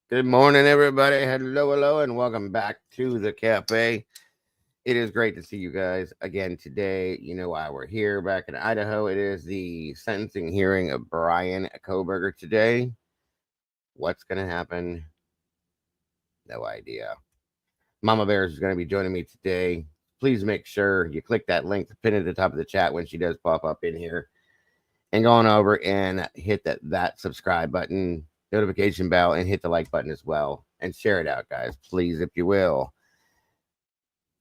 Good morning, everybody. Hello, and welcome back to the cafe. It is great to see you guys again today. You know why we're here back in Idaho. It is the sentencing hearing of Bryan Kohberger today. What's going to happen? No idea. Mama Bears is going to be joining me today. Please make sure you click that link to pin at the top of the chat when she does pop up in here, and go on over and hit that subscribe button, notification bell, and hit the like button as well, and share it out, guys, please, if you will.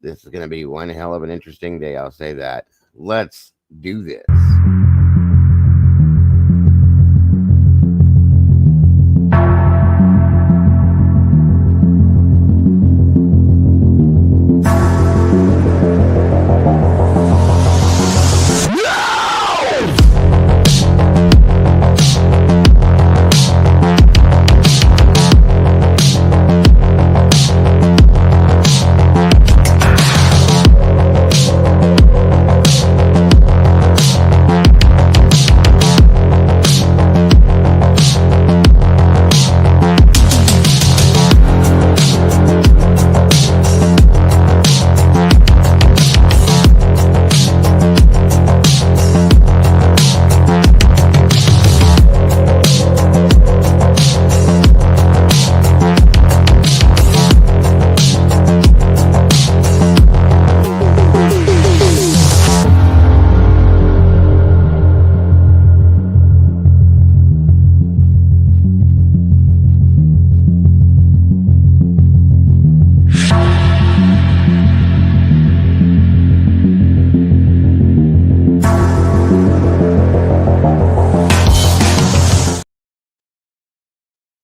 This is going to be one hell of an interesting day, I'll say that. Let's do this.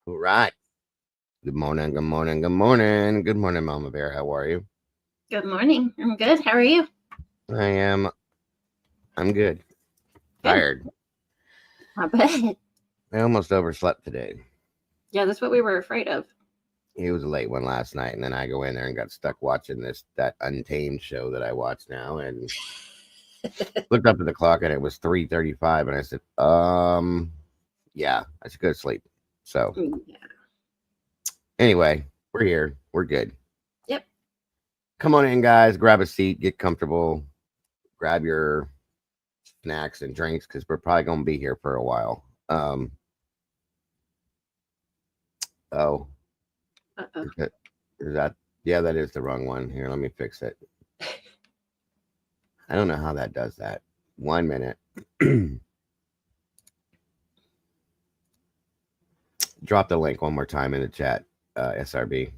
All right. Good morning, good morning, good morning. Good morning, Mama Bear. How are you? Good morning. I'm good. How are you? I'm good. Good. Tired. I bet. I almost overslept today. Yeah, that's what we were afraid of. It was a late one last night, and then I go in there and got stuck watching that Untamed show that I watch now, and looked up at the clock and it was 3:35, and I said, yeah, I should go to sleep. So Yeah. anyway, we're here. We're good. Yep. Come on in, guys. Grab a seat, get comfortable, grab your snacks and drinks because we're probably gonna be here for a while. Oh, Uh-oh. is that yeah, that is the wrong one. Here, let me fix it. I don't know how that does that. 1 minute. Drop the link one more time in the chat, SRB.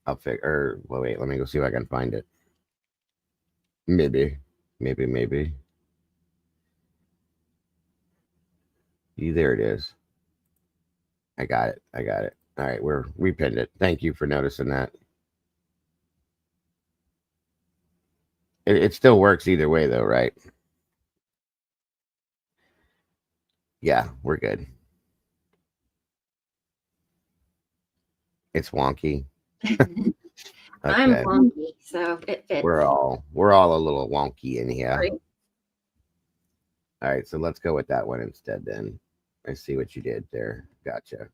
I'll fix. Or well, wait. Let me go see if I can find it. Maybe. There it is. I got it. All right, we pinned it. Thank you for noticing that. It still works either way, though, right? Yeah, we're good. It's wonky. Okay. I'm wonky, so it fits. We're all a little wonky in here. Right. All right, so let's go with that one instead then. I see what you did there. Gotcha.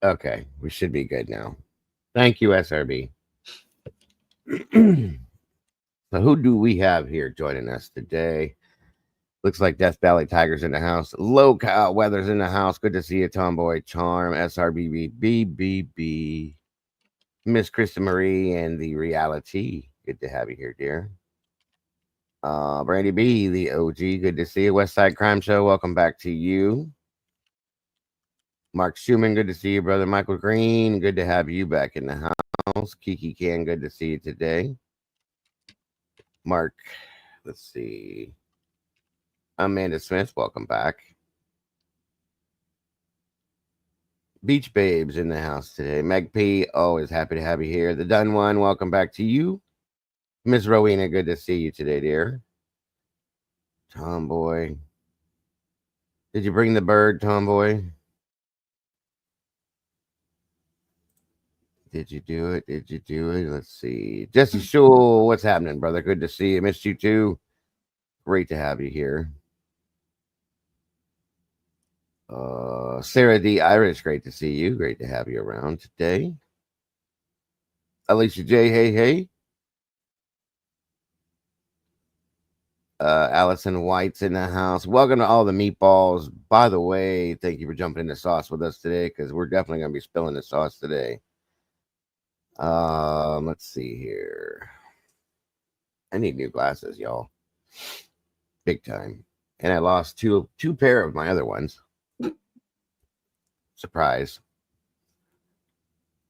Okay, we should be good now. Thank you, SRB. So who do we have here joining us today? Looks like Death Valley Tigers in the house. Low Cow Weather's in the house. Good to see you, Tomboy Charm, SRBB, Miss Krista Marie, and the Reality. Good to have you here, dear. Brandy B, the OG. Good to see you. West Side Crime Show. Welcome back to you. Mark Schumann, good to see you, brother. Michael Green, good to have you back in the house. Kiki Can, good to see you today. Mark, let's see. Amanda Smith, welcome back. Beach Babes in the house today. Meg P, always happy to have you here. The Done One, welcome back to you. Miss Rowena, good to see you today, dear. Tomboy. Did you bring the bird, Tomboy? Did you do it? Let's see. Jesse Shule, what's happening, brother? Good to see you. Missed you too. Great to have you here. Sarah D. Irish, great to see you. Great to have you around today. Alicia J. Hey. Allison White's in the house. Welcome to all the meatballs. By the way, thank you for jumping in the sauce with us today because we're definitely going to be spilling the sauce today. Let's see here. I need new glasses, y'all. Big time. And I lost two pair of my other ones. Surprise.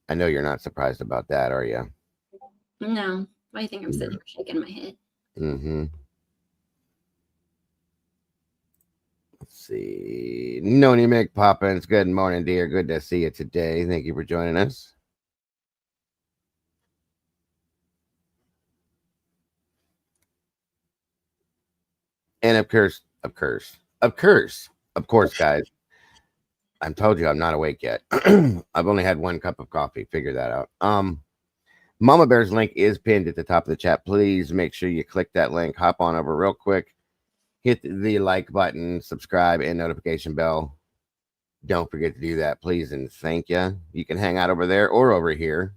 I know you're not surprised about that, are you? No. Why do you think I'm sitting here shaking my head? Mm-hmm. Let's see. Noni McPoppins. Good morning, dear. Good to see you today. Thank you for joining us. And of course, guys. I told you I'm not awake yet. I've only had one cup of coffee. Figure that out. Mama Bear's link is pinned at the top of the chat. Please make sure you click that link. Hop on over real quick. Hit the like button, subscribe, and notification bell. Don't forget to do that, please, and thank you. You can hang out over there or over here.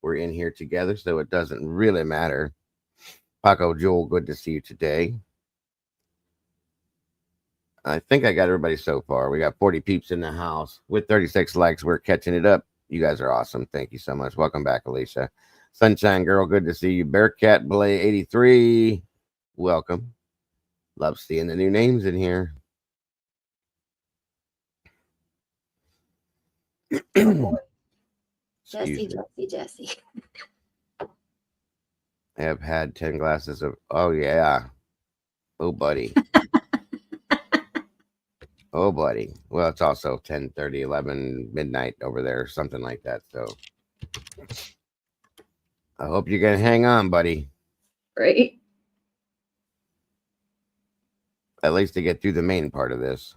We're in here together, so it doesn't really matter. Paco Jewel, good to see you today. I think I got everybody so far. We got 40 peeps in the house with 36 likes. We're catching it up. You guys are awesome. Thank you so much. Welcome back, Alicia. Sunshine Girl, good to see you. Bearcat Blay 83, welcome. Love seeing the new names in here. Jesse. I have had 10 glasses of, oh yeah. Oh, buddy. Oh, buddy. Well, it's also 10:30, 11, midnight over there, something like that. So I hope you can hang on, buddy. Right. At least to get through the main part of this.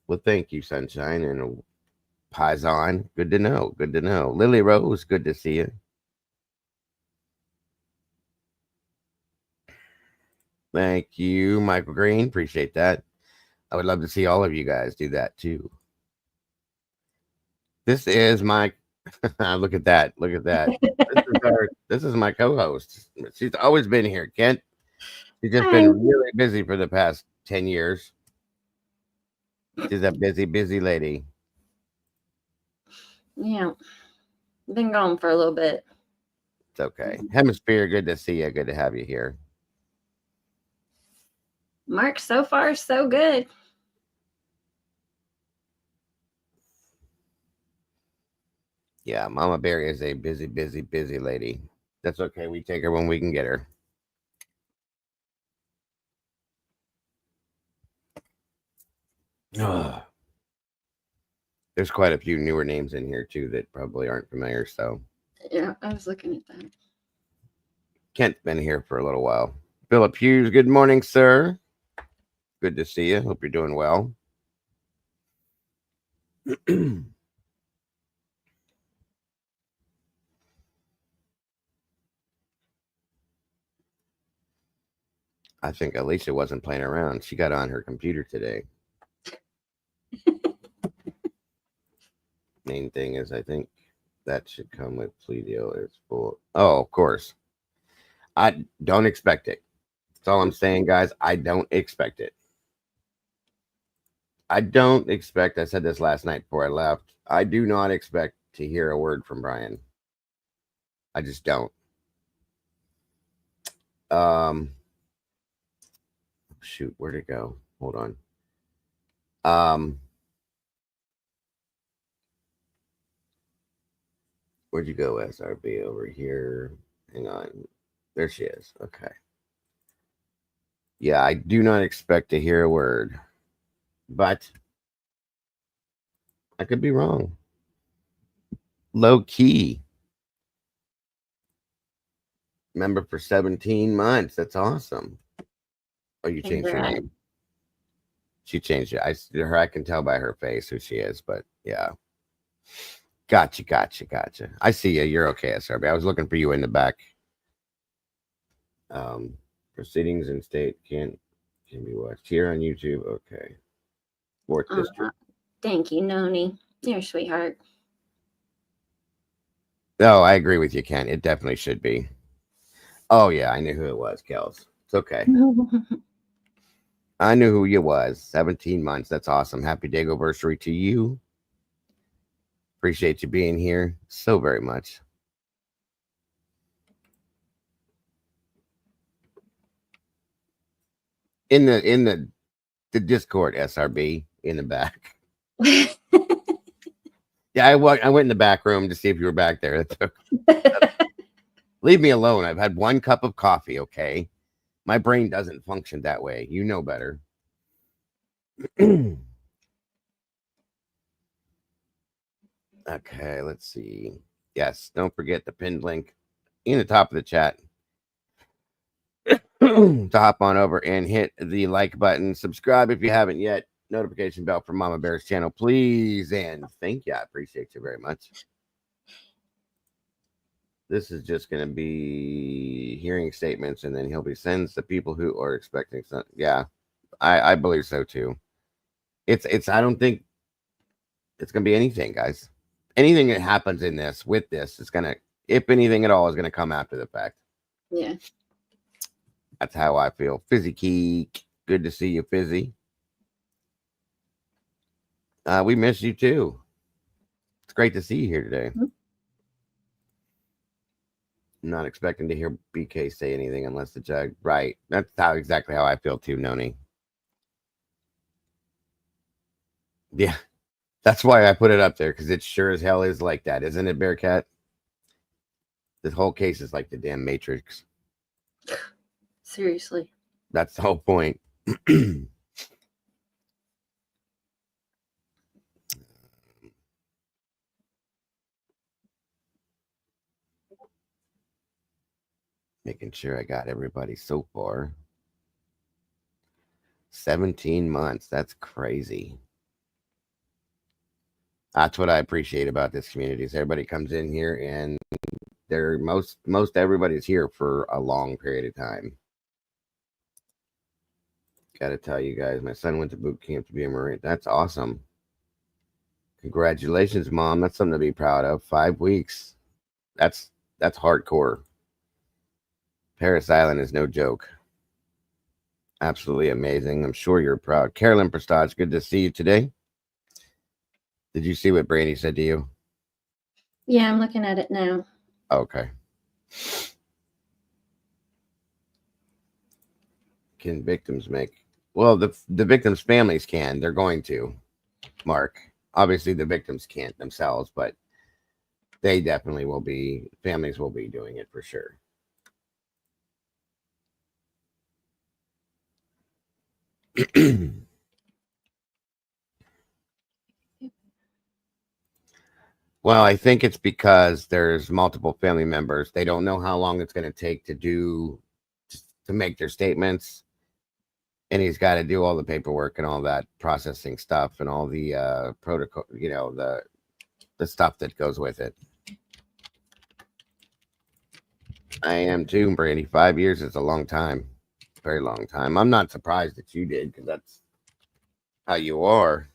Well, thank you, Sunshine and Paisan. Good to know. Good to know. Lily Rose, good to see you. Thank you, Michael Green. Appreciate that. I would love to see all of you guys do that too. This is my look at that. Look at that. This is my co-host. She's always been here, Kent. She's just been really busy for the past 10 years. She's a busy lady. Yeah. Been gone for a little bit. It's okay. Hemisphere, good to see you. Good to have you here. Mark, so far, so good. Yeah, Mama Bear is a busy lady. That's okay. We take her when we can get her. There's quite a few newer names in here too that probably aren't familiar. So yeah, I was looking at that. Kent's been here for a little while. Philip Hughes, good morning, sir. Good to see you. Hope you're doing well. I think Alicia wasn't playing around. She got on her computer today. Main thing is, I think that should come with plea deal is full. Oh, of course. I don't expect it. That's all I'm saying, guys. I don't expect it. I don't expect, I said this last night before I left. I do not expect to hear a word from Bryan. I just don't. Shoot, where'd it go? Hold on. Where'd you go, SRB? Over here. Hang on. There she is. Okay. Yeah, I do not expect to hear a word, but I could be wrong. Low key. Member for 17 months. That's awesome. Oh, you changed your name. She changed it. I can tell by her face who she is, but yeah. Gotcha. I see you. You're okay, SRB. I was looking for you in the back. Proceedings in state can be watched here on YouTube. Okay. Fourth district. Thank you, Noni. You're a sweetheart. Oh, I agree with you, Ken. It definitely should be. Oh yeah, I knew who it was, Kels. It's okay. I knew who you was. 17 months. That's awesome. Happy day anniversary to you. Appreciate you being here so very much. In the Discord SRB in the back. Yeah, I went in the back room to see if you were back there. Leave me alone. I've had one cup of coffee, okay? My brain doesn't function that way. You know better. Okay, let's see. Yes, don't forget the pinned link in the top of the chat to hop on over and hit the like button. Subscribe if you haven't yet. Notification bell for Mama Bear's channel, please. And thank you. I appreciate you very much. This is just going to be hearing statements, and then he'll be sends to people who are expecting some. Yeah, I believe so too. It's. I don't think it's going to be anything, guys. Anything that happens in this with this is going to, if anything at all, is going to come after the fact. Yeah. That's how I feel. Fizzy Key, good to see you, Fizzy. We miss you too. It's great to see you here today. Mm-hmm. I'm not expecting to hear BK say anything unless the judge. Right. That's exactly how I feel too, Noni. Yeah. That's why I put it up there, because it sure as hell is like that, isn't it, Bearcat? This whole case is like the damn Matrix. Seriously. That's the whole point. Making sure I got everybody so far. 17 months. That's crazy. That's what I appreciate about this community is everybody comes in here and they're most everybody's here for a long period of time. Gotta tell you guys, my son went to boot camp to be a Marine. That's awesome. Congratulations, Mom. That's something to be proud of. 5 weeks. That's hardcore. Paris Island is no joke. Absolutely amazing. I'm sure you're proud. Carolyn Prestage, good to see you today. Did you see what Brandy said to you? Yeah, I'm looking at it now. Okay. Can victims make? Well, the victims' families can. They're going to, Mark. Obviously, the victims can't themselves, but they definitely will be. Families will be doing it for sure. Well, I think it's because there's multiple family members. They don't know how long it's going to take to make their statements. And he's got to do all the paperwork and all that processing stuff and all the protocol, the stuff that goes with it. I am too, Brandy. 5 years is a long time. Very long time. I'm not surprised that you did, because that's how you are.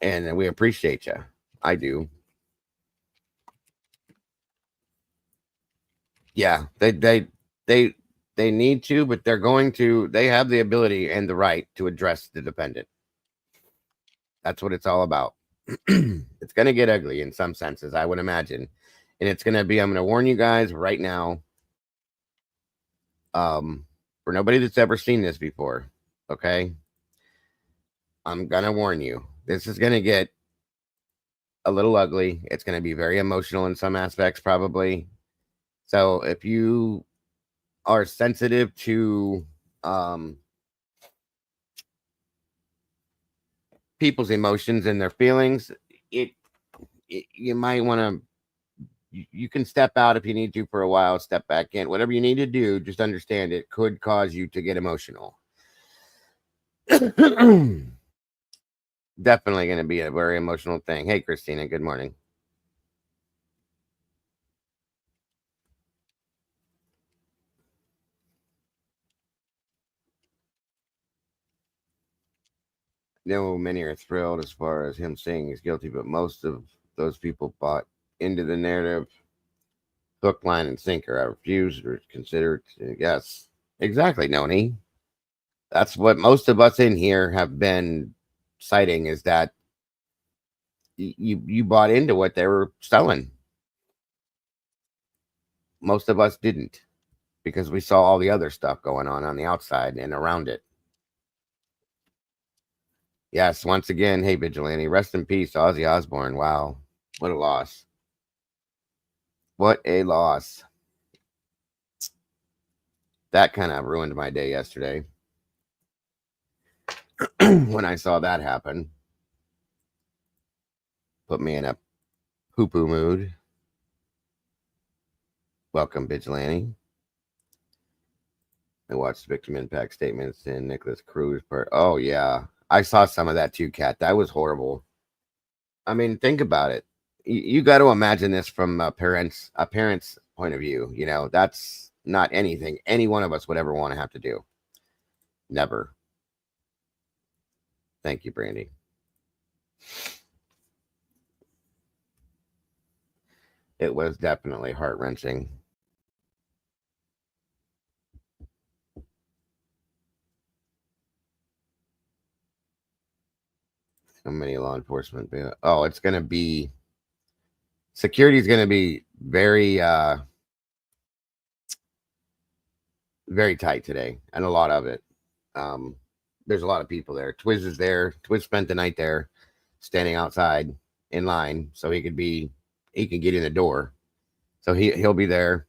And we appreciate you. I do. Yeah, they need to, but they're going to. They have the ability and the right to address the defendant. That's what it's all about. It's going to get ugly in some senses, I would imagine, and it's going to be. I'm going to warn you guys right now. For nobody that's ever seen this before, okay? I'm going to warn you. This is going to get a little ugly. It's going to be very emotional in some aspects, probably. So if you are sensitive to people's emotions and their feelings, you might want to. You can step out if you need to for a while. Step back in. Whatever you need to do, just understand it could cause you to get emotional. Definitely going to be a very emotional thing. Hey, Christina. Good morning. know many are thrilled as far as him saying he's guilty, but most of those people bought into the narrative hook, line, and sinker. I refuse or consider it. Yes, exactly, Noni. That's what most of us in here have been citing is that you bought into what they were selling. Most of us didn't because we saw all the other stuff going on the outside and around it. Yes, once again, hey Vigilante, rest in peace, Ozzy Osbourne. Wow, what a loss! What a loss! That kind of ruined my day yesterday when I saw that happen. Put me in a poo poo mood. Welcome, Vigilante. I watched victim impact statements in Nicholas Cruz part. Oh yeah, I saw some of that too, Kat. That was horrible. I mean, think about it. You got to imagine this from a parent's point of view. You know, that's not anything any one of us would ever want to have to do. Never. Thank you, Brandy. It was definitely heart wrenching. So many law enforcement. Oh, it's going to be security is going to be very tight today, and a lot of it. Um, there's a lot of people there. Twiz is there. Twiz spent the night there, standing outside in line, so he can get in the door. So he'll be there.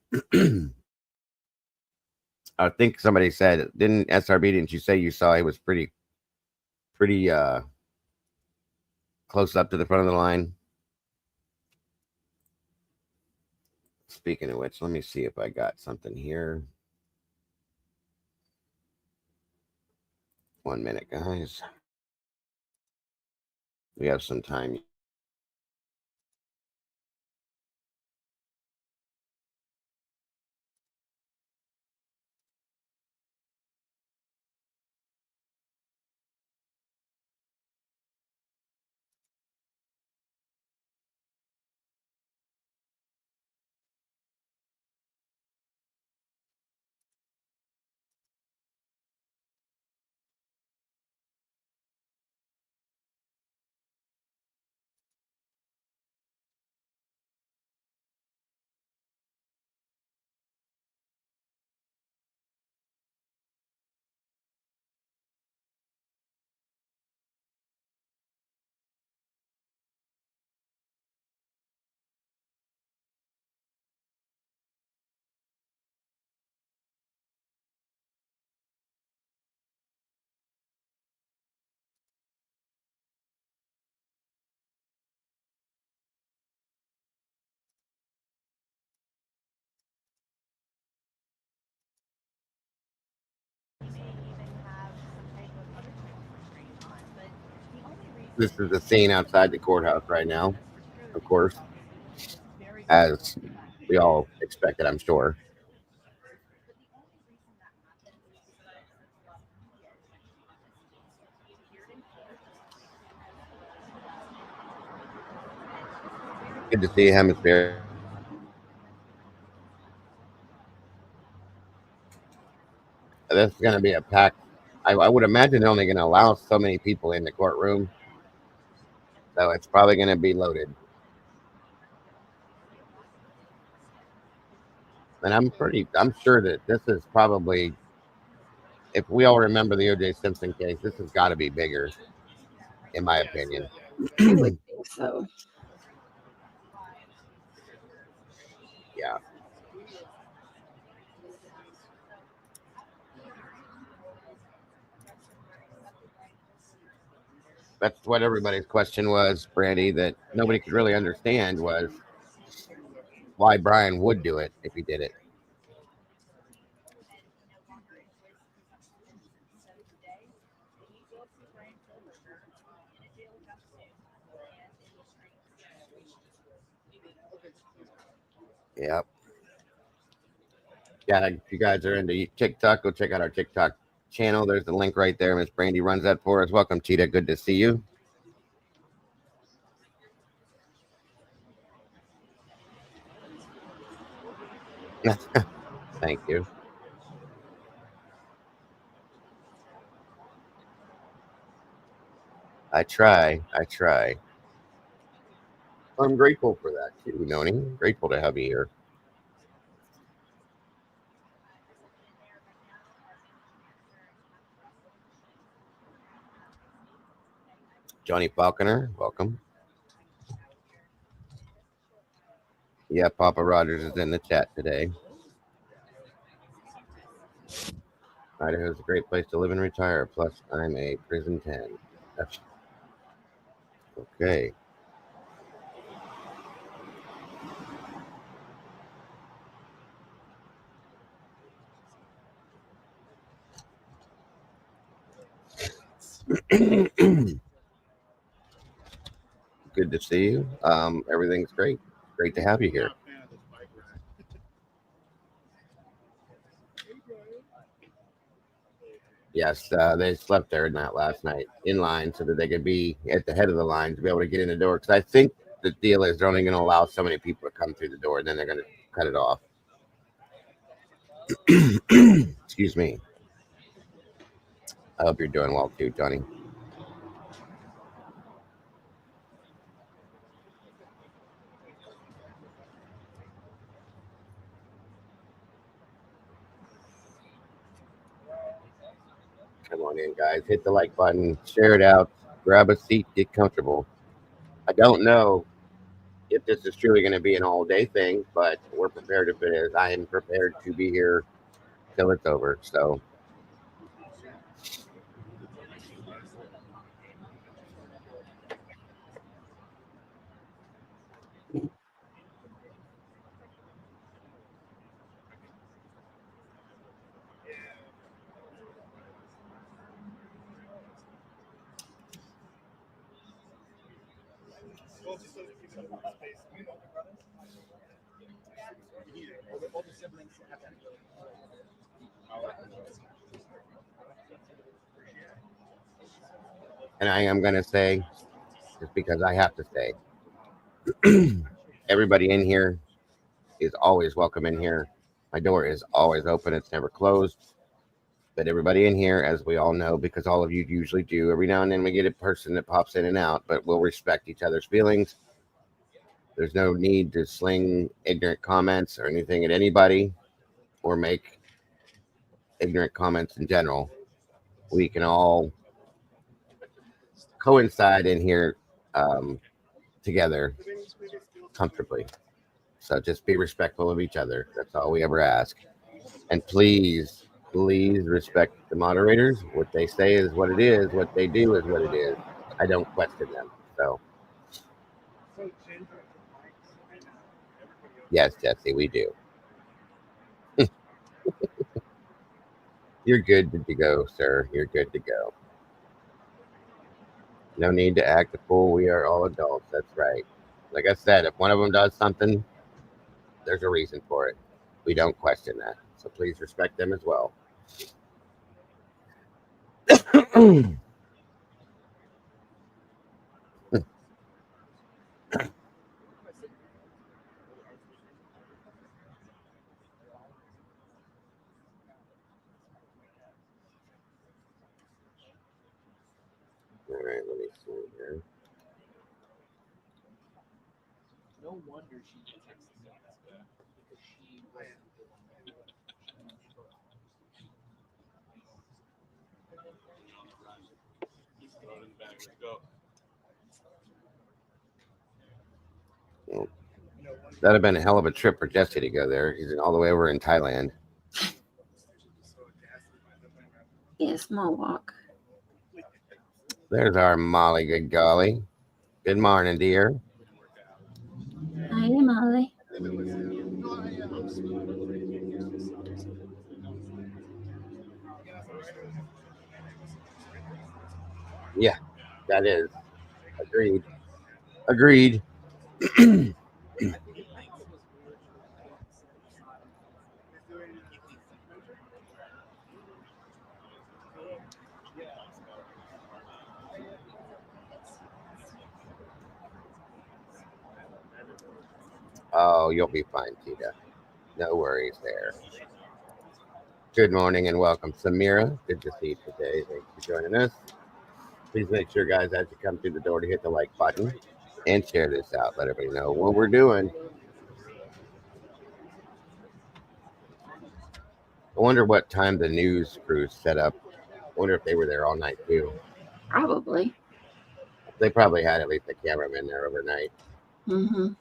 I think somebody said, didn't SRB? Didn't you say you saw he was pretty close up to the front of the line? Speaking of which, let me see if I got something here. 1 minute, guys. We have some time. This is the scene outside the courthouse right now, of course, as we all expected, I'm sure. Good to see Hemisphere. This is going to be a packed. I would imagine they're only going to allow so many people in the courtroom, so it's probably going to be loaded. And I'm sure that this is probably, if we all remember the O.J. Simpson case, this has got to be bigger, in my opinion. I would think so. Yeah, that's what everybody's question was, Brandy, that nobody could really understand was why Bryan would do it if he did it. Yep. Yeah, if you guys are into TikTok, go check out our TikTok channel. There's the link right there. Miss Brandy runs that for us. Welcome, Cheetah. Good to see you. Thank you. I try. I'm grateful for that too, Noni. Grateful to have you here. Johnny Falconer, welcome. Yeah, Papa Rogers is in the chat today. Idaho is a great place to live and retire. Plus, I'm a prison 10. That's okay. Good to see you. Everything's great. Great to have you here. Yes, they slept there not last night in line so that they could be at the head of the line to be able to get in the door. Because I think the deal is they're only going to allow so many people to come through the door, and then they're going to cut it off. Excuse me. I hope you're doing well too, Johnny. Come on in, guys. Hit the like button, share it out, grab a seat, get comfortable. I don't know if this is truly going to be an all day thing, but we're prepared if it is. I am prepared to be here till it's over. So, and I am going to say, just because I have to say, everybody in here is always welcome in here. My door is always open, it's never closed. But everybody in here, as we all know, because all of you usually do, every now and then we get a person that pops in and out, but we'll respect each other's feelings. There's no need to sling ignorant comments or anything at anybody or make ignorant comments in general. We can all coincide in here together comfortably. So just be respectful of each other. That's all we ever ask. And please, please respect the moderators. What they say is what it is. What they do is what it is. I don't question them. So, yes, Jesse, we do. You're good to go, sir. You're good to go. No need to act a fool. We are all adults. That's right. Like I said, if one of them does something, there's a reason for it. We don't question that. So please respect them as well. All right, let me see here. No wonder she texted us because she that'd have been a hell of a trip for Jesse to go there. He's all the way over in Thailand. Yeah, small walk. There's our Molly. Good golly. Good morning, dear. Hi, Molly. Yeah, that is. Agreed. Agreed. Oh, you'll be fine, Tita. No worries there. Good morning and welcome, Samira. Good to see you today. Thanks for joining us. Please make sure, guys, as you come through the door, to hit the like button and share this out. Let everybody know what we're doing. I wonder what time the news crew set up. I wonder if they were there all night too. Probably. They probably had at least a cameraman there overnight. Mm-hmm.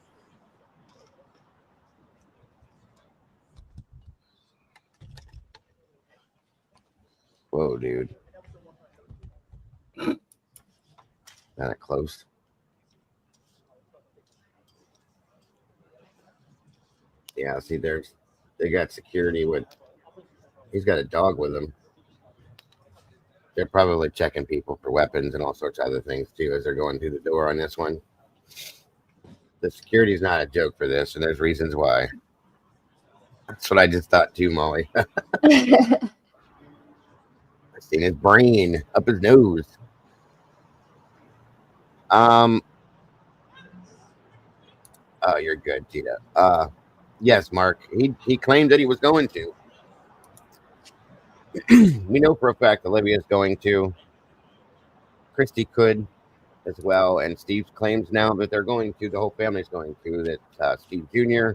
Whoa, dude. Kind of close. Yeah, see, they got security with. He's got a dog with him. They're probably checking people for weapons and all sorts of other things too as they're going through the door on this one. The security's not a joke for this, and there's reasons why. That's what I just thought too, Molly. I seen his brain up his nose. Um. Oh, you're good, Tita. Yes, Mark. He claimed that he was going to. We know for a fact Olivia's going to. Christy could as well, and Steve claims now that they're going to. The whole family's going to. That Steve Jr.,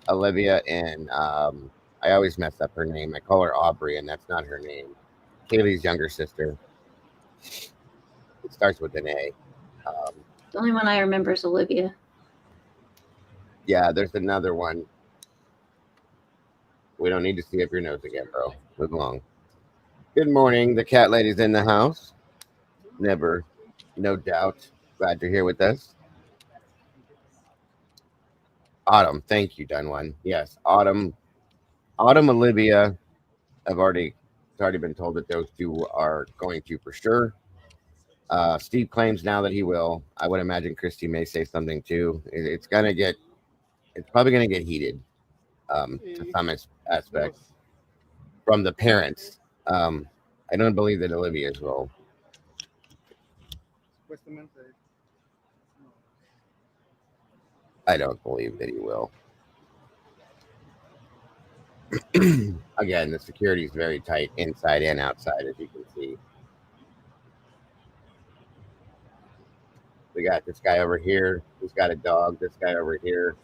Olivia, and I always mess up her name. I call her Aubrey, and that's not her name. Kaylee's younger sister. It starts with an A. The only one I remember is Olivia. Yeah, there's another one. We don't need to see up your nose again, bro. Move along. Good morning. The cat lady's in the house. Never, no doubt. Glad you're here with us. Autumn, thank you, done one. Yes, Autumn, Olivia. It's already been told that those two are going to for sure. Steve claims now that he will. I would imagine Christy may say something too. It's probably gonna get heated to some aspects from the parents. I don't believe that Olivia's will. I don't believe that he will. Again, the security is very tight inside and outside, as you can see. We got this guy over here. He's got a dog. This guy over here,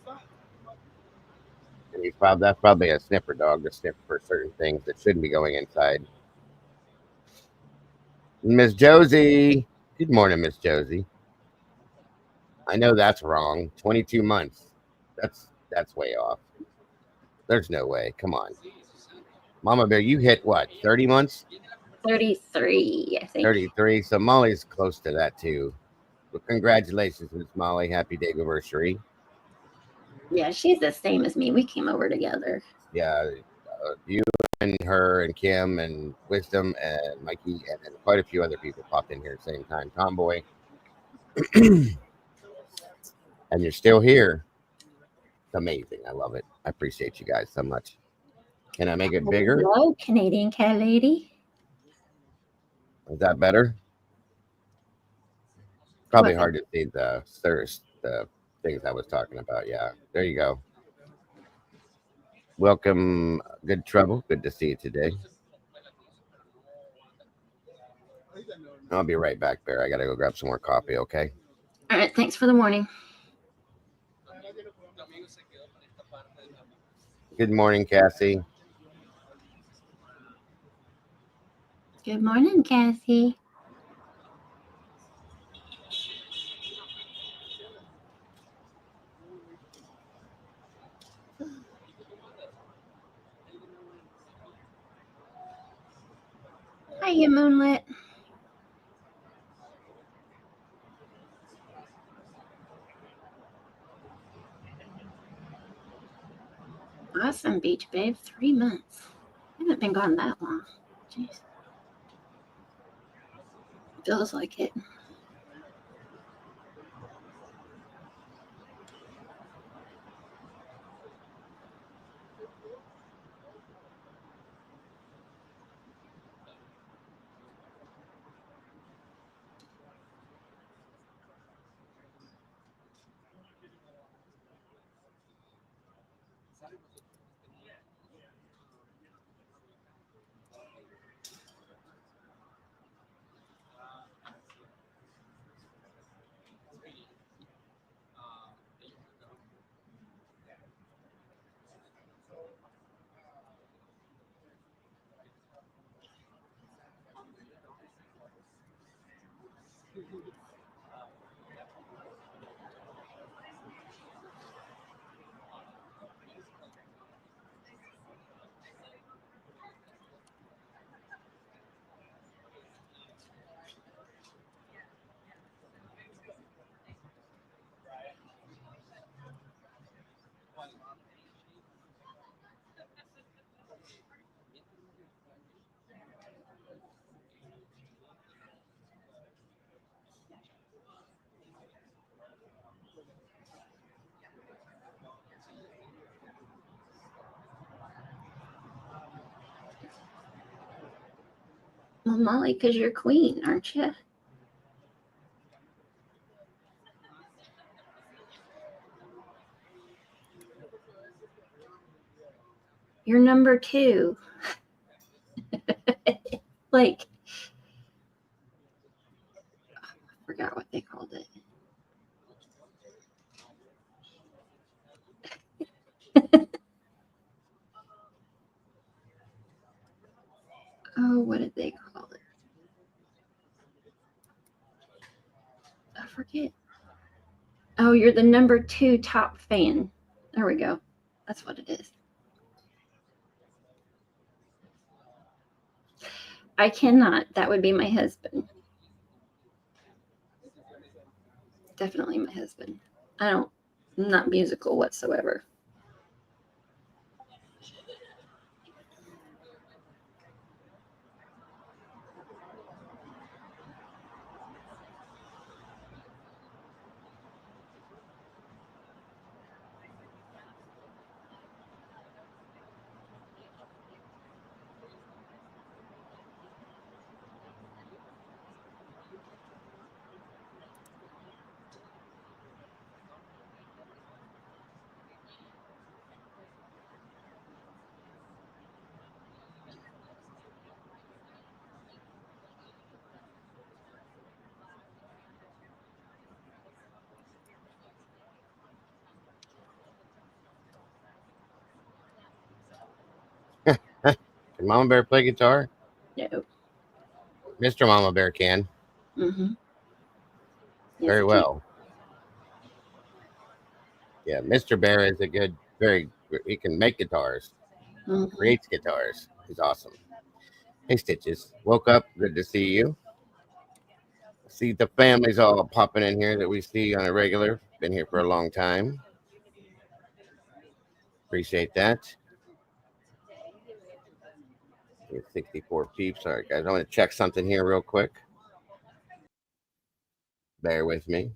and that's probably a sniffer dog to sniff for certain things that shouldn't be going inside. Miss Josie, good morning, Miss Josie. I know that's wrong. 22 months. That's way off. There's no way. Come on, Mama Bear. You hit what? 30 months? 33, I think. 33. So Molly's close to that too. But congratulations, Miss Molly. Happy day anniversary. Yeah, she's the same as me. We came over together. Yeah, you and her and Kim and Wisdom and Mikey and quite a few other people popped in here at the same time. Tomboy. And you're still here. It's amazing. I love it. I appreciate you guys so much. Can I make it bigger? Hello, Canadian cat lady. Is that better? Probably hard to see the things I was talking about. Yeah, there you go. Welcome, Good Trouble. Good to see you today. I'll be right back, Bear. I gotta go grab some more coffee. Okay. All right. Thanks for the morning. Good morning, Cassie. Good morning, Cassie. Hiya, Moonlit. Awesome, Beach Babe. 3 months. I haven't been gone that long. Jeez. Feels like it. Well, Molly, because you're queen, aren't you? You're number 2. Like, I forgot what they called it. Oh, what did they call it? I forget. Oh, you're the number 2 top fan. There we go. That's what it is. I cannot. That would be my husband. Definitely my husband. I'm not musical whatsoever. Can Mama Bear play guitar? No. Mr. Mama Bear can. Mm-hmm. Yes, Very he well. Yeah, Mr. Bear is a good, he can make guitars, can. Mm-hmm. creates guitars. He's awesome. Hey, Stitches. Woke up. Good to see you. See the families all popping in here that we see on a regular. Been here for a long time. Appreciate that. 64 peeps. All right, guys. I want to check something here real quick. Bear with me.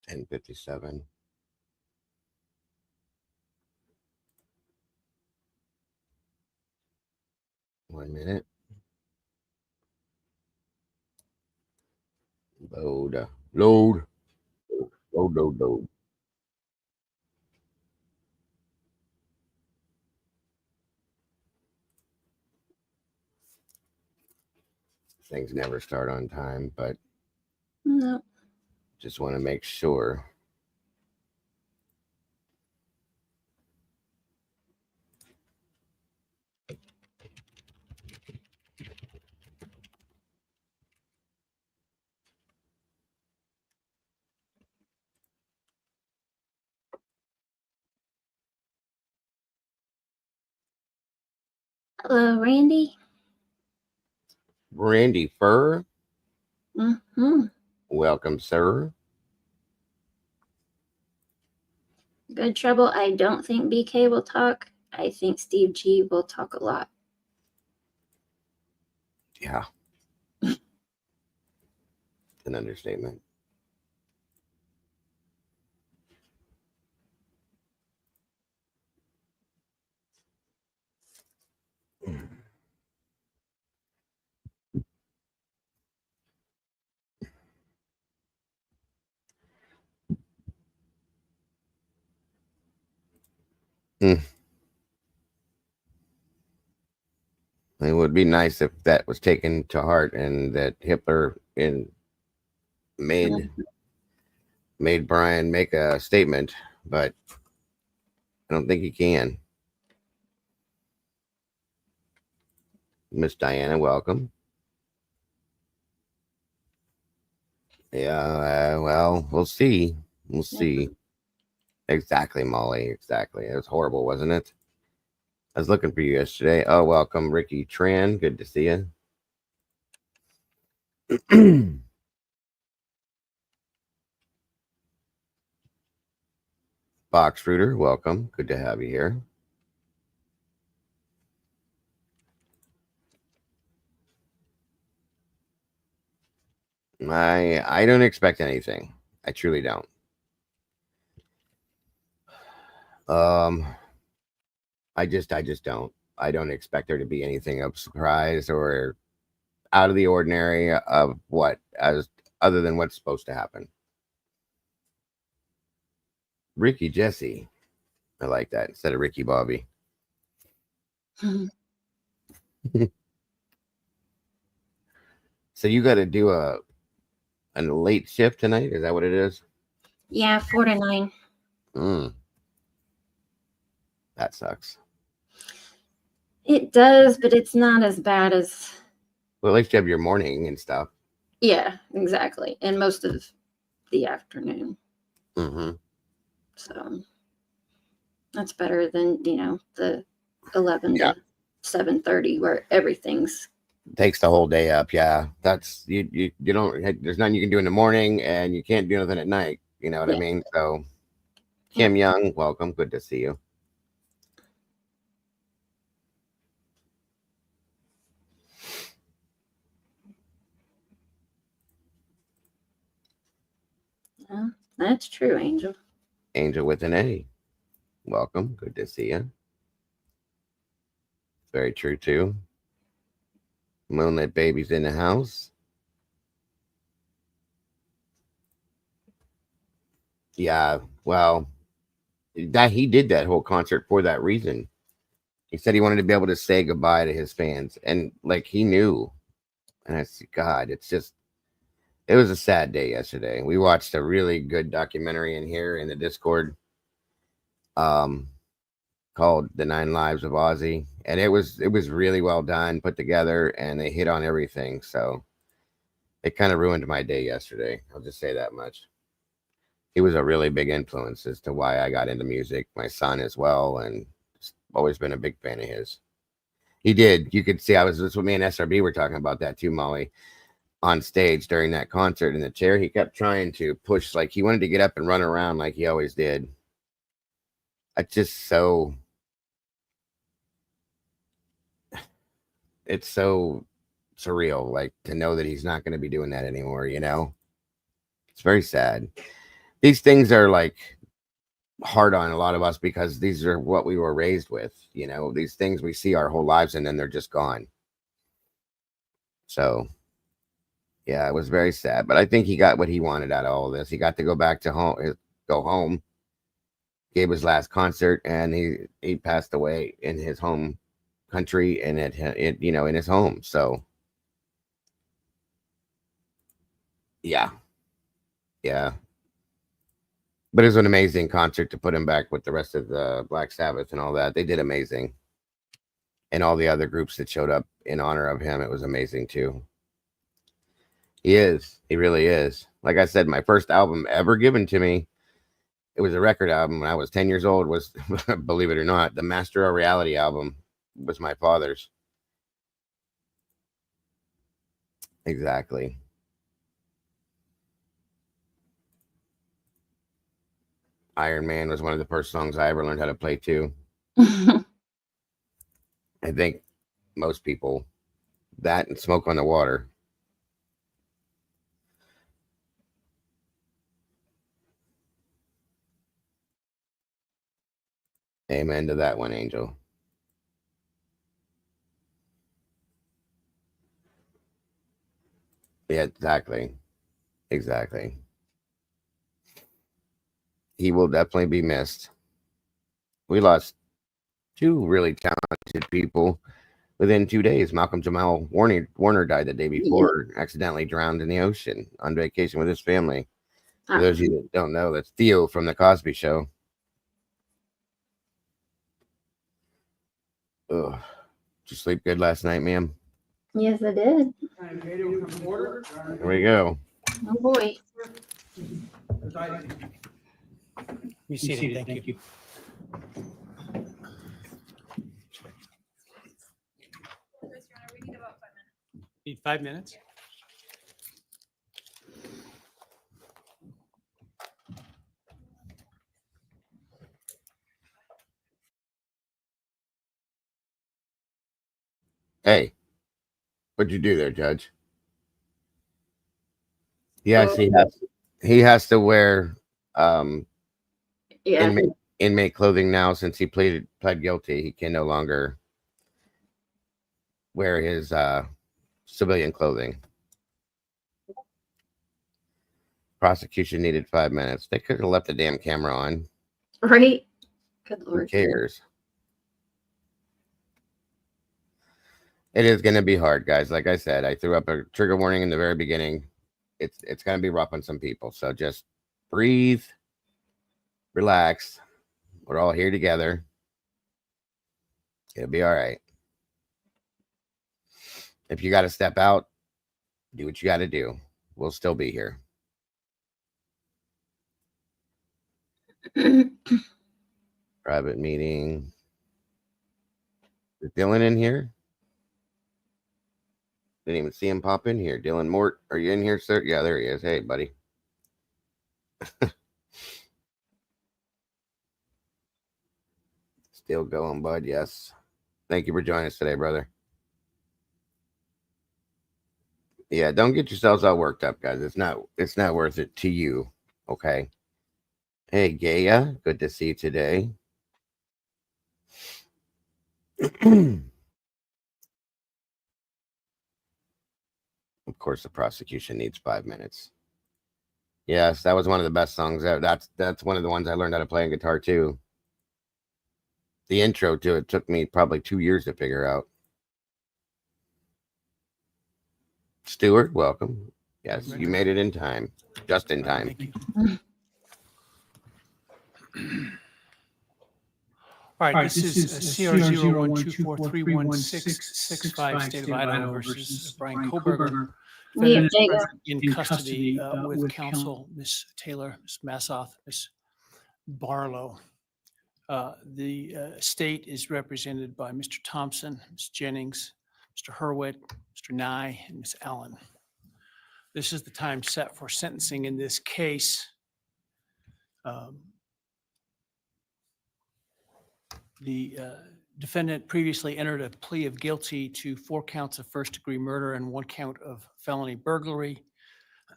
$10.57. One minute. Load. Load. Load, load, load. Things never start on time, but No. just want to make sure. Hello, Randy. Randy Fur. Mm-hmm. Welcome, sir. Good trouble. I don't think BK will talk. I think Steve G will talk a lot. Yeah. An understatement. Mm. It would be nice if that was taken to heart and that Hitler made Mm-hmm. made Bryan make a statement, but I don't think he can. Miss Diana, welcome. Yeah, well, we'll see. We'll see. Exactly, Molly. Exactly. It was horrible, wasn't it? I was looking for you yesterday. Oh, welcome, Ricky Tran. Good to see you. Box Rooter, welcome. Good to have you here. I don't expect anything. I truly don't. Um, I just don't. I don't expect there to be anything of surprise or out of the ordinary of what as other than what's supposed to happen. Ricky Jesse, I like that instead of Ricky Bobby. So you got to do a late shift tonight. Is that what it is? Yeah, 4 to 9. Mm, that sucks. It does, but it's not as bad as. Well, at least you have your morning and stuff. Yeah, exactly. And most of the afternoon. Mm-hmm. So that's better than, the 11 Yeah, to 7:30 where everything's. takes the whole day up. Yeah, that's you don't. There's nothing you can do in the morning, and you can't do nothing at night. You know what I Yeah. mean? So, Yeah. Kim Young, welcome. Good to see you. Yeah, that's true, Angel. Angel with an A, welcome. Good to see you. Very true too. Moonlit baby's in the house. Yeah, well, that he did that whole concert for that reason. He said he wanted to be able to say goodbye to his fans, and like he knew. And I said, God, it's just it was a sad day yesterday. We watched a really good documentary in here in the Discord, um, called "The Nine Lives of Ozzy," and it was really well done, put together, and they hit on everything. So it kind of ruined my day yesterday. I'll just say that much. He was a really big influence as to why I got into music. My son as well, and just always been a big fan of his. He did. You could see I was this with me and SRB were talking about that too, Molly, on stage during that concert in the chair. He kept trying to push, like he wanted to get up and run around like he always did. It's just so it's so surreal, like to know that he's not going to be doing that anymore. It's very sad. These things are like hard on a lot of us because these are what we were raised with. These things we see our whole lives and then they're just gone. So yeah, it was very sad, but I think he got what he wanted out of all this. He got to go back to home, go home, gave his last concert, and he passed away in his home country and it in his home. So yeah, yeah. But it was an amazing concert to put him back with the rest of the Black Sabbath and all that. They did amazing, and all the other groups that showed up in honor of him. It was amazing too. He is. He really is. Like I said, my first album ever given to me, it was a record album when I was 10 years old, was, believe it or not, the Master of Reality album was my father's. Exactly. Iron Man was one of the first songs I ever learned how to play too. I think most people, that and Smoke on the Water. Amen to that one, Angel. Yeah, exactly. Exactly. He will definitely be missed. We lost two really talented people within 2 days. Malcolm Jamal Warner died the day Yeah. before, accidentally drowned in the ocean on vacation with his family. For Ah, those of you that don't know, that's Theo from the Cosby Show. Ugh. Did you sleep good last night, ma'am? yes, I did. Here we go. Oh boy. Be seated. Thank you. Need 5 minutes? Hey, what'd you do there, Judge? Yes, he has to wear Yeah. inmate clothing now since he pled guilty. He can no longer wear his civilian clothing. Prosecution needed 5 minutes. They could have left the damn camera on. Right. Good Who Lord. cares? It is going to be hard, guys. Like I said, I threw up a trigger warning in the very beginning. It's going to be rough on some people. So just breathe, relax. We're all here together. It'll be all right. If you got to step out, do what you got to do. We'll still be here. Private meeting. Is Dylan in here? Didn't even see him pop in here. Dylan Mort, are you in here, sir? Yeah, there he is. Hey, buddy. Still going, bud. Yes. Thank you for joining us today, brother. Yeah, don't get yourselves all worked up, guys. It's not worth it to you. Okay. Hey, Gaia. Good to see you today. Of course, the prosecution needs 5 minutes. Yes, that was one of the best songs. That's one of the ones I learned how to play on guitar too. The intro to it took me probably 2 years to figure out. Stuart, welcome. Yes, you made it in time. Just in time. Thank you. All right, this is CR 012431665, State of Idaho versus Bryan Kohberger. Yeah, Defendant is in custody with counsel, Ms. Taylor, Ms. Massoth, Ms. Barlow. The state is represented by Mr. Thompson, Ms. Jennings, Mr. Hurwitz, Mr. Nye, and Ms. Allen. This is the time set for sentencing in this case. The defendant previously entered a plea of guilty to 4 counts of first-degree murder and 1 count of felony burglary.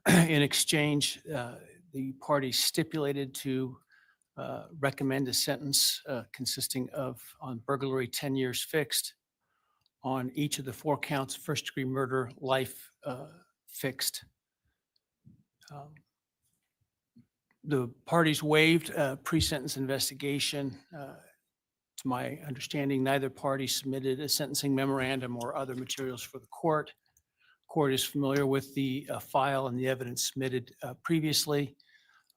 In exchange, the parties stipulated to recommend a sentence consisting of, on burglary, 10 years fixed, on each of the 4 counts of first-degree murder, life fixed. The parties waived pre-sentence investigation. To my understanding, neither party submitted a sentencing memorandum or other materials for the court. Court is familiar with the file and the evidence submitted previously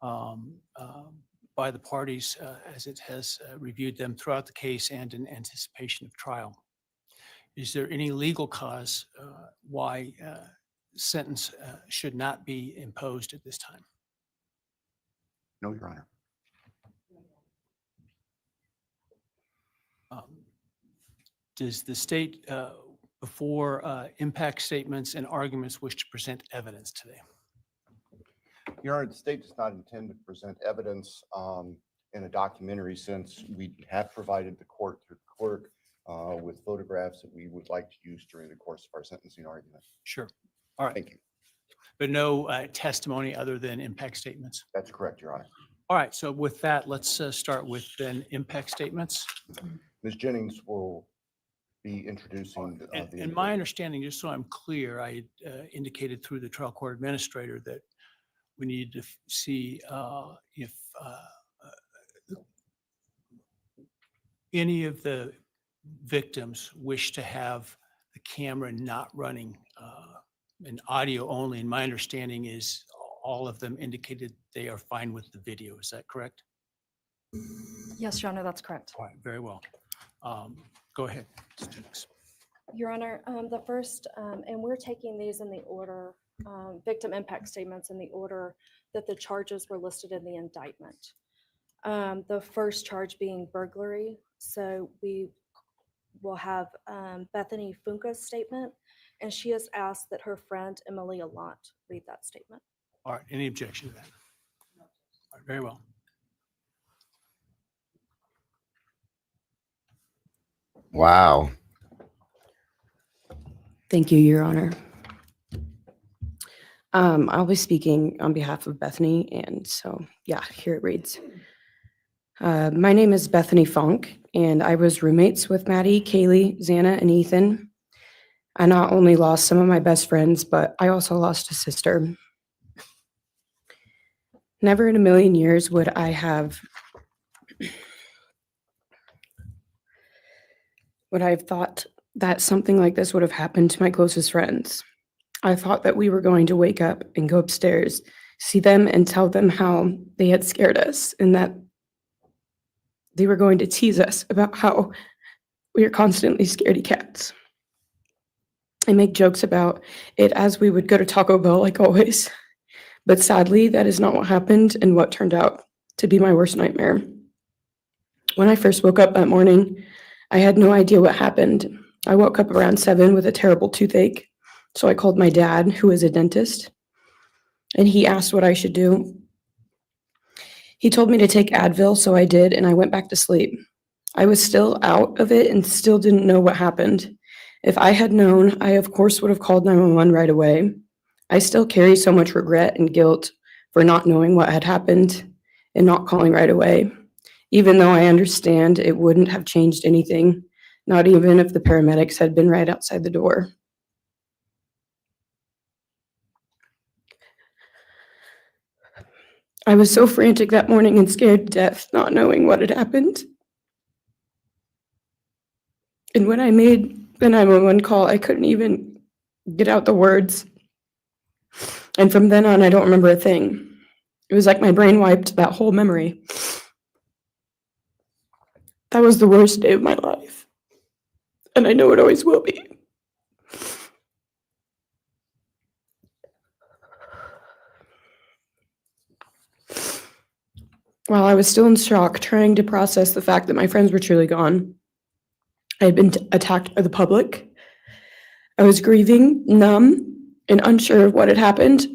by the parties as it has reviewed them throughout the case and in anticipation of trial. Is there any legal cause why sentence should not be imposed at this time? No, Your Honor. Does the state, before impact statements and arguments, wish to present evidence today? Your Honor, the state does not intend to present evidence in a documentary sense. We have provided the court through the clerk with photographs that we would like to use during the course of our sentencing argument. Sure. All right. Thank you. But no testimony other than impact statements? That's correct, Your Honor. All right. So with that, let's start with then impact statements. Ms. Jennings will be introducing And my understanding, just so I'm clear, I indicated through the trial court administrator that we need to see if any of the victims wish to have the camera not running and audio only. And my understanding is all of them indicated they are fine with the video. Is that correct? Yes, Your Honor, that's correct. All right, very well. Go ahead. Your Honor, the first, and we're taking these in the order, victim impact statements in the order that the charges were listed in the indictment. The first charge being burglary. So we will have Bethany Funka's statement, and she has asked that her friend Emily Allant read that statement. All right, any objection to that? All right, very well. Wow. Thank you, Your Honor. I'll be speaking on behalf of Bethany, and so, yeah, here it reads. My name is Bethany Funk, and I was roommates with Maddie, Kaylee, Xana, and Ethan. I not only lost some of my best friends, but I also lost a sister. Never in a million years would I have thought that something like this would have happened to my closest friends. I thought that we were going to wake up and go upstairs, see them, and tell them how they had scared us and that they were going to tease us about how we are constantly scaredy cats. I make jokes about it as we would go to Taco Bell like always. But sadly, that is not what happened and what turned out to be my worst nightmare. When I first woke up that morning, I had no idea what happened. I woke up around 7 with a terrible toothache. So I called my dad, who is a dentist, and he asked what I should do. He told me to take Advil, so I did, and I went back to sleep. I was still out of it and still didn't know what happened. If I had known, I of course would have called 911 right away. I still carry so much regret and guilt for not knowing what had happened and not calling right away, even though I understand it wouldn't have changed anything, not even if the paramedics had been right outside the door. I was so frantic that morning and scared to death, not knowing what had happened. And when I made the 911 call, I couldn't even get out the words. And from then on, I don't remember a thing. It was like my brain wiped that whole memory. That was the worst day of my life. And I know it always will be. While I was still in shock, trying to process the fact that my friends were truly gone, I had been attacked by the public. I was grieving, numb, and unsure of what had happened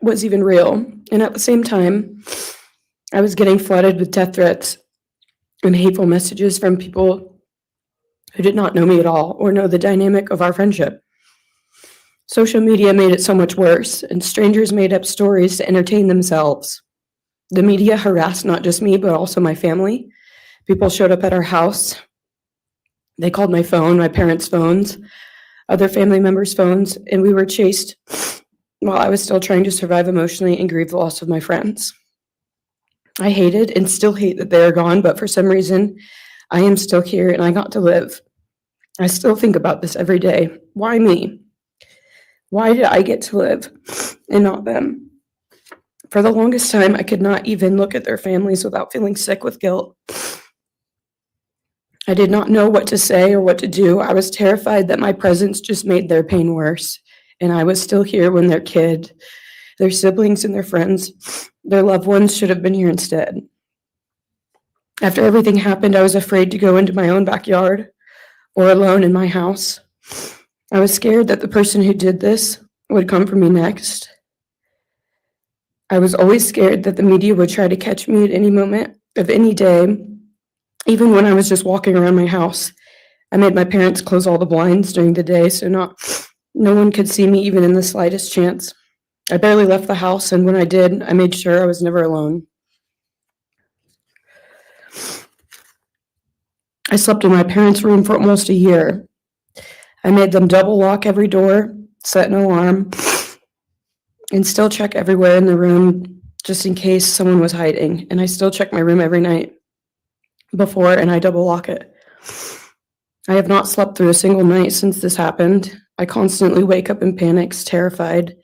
was even real. And at the same time, I was getting flooded with death threats and hateful messages from people who did not know me at all or know the dynamic of our friendship. Social media made it so much worse, and strangers made up stories to entertain themselves. The media harassed not just me, but also my family. People showed up at our house. They called my phone, my parents' phones, other family members' phones, and we were chased while I was still trying to survive emotionally and grieve the loss of my friends. I hated and still hate that they are gone, but for some reason, I am still here and I got to live. I still think about this every day. Why me? Why did I get to live and not them? For the longest time, I could not even look at their families without feeling sick with guilt. I did not know what to say or what to do. I was terrified that my presence just made their pain worse. And I was still here when their kid, their siblings, and their friends, their loved ones should have been here instead. After everything happened, I was afraid to go into my own backyard or alone in my house. I was scared that the person who did this would come for me next. I was always scared that the media would try to catch me at any moment of any day, even when I was just walking around my house. I made my parents close all the blinds during the day so no one could see me even in the slightest chance. I barely left the house, and when I did, I made sure I was never alone. I slept in my parents' room for almost a year. I made them double lock every door, set an alarm, and still check everywhere in the room just in case someone was hiding. And I still check my room every night before, and I double lock it. I have not slept through a single night since this happened. I constantly wake up in panics, terrified.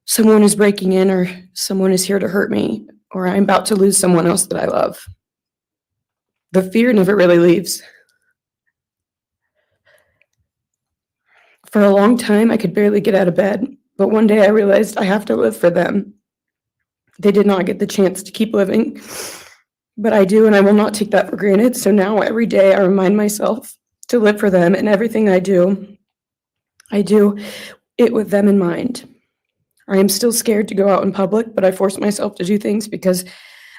Someone is breaking in, or someone is here to hurt me, or I'm about to lose someone else that I love. The fear never really leaves. For a long time, I could barely get out of bed, but one day I realized I have to live for them. They did not get the chance to keep living, but I do, and I will not take that for granted. So now every day I remind myself to live for them, and everything I do it with them in mind. I am still scared to go out in public, but I force myself to do things because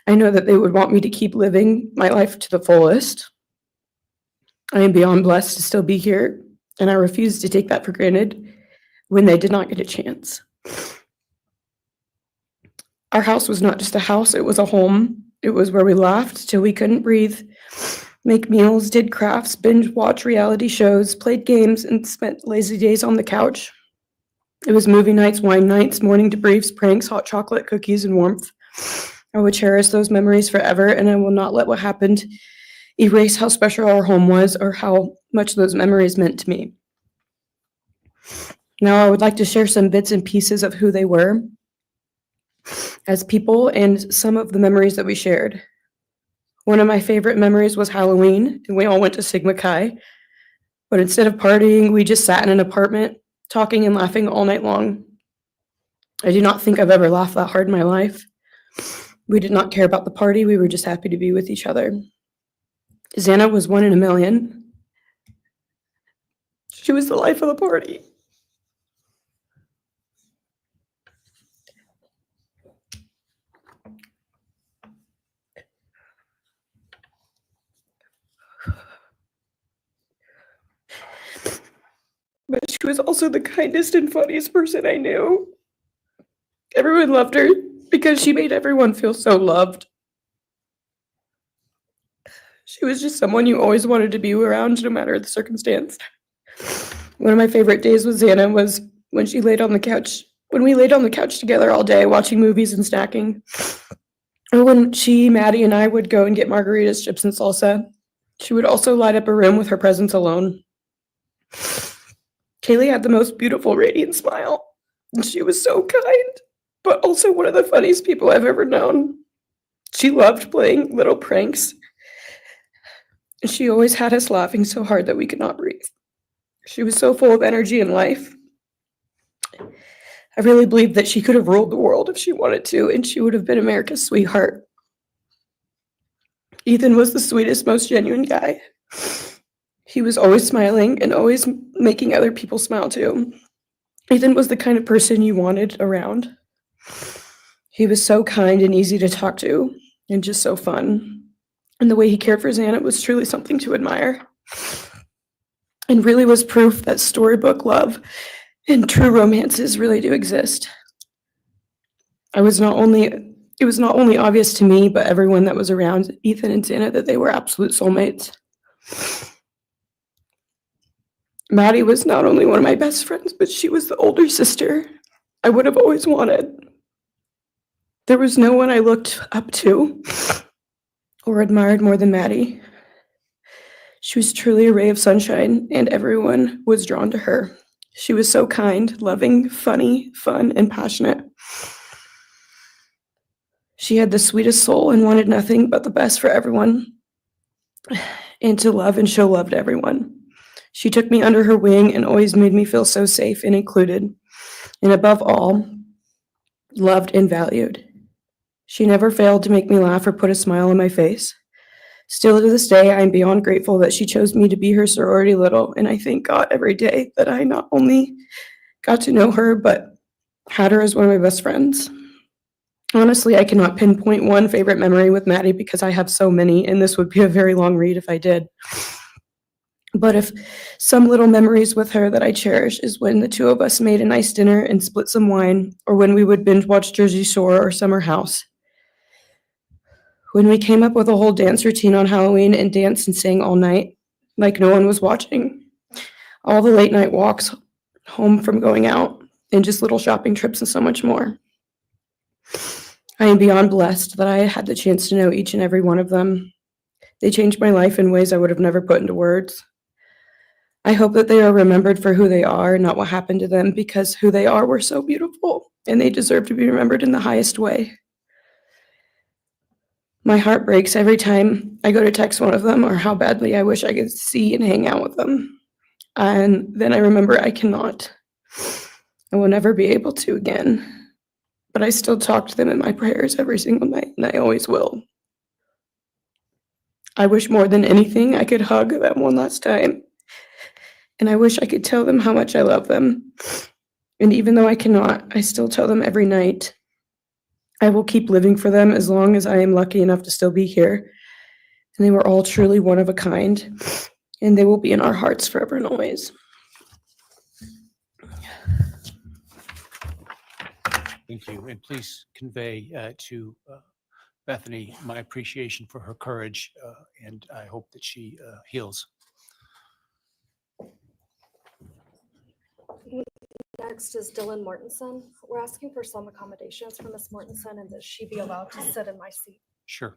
I know that they would want me to keep living my life to the fullest. I am beyond blessed to still be here, and I refuse to take that for granted when they did not get a chance. Our house was not just a house, it was a home. It was where we laughed till we couldn't breathe, make meals, did crafts, binge watch reality shows, played games, and spent lazy days on the couch. It was movie nights, wine nights, morning debriefs, pranks, hot chocolate, cookies, and warmth. I would cherish those memories forever, and I will not let what happened erase how special our home was or how much those memories meant to me. Now, I would like to share some bits and pieces of who they were as people and some of the memories that we shared. One of my favorite memories was Halloween, and we all went to Sigma Chi. But instead of partying, we just sat in an apartment, talking and laughing all night long. I do not think I've ever laughed that hard in my life. We did not care about the party, we were just happy to be with each other. Xana was 1 in a million. She was the life of the party. But she was also the kindest and funniest person I knew. Everyone loved her because she made everyone feel so loved. She was just someone you always wanted to be around, no matter the circumstance. One of my favorite days with Xana was when she laid on the couch, when we laid on the couch together all day watching movies and snacking. Or when she, Maddie, and I would go and get margaritas, chips, and salsa. She would also light up a room with her presence alone. Kaylee had the most beautiful, radiant smile. And she was so kind, but also one of the funniest people I've ever known. She loved playing little pranks. And she always had us laughing so hard that we could not breathe. She was so full of energy and life. I really believe that she could have ruled the world if she wanted to, and she would have been America's sweetheart. Ethan was the sweetest, most genuine guy. He was always smiling and always making other people smile too. Ethan was the kind of person you wanted around. He was so kind and easy to talk to, and just so fun. And the way he cared for Xana was truly something to admire. And really was proof that storybook love and true romances really do exist. It was not only obvious to me, but everyone that was around Ethan and Xana that they were absolute soulmates. Maddie was not only one of my best friends, but she was the older sister I would have always wanted. There was no one I looked up to or admired more than Maddie. She was truly a ray of sunshine, and everyone was drawn to her. She was so kind, loving, funny, fun, and passionate. She had the sweetest soul and wanted nothing but the best for everyone, and to love and show love to everyone. She took me under her wing and always made me feel so safe and included, and above all, loved and valued. She never failed to make me laugh or put a smile on my face. Still to this day, I am beyond grateful that she chose me to be her sorority little, and I thank God every day that I not only got to know her, but had her as one of my best friends. Honestly, I cannot pinpoint one favorite memory with Maddie because I have so many, and this would be a very long read if I did. But if some little memories with her that I cherish is when the two of us made a nice dinner and split some wine, or when we would binge watch Jersey Shore or Summer House. When we came up with a whole dance routine on Halloween and danced and sang all night, like no one was watching. All the late night walks home from going out, and just little shopping trips and so much more. I am beyond blessed that I had the chance to know each and every one of them. They changed my life in ways I would have never put into words. I hope that they are remembered for who they are, not what happened to them, because who they are were so beautiful, and they deserve to be remembered in the highest way. My heart breaks every time I go to text one of them or how badly I wish I could see and hang out with them. And then I remember I cannot. I will never be able to again. But I still talk to them in my prayers every single night, and I always will. I wish more than anything I could hug them one last time. And I wish I could tell them how much I love them. And even though I cannot, I still tell them every night. I will keep living for them as long as I am lucky enough to still be here. And they were all truly one of a kind. And they will be in our hearts forever and always. Thank you. And please convey to Bethany my appreciation for her courage, and I hope that she heals. Next is Dylan Mortensen. We're asking for some accommodations for Ms. Mortensen and that she be allowed to sit in my seat. Sure.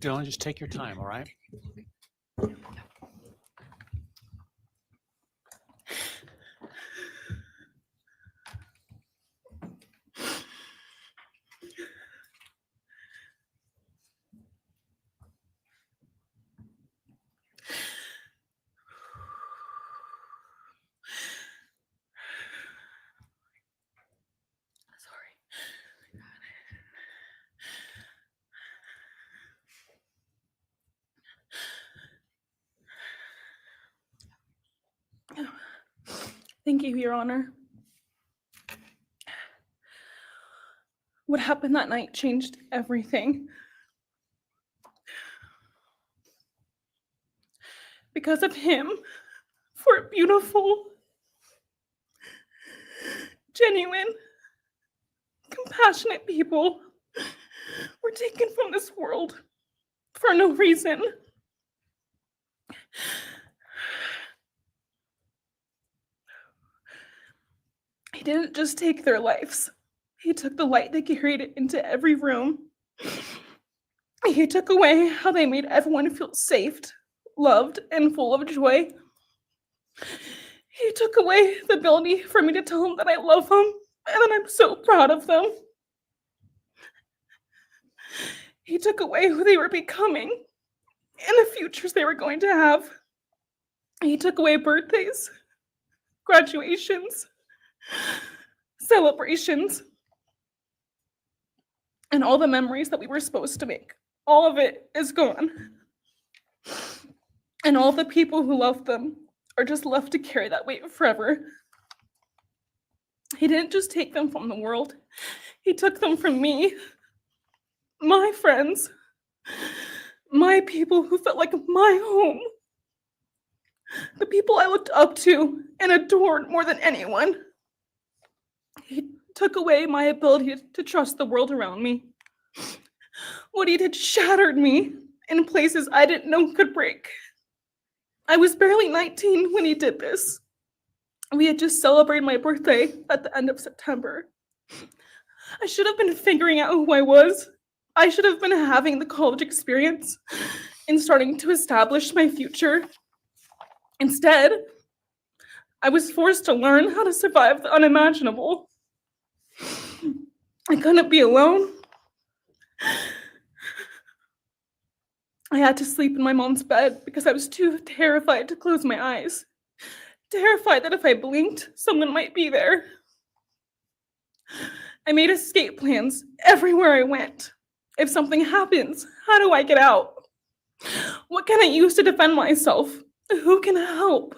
Dylan, just take your time, all right? Thank you, Your Honor. What happened that night changed everything. Because of him, 4 beautiful, genuine, compassionate people were taken from this world for no reason. He didn't just take their lives. He took the light they carried into every room. He took away how they made everyone feel safe, loved, and full of joy. He took away the ability for me to tell them that I love them and that I'm so proud of them. He took away who they were becoming and the futures they were going to have. He took away birthdays, graduations, celebrations, and all the memories that we were supposed to make. All of it is gone. And all the people who loved them are just left to carry that weight forever. He didn't just take them from the world. He took them from me, my friends, my people who felt like my home, the people I looked up to and adored more than anyone. He took away my ability to trust the world around me. What he did shattered me in places I didn't know could break. I was barely 19 when he did this. We had just celebrated my birthday at the end of September. I should have been figuring out who I was. I should have been having the college experience and starting to establish my future. Instead, I was forced to learn how to survive the unimaginable. I couldn't be alone. I had to sleep in my mom's bed because I was too terrified to close my eyes. Terrified that if I blinked, someone might be there. I made escape plans everywhere I went. If something happens, how do I get out? What can I use to defend myself? Who can help?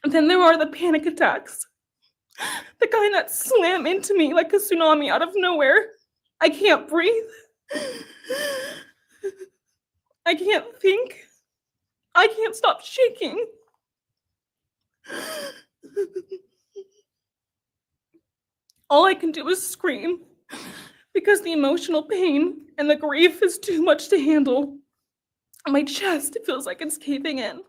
And then there are the panic attacks. The kind that slam into me like a tsunami out of nowhere. I can't breathe. I can't think. I can't stop shaking. All I can do is scream because the emotional pain and the grief is too much to handle. My chest feels like it's caving in.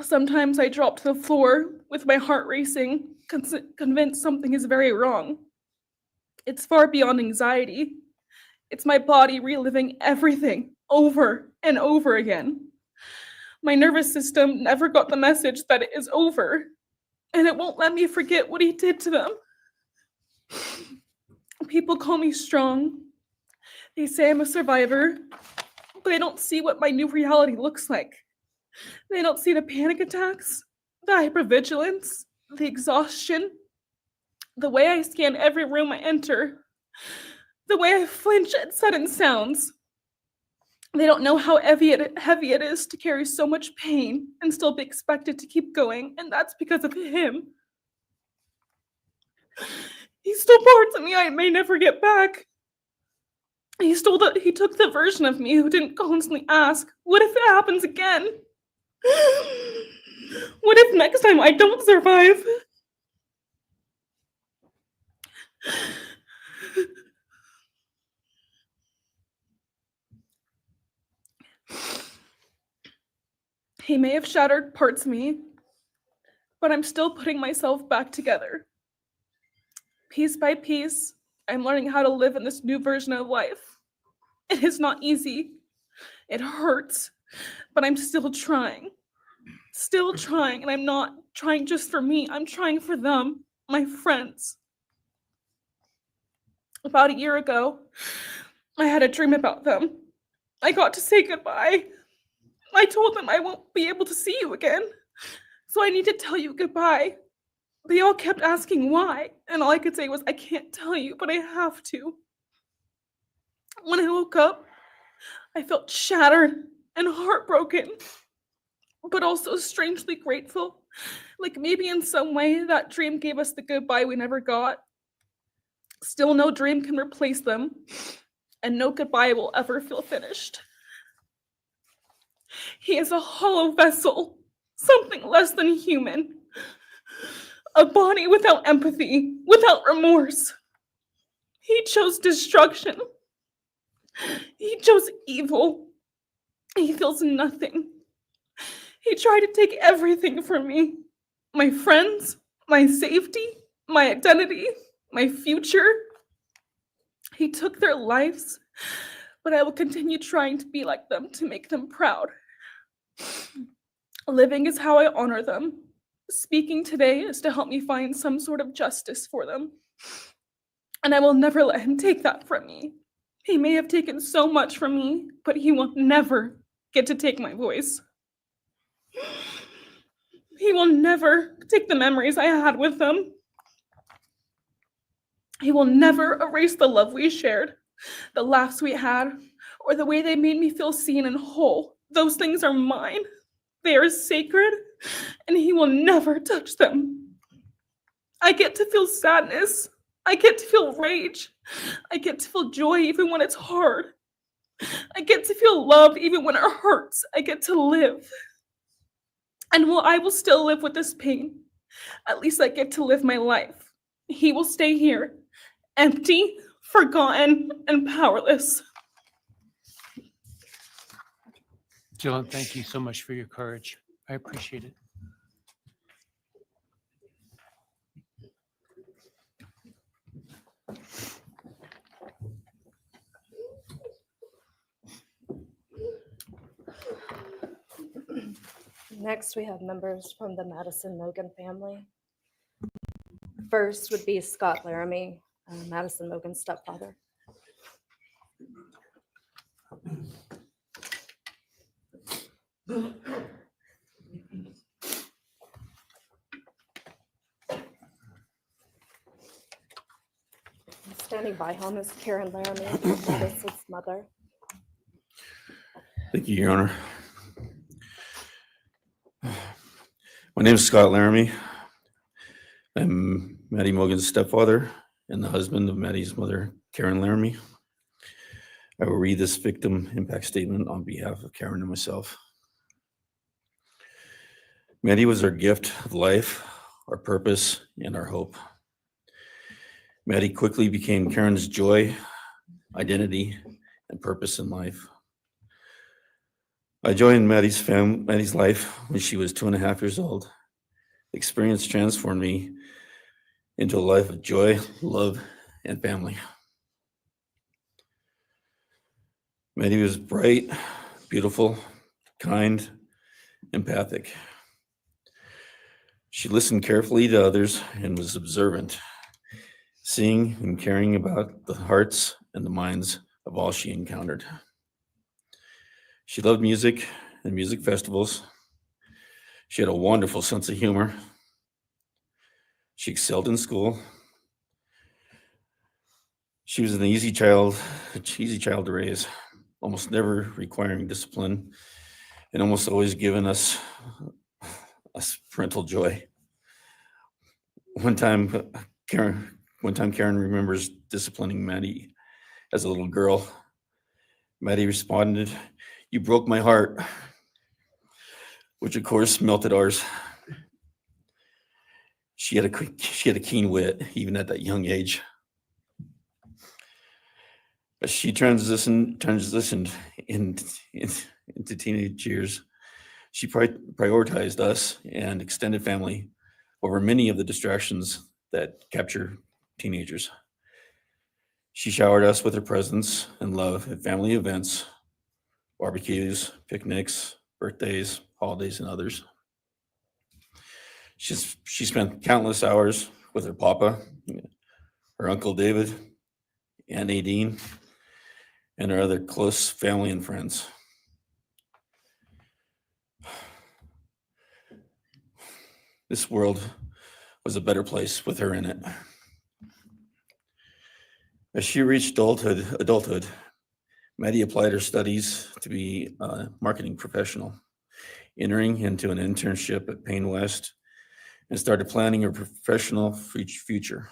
Sometimes I drop to the floor with my heart racing, convinced something is very wrong. It's far beyond anxiety. It's my body reliving everything over and over again. My nervous system never got the message that it is over, and it won't let me forget what he did to them. People call me strong. They say I'm a survivor, but they don't see what my new reality looks like. They don't see the panic attacks, the hypervigilance, the exhaustion, the way I scan every room I enter, the way I flinch at sudden sounds. They don't know how heavy it is to carry so much pain and still be expected to keep going, and that's because of him. He stole parts of me I may never get back. He took the version of me who didn't constantly ask, what if it happens again? What if next time I don't survive? He may have shattered parts of me, but I'm still putting myself back together. Piece by piece, I'm learning how to live in this new version of life. It is not easy. It hurts, but I'm still trying. Still trying, and I'm not trying just for me. I'm trying for them, my friends. About a year ago, I had a dream about them. I got to say goodbye. I told them I won't be able to see you again, so I need to tell you goodbye. They all kept asking why, and all I could say was, I can't tell you, but I have to. When I woke up, I felt shattered and heartbroken, but also strangely grateful. Like maybe in some way that dream gave us the goodbye we never got. Still, no dream can replace them, and no goodbye will ever feel finished. He is a hollow vessel, something less than human. A body without empathy, without remorse. He chose destruction. He chose evil. He feels nothing. He tried to take everything from me. My friends, my safety, my identity, my future. He took their lives, but I will continue trying to be like them, to make them proud. Living is how I honor them. Speaking today is to help me find some sort of justice for them. And I will never let him take that from me. He may have taken so much from me, but he will never get to take my voice. He will never take the memories I had with them. He will never erase the love we shared, the laughs we had, or the way they made me feel seen and whole. Those things are mine. They are sacred, and he will never touch them. I get to feel sadness. I get to feel rage. I get to feel joy even when it's hard. I get to feel love even when it hurts. I get to live. And while I will still live with this pain, at least I get to live my life. He will stay here, empty, forgotten, and powerless. Dylan, thank you so much for your courage. I appreciate it. Next, we have members from the Madison Mogan family. First would be Scott Laramie, Madison Mogan's stepfather. Standing by him is Karen Laramie, Madison's mother. Thank you, Your Honor. My name is Scott Laramie. I'm Maddie Mogan's stepfather and the husband of Maddie's mother, Karen Laramie. I will read this victim impact statement on behalf of Karen and myself. Maddie was our gift of life, our purpose, and our hope. Maddie quickly became Karen's joy, identity, and purpose in life. I joined Maddie's life when she was 2.5 years old. The experience transformed me into a life of joy, love, and family. Maddie was bright, beautiful, kind, empathic. She listened carefully to others and was observant, seeing and caring about the hearts and the minds of all she encountered. She loved music and music festivals. She had a wonderful sense of humor. She excelled in school. She was an easy child to raise, almost never requiring discipline, and almost always giving us parental joy. One time, One time Karen remembers disciplining Maddie as a little girl. Maddie responded, "You broke my heart," which of course melted ours. She had a keen wit, even at that young age. As she transitioned into teenage years, she prioritized us and extended family over many of the distractions that capture teenagers. She showered us with her presence and love at family events, barbecues, picnics, birthdays, holidays, and others. She spent countless hours with her papa, her uncle David, Aunt Nadine, and her other close family and friends. This world was a better place with her in it. As she reached adulthood, Maddie applied her studies to be a marketing professional, entering into an internship at Payne West, and started planning her professional future.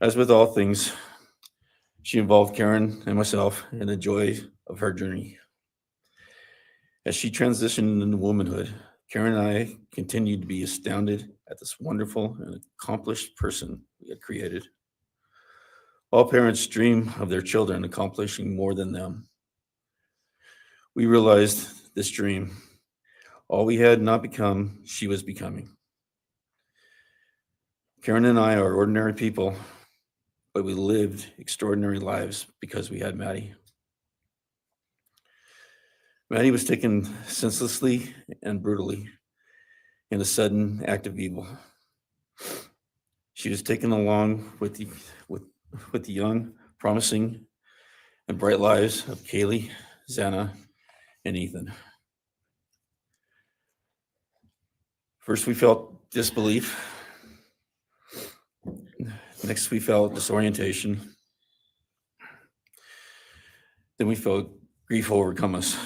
As with all things, she involved Karen and myself in the joy of her journey. As she transitioned into womanhood, Karen and I continued to be astounded at this wonderful and accomplished person we had created. All parents dream of their children accomplishing more than them. We realized this dream, all we had not become, she was becoming. Karen and I are ordinary people, but we lived extraordinary lives because we had Maddie. Maddie was taken senselessly and brutally in a sudden act of evil. She was taken along with the young, promising, and bright lives of Kaylee, Xana, and Ethan. First, we felt disbelief. Next, we felt disorientation. Then we felt grief overcome us.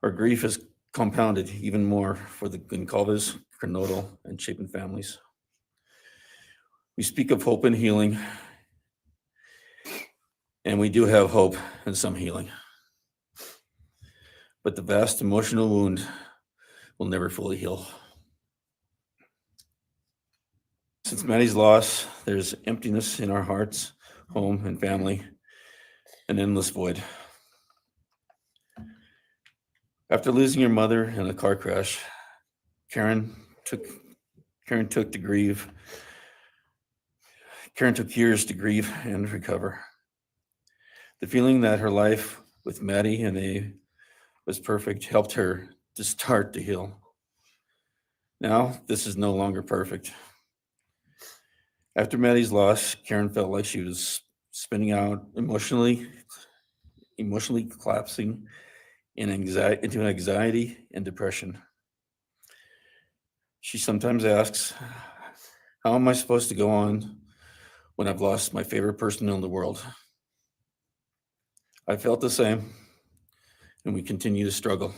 Our grief is compounded even more for the Goncalves, Kernodle, and Chapin families. We speak of hope and healing, and we do have hope and some healing. But the vast emotional wound will never fully heal. Since Maddie's loss, there's emptiness in our hearts, home, and family, an endless void. After losing her mother in a car crash, Karen took years to grieve and recover. The feeling that her life with Maddie and Abe was perfect helped her to start to heal. Now, this is no longer perfect. After Maddie's loss, Karen felt like she was spinning out, emotionally collapsing into anxiety and depression. She sometimes asks, "How am I supposed to go on when I've lost my favorite person in the world?" I felt the same, and we continue to struggle.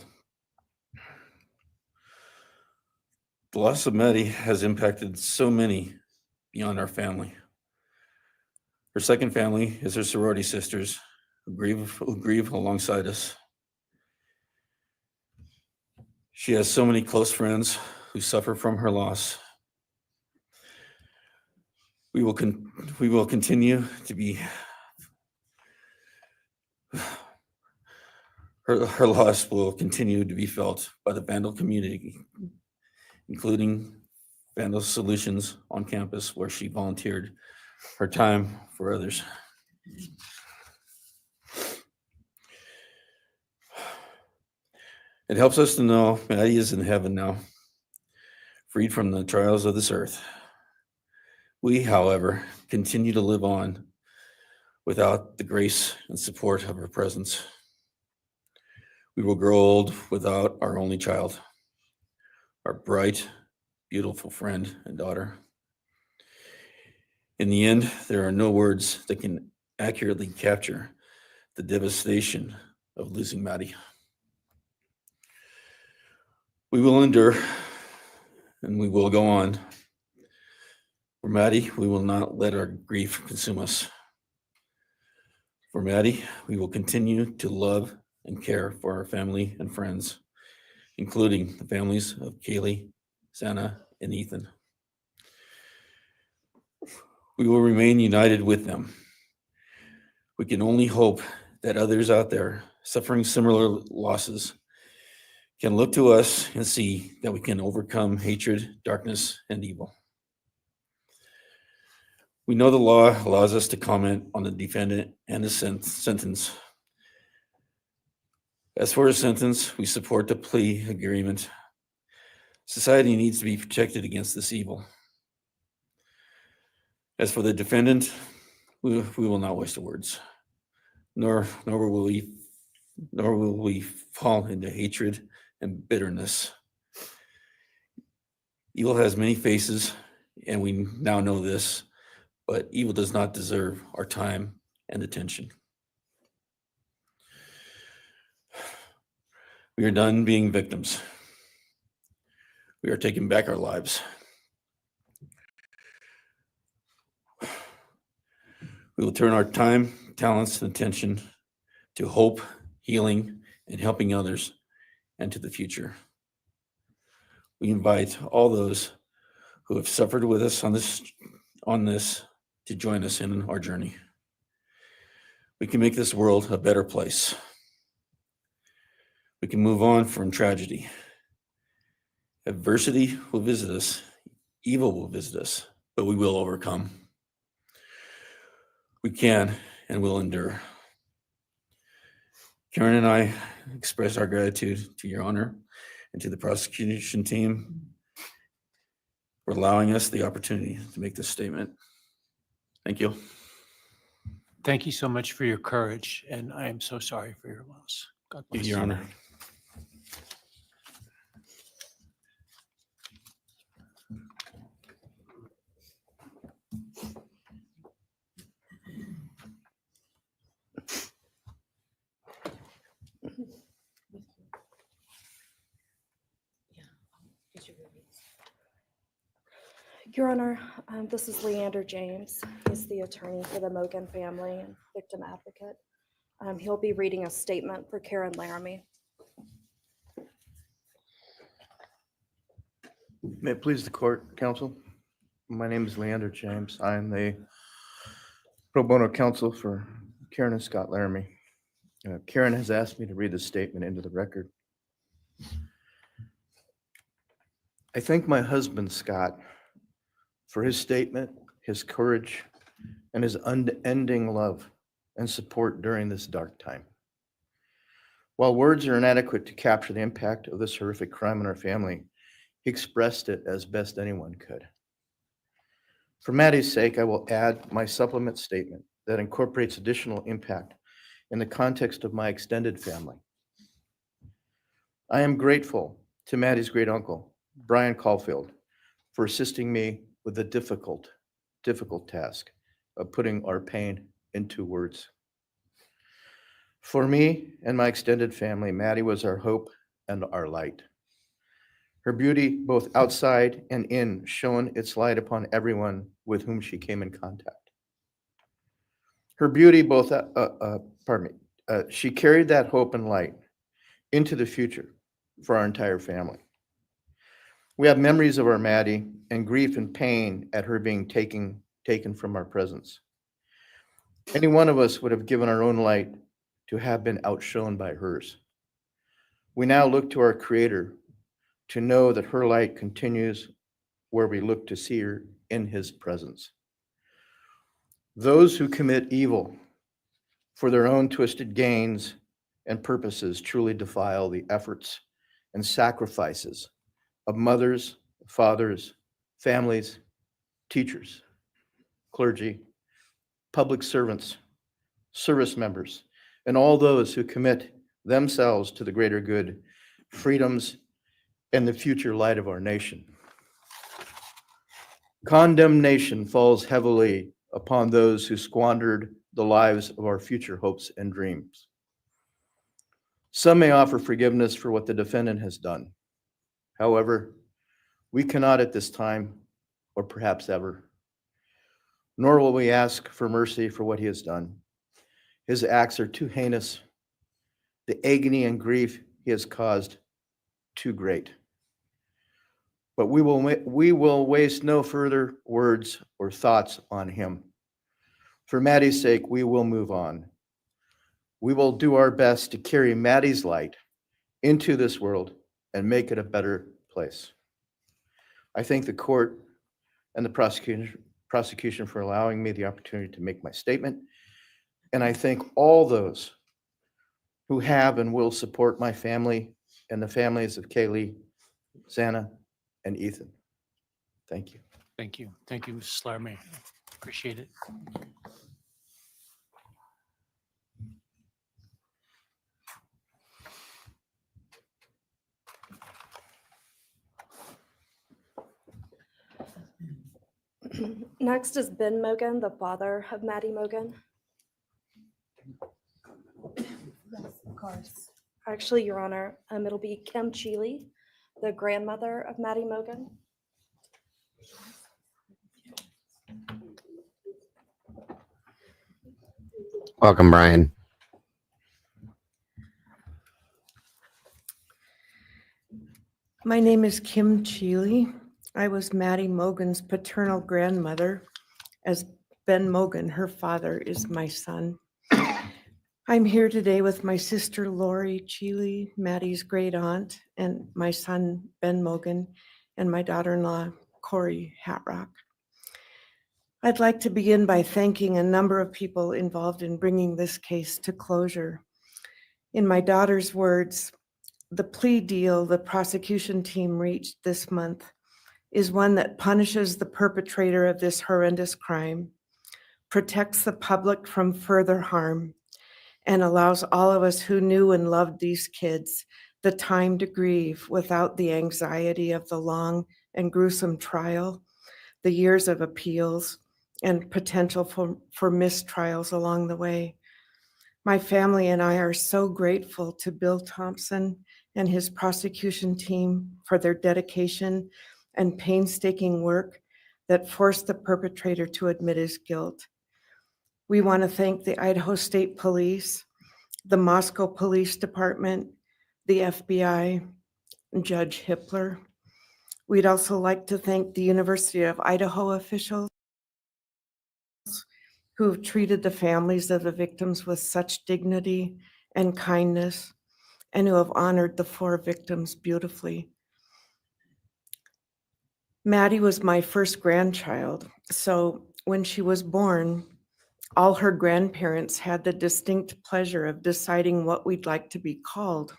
The loss of Maddie has impacted so many beyond our family. Her second family is her sorority sisters who grieve alongside us. She has so many close friends who suffer from her loss. We will continue to be her loss will continue to be felt by the Vandal community, including Vandal Solutions on campus, where she volunteered her time for others. It helps us to know Maddie is in heaven now, freed from the trials of this earth. We, however, continue to live on without the grace and support of her presence. We will grow old without our only child, our bright, beautiful friend and daughter. In the end, there are no words that can accurately capture the devastation of losing Maddie. We will endure and we will go on, For Maddie, we will not let our grief consume us. For Maddie, we will continue to love and care for our family and friends, including the families of Kaylee, Santa, and Ethan. We will remain united with them. We can only hope that others out there suffering similar losses can look to us and see that we can overcome hatred, darkness, and evil. We know the law allows us to comment on the defendant and the sentence. As for his sentence, we support the plea agreement. Society needs to be protected against this evil. As for the defendant, we will not waste the words, nor will we fall into hatred and bitterness. Evil has many faces, and we now know this, but evil does not deserve our time and attention. We are done being victims. We are taking back our lives. We will turn our time, talents, and attention to hope, healing, and helping others and to the future. We invite all those who have suffered with us on this to join us in our journey. We can make this world a better place. We can move on from tragedy. Adversity will visit us, evil will visit us, but we will overcome. We can and will endure. Karen and I express our gratitude to Your Honor and to the prosecution team for allowing us the opportunity to make this statement. Thank you. Thank you so much for your courage, and I am so sorry for your loss. God bless Your Honor. Your Honor, this is Leander James. He's the attorney for the Mogan family and victim advocate. He'll be reading a statement for Karen Laramie. May it please the court, counsel. My name is Leander James. I am the pro bono counsel for Karen and Scott Laramie. Karen has asked me to read this statement into the record. I thank my husband, Scott, for his statement, his courage, and his unending love and support during this dark time. While words are inadequate to capture the impact of this horrific crime on our family, he expressed it as best anyone could. For Maddie's sake, I will add my supplement statement that incorporates additional impact in the context of my extended family. I am grateful to Maddie's great uncle, Bryan Caulfield, for assisting me with the difficult task of putting our pain into words. For me and my extended family, Maddie was our hope and our light. Her beauty, both outside and in, shone its light upon everyone with whom she came in contact. Her beauty, she carried that hope and light into the future for our entire family. We have memories of our Maddie and grief and pain at her being taken from our presence. Any one of us would have given our own light to have been outshone by hers. We now look to our Creator to know that her light continues where we look to see her in His presence. Those who commit evil for their own twisted gains and purposes truly defile the efforts and sacrifices of mothers, fathers, families, teachers, clergy, public servants, service members, and all those who commit themselves to the greater good, freedoms, and the future light of our nation. Condemnation falls heavily upon those who squandered the lives of our future hopes and dreams. Some may offer forgiveness for what the defendant has done. However, we cannot at this time, or perhaps ever, nor will we ask for mercy for what he has done. His acts are too heinous. The agony and grief he has caused, too great. But we will waste no further words or thoughts on him. For Maddie's sake, we will move on. We will do our best to carry Maddie's light into this world and make it a better place. I thank the court and the prosecution for allowing me the opportunity to make my statement. And I thank all those who have and will support my family and the families of Kaylee, Xana, and Ethan. Thank you. Thank you. Thank you, Mrs. Larme. Appreciate it. Next is Ben Mogan, the father of Maddie Mogan. Yes, of course. Actually, Your Honor, it'll be Kim Cheeley, the grandmother of Maddie Mogan. Welcome, Bryan. My name is Kim Cheeley. I was Maddie Mogan's paternal grandmother, as Ben Mogan, her father, is my son. I'm here today with my sister Lori Cheeley, Maddie's great aunt, and my son Ben Mogan, and my daughter-in-law Corey Hatrock. I'd like to begin by thanking a number of people involved in bringing this case to closure. In my daughter's words, the plea deal the prosecution team reached this month is one that punishes the perpetrator of this horrendous crime, protects the public from further harm, and allows all of us who knew and loved these kids the time to grieve without the anxiety of the long and gruesome trial, the years of appeals, and potential for mistrials along the way. My family and I are so grateful to Bill Thompson and his prosecution team for their dedication and painstaking work that forced the perpetrator to admit his guilt. We want to thank the Idaho State Police, the Moscow Police Department, the FBI, and Judge Hippler. We'd also like to thank the University of Idaho officials who've treated the families of the victims with such dignity and kindness, and who have honored the 4 victims beautifully. Maddie was my first grandchild, so when she was born, all her grandparents had the distinct pleasure of deciding what we'd like to be called.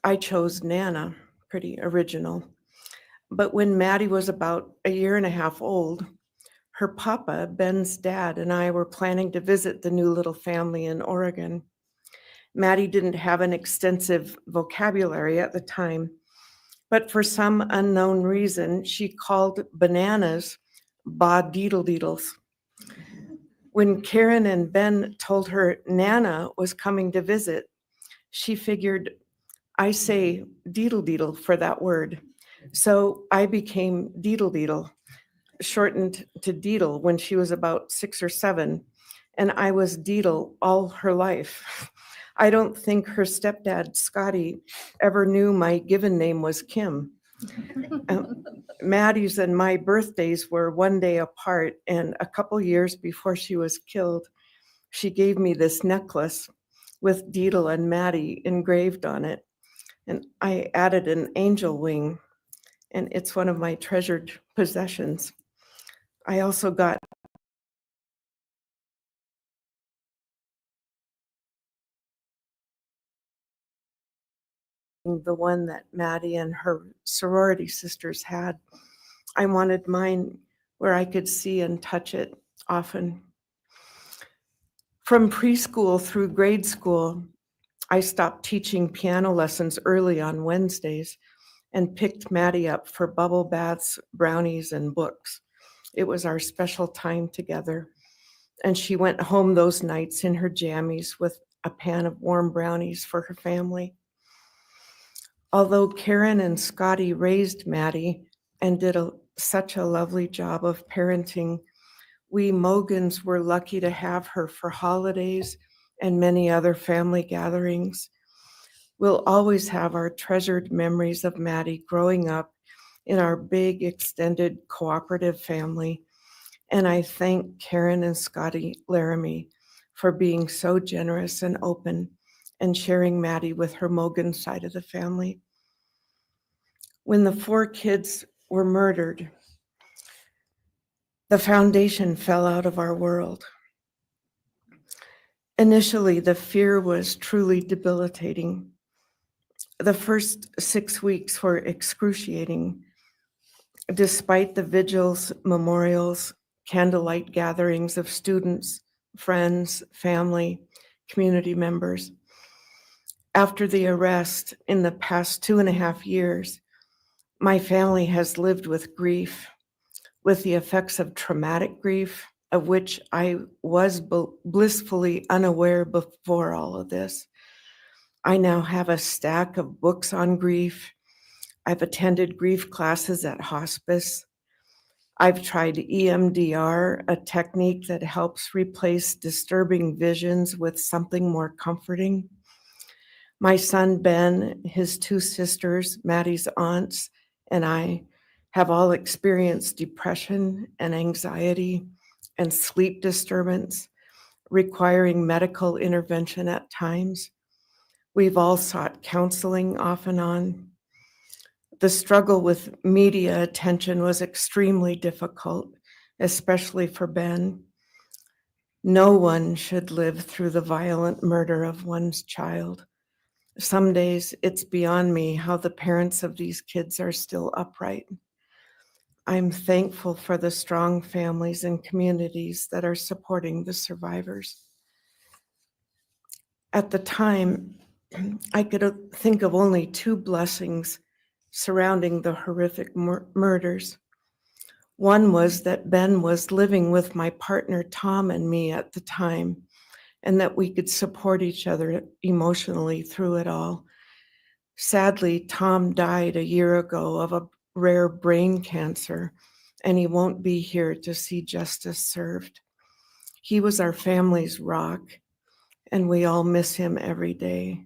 I chose Nana, pretty original. But when Maddie was about 1.5 years old, her papa, Ben's dad, and I were planning to visit the new little family in Oregon. Maddie didn't have an extensive vocabulary at the time, but for some unknown reason, she called bananas ba-deedle-deedles. When Karen and Ben told her Nana was coming to visit, she figured, I say deedle-deedle for that word. So I became deedle-deedle, shortened to Deedle when she was about 6 or 7, and I was Deedle all her life. I don't think her stepdad, Scotty, ever knew my given name was Kim. Maddie's and my birthdays were 1 day apart, and a couple years before she was killed, she gave me this necklace with Deedle and Maddie engraved on it, and I added an angel wing, and it's one of my treasured possessions. I also got the one that Maddie and her sorority sisters had. I wanted mine where I could see and touch it often. From preschool through grade school, I stopped teaching piano lessons early on Wednesdays and picked Maddie up for bubble baths, brownies, and books. It was our special time together. And she went home those nights in her jammies with a pan of warm brownies for her family. Although Karen and Scotty raised Maddie and did such a lovely job of parenting, We Mogans were lucky to have her for holidays and many other family gatherings. We'll always have our treasured memories of Maddie growing up in our big extended cooperative family. And I thank Karen and Scotty Laramie for being so generous and open and sharing Maddie with her Mogan side of the family. When the 4 kids were murdered, the foundation fell out of our world. Initially, the fear was truly debilitating. The first 6 weeks were excruciating. Despite the vigils, memorials, candlelight gatherings of students, friends, family, community members. After the arrest in the past 2.5 years, my family has lived with grief, with the effects of traumatic grief, of which I was blissfully unaware before all of this. I now have a stack of books on grief. I've attended grief classes at hospice. I've tried EMDR, a technique that helps replace disturbing visions with something more comforting. My son Ben, his 2 sisters, Maddie's aunts, and I have all experienced depression and anxiety and sleep disturbance, requiring medical intervention at times. We've all sought counseling off and on. The struggle with media attention was extremely difficult, especially for Ben. No one should live through the violent murder of one's child. Some days it's beyond me how the parents of these kids are still upright. I'm thankful for the strong families and communities that are supporting the survivors. At the time, I could think of only 2 blessings surrounding the horrific murders. One was that Ben was living with my partner Tom and me at the time, and that we could support each other emotionally through it all. Sadly, Tom died a year ago of a rare brain cancer, and he won't be here to see justice served. He was our family's rock, and we all miss him every day.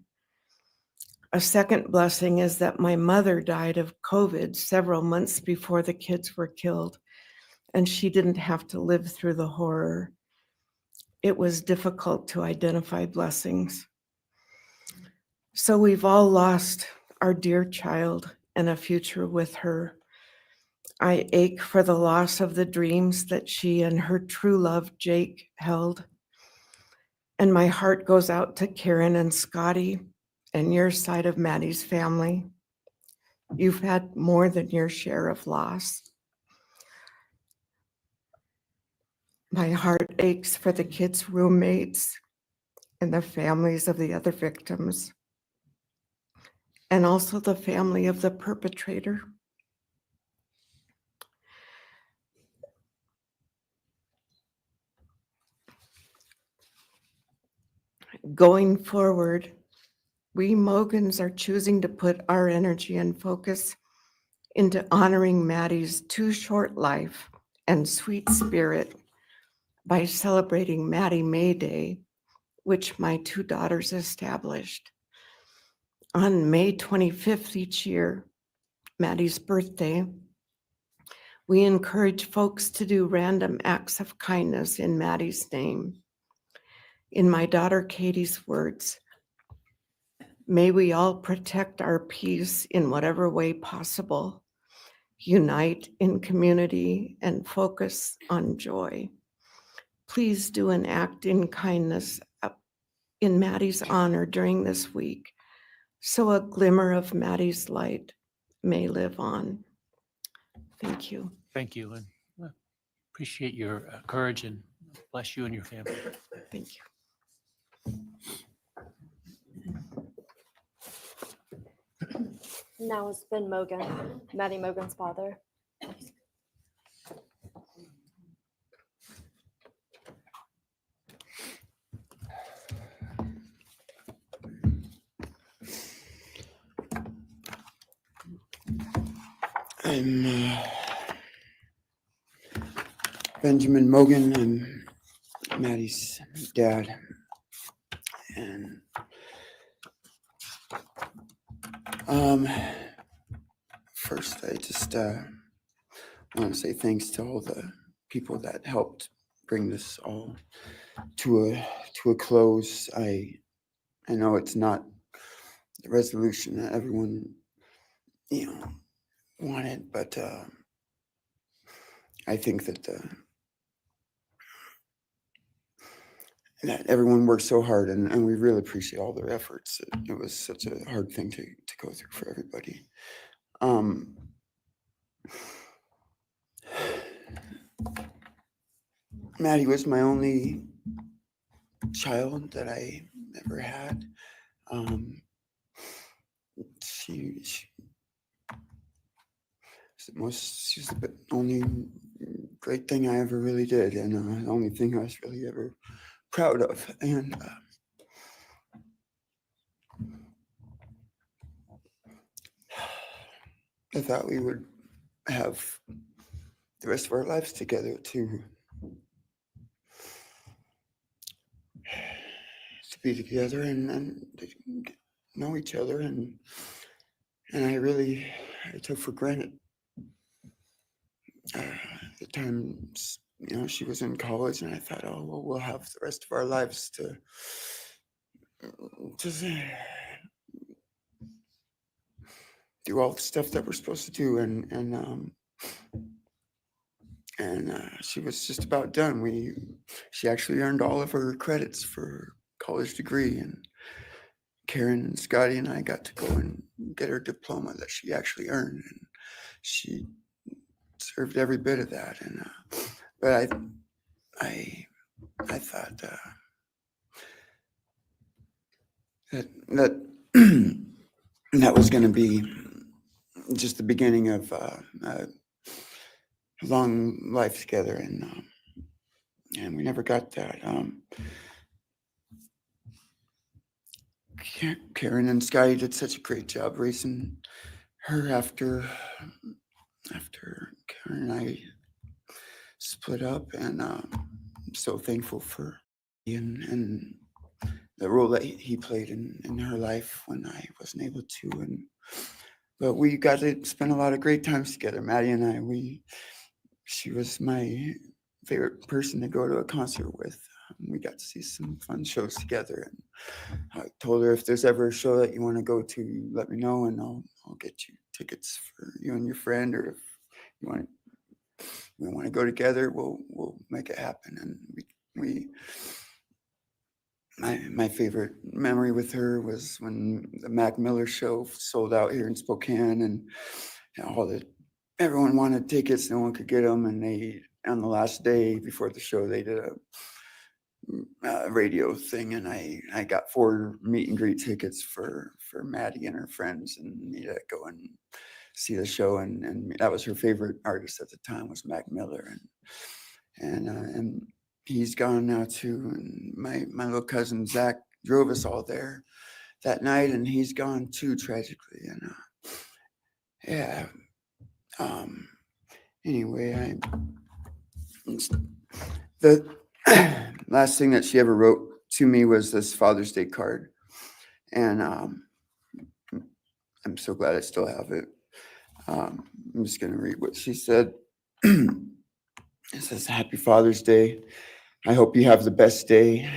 A second blessing is that my mother died of COVID several months before the kids were killed, and she didn't have to live through the horror. It was difficult to identify blessings. So we've all lost our dear child and a future with her. I ache for the loss of the dreams that she and her true love, Jake, held. And my heart goes out to Karen and Scotty and your side of Maddie's family. You've had more than your share of loss. My heart aches for the kids' roommates and the families of the other victims, and also the family of the perpetrator. Going forward, we Mogans are choosing to put our energy and focus into honoring Maddie's too short life and sweet spirit by celebrating Maddie May Day, which my 2 daughters established. On May 25th each year, Maddie's birthday, we encourage folks to do random acts of kindness in Maddie's name. In my daughter Katie's words, may we all protect our peace in whatever way possible, unite in community, and focus on joy. Please do an act in kindness in Maddie's honor during this week, so a glimmer of Maddie's light may live on. Thank you. Thank you, and appreciate your courage, and bless you and your family. Thank you. Now is Ben Mogan, Maddie Mogan's father. Benjamin Mogan. I'm Maddie's dad. And first, I just want to say thanks to all the people that helped bring this all to a close. I know it's not the resolution that everyone wanted, but I think that that everyone worked so hard, and we really appreciate all their efforts. It was such a hard thing to go through for everybody. Maddie was my only child that I ever had. She's the only great thing I ever really did, and the only thing I was really ever proud of. And I thought we would have the rest of our lives together to be together and to know each other, and I took for granted the times she was in college, and I thought, oh well, we'll have the rest of our lives to do all the stuff that we're supposed to do, and she was just about done. She actually earned all of her credits for her college degree, and Karen and Scotty and I got to go and get her diploma that she actually earned, and she served every bit of that. And but I thought that that was going to be just the beginning of a long life together, and we never got that. Karen and Scotty did such a great job raising her after Karen and I split up, and I'm so thankful for Ian and the role that he played in her life when I wasn't able to. But we got to spend a lot of great times together, Maddie and I. She was my favorite person to go to a concert with. We got to see some fun shows together, and I told her, if there's ever a show that you want to go to, let me know, and I'll get you tickets for you and your friend, or if you want to go together, we'll make it happen. And my favorite memory with her was when the Mac Miller show sold out here in Spokane, and everyone wanted tickets, no one could get them, and on the last day before the show, they did a radio thing, and I got 4 meet and greet tickets for Maddie and her friends, and me to go and see the show, and that was her favorite artist at the time, was Mac Miller, and he's gone now too. And my little cousin Zach drove us all there that night, and he's gone too, tragically. And anyway, the last thing that she ever wrote to me was this Father's Day card, and I'm so glad I still have it. I'm just going to read what she said. It says, "Happy Father's Day. I hope you have the best day.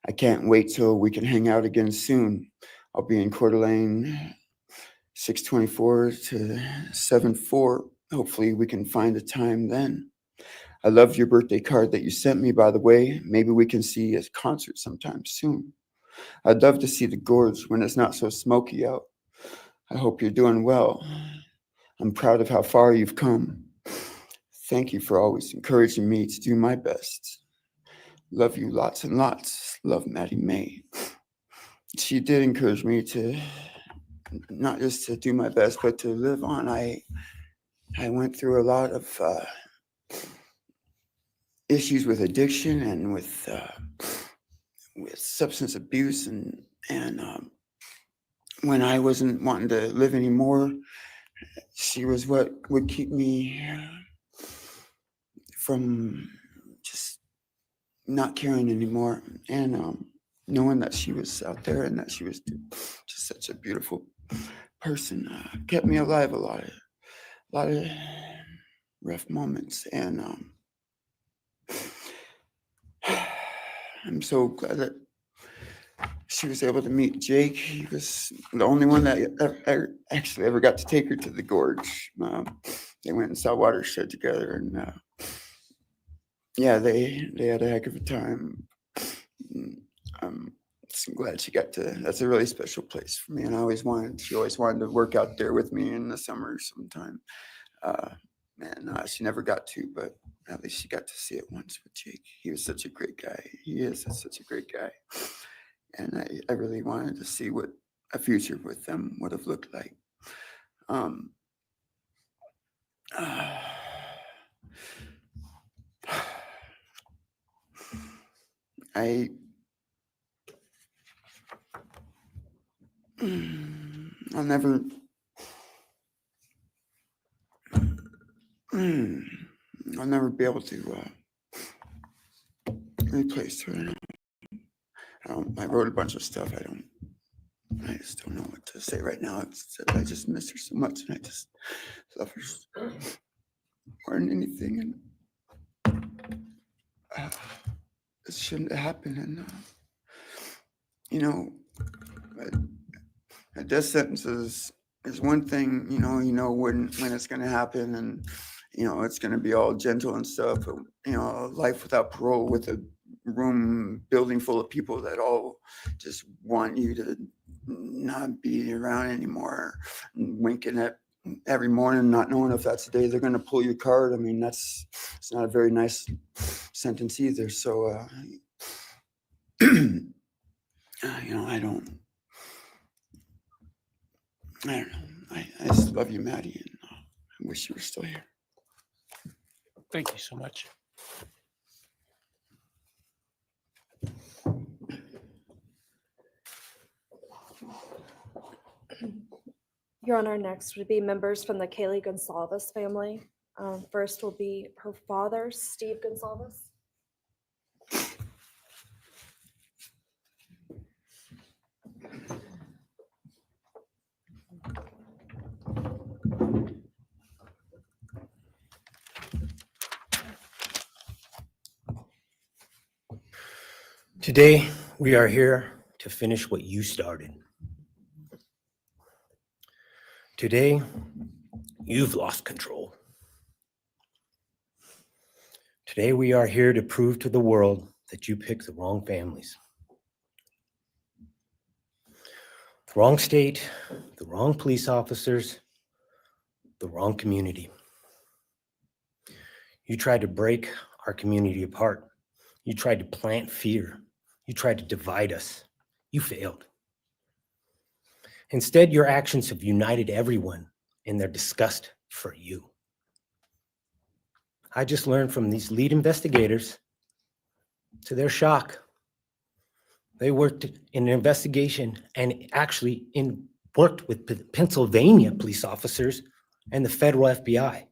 I can't wait till we can hang out again soon. I'll be in Coeur d'Alene 624 to 74. Hopefully we can find a time then. I love your birthday card that you sent me, by the way. Maybe we can see a concert sometime soon. I'd love to see the gorge when it's not so smoky out. I hope you're doing well. I'm proud of how far you've come. Thank you for always encouraging me to do my best. Love you lots and lots. Love, Maddie May." She did encourage me to not just to do my best, but to live on. I went through a lot of issues with addiction and with substance abuse, and when I wasn't wanting to live anymore, she was what would keep me from just not caring anymore, and knowing that she was out there and that she was just such a beautiful person kept me alive a lot of rough moments, and I'm so glad that she was able to meet Jake. He was the only one that actually ever got to take her to the gorge. They went and saw Watershed together, and yeah, they had a heck of a time. I'm just glad she got to. That's a really special place for me, and she always wanted to work out there with me in the summer sometime. She never got to, but at least she got to see it once with Jake. He was such a great guy. He is such a great guy. And I really wanted to see what a future with them would have looked like. I'll never be able to replace her. I wrote a bunch of stuff. I just don't know what to say right now. I just miss her so much, and I just love her more than anything. And it shouldn't have happened. And a death sentence is one thing. You know when it's going to happen, and it's going to be all gentle and stuff. But life without parole, with a building full of people that all just want you to not be around anymore, winking at every morning, not knowing if that's the day they're going to pull your card. I mean, it's not a very nice sentence either. So, I don't know. I just love you, Maddie, and I wish you were still here. Thank you so much. Your Honor, next would be members from the Kaylee Gonsalves family. First will be her father, Steve Gonsalves. Today, we are here to finish what you started. Today, you've lost control. Today, we are here to prove to the world that you picked the wrong families. The wrong state, the wrong police officers, the wrong community. You tried to break our community apart. You tried to plant fear. You tried to divide us. You failed. Instead, your actions have united everyone in their disgust for you. I just learned from these lead investigators, to their shock, they worked in an investigation and actually worked with Pennsylvania police officers and the federal FBI.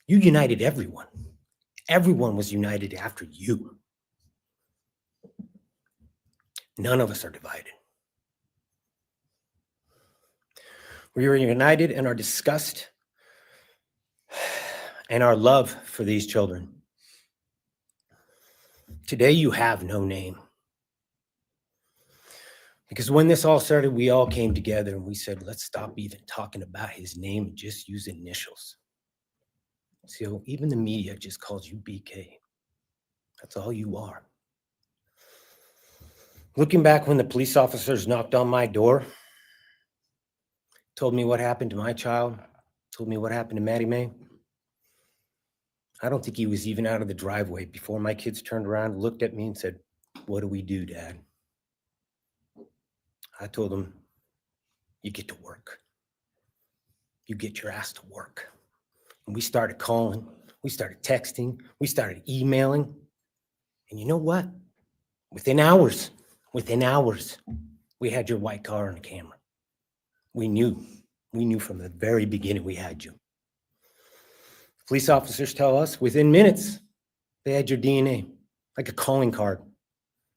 You united everyone. Everyone was united after you. None of us are divided. We are united in our disgust and our love for these children. Today, you have no name. Because when this all started, we all came together and we said, let's stop even talking about his name and just use initials. So even the media just calls you BK. That's all you are. Looking back when the police officers knocked on my door, told me what happened to my child, told me what happened to Maddie Mae, I don't think he was even out of the driveway before my kids turned around, looked at me and said, what do we do, Dad? I told them, you get to work. You get your ass to work. And we started calling, we started texting, we started emailing. And you know what? Within hours, we had your white car on the camera. We knew from the very beginning we had you. Police officers tell us within minutes, They had your DNA, like a calling card.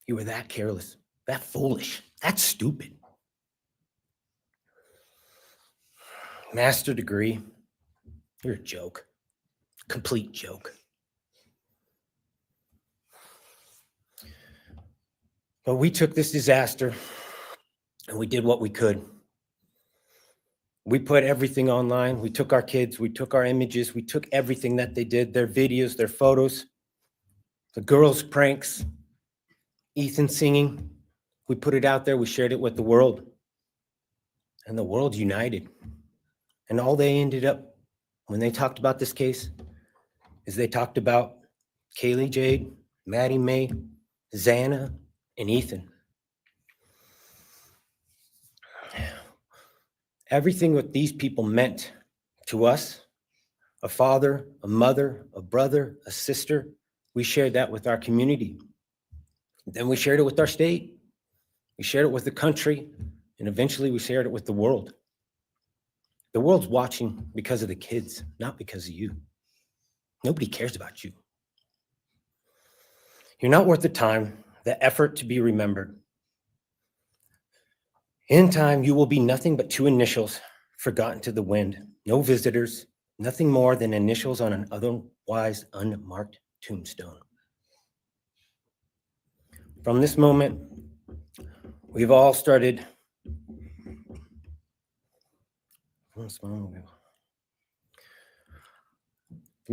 You were that careless, that foolish, that stupid. Master degree, you're a joke, complete joke. But we took this disaster and we did what we could. We put everything online. We took our kids, we took our images, we took everything that they did, their videos, their photos, the girls' pranks, Ethan singing. We put it out there, we shared it with the world. And the world united. And all they ended up, when they talked about this case, is they talked about Kaylee Jade, Maddie Mae, Xana, and Ethan. Everything what these people meant to us, a father, a mother, a brother, a sister, we shared that with our community. Then we shared it with our state. We shared it with the country, and eventually we shared it with the world. The world's watching because of the kids, not because of you. Nobody cares about you. You're not worth the time, the effort to be remembered. In time, you will be nothing but two initials forgotten to the wind. No visitors, nothing more than initials on an otherwise unmarked tombstone. From this moment, we've all started. From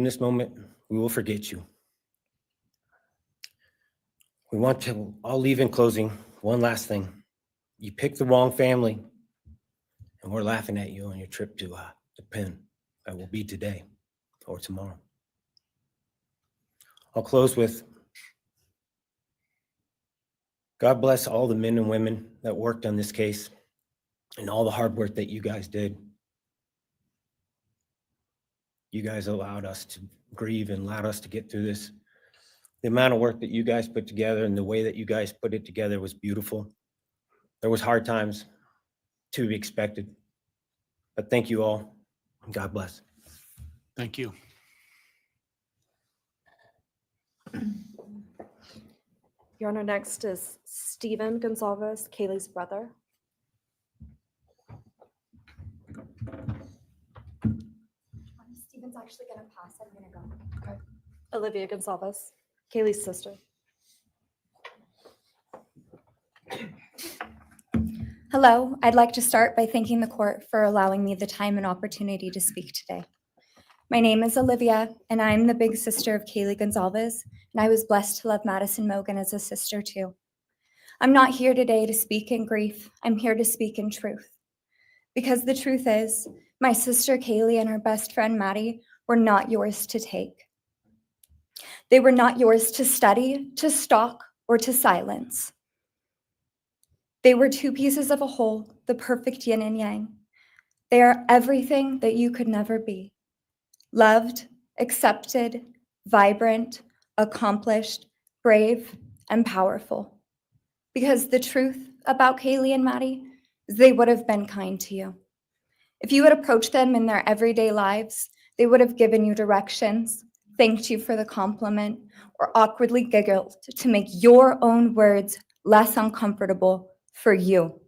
this moment, we will forget you. We want to all leave in closing. One last thing. You picked the wrong family, and we're laughing at you on your trip to the pen. That will be today or tomorrow. I'll close with, God bless all the men and women that worked on this case and all the hard work that you guys did. You guys allowed us to grieve and allowed us to get through this. The amount of work that you guys put together and the way that you guys put it together was beautiful. There was hard times to be expected, but thank you all. God bless. Thank you. Your Honor, next is Stephen Gonzalez, Kaylee's brother. Stephen's actually gonna pass. I'm gonna go. Okay. Olivia Gonzalez, Kaylee's sister. Hello, I'd like to start by thanking the court for allowing me the time and opportunity to speak today. My name is Olivia, and I'm the big sister of Kaylee Gonzalez, and I was blessed to love Madison Mogan as a sister too. I'm not here today to speak in grief. I'm here to speak in truth. Because the truth is, my sister Kaylee and her best friend Maddie were not yours to take. They were not yours to study, to stalk, or to silence. They were two pieces of a whole, the perfect yin and yang. They are everything that you could never be. Loved, accepted, vibrant, accomplished, brave, and powerful. Because the truth about Kaylee and Maddie is they would have been kind to you. If you had approached them in their everyday lives, they would have given you directions, thanked you for the compliment, or awkwardly giggled to make your own words less uncomfortable for you.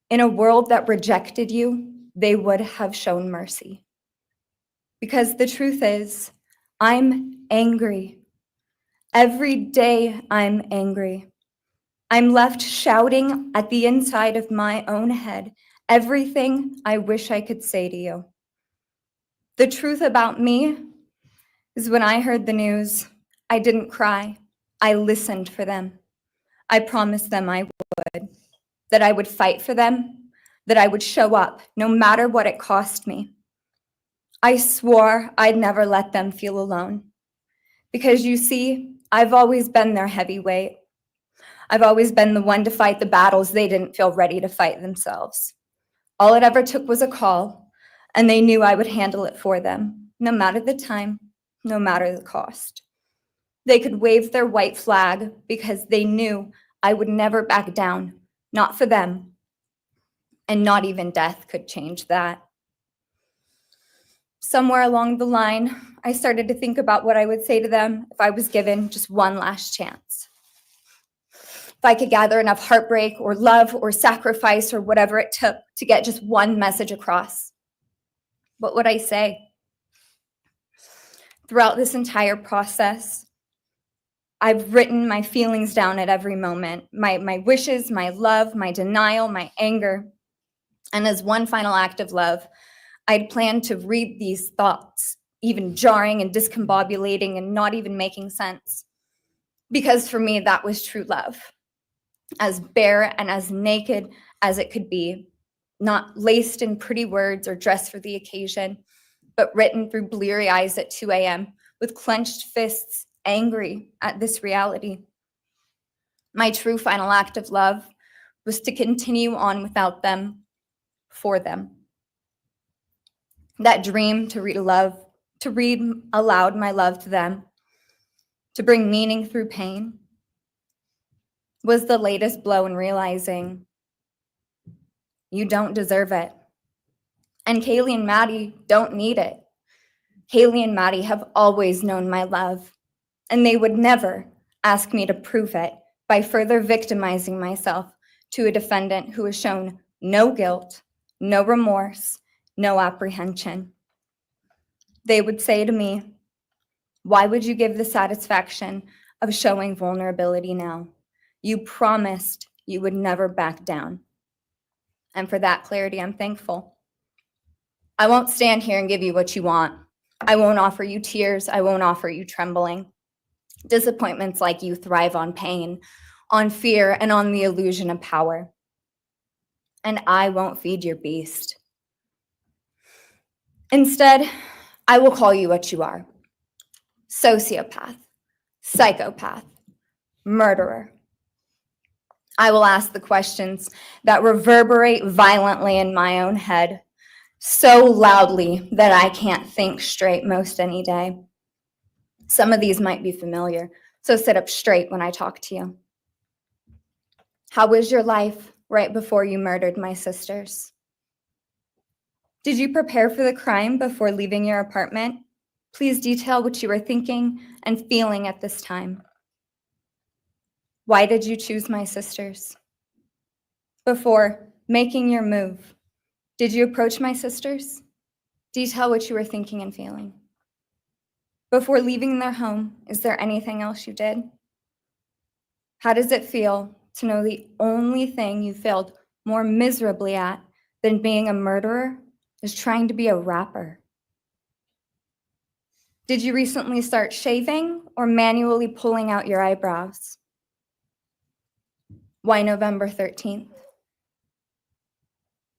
In a world that rejected you, they would have shown mercy. Because the truth is, I'm angry. Every day I'm angry. I'm left shouting at the inside of my own head everything I wish I could say to you. The truth about me is when I heard the news, I didn't cry. I listened for them. I promised them I would, that I would fight for them, that I would show up no matter what it cost me. I swore I'd never let them feel alone. Because you see, I've always been their heavyweight. I've always been the one to fight the battles they didn't feel ready to fight themselves. All it ever took was a call, and they knew I would handle it for them, no matter the time, no matter the cost. They could wave their white flag because they knew I would never back down, not for them, and not even death could change that. Somewhere along the line, I started to think about what I would say to them if I was given just one last chance. If I could gather enough heartbreak or love or sacrifice or whatever it took to get just one message across, what would I say? Throughout this entire process, I've written my feelings down at every moment, my wishes, my love, my denial, my anger. And as one final act of love, I'd planned to read these thoughts, even jarring and discombobulating and not even making sense. Because for me, that was true love. As bare and as naked as it could be, not laced in pretty words or dressed for the occasion, but written through bleary eyes at 2 a.m. with clenched fists, angry at this reality. My true final act of love was to continue on without them, for them. That dream to read aloud my love to them, to bring meaning through pain, was the latest blow in realizing you don't deserve it. And Kaylee and Maddie don't need it. Kaylee and Maddie have always known my love, and they would never ask me to prove it by further victimizing myself to a defendant who has shown no guilt, no remorse, no apprehension. They would say to me, "Why would you give the satisfaction of showing vulnerability now? You promised you would never back down." And for that clarity, I'm thankful. I won't stand here and give you what you want. I won't offer you tears. I won't offer you trembling. Disappointments like you thrive on pain, on fear, and on the illusion of power. And I won't feed your beast. Instead, I will call you what you are: sociopath, psychopath, murderer. I will ask the questions that reverberate violently in my own head, so loudly that I can't think straight most any day. Some of these might be familiar, so sit up straight when I talk to you. How was your life right before you murdered my sisters? Did you prepare for the crime before leaving your apartment? Please detail what you were thinking and feeling at this time. Why did you choose my sisters? Before making your move, did you approach my sisters? Detail what you were thinking and feeling. Before leaving their home, is there anything else you did? How does it feel to know the only thing you failed more miserably at than being a murderer is trying to be a rapper? Did you recently start shaving or manually pulling out your eyebrows? Why November 13th?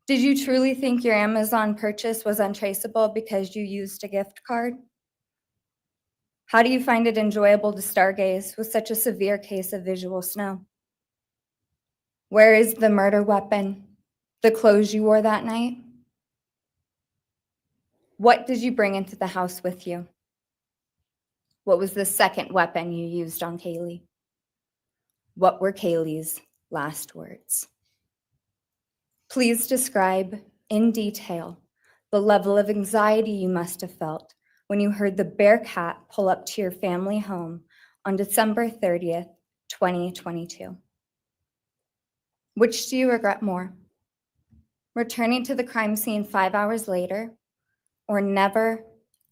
Did you truly think your Amazon purchase was untraceable because you used a gift card? How do you find it enjoyable to stargaze with such a severe case of visual snow? Where is the murder weapon? The clothes you wore that night? What did you bring into the house with you? What was the second weapon you used on Kaylee? What were Kaylee's last words? Please describe in detail the level of anxiety you must have felt when you heard the Bearcat pull up to your family home on December 30th, 2022. Which do you regret more? Returning to the crime scene 5 hours later, or never,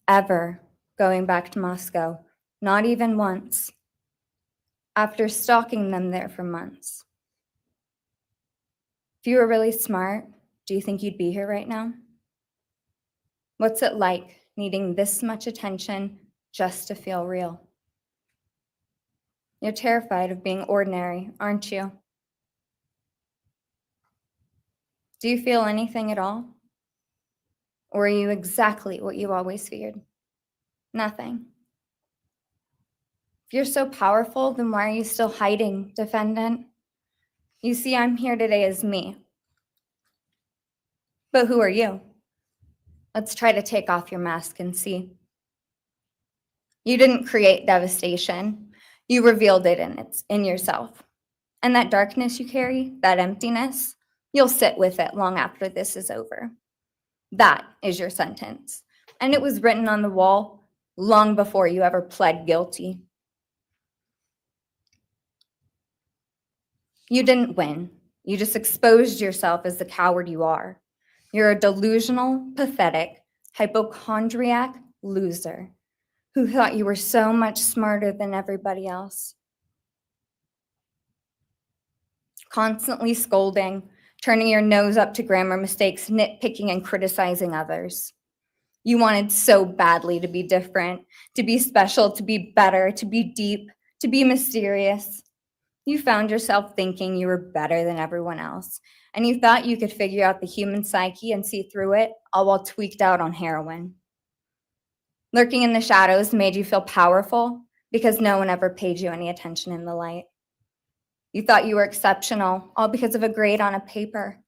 ever going back to Moscow, not even once, after stalking them there for months? If you were really smart, do you think you'd be here right now? What's it like needing this much attention just to feel real? You're terrified of being ordinary, aren't you? Do you feel anything at all? Or are you exactly what you always feared? Nothing. If you're so powerful, then why are you still hiding, defendant? You see, I'm here today as me. But who are you? Let's try to take off your mask and see. You didn't create devastation. You revealed it in yourself. And that darkness you carry, that emptiness, you'll sit with it long after this is over. That is your sentence. And it was written on the wall long before you ever pled guilty. You didn't win. You just exposed yourself as the coward you are. You're a delusional, pathetic, hypochondriac loser who thought you were so much smarter than everybody else. Constantly scolding, turning your nose up to grammar mistakes, nitpicking and criticizing others. You wanted so badly to be different, to be special, to be better, to be deep, to be mysterious. You found yourself thinking you were better than everyone else, and you thought you could figure out the human psyche and see through it, all while tweaked out on heroin. Lurking in the shadows made you feel powerful because no one ever paid you any attention in the light. You thought you were exceptional, all because of a grade on a paper.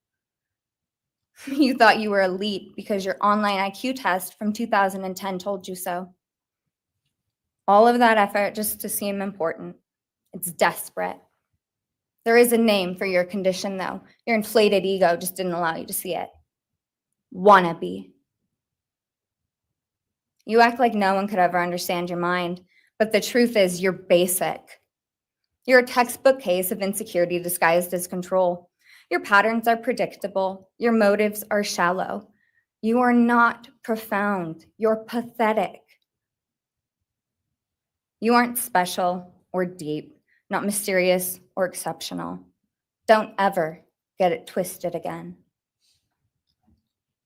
You thought you were elite because your online IQ test from 2010 told you so. All of that effort just to seem important. It's desperate. There is a name for your condition, though. Your inflated ego just didn't allow you to see it. Wannabe. You act like no one could ever understand your mind, but the truth is you're basic. You're a textbook case of insecurity disguised as control. Your patterns are predictable. Your motives are shallow. You are not profound. You're pathetic. You aren't special or deep, not mysterious or exceptional. Don't ever get it twisted again.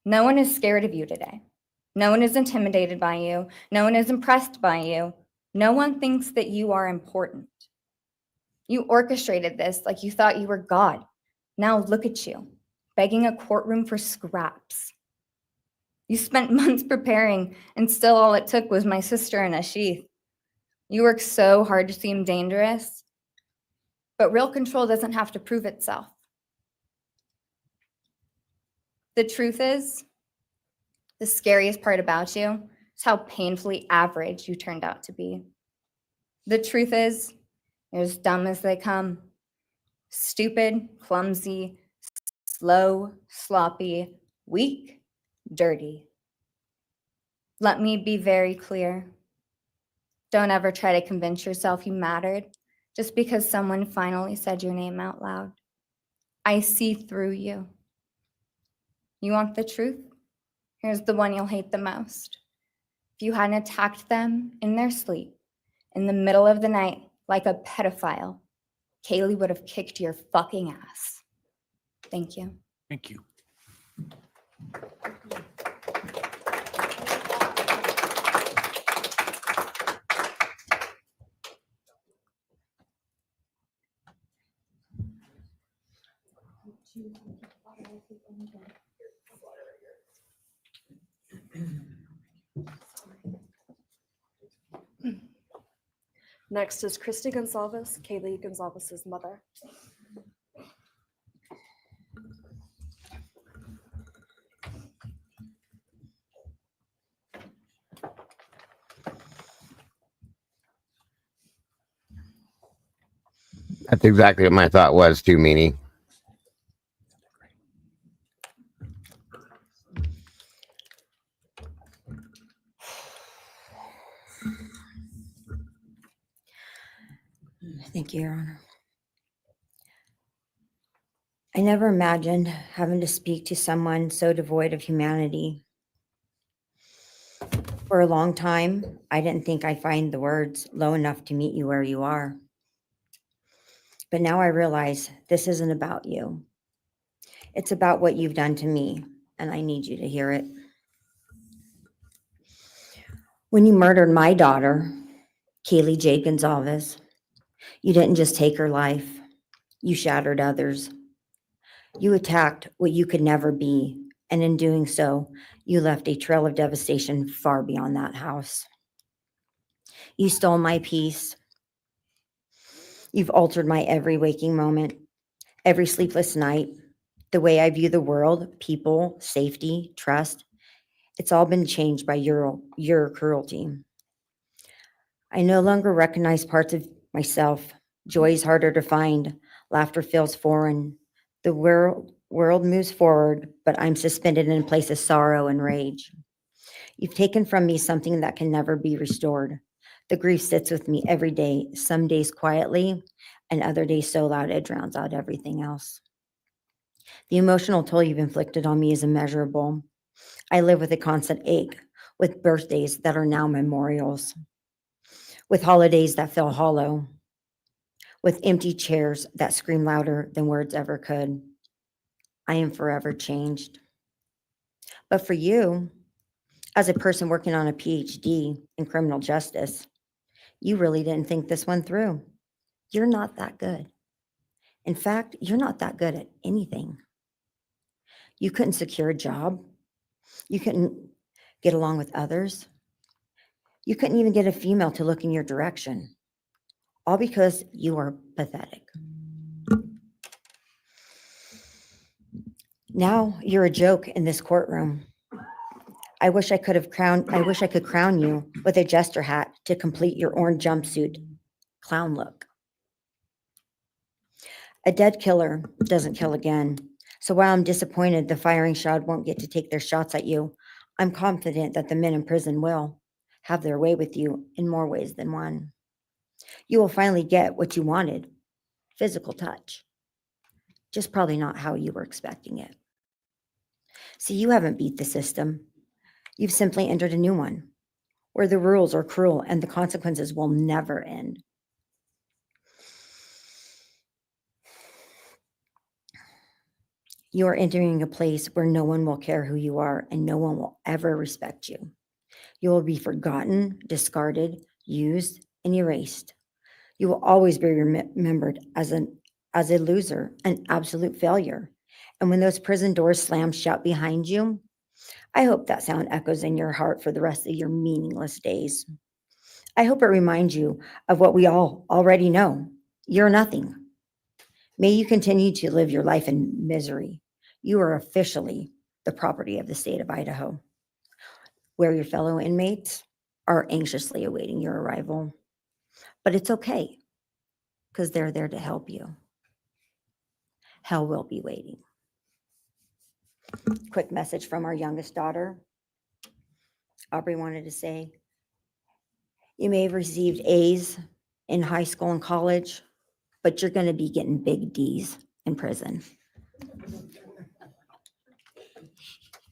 No one is scared of you today. No one is intimidated by you. No one is impressed by you. No one thinks that you are important. You orchestrated this like you thought you were God. Now look at you, begging a courtroom for scraps. You spent months preparing, and still all it took was my sister in a sheath. You work so hard to seem dangerous, but real control doesn't have to prove itself. The truth is, the scariest part about you is how painfully average you turned out to be. The truth is, you're as dumb as they come. Stupid, clumsy, slow, sloppy, weak, dirty. Let me be very clear. Don't ever try to convince yourself you mattered just because someone finally said your name out loud. I see through you. You want the truth? Here's the one you'll hate the most. If you hadn't attacked them in their sleep, in the middle of the night, like a pedophile, Kaylee would have kicked your fucking ass. Thank you. Thank you. Next is Christy Gonzalez, Kaylee Gonzalez's mother. That's exactly what my thought was too, Meanie. Thank you, Your Honor. I never imagined having to speak to someone so devoid of humanity. For a long time, I didn't think I'd find the words low enough to meet you where you are. But now I realize this isn't about you. It's about what you've done to me, and I need you to hear it. When you murdered my daughter, Kaylee J. Gonzalez, you didn't just take her life, you shattered others. You attacked what you could never be, and in doing so, you left a trail of devastation far beyond that house. You stole my peace. You've altered my every waking moment, every sleepless night, the way I view the world, people, safety, trust. It's all been changed by your cruelty. I no longer recognize parts of myself. Joy is harder to find. Laughter feels foreign. The world moves forward, but I'm suspended in a place of sorrow and rage. You've taken from me something that can never be restored. The grief sits with me every day, some days quietly, and other days so loud it drowns out everything else. The emotional toll you've inflicted on me is immeasurable. I live with a constant ache, with birthdays that are now memorials, with holidays that feel hollow, with empty chairs that scream louder than words ever could. I am forever changed. But for you, as a person working on a PhD in criminal justice, you really didn't think this one through. You're not that good. In fact, you're not that good at anything. You couldn't secure a job. You couldn't get along with others. You couldn't even get a female to look in your direction. All because you are pathetic. Now you're a joke in this courtroom. I wish I could crown you with a jester hat to complete your orange jumpsuit clown look. A dead killer doesn't kill again. So while I'm disappointed the firing squad won't get to take their shots at you, I'm confident that the men in prison will have their way with you in more ways than one. You will finally get what you wanted, physical touch. Just probably not how you were expecting it. See, you haven't beat the system. You've simply entered a new one, where the rules are cruel and the consequences will never end. You are entering a place where no one will care who you are and no one will ever respect you. You will be forgotten, discarded, used, and erased. You will always be remembered as a loser, an absolute failure. And when those prison doors slam shut behind you, I hope that sound echoes in your heart for the rest of your meaningless days. I hope it reminds you of what we all already know. You're nothing. May you continue to live your life in misery. You are officially the property of the state of Idaho, where your fellow inmates are anxiously awaiting your arrival. But it's okay, because they're there to help you. Hell will be waiting. Quick message from our youngest daughter. Aubrey wanted to say, you may have received A's in high school and college, but you're going to be getting big D's in prison.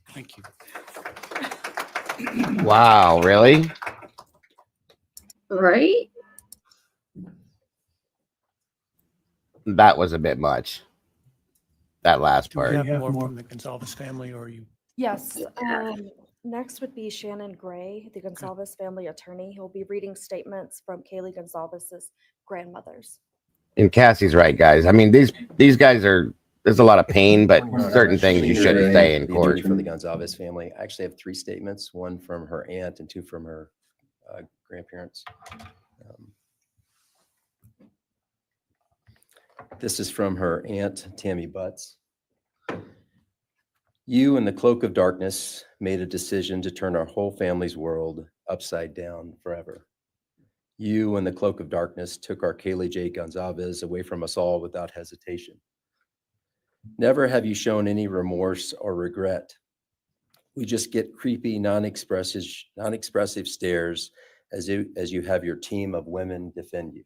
Thank you. Wow, really? Right? That was a bit much. That last Do we part. have more from the Gonzalez family, or are you? Yes. Next would be Shannon Gray, the Gonzalez family attorney. He'll be reading statements from Kaylee Gonzalez's grandmothers. And Cassie's right, guys. I mean, these guys are. There's a lot of pain, but certain things you shouldn't say in The court. attorney for the Gonzalez family. I actually have 3 statements, one from her aunt and 2 from her grandparents. This is from her aunt, Tammy Butts. You in the cloak of darkness made a decision to turn our whole family's world upside down forever. You in the cloak of darkness took our Kaylee J. Gonzalez away from us all without hesitation. Never have you shown any remorse or regret. We just get creepy, non-expressive stares as you have your team of women defend you.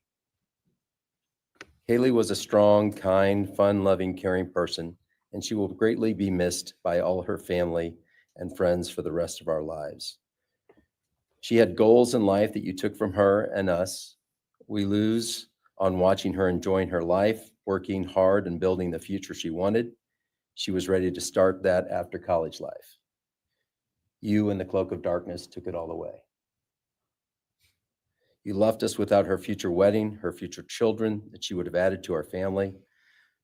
Kaylee was a strong, kind, fun-loving, caring person, and she will greatly be missed by all her family and friends for the rest of our lives. She had goals in life that you took from her and us. We lose on watching her enjoying her life, working hard and building the future she wanted. She was ready to start that after college life. You in the cloak of darkness took it all away. You left us without her future wedding, her future children that she would have added to our family.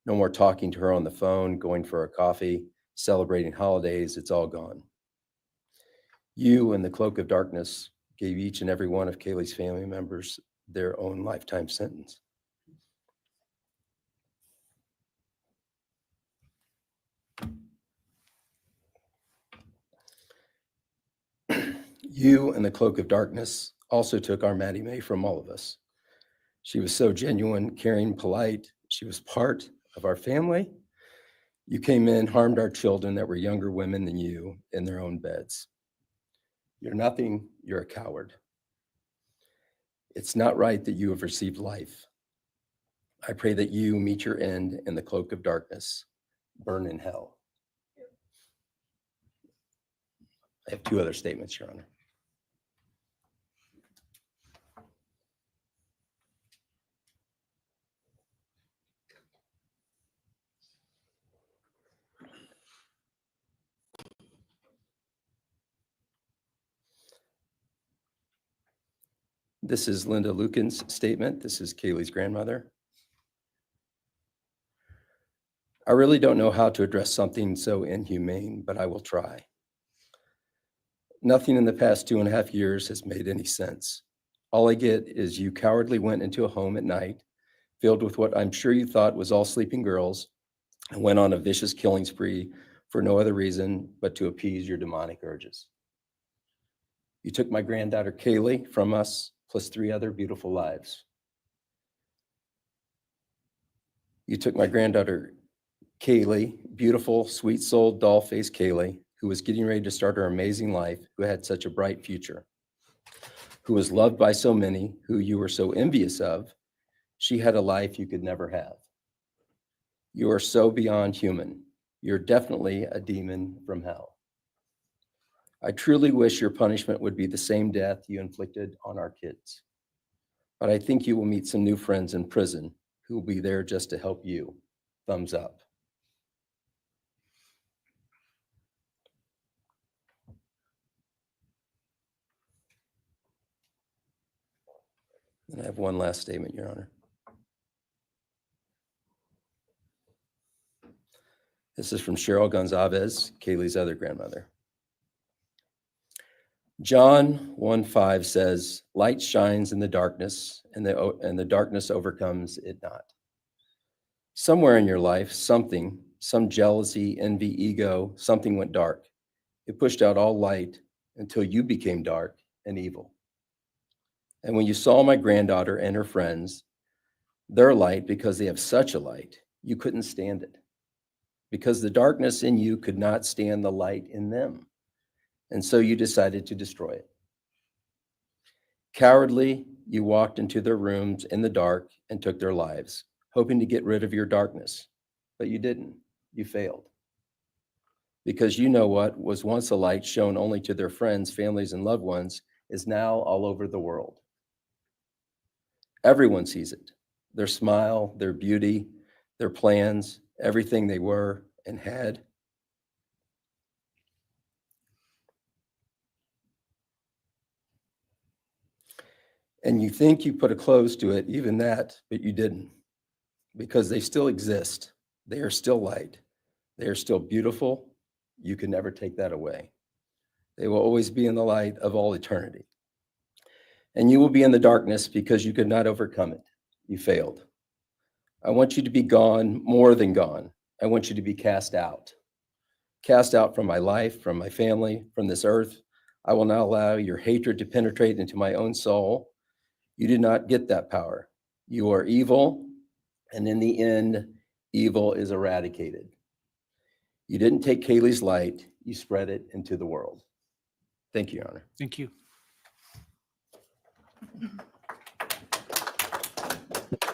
No more talking to her on the phone, going for a coffee, celebrating holidays. It's all gone. You in the cloak of darkness gave each and every one of Kaylee's family members their own lifetime sentence. You in the cloak of darkness also took our Maddie Mae from all of us. She was so genuine, caring, polite. She was part of our family. You came in, harmed our children that were younger women than you in their own beds. You're nothing, you're a coward. It's not right that you have received life. I pray that you meet your end in the cloak of darkness, burn in hell. I have two other statements, Your Honor. This is Linda Lucan's statement. This is Kaylee's grandmother. I really don't know how to address something so inhumane, but I will try. Nothing in the past 2.5 years has made any sense. All I get is you cowardly went into a home at night, filled with what I'm sure you thought was all sleeping girls, and went on a vicious killing spree for no other reason but to appease your demonic urges. You took my granddaughter Kaylee from us, plus 3 other beautiful lives. You took my granddaughter Kaylee, beautiful, sweet-souled, doll-faced Kaylee, who was getting ready to start her amazing life, who had such a bright future, who was loved by so many, who you were so envious of. She had a life you could never have. You are so beyond human. You're definitely a demon from hell. I truly wish your punishment would be the same death you inflicted on our kids. But I think you will meet some new friends in prison who will be there just to help you. Thumbs up. And I have one last statement, Your Honor. This is from Cheryl Gonzalez, Kaylee's other grandmother. John 1:5 says, light shines in the darkness, and the darkness overcomes it not. Somewhere in your life, some jealousy, envy, ego, something went dark. It pushed out all light until you became dark and evil. And when you saw my granddaughter and her friends, their light, because they have such a light, you couldn't stand it. Because the darkness in you could not stand the light in them. And so you decided to destroy it. Cowardly, you walked into their rooms in the dark and took their lives, hoping to get rid of your darkness. But you didn't. You failed. Because you know what was once a light shown only to their friends, families, and loved ones is now all over the world. Everyone sees it. Their smile, their beauty, their plans, everything they were and had. And you think you put a close to it, even that, but you didn't. Because they still exist. They are still light. They are still beautiful. You can never take that away. They will always be in the light of all eternity. And you will be in the darkness because you could not overcome it. You failed. I want you to be gone, more than gone. I want you to be cast out. Cast out from my life, from my family, from this earth. I will not allow your hatred to penetrate into my own soul. You did not get that power. You are evil, and in the end, evil is eradicated. You didn't take Kaylee's light, you spread it into the world. Thank you, Your Honor. Thank you.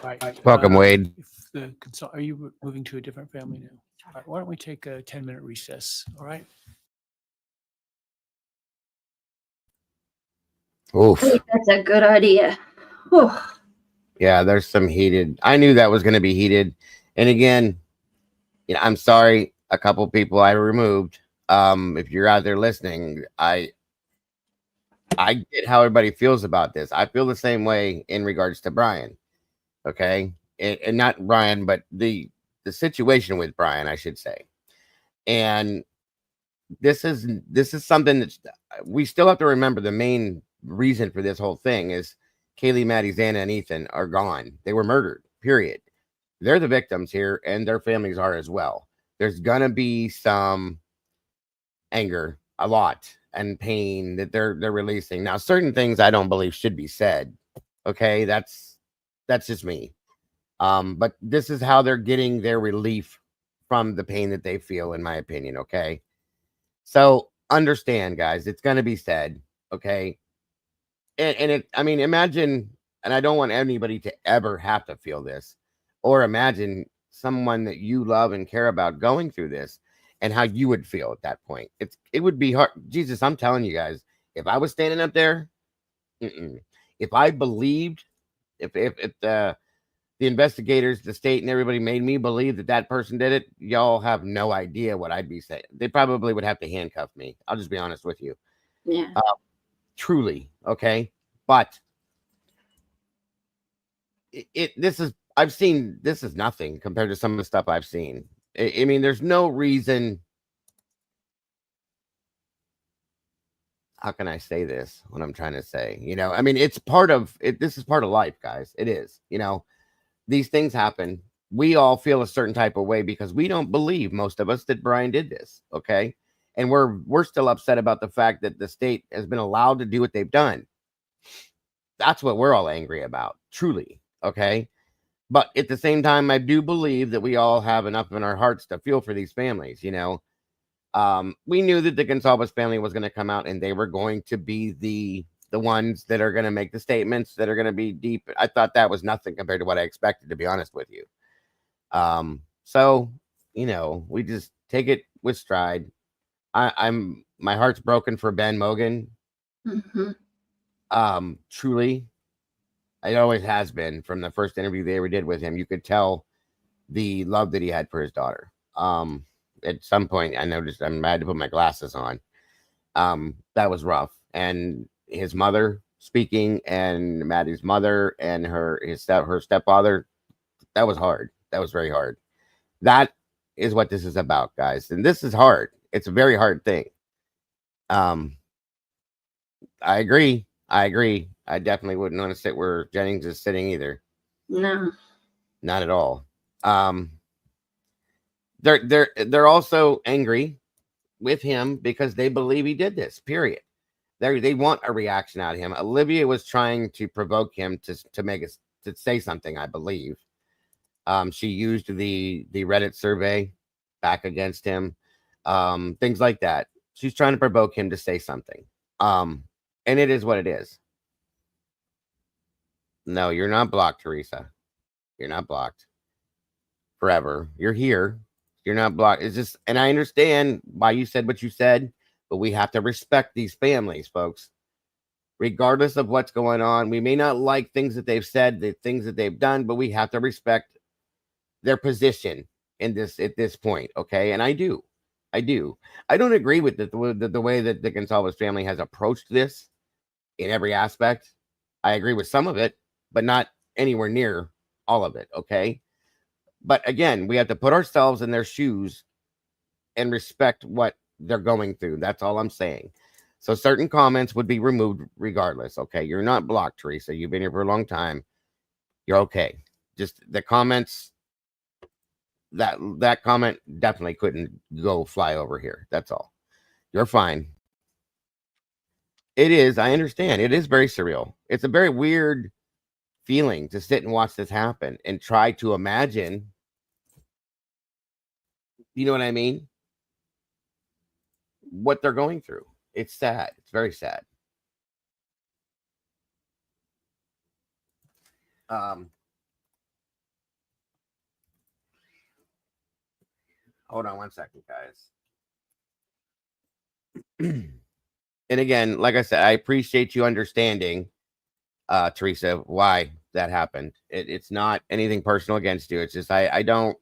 All right, Welcome, Wade. If the are you moving to a different family now? All right, why don't we take a 10-minute recess? All right. Oof. I think that's a good idea. Whew. Yeah, there's some heated. I knew that was going to be heated. And again, I'm sorry, a couple people I removed. If you're out there listening, I get how everybody feels about this. I feel the same way in regards to Bryan. Okay. And not Bryan, but the situation with Bryan, I should say. And this is something that we still have to remember. The main reason for this whole thing is Kaylee, Maddie, Xana, and Ethan are gone. They were murdered, period. They're the victims here, and their families are as well. There's gonna be some anger, a lot, and pain that they're releasing. Now, certain things I don't believe should be said. Okay, that's just me. But this is how they're getting their relief from the pain that they feel, in my opinion. Okay. So understand, guys, it's going to be said. Okay. And it, I mean, imagine, and I don't want anybody to ever have to feel this, or imagine someone that you love and care about going through this and how you would feel at that point. It would be hard. Jesus, I'm telling you guys, if I was standing up there, if I believed, if the investigators, the state, and everybody made me believe that that person did it, y'all have no idea what I'd be saying. They probably would have to handcuff me. I'll just be honest with you. Yeah. Truly, okay? But this is, I've seen, this is nothing compared to some of the stuff I've seen. I mean, there's no reason. How can I say this? What I'm trying to say, you know, I mean, it's part of it. This is part of life, guys. It is, you know, these things happen. We all feel a certain type of way because we don't believe, most of us, that Bryan did this. Okay. And we're still upset about the fact that the state has been allowed to do what they've done. That's what we're all angry about, truly. Okay. But at the same time, I do believe that we all have enough in our hearts to feel for these families, you know. We knew that the Gonzalez family was going to come out and they were going to be the ones that are going to make the statements that are going to be deep. I thought that was nothing compared to what I expected, to be honest with you. So, you know, we just take it with stride. My heart's broken for Ben Mogan. Truly, it always has been. From the first interview they ever did with him, you could tell the love that he had for his daughter. At some point, I noticed I had to put my glasses on. That was rough. And his mother speaking, and Maddie's mother, and her stepfather, that was hard. That was very hard. That is what this is about, guys. And this is hard. It's a very hard thing. I agree. I definitely wouldn't want to sit where Jennings is sitting either. No. Not at all. They're also angry with him because they believe he did this. Period. They want a reaction out of him. Olivia was trying to provoke him to make us to say something, I believe. She used the Reddit survey back against him. Things like that. She's trying to provoke him to say something. And it is what it is. No, you're not blocked, Teresa. You're not blocked forever. You're here. You're not blocked. It's just, and I understand why you said what you said, but we have to respect these families, folks. Regardless of what's going on, we may not like things that they've said, the things that they've done, but we have to respect their position in this at this point. Okay, and I do. I don't agree with the way that the Gonzalez family has approached this in every aspect. I agree with some of it, but not anywhere near all of it. Okay. But again, we have to put ourselves in their shoes and respect what they're going through. That's all I'm saying. So certain comments would be removed regardless. Okay. You're not blocked, Teresa. You've been here for a long time. You're okay. Just the comments, that comment definitely couldn't go fly over here. That's all. You're fine. It is. I understand. It is very surreal. It's a very weird feeling to sit and watch this happen and try to imagine. You know what I mean? What they're going through. It's sad. It's very sad. Hold on one second, guys. And again, like I said, I appreciate you understanding, Teresa, why that happened. It's not anything personal against you. It's just I don't.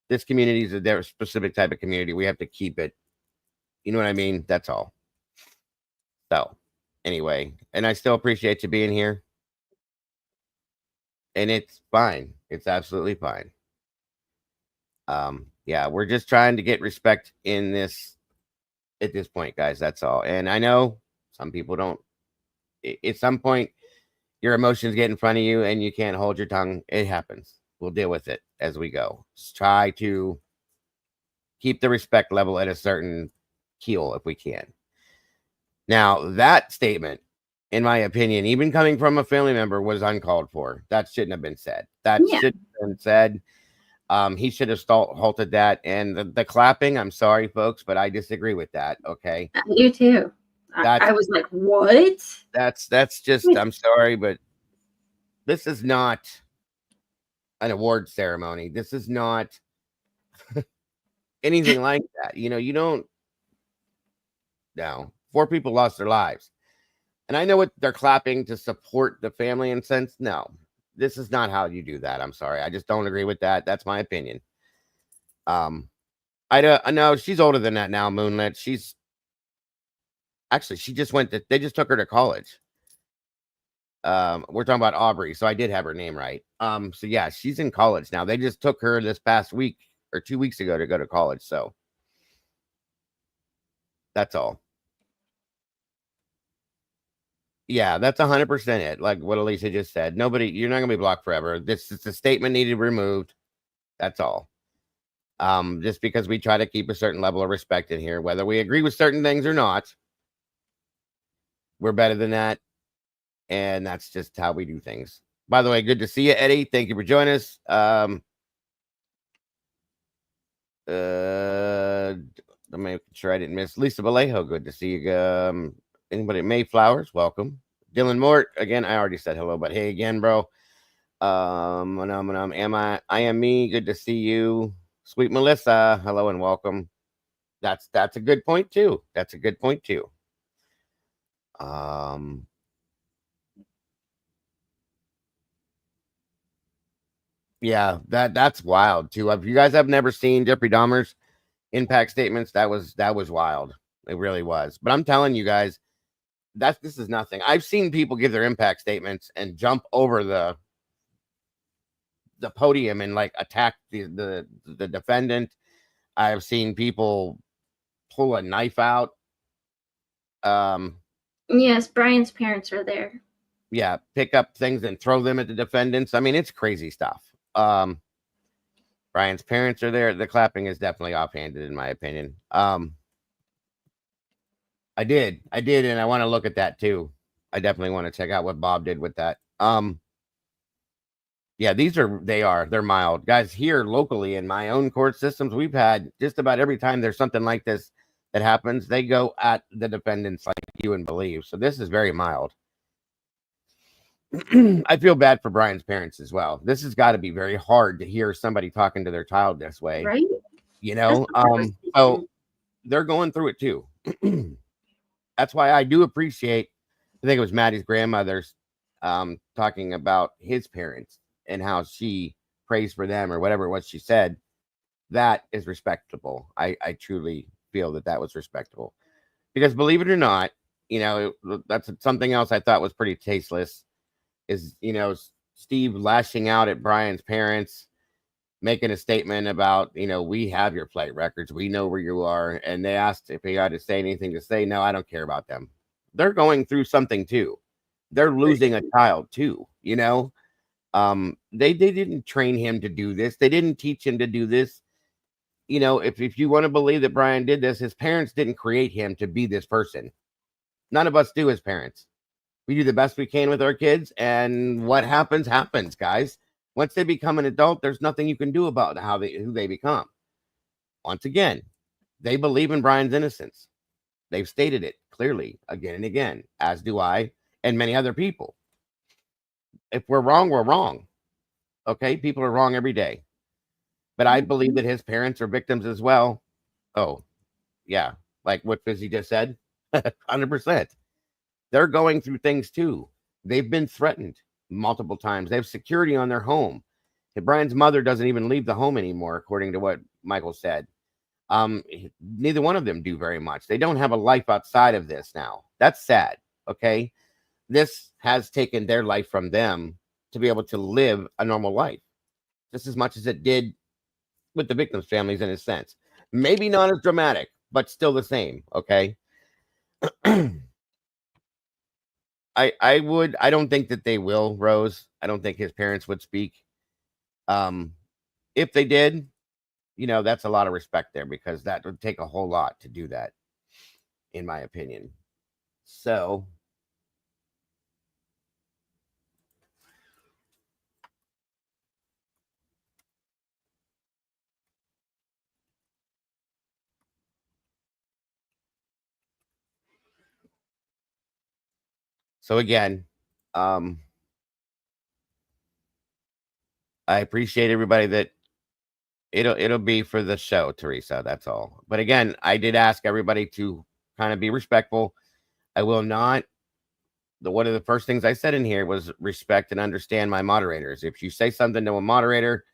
This community is a specific type of community. We have to keep it. You know what I mean? That's all. So, anyway, and I still appreciate you being here. And it's fine. It's absolutely fine. Yeah, we're just trying to get respect in this at this point, guys. That's all. And I know some people don't. At some point, your emotions get in front of you and you can't hold your tongue. It happens. We'll deal with it as we go. Just try to keep the respect level at a certain keel if we can. Now, that statement, in my opinion, even coming from a family member, was uncalled for. That shouldn't have been said. That shouldn't have been said. He should have halted that. And the clapping, I'm sorry, folks, but I disagree with that. Okay. You too. I was like, what? That's just, I'm sorry, but this is not an award ceremony. This is not anything like that. You don't. No, 4 people lost their lives, and I know what they're clapping to support the family and sense. No, this is not how you do that. I'm sorry, I just don't agree with that. That's my opinion. I don't. No, she's older than that now. Moonlit. She's actually she just went to. They just took her to college. We're talking about Aubrey, so I did have her name right. So yeah, she's in college now. They just took her this past week or 2 weeks ago to go to college. So that's all. Yeah, that's 100% it. Like what Alicia just said. Nobody, you're not gonna be blocked forever. This is the statement needed removed. That's all. Just because we try to keep a certain level of respect in here, whether we agree with certain things or not, we're better than that. And that's just how we do things. By the way, good to see you, Eddie. Thank you for joining us. Let me make sure I didn't miss Lisa Vallejo. Good to see you. Anybody? Mayflowers, welcome. Dylan Mort, again, I already said hello, but hey again, bro. I am me. Good to see you. Sweet Melissa, hello and welcome. That's a good point too. That's a good point too. Yeah, that's wild too. If you guys have never seen Jeffrey Dahmer's impact statements, that was wild. It really was. But I'm telling you guys, this is nothing. I've seen people give their impact statements and jump over the podium and like attack the defendant. I've seen people pull a knife out. Yes, Bryan's parents are there. Yeah, pick up things and throw them at the defendants. I mean, it's crazy stuff. Bryan's parents are there. The clapping is definitely offhanded, in my opinion. I did, and I want to look at that too. I definitely want to check out what Bob did with that. Yeah, they're mild. Guys, here locally in my own court systems, we've had just about every time there's something like this that happens, they go at the defendants like you and believe. So this is very mild. I feel bad for Bryan's parents as well. This has got to be very hard to hear somebody talking to their child this way. Right? So they're going through it too. That's why I do appreciate, I think it was Maddie's grandmother's talking about his parents and how she prays for them or whatever it was she said. That is respectable. I truly feel that was respectable, because believe it or not, that's something else I thought was pretty tasteless is, Steve lashing out at Bryan's parents, making a statement about, we have your flight records. We know where you are. And they asked if he had to say anything to say, no, I don't care about them. They're going through something too. They're losing a child too, they didn't train him to do this. They didn't teach him to do this. If you want to believe that Bryan did this, his parents didn't create him to be this person. None of us do as parents. We do the best we can with our kids, and what happens, guys. Once they become an adult, there's nothing you can do about who they become. Once again, they believe in Bryan's innocence. They've stated it clearly again and again, as do I and many other people. If we're wrong, we're wrong. Okay, people are wrong every day. But I believe that his parents are victims as well. Oh, yeah, like what Fizzy just said, 100%. They're going through things too. They've been threatened multiple times. They have security on their home. Bryan's mother doesn't even leave the home anymore, according to what Michael said. Neither one of them do very much. They don't have a life outside of this now. That's sad. Okay. This has taken their life from them to be able to live a normal life, just as much as it did with the victims' families in a sense. Maybe not as dramatic, but still the same. Okay. I don't think that they will, Rose. I don't think his parents would speak. If they did, that's a lot of respect there, because that would take a whole lot to do that, in my opinion. So So again, I appreciate everybody that it'll be for the show, Teresa. That's all. But again, I did ask everybody to kind of be respectful. I will not. One of the first things I said in here was respect and understand my moderators. If you say something to a moderator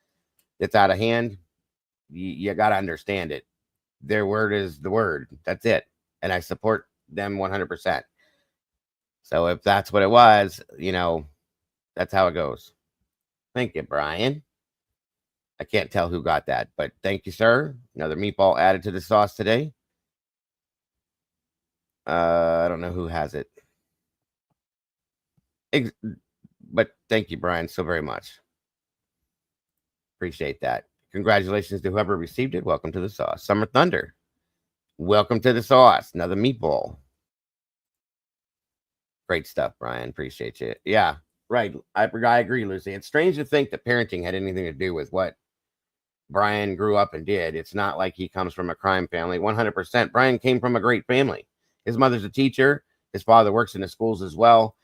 that's out of hand, you got to understand it. Their word is the word. That's it. And I support them 100%. So if that's what it was, that's how it goes. Thank you, Brian. I can't tell who got that, but thank you, sir. Another meatball added to the sauce today. I don't know who has it. But thank you, Brian, so very much. Appreciate that. Congratulations to whoever received it. Welcome to the sauce. Summer Thunder. Welcome to the sauce. Another meatball. Great stuff, Brian. Appreciate you. Yeah, right. I agree, Lucy. It's strange to think that parenting had anything to do with what Brian grew up and did. It's not like he comes from a crime family. 100%. Brian came from a great family. His mother's a teacher. His father works in the schools as well.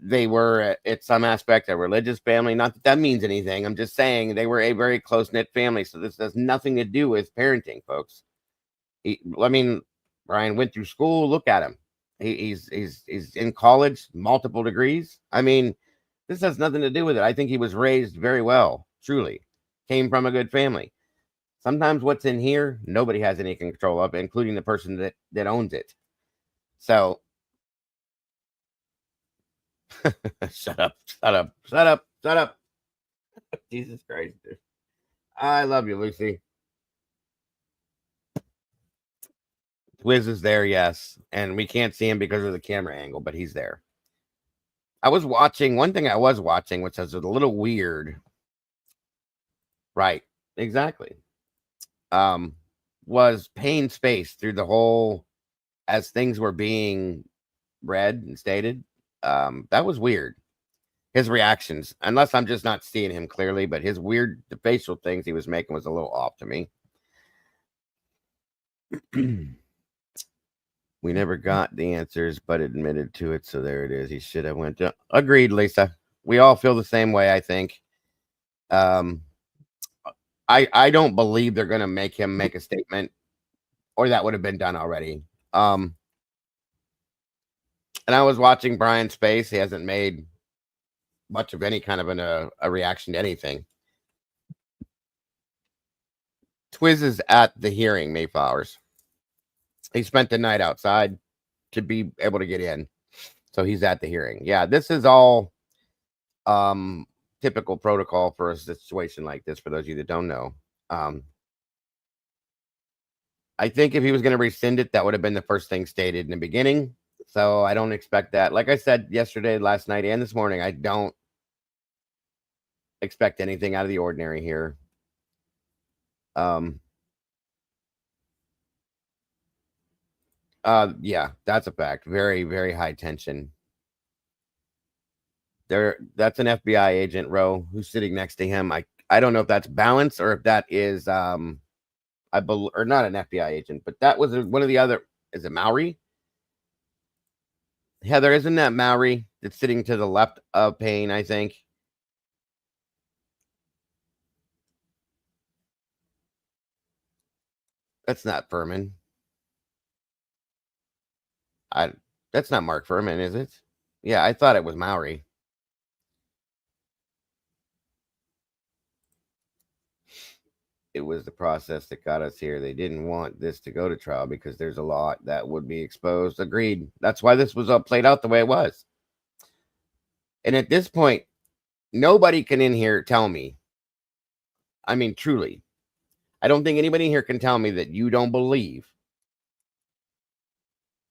They were, at some aspect, a religious family. Not that that means anything. I'm just saying they were a very close-knit family. So this has nothing to do with parenting, folks. Brian went through school. Look at him. He's in college, multiple degrees. This has nothing to do with it. I think he was raised very well, truly. Came from a good family. Sometimes what's in here, nobody has any control of, including the person that owns it. So, shut up. Jesus Christ. I love you, Lucy. Wiz is there, yes. And we can't see him because of the camera angle, but he's there. One thing I was watching, which was a little weird. Right, exactly. Was Payne's face through the whole, as things were being read and stated. That was weird. His reactions, unless I'm just not seeing him clearly, but the facial things he was making was a little off to me. We never got the answers, but admitted to it. So there it is. He should have went to. Agreed, Lisa. We all feel the same way, I think. I don't believe they're going to make him make a statement, or that would have been done already. And I was watching Brian's face. He hasn't made much of any kind of a reaction to anything. Twiz is at the hearing, Mayflowers. He spent the night outside to be able to get in. So he's at the hearing. Yeah, this is all typical protocol for a situation like this, for those of you that don't know. I think if he was going to rescind it, that would have been the first thing stated in the beginning. So I don't expect that. Like I said yesterday, last night, and this morning, I don't expect anything out of the ordinary here. Yeah, that's a fact. Very, very high tension. That's an FBI agent, Roe, who's sitting next to him. I don't know if that's balance or if that is or not an FBI agent, but that was one of the other. Is it Maori? Heather, isn't that Maori that's sitting to the left of Payne, I think? That's not Furman. That's not Mark Furman, is it? Yeah, I thought it was Maori. It was the process that got us here. They didn't want this to go to trial because there's a lot that would be exposed. Agreed. That's why this was played out the way it was. And at this point, nobody can in here tell me. Truly, I don't think anybody in here can tell me that you don't believe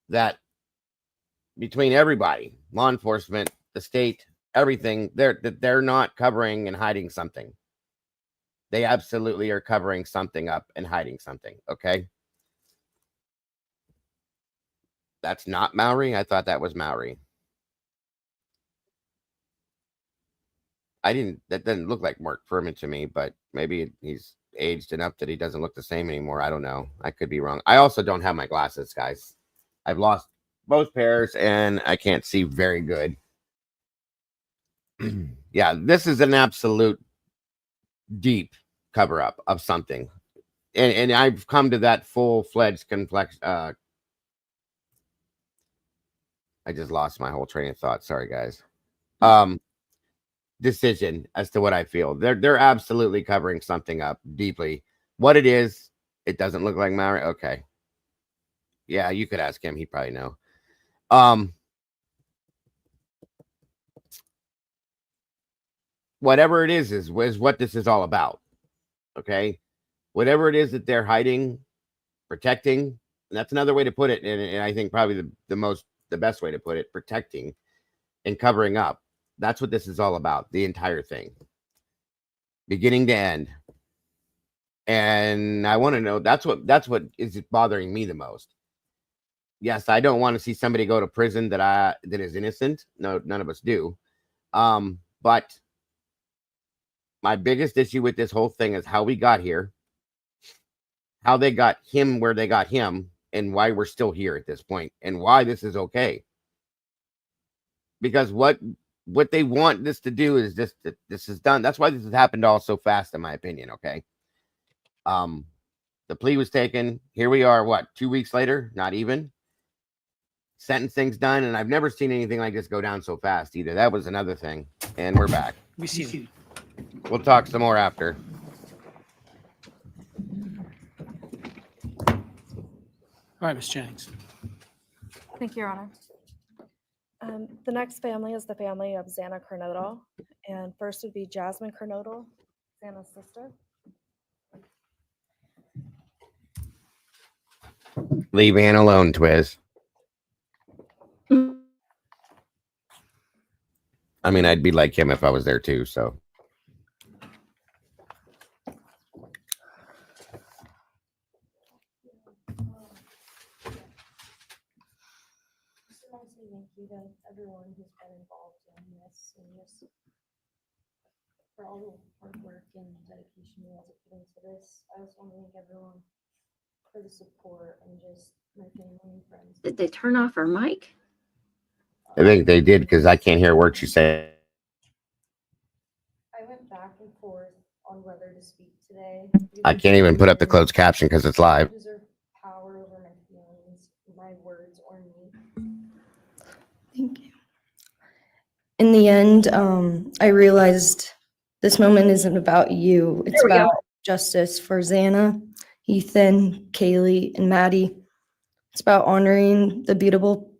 that between everybody, law enforcement, the state, everything, they're not covering and hiding something. They absolutely are covering something up and hiding something. Okay. That's not Maori. I thought that was Maori. That doesn't look like Mark Furman to me, but maybe he's aged enough that he doesn't look the same anymore. I don't know. I could be wrong. I also don't have my glasses, guys. I've lost both pairs, and I can't see very good. Yeah, this is an absolute deep cover up of something. And I've come to that full-fledged complex. I just lost my whole train of thought. Sorry, guys. Decision as to what I feel. They're absolutely covering something up deeply. What it is, it doesn't look like Maori. Okay. Yeah, you could ask him. He'd probably know. Whatever it is what this is all about. Okay. Whatever it is that they're hiding, protecting, and that's another way to put it. And I think probably the best way to put it, protecting and covering up. That's what this is all about. The entire thing, beginning to end. And I want to know, that's what is bothering me the most. Yes, I don't want to see somebody go to prison that is innocent. No, none of us do. But my biggest issue with this whole thing is how we got here, how they got him where they got him, and why we're still here at this point, and why this is okay. Because what they want this to do is this is done. That's why this has happened all so fast, in my opinion. Okay. The plea was taken. Here we are, what, 2 weeks later? Not even. Sentencing's done, and I've never seen anything like this go down so fast either. That was another thing. And we're back. We see you. We'll talk some more after. All right, Ms. Jennings. Thank you, Your Honor. The next family is the family of Xana Kernodle. And first would be Jasmine Kernodle, Xana's sister. Leave Ann alone, Twiz. I mean, I'd be like him if I was there too, so. Thank you to everyone who's been involved in this and just for all the hard work and dedication you guys have put into this. I also want to thank everyone for the support and just my family and friends. Did they turn off her mic? I think they did because I can't hear a word she said. I went back and forth on whether to speak today. I can't even put up the closed caption because it's live. I deserve power over my feelings, my words, or me. Thank you. In the end, I realized this moment isn't about you. It's about justice for Xana, Ethan, Kaylee, and Maddie. It's about honoring the beautiful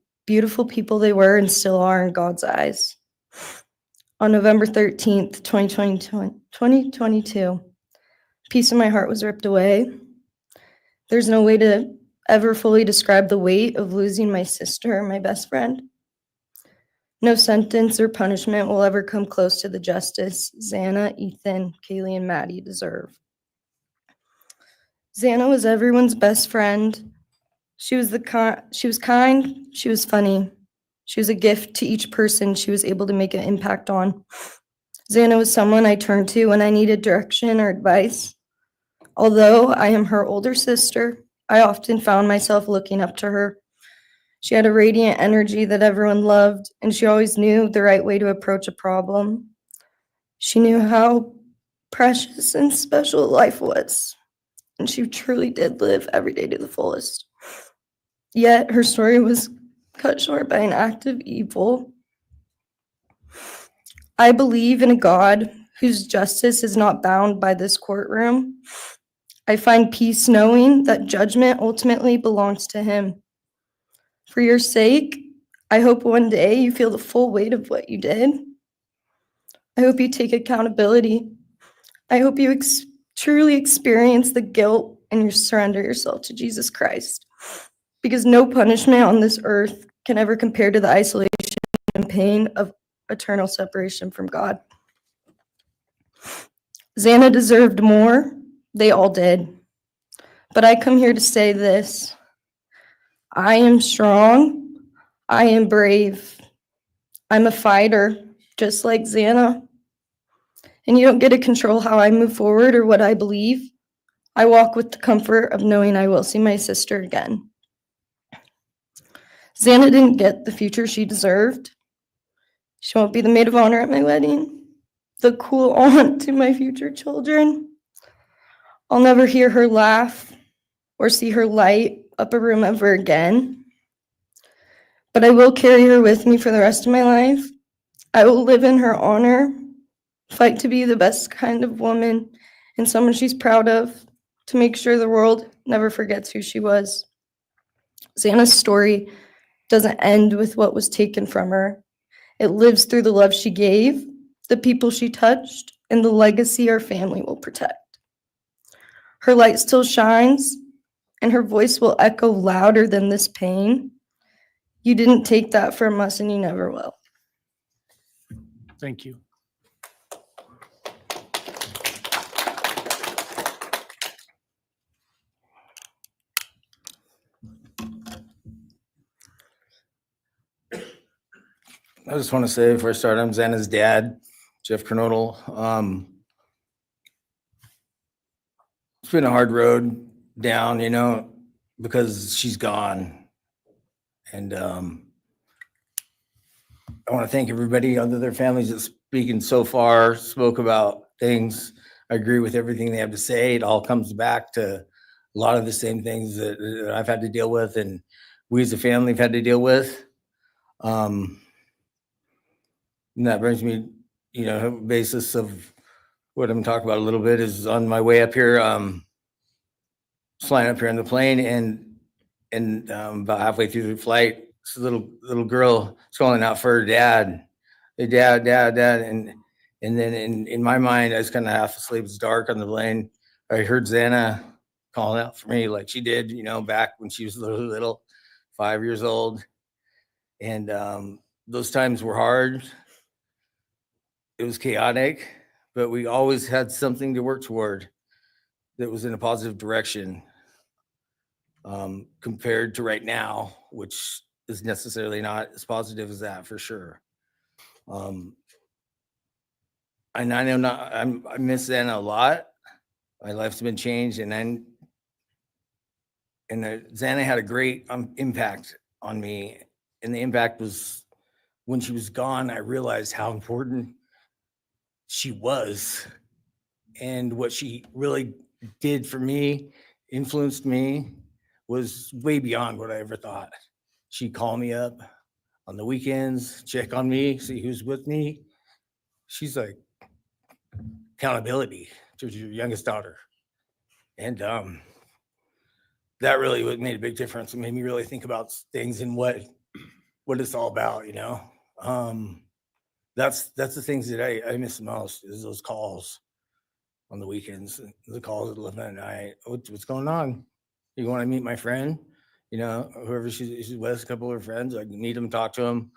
people they were and still are in God's eyes. On November 13th, 2022, a piece of my heart was ripped away. There's no way to ever fully describe the weight of losing my sister, my best friend. No sentence or punishment will ever come close to the justice Xana, Ethan, Kaylee, and Maddie deserve. Xana was everyone's best friend. She was kind, she was funny. She was a gift to each person she was able to make an impact on. Xana was someone I turned to when I needed direction or advice. Although I am her older sister, I often found myself looking up to her. She had a radiant energy that everyone loved, and she always knew the right way to approach a problem. She knew how precious and special life was, and she truly did live every day to the fullest. Yet her story was cut short by an act of evil. I believe in a God whose justice is not bound by this courtroom. I find peace knowing that judgment ultimately belongs to him. For your sake, I hope one day you feel the full weight of what you did. I hope you take accountability. I hope you truly experience the guilt and you surrender yourself to Jesus Christ. Because no punishment on this earth can ever compare to the isolation and pain of eternal separation from God. Xana deserved more. They all did. But I come here to say this. I am strong. I am brave. I'm a fighter, just like Xana. And you don't get to control how I move forward or what I believe. I walk with the comfort of knowing I will see my sister again. Xana didn't get the future she deserved. She won't be the maid of honor at my wedding, the cool aunt to my future children. I'll never hear her laugh or see her light up a room ever again. But I will carry her with me for the rest of my life. I will live in her honor, fight to be the best kind of woman and someone she's proud of, to make sure the world never forgets who she was. Xana's story doesn't end with what was taken from her. It lives through the love she gave, the people she touched, and the legacy our family will protect. Her light still shines, and her voice will echo louder than this pain. You didn't take that from us, and you never will. Thank you. I just want to say before I start, I'm Xana's dad, Jeff Kernodle. It's been a hard road down, because she's gone. And I want to thank everybody, other their families that's speaking so far, spoke about things. I agree with everything they have to say. It all comes back to a lot of the same things that I've had to deal with and we as a family have had to deal with. And that brings me, basis of what I'm talking about a little bit is on my way up here, flying up here on the plane and about halfway through the flight, this little girl is calling out for her dad. Hey, dad. And then in my mind, I was kind of half asleep. It's dark on the plane. I heard Xana calling out for me like she did, back when she was little, 5 years old. And those times were hard. It was chaotic, but we always had something to work toward that was in a positive direction, compared to right now, which is necessarily not as positive as that for sure. And I know I miss Xana a lot. My life's been changed, and Xana had a great impact on me, and the impact was when she was gone. I realized how important she was and what she really did for me, influenced me, was way beyond what I ever thought. She'd call me up on the weekends, check on me, see who's with me. She's like accountability to your youngest daughter. And that really made a big difference. It made me really think about things and what it's all about, That's the things that I miss the most is those calls on the weekends, the calls at 11 at night. What's going on? You want to meet my friend? Whoever she's with, a couple of her friends, I can meet them, talk to them.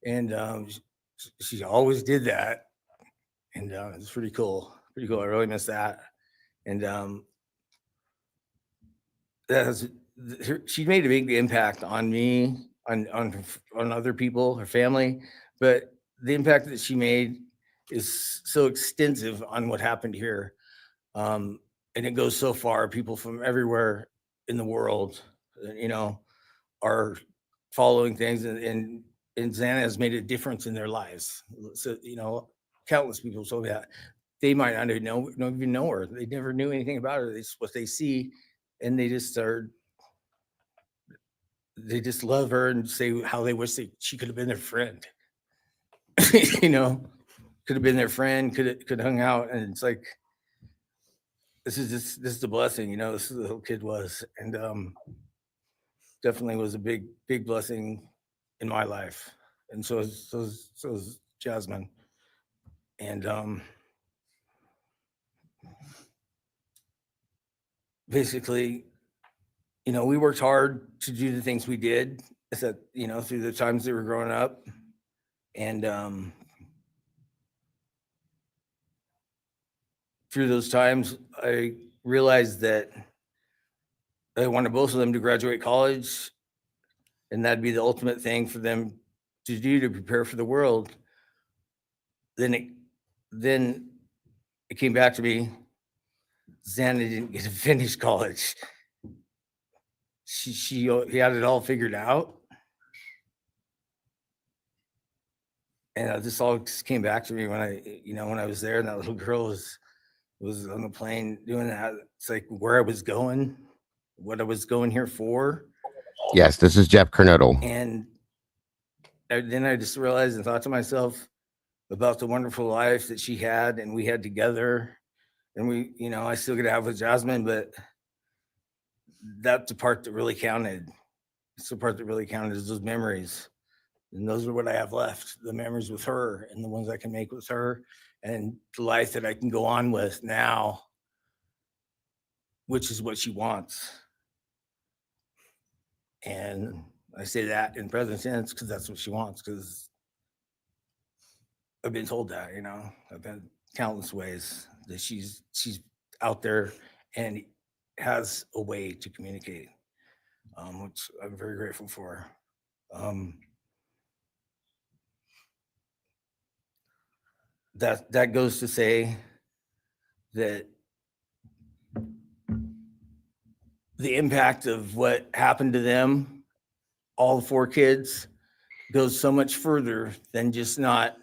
And she always did that. And it's pretty cool. I really miss that. And she made a big impact on me, on other people, her family. But the impact that she made is so extensive on what happened here. And it goes so far. People from everywhere in the world, are following things, and Xana has made a difference in their lives. So, countless people. So that they might not even know her. They never knew anything about her. It's what they see, and they just love her and say how they wish she could have been their friend. Could have been their friend, could have hung out, and it's like, this is a blessing, this is the little kid was, and definitely was a big blessing in my life, and so is Jasmine, and basically, we worked hard to do the things we did, through the times they were growing up, and through those times, I realized that I wanted both of them to graduate college, and that'd be the ultimate thing for them to do to prepare for the world. Then it came back to me. Xana didn't get to finish college. He had it all figured out, And this all just came back to me when when I was there and that little girl was on the plane doing that. It's like where I was going, what I was going here for. Yes, this is Jeff Kernodle. And then I just realized and thought to myself about the wonderful life that she had and we had together. And we, I still get to have with Jasmine, but that's the part that really counted. It's the part that really counted is those memories. And those are what I have left, the memories with her and the ones I can make with her and the life that I can go on with now, which is what she wants. And I say that in present tense because that's what she wants, because I've been told that, I've been countless ways that she's out there and has a way to communicate, which I'm very grateful for. That goes to say that the impact of what happened to them, all 4 kids, goes so much further than just not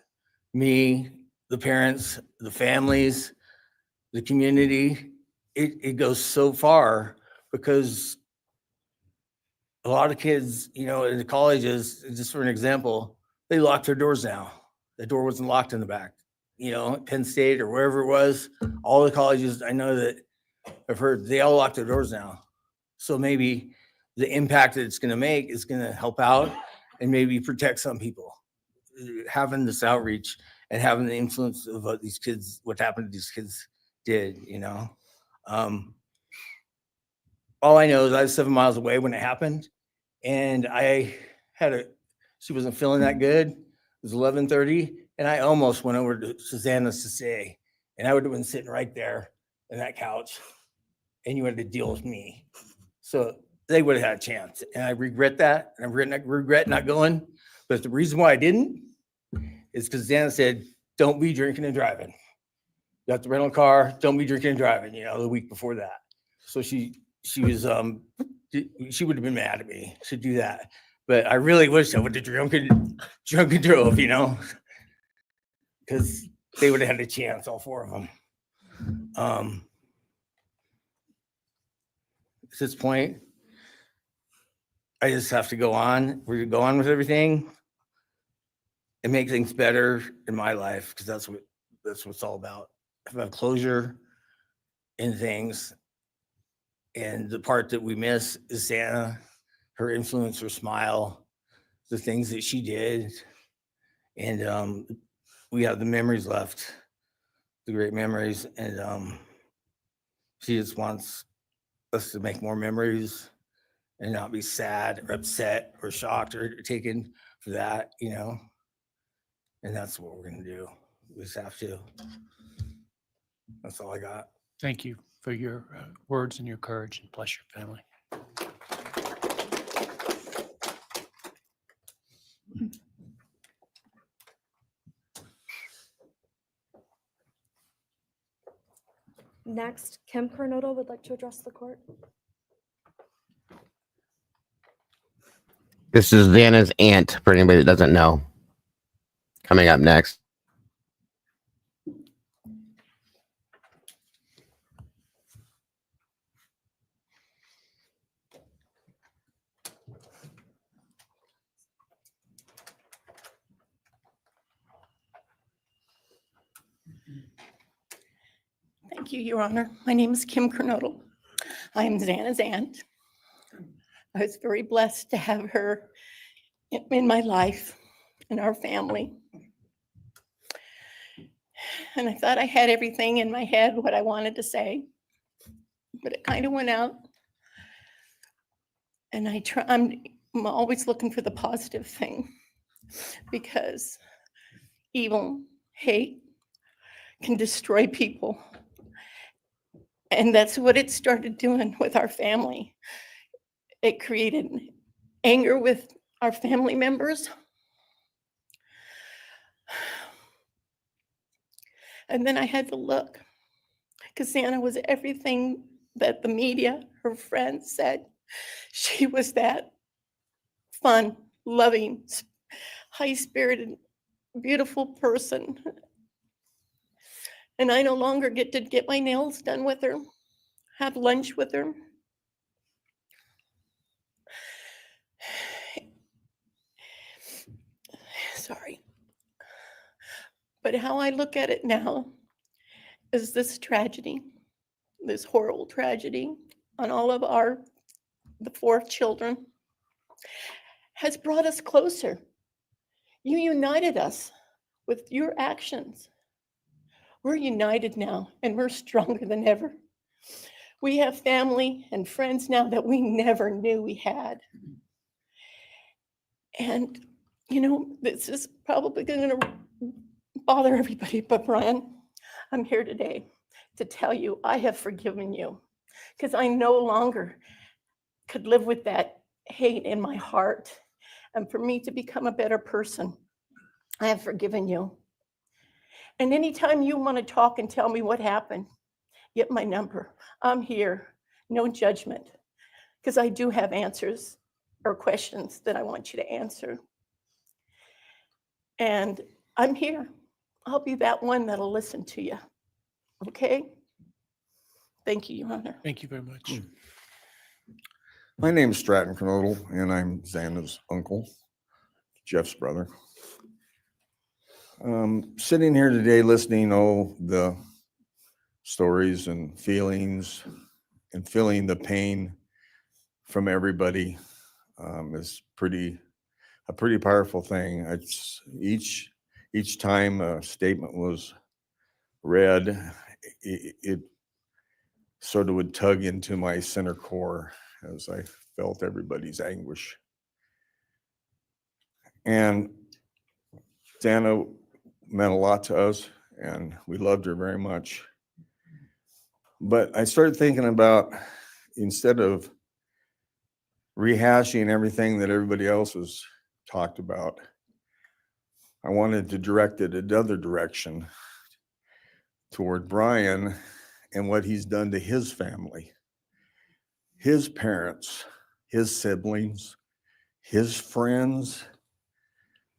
me, the parents, the families, the community. It goes so far because a lot of kids, in the colleges, just for an example, they locked their doors now. The door wasn't locked in the back. Penn State or wherever it was, all the colleges I know that I've heard, they all lock their doors now. So maybe the impact that it's going to make is going to help out and maybe protect some people. Having this outreach and having the influence of what happened to these kids did, all I know is I was 7 miles away when it happened, and she wasn't feeling that good. It was 11:30, and I almost went over to Susanna's to say, and I would have been sitting right there on that couch, and you had to deal with me. So they would have had a chance, and I regret that, and I regret not going. But the reason why I didn't is because Susanna said, "Don't be drinking and driving. You have to rent a car. Don't be drinking and driving." The week before that, so she was she would have been mad at me to do that. But I really wish I would have drunk and drove, because they would have had a chance, all 4 of them. At this point, I just have to go on. We're going to go on with everything and make things better in my life, because that's what it's all about. If I have closure in things, and the part that we miss is Santa, her influence, her smile, the things that she did, and we have the memories left, the great memories, and she just wants us to make more memories and not be sad or upset or shocked or taken for that, and that's what we're going to do. We just have to. That's all I got. Thank you for your words and your courage, and bless your family. Next, Kim Kernodle would like to address the court. This is Xana's aunt, for anybody that doesn't know. Coming up next. Thank you, Your Honor. My name is Kim Kernodle. I am Xana's aunt. I was very blessed to have her in my life, in our family. And I thought I had everything in my head, what I wanted to say, but it kind of went out. And I'm always looking for the positive thing, because evil, hate can destroy people. And that's what it started doing with our family. It created anger with our family members. And then I had to look, because Santa was everything that the media, her friends said. She was that fun, loving, high-spirited beautiful person. And I no longer get to get my nails done with her, have lunch with her. Sorry. But how I look at it now is this tragedy, this horrible tragedy on all of the 4 children has brought us closer. You united us with your actions. We're united now and we're stronger than ever. We have family and friends now that we never knew we had. And, you know, this is probably going to bother everybody, but Bryan, I'm here today to tell you I have forgiven you because I no longer could live with that hate in my heart. And for me to become a better person, I have forgiven you. And anytime you want to talk and tell me what happened, get my number. I'm here, no judgment, because I do have answers or questions that I want you to answer. And I'm here. I'll be that one that'll listen to you. Okay? Thank you, Your Honor. Thank you very much. My name is Stratton Knodel, and I'm Xana's uncle, Jeff's brother. Sitting here today listening to the stories and feelings and feeling the pain from everybody is a pretty powerful thing. It's each time a statement was read, it sort of would tug into my center core as I felt everybody's anguish. And Xana meant a lot to us, and we loved her very much. But I started thinking about, instead of rehashing everything that everybody else has talked about, I wanted to direct it another direction toward Bryan and what he's done to his family, his parents, his siblings, his friends,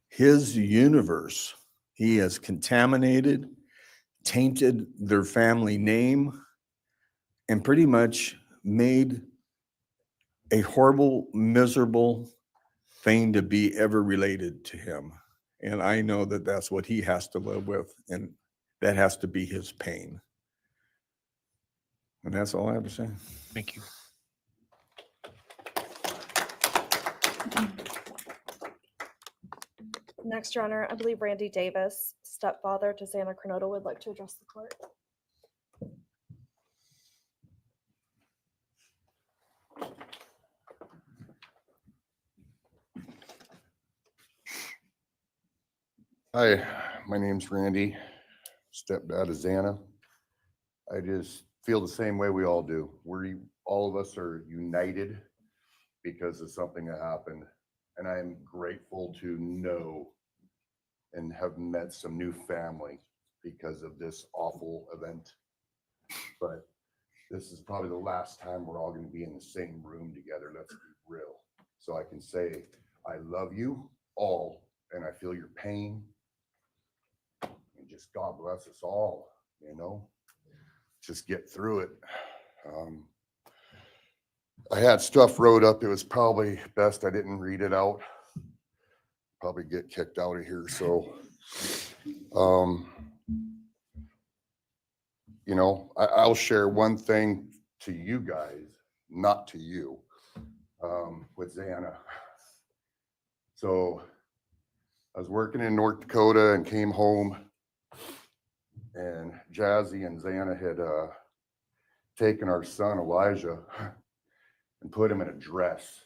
his universe. He has contaminated, tainted their family name, and pretty much made a horrible, miserable thing to be ever related to him. And I know that that's what he has to live with, and that has to be his pain. And that's all I have to say. Thank you. Next, Your Honor, I believe Randy Davis, stepfather to Xana Kernodle, would like to address the court. Hi, my name's Randy, stepdad of Xana. I just feel the same way we all do. All of us are united because of something that happened. And I'm grateful to know and have met some new family because of this awful event. But this is probably the last time we're all going to be in the same room together. Let's be real. So I can say, I love you all, and I feel your pain. And just God bless us all, just get through it. I had stuff wrote up. It was probably best I didn't read it out. Probably get kicked out of here. So, I'll share one thing to you guys, not to you, with Xana. So I was working in North Dakota and came home, and Jazzy and Xana had taken our son Elijah and put him in a dress,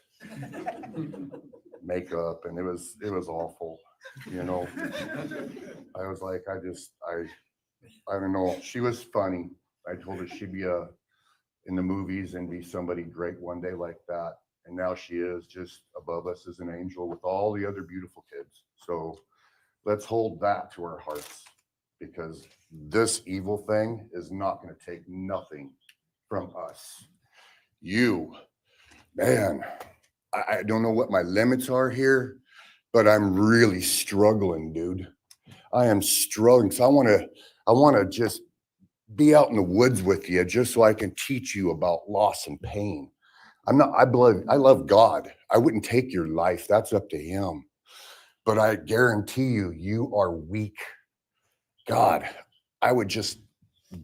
makeup, and it was awful. I was like, I don't know. She was funny. I told her she'd be in the movies and be somebody great one day like that. And now she is just above us as an angel with all the other beautiful kids. So let's hold that to our hearts, because this evil thing is not going to take nothing from us. You, man, I don't know what my limits are here, but I'm really struggling, dude. I am struggling. So I want to just be out in the woods with you just so I can teach you about loss and pain. I love God. I wouldn't take your life. That's up to him. But I guarantee you, you are weak. God, I would just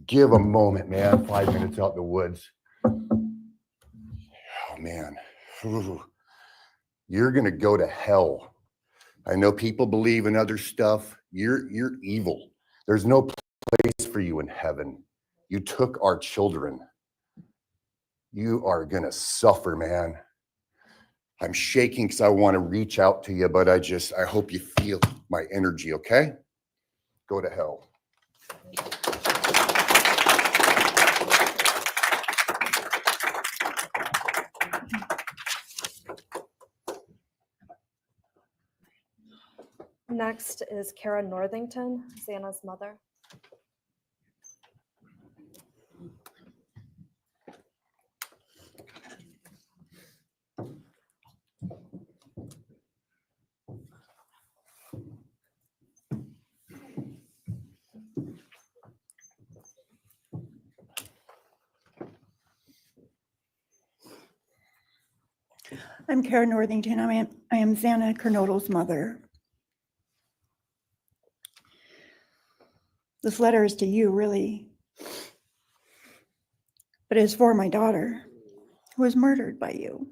give a moment, man, 5 minutes out in the woods. Oh man, Ooh. You're going to go to hell. I know people believe in other stuff. You're evil. There's no place for you in heaven. You took our children. You are going to suffer, man. I'm shaking because I want to reach out to you, but I hope you feel my energy, okay? Go to hell. Next is Kara Northington, Xana's mother. I'm Kara Northington. I am Xana Kernodle's mother. This letter is to you, really, but it's for my daughter, who was murdered by you.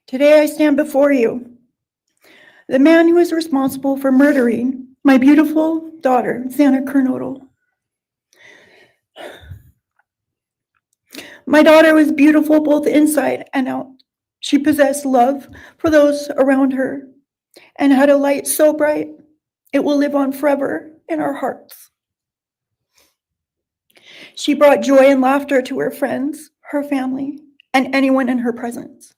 Today I stand before you, the man who is responsible for murdering my beautiful daughter, Xana Kernodle. My daughter was beautiful both inside and out. She possessed love for those around her and had a light so bright it will live on forever in our hearts. She brought joy and laughter to her friends, her family, and anyone in her presence.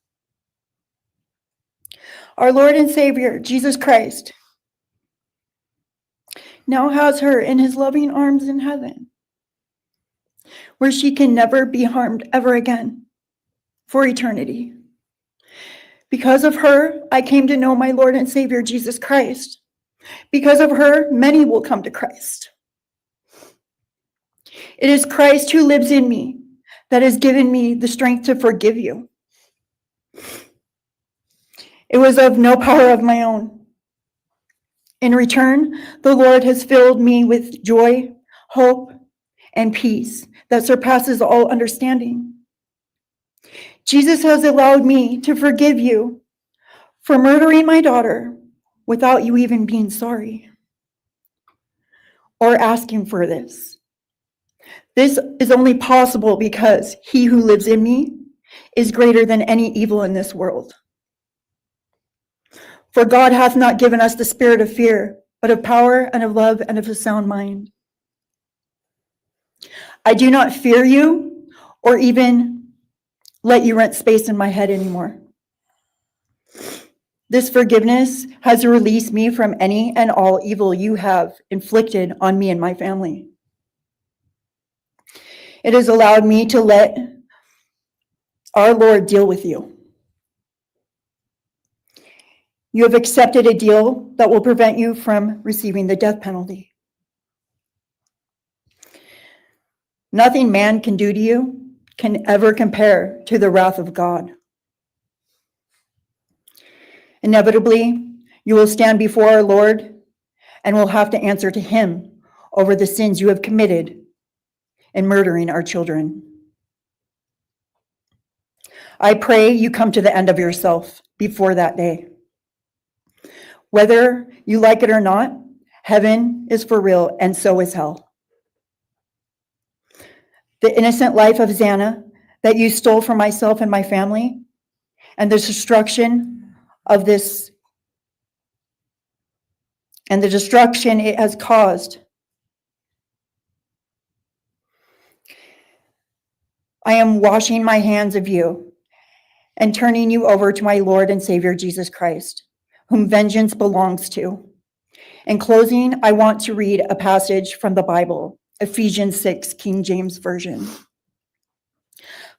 Our Lord and Savior, Jesus Christ, now has her in his loving arms in heaven, where she can never be harmed ever again for eternity. Because of her, I came to know my Lord and Savior, Jesus Christ. Because of her, many will come to Christ. It is Christ who lives in me that has given me the strength to forgive you. It was of no power of my own. In return, the Lord has filled me with joy, hope, and peace that surpasses all understanding. Jesus has allowed me to forgive you for murdering my daughter without you even being sorry or asking for this. This is only possible because he who lives in me is greater than any evil in this world. For God hath not given us the spirit of fear, but of power and of love and of a sound mind. I do not fear you or even let you rent space in my head anymore. This forgiveness has released me from any and all evil you have inflicted on me and my family. It has allowed me to let our Lord deal with you. You have accepted a deal that will prevent you from receiving the death penalty. Nothing man can do to you can ever compare to the wrath of God. Inevitably, you will stand before our Lord and will have to answer to him over the sins you have committed in murdering our children. I pray you come to the end of yourself before that day. Whether you like it or not, heaven is for real and so is hell. The innocent life of Xana that you stole from myself and my family, and the destruction of this, and the destruction it has caused. I am washing my hands of you and turning you over to my Lord and Savior, Jesus Christ, whom vengeance belongs to. In closing, I want to read a passage from the Bible, Ephesians 6, King James Version.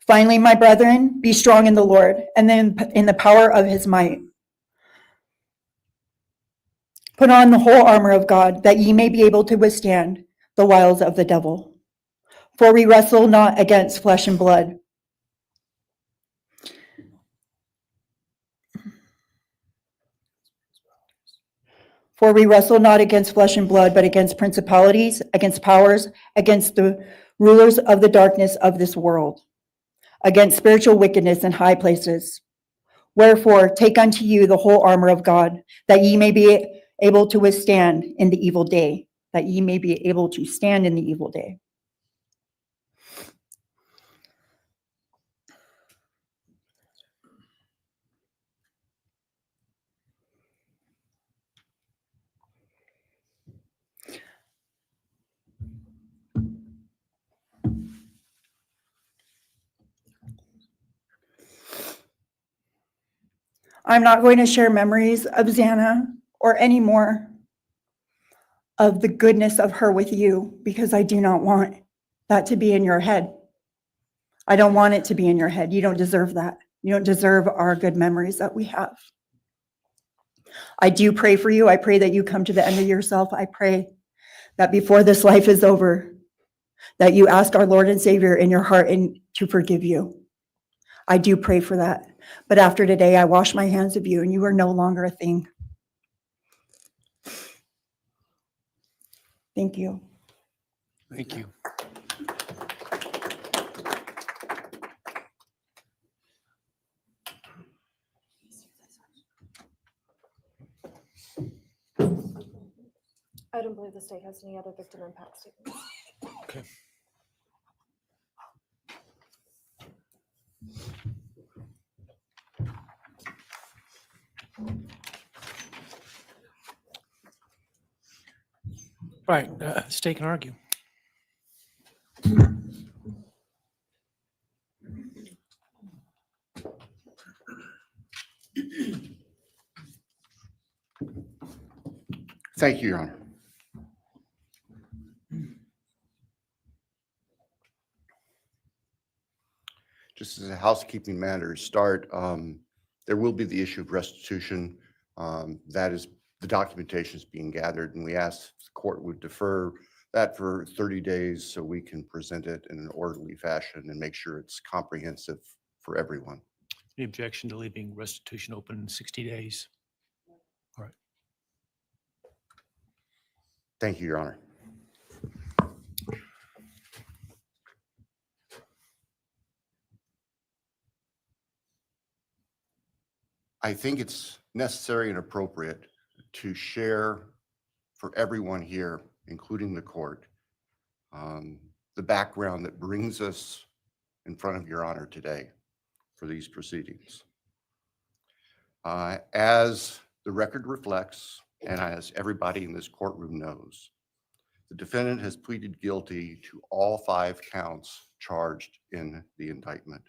Finally, my brethren, be strong in the Lord and then in the power of his might. Put on the whole armor of God, that ye may be able to withstand the wiles of the devil. For we wrestle not against flesh and blood. For we wrestle not against flesh and blood, but against principalities, against powers, against the rulers of the darkness of this world, against spiritual wickedness in high places. Wherefore, take unto you the whole armor of God, that ye may be able to withstand in the evil day, that ye may be able to stand in the evil day. I'm not going to share memories of Xana or any more of the goodness of her with you, because I do not want that to be in your head. I don't want it to be in your head. You don't deserve that. You don't deserve our good memories that we have. I do pray for you. I pray that you come to the end of yourself. I pray that before this life is over, that you ask our Lord and Savior in your heart and to forgive you. I do pray for that. But after today, I wash my hands of you, and you are no longer a thing. Thank you. Thank you. I don't believe the state has any other victim impact statements. Okay. Right, state can argue. Thank you, Your Honor. Just as a housekeeping matter to start, there will be the issue of restitution. That is, the documentation is being gathered, and we ask the court would defer that for 30 days so we can present it in an orderly fashion and make sure it's comprehensive for everyone. Any objection to leaving restitution open in 60 days? All right. Thank you, Your Honor. I think it's necessary and appropriate to share for everyone here, including the court, the background that brings us in front of Your Honor today for these proceedings. As the record reflects, and as everybody in this courtroom knows, the defendant has pleaded guilty to all 5 counts charged in the indictment.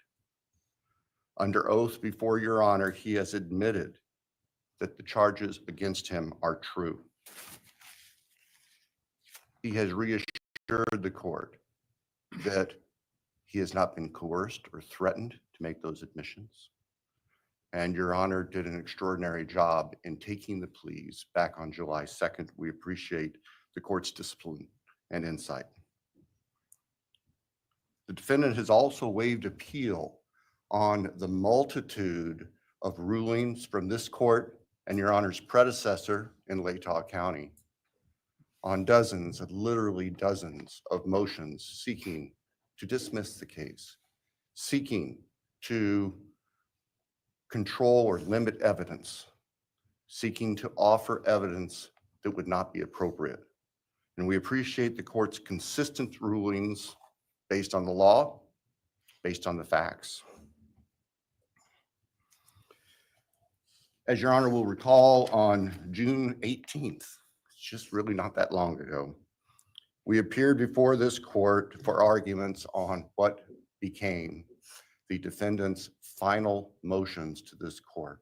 Under oath before Your Honor, he has admitted that the charges against him are true. He has reassured the court that he has not been coerced or threatened to make those admissions. And Your Honor did an extraordinary job in taking the pleas back on July 2nd. We appreciate the court's discipline and insight. The defendant has also waived appeal on the multitude of rulings from this court and Your Honor's predecessor in Latah County on dozens, literally dozens of motions seeking to dismiss the case, seeking to control or limit evidence, seeking to offer evidence that would not be appropriate. And we appreciate the court's consistent rulings based on the law, based on the facts. As Your Honor will recall, on June 18th, it's just really not that long ago, we appeared before this court for arguments on what became the defendant's final motions to this court.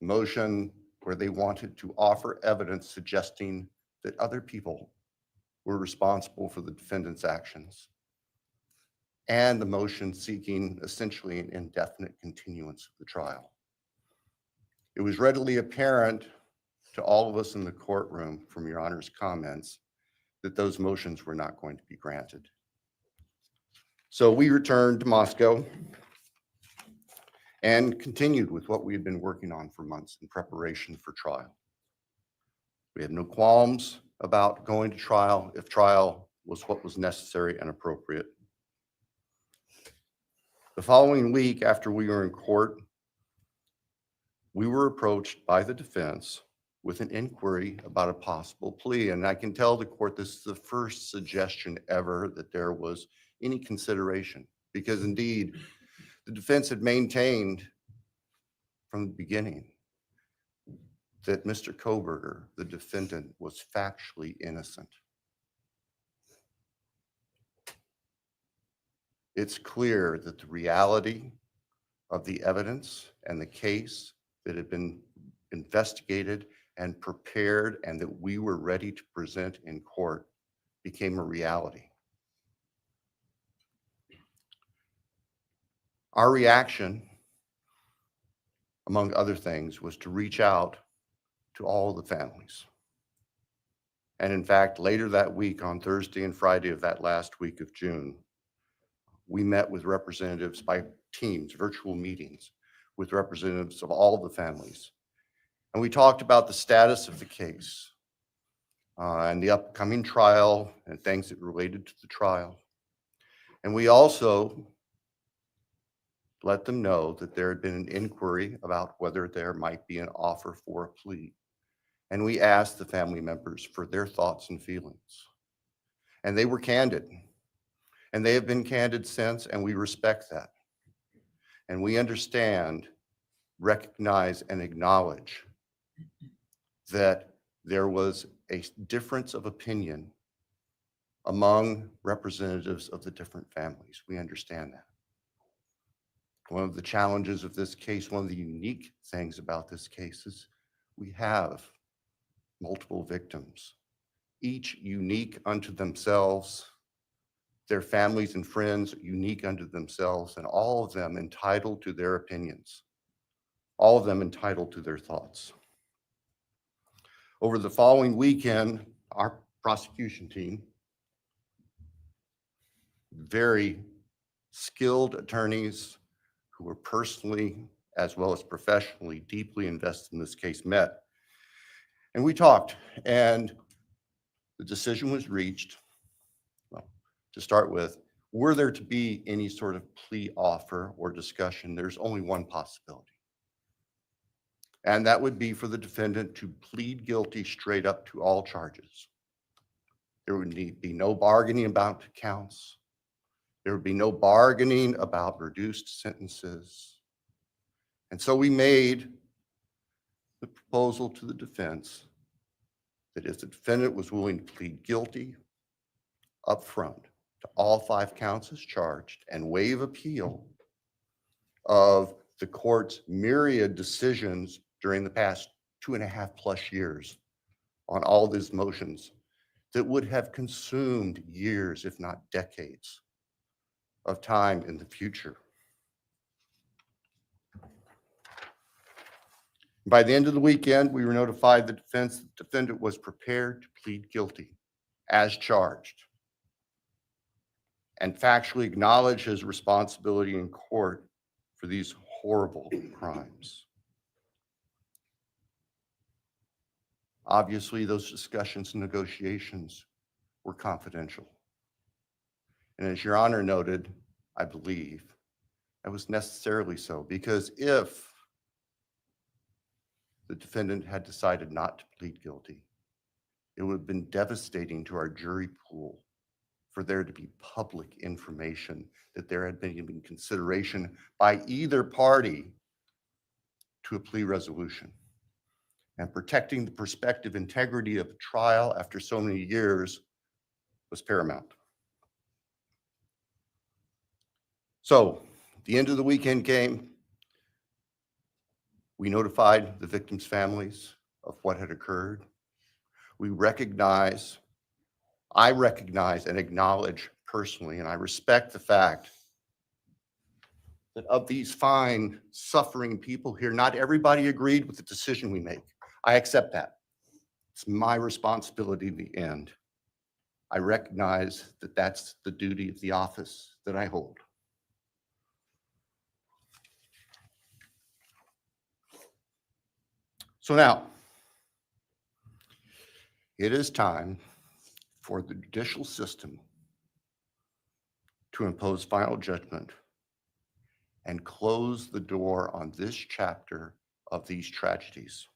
Motion where they wanted to offer evidence suggesting that other people were responsible for the defendant's actions, and the motion seeking essentially an indefinite continuance of the trial. It was readily apparent to to all of us in the courtroom from Your Honor's comments that those motions were not going to be granted. So we returned to Moscow and continued with what we had been working on for months in preparation for trial. We had no qualms about going to trial if trial was what was necessary and appropriate. The following week after we were in court, we were approached by the defense with an inquiry about a possible plea. And I can tell the court this is the first suggestion ever that there was any consideration, because indeed the defense had maintained from the beginning that Mr. Kohberger, the defendant, was factually innocent. It's clear that the reality of the evidence and the case that had been investigated and prepared and that we were ready to present in court became a reality. Our reaction, among other things, was to reach out to all the families. And in fact, later that week, on Thursday and Friday of that last week of June, we met with representatives by teams, virtual meetings, with representatives of all the families. And we talked about the status of the case and the upcoming trial and things that related to the trial. And we also let them know that there had been an inquiry about whether there might be an offer for a plea. And we asked the family members for their thoughts and feelings. And they were candid. And they have been candid since, and we respect that. And we understand, recognize, and acknowledge that there was a difference of opinion among representatives of the different families. We understand that. One of the challenges of this case, one of the unique things about this case is we have multiple victims, each unique unto themselves, their families and friends unique unto themselves, and all of them entitled to their opinions, all of them entitled to their thoughts. Over the following weekend, our prosecution team, very skilled attorneys who were personally as well as professionally deeply invested in this case, met. And we talked, and the decision was reached. Well, to start with, were there to be any sort of plea offer or discussion, there's only one possibility. And that would be for the defendant to plead guilty straight up to all charges. There would be no bargaining about counts. There would be no bargaining about reduced sentences. And so we made the proposal to the defense that if the defendant was willing to plead guilty up front to all 5 counts as charged and waive appeal of the court's myriad decisions during the past 2.5+ years on all these motions that would have consumed years, if not decades, of time in the future. By the end of the weekend, we were notified the defendant was prepared to plead guilty as charged and factually acknowledge his responsibility in court for these horrible crimes. Obviously, those discussions and negotiations were confidential. And as Your Honor noted, I believe that was necessarily so, because if the defendant had decided not to plead guilty, it would have been devastating to our jury pool for there to be public information that there had been consideration by either party to a plea resolution. And protecting the prospective integrity of a trial after so many years was paramount. So the end of the weekend came. We notified the victims' families of what had occurred. I recognize and acknowledge personally, and I respect the fact that of these fine, suffering people here, not everybody agreed with the decision we make. I accept that. It's my responsibility in the end. I recognize that that's the duty of the office that I hold. So now, it is time for the judicial system to impose final judgment and close the door on this chapter of these tragedies.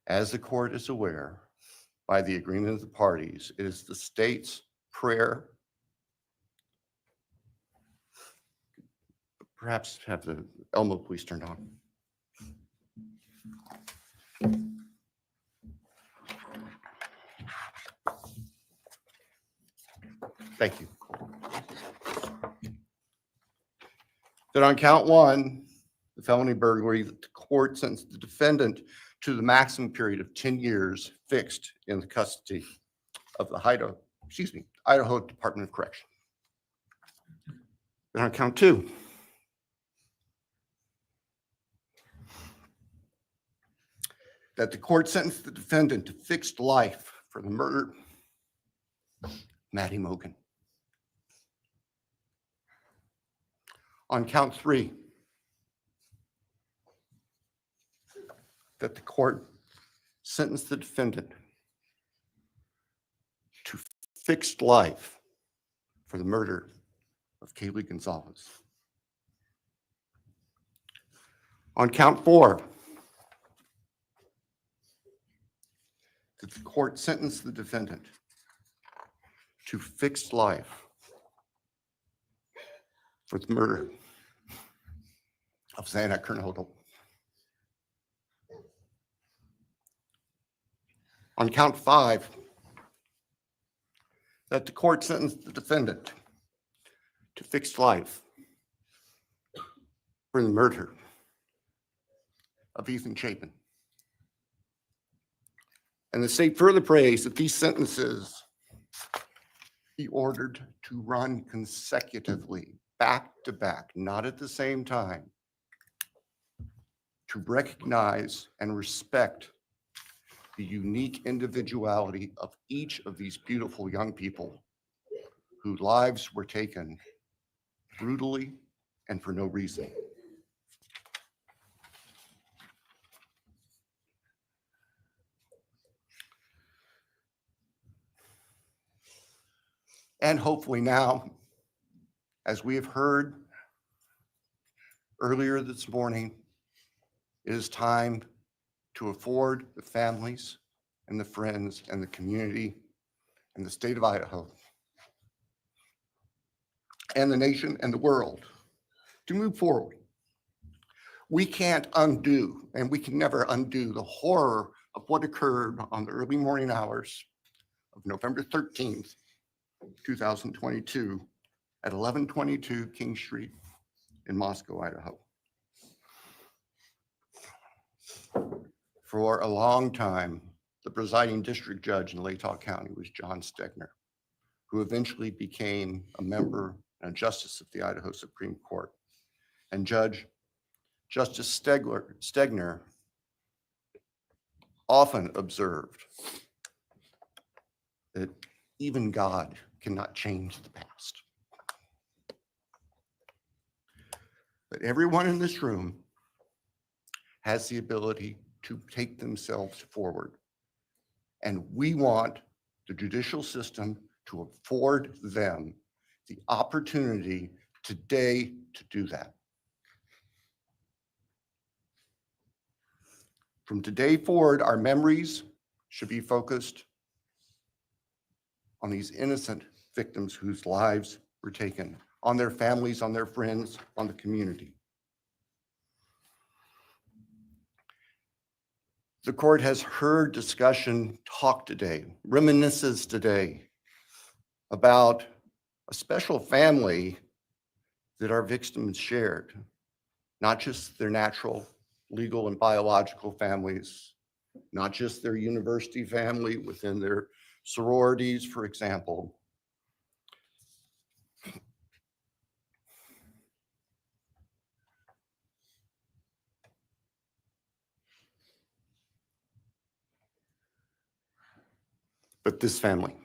As the court is aware, by the agreement of the parties, it is the state's prayer. Perhaps have the Elmo police turned on. Thank you. That on count one, the felony burglary, that the court sentenced the defendant to the maximum period of 10 years fixed in the custody of the Idaho Department of Correction. Then on count two, that the court sentenced the defendant to fixed life for the murder of Maddie Mogen. On count three, that the court sentenced the defendant to fixed life for the murder of Kaylee Gonzalez. On count four, that the court sentenced the defendant to fixed life for the murder of Xana Kernhodel. On count five, that the court sentenced the defendant to fixed life for the murder of Ethan Chapin. And the state further prays that these sentences be ordered to run consecutively, back to back, not at the same time, to recognize and respect the unique individuality of each of these beautiful young people whose lives were taken brutally and for no reason. And hopefully now, as we have heard earlier this morning, it is time to afford the families and the friends and the community and the state of Idaho and the nation and the world to move forward. We can't undo, and we can never undo, the horror of what occurred on the early morning hours of November 13th, 2022 at 1122 King Street in Moscow, Idaho. For a long time, the presiding district judge in Latah County was John Stegner, who eventually became a member and a justice of the Idaho Supreme Court. And Justice Stegner often observed that even God cannot change the past. But everyone in this room has the ability to take themselves forward. And we want the judicial system to afford them the opportunity today to do that. From today forward, our memories should be focused on these innocent victims whose lives were taken, on their families, on their friends, on the community. The court has heard discussion, talk today, reminiscences today about a special family that our victims shared, not just their natural, legal, and biological families, not just their university family within their sororities, for example. but this family.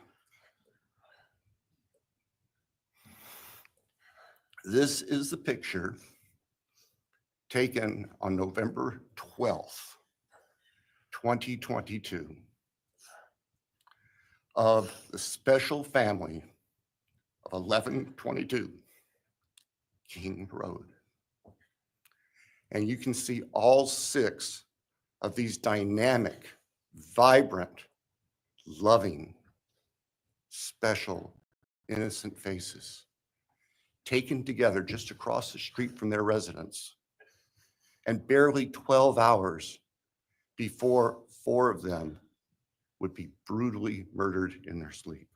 This is the picture taken on November 12th, 2022, of the special family of 1122 King Road. And you can see all 6 of these dynamic, vibrant, loving, special, innocent faces taken together just across the street from their residence. And barely 12 hours before 4 of them would be brutally murdered in their sleep.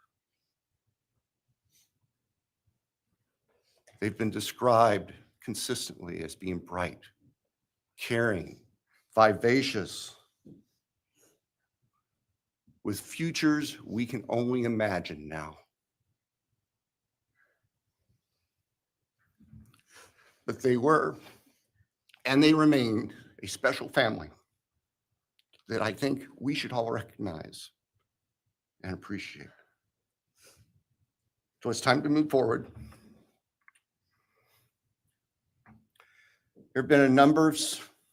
They've been described consistently as being bright, caring, vivacious, with futures we can only imagine now. But they were, and they remain, a special family that I think we should all recognize and appreciate. So it's time to move forward. There have been a number of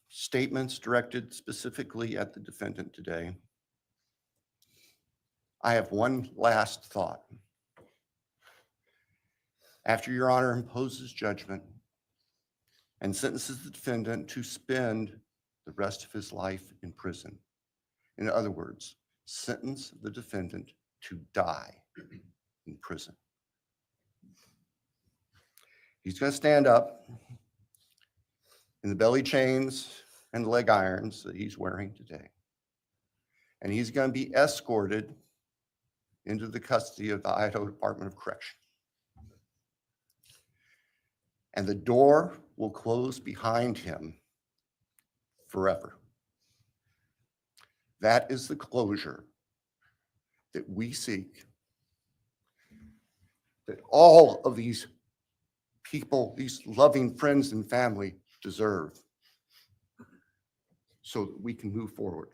statements directed specifically at the defendant today. I have one last thought. After Your Honor imposes judgment and sentences the defendant to spend the rest of his life in prison, in other words, sentence the defendant to die in prison, he's going to stand up in the belly chains and leg irons that he's wearing today, and he's going to be escorted into the custody of the Idaho Department of Correction. And the door will close behind him forever. That is the closure that we seek, that all of these people, these loving friends and family deserve, so that we can move forward.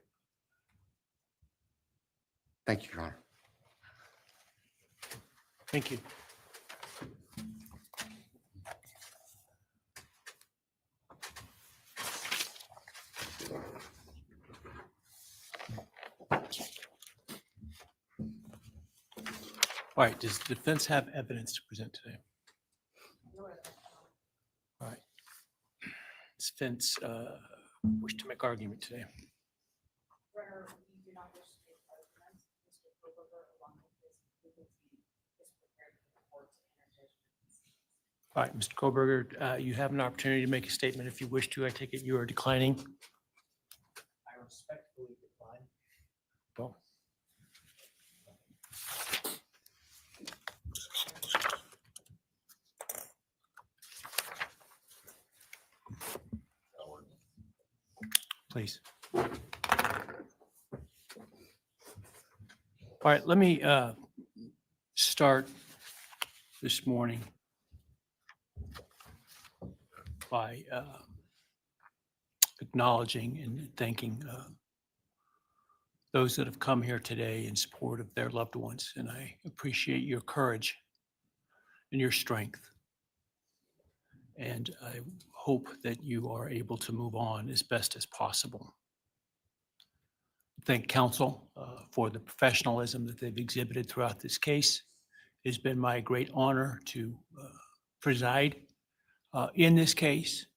Thank you, Your Honor. Thank you. All right, does the defense have evidence to present today? All right. Does defense wish to make argument today? All right, Mr. Kohberger, you have an opportunity to make a statement if you wish to. I take it you are declining. I respectfully decline. Well, please. All right, let me start this morning by acknowledging and thanking those that have come here today in support of their loved ones. And I appreciate your courage and your strength. And I hope that you are able to move on as best as possible. Thank counsel for the professionalism that they've exhibited throughout this case. It has been my great honor to preside in this case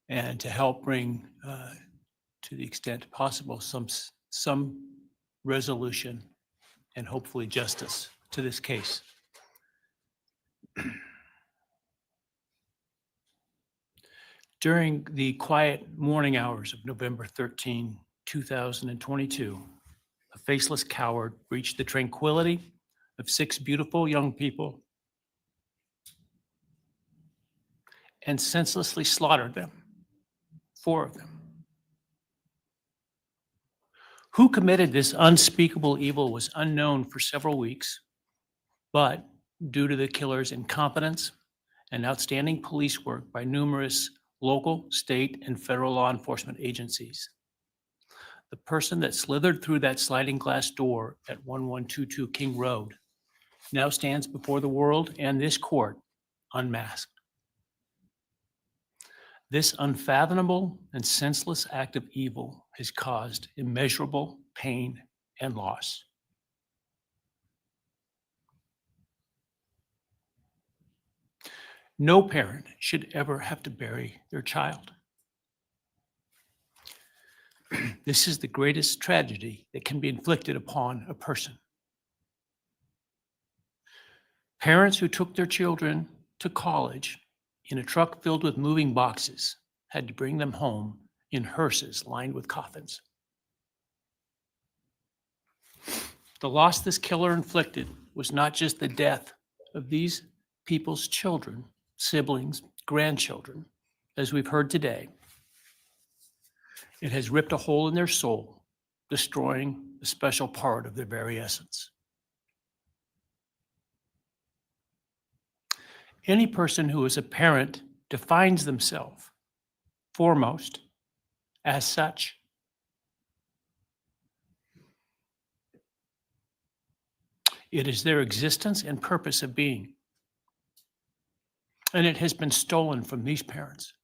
and to help bring, to the extent possible, some resolution and hopefully justice to this case. During the quiet morning hours of November 13, 2022, a faceless coward breached the tranquility of 6 beautiful young people and senselessly slaughtered them, 4 of them. Who committed this unspeakable evil was unknown for several weeks, but due to the killer's incompetence and outstanding police work by numerous local, state, and federal law enforcement agencies, the person that slithered through that sliding glass door at 1122 King Road now stands before the world and this court unmasked. This unfathomable and senseless act of evil has caused immeasurable pain and loss. No parent should ever have to bury their child. This is the greatest tragedy that can be inflicted upon a person. Parents who took their children to college in a truck filled with moving boxes had to bring them home in hearses lined with coffins. The loss this killer inflicted was not just the death of these people's children, siblings, grandchildren, as we've heard today. It has ripped a hole in their soul, destroying a special part of their very essence. Any person who is a parent defines themselves foremost as such. It is their existence and purpose of being. And it has been stolen from these parents.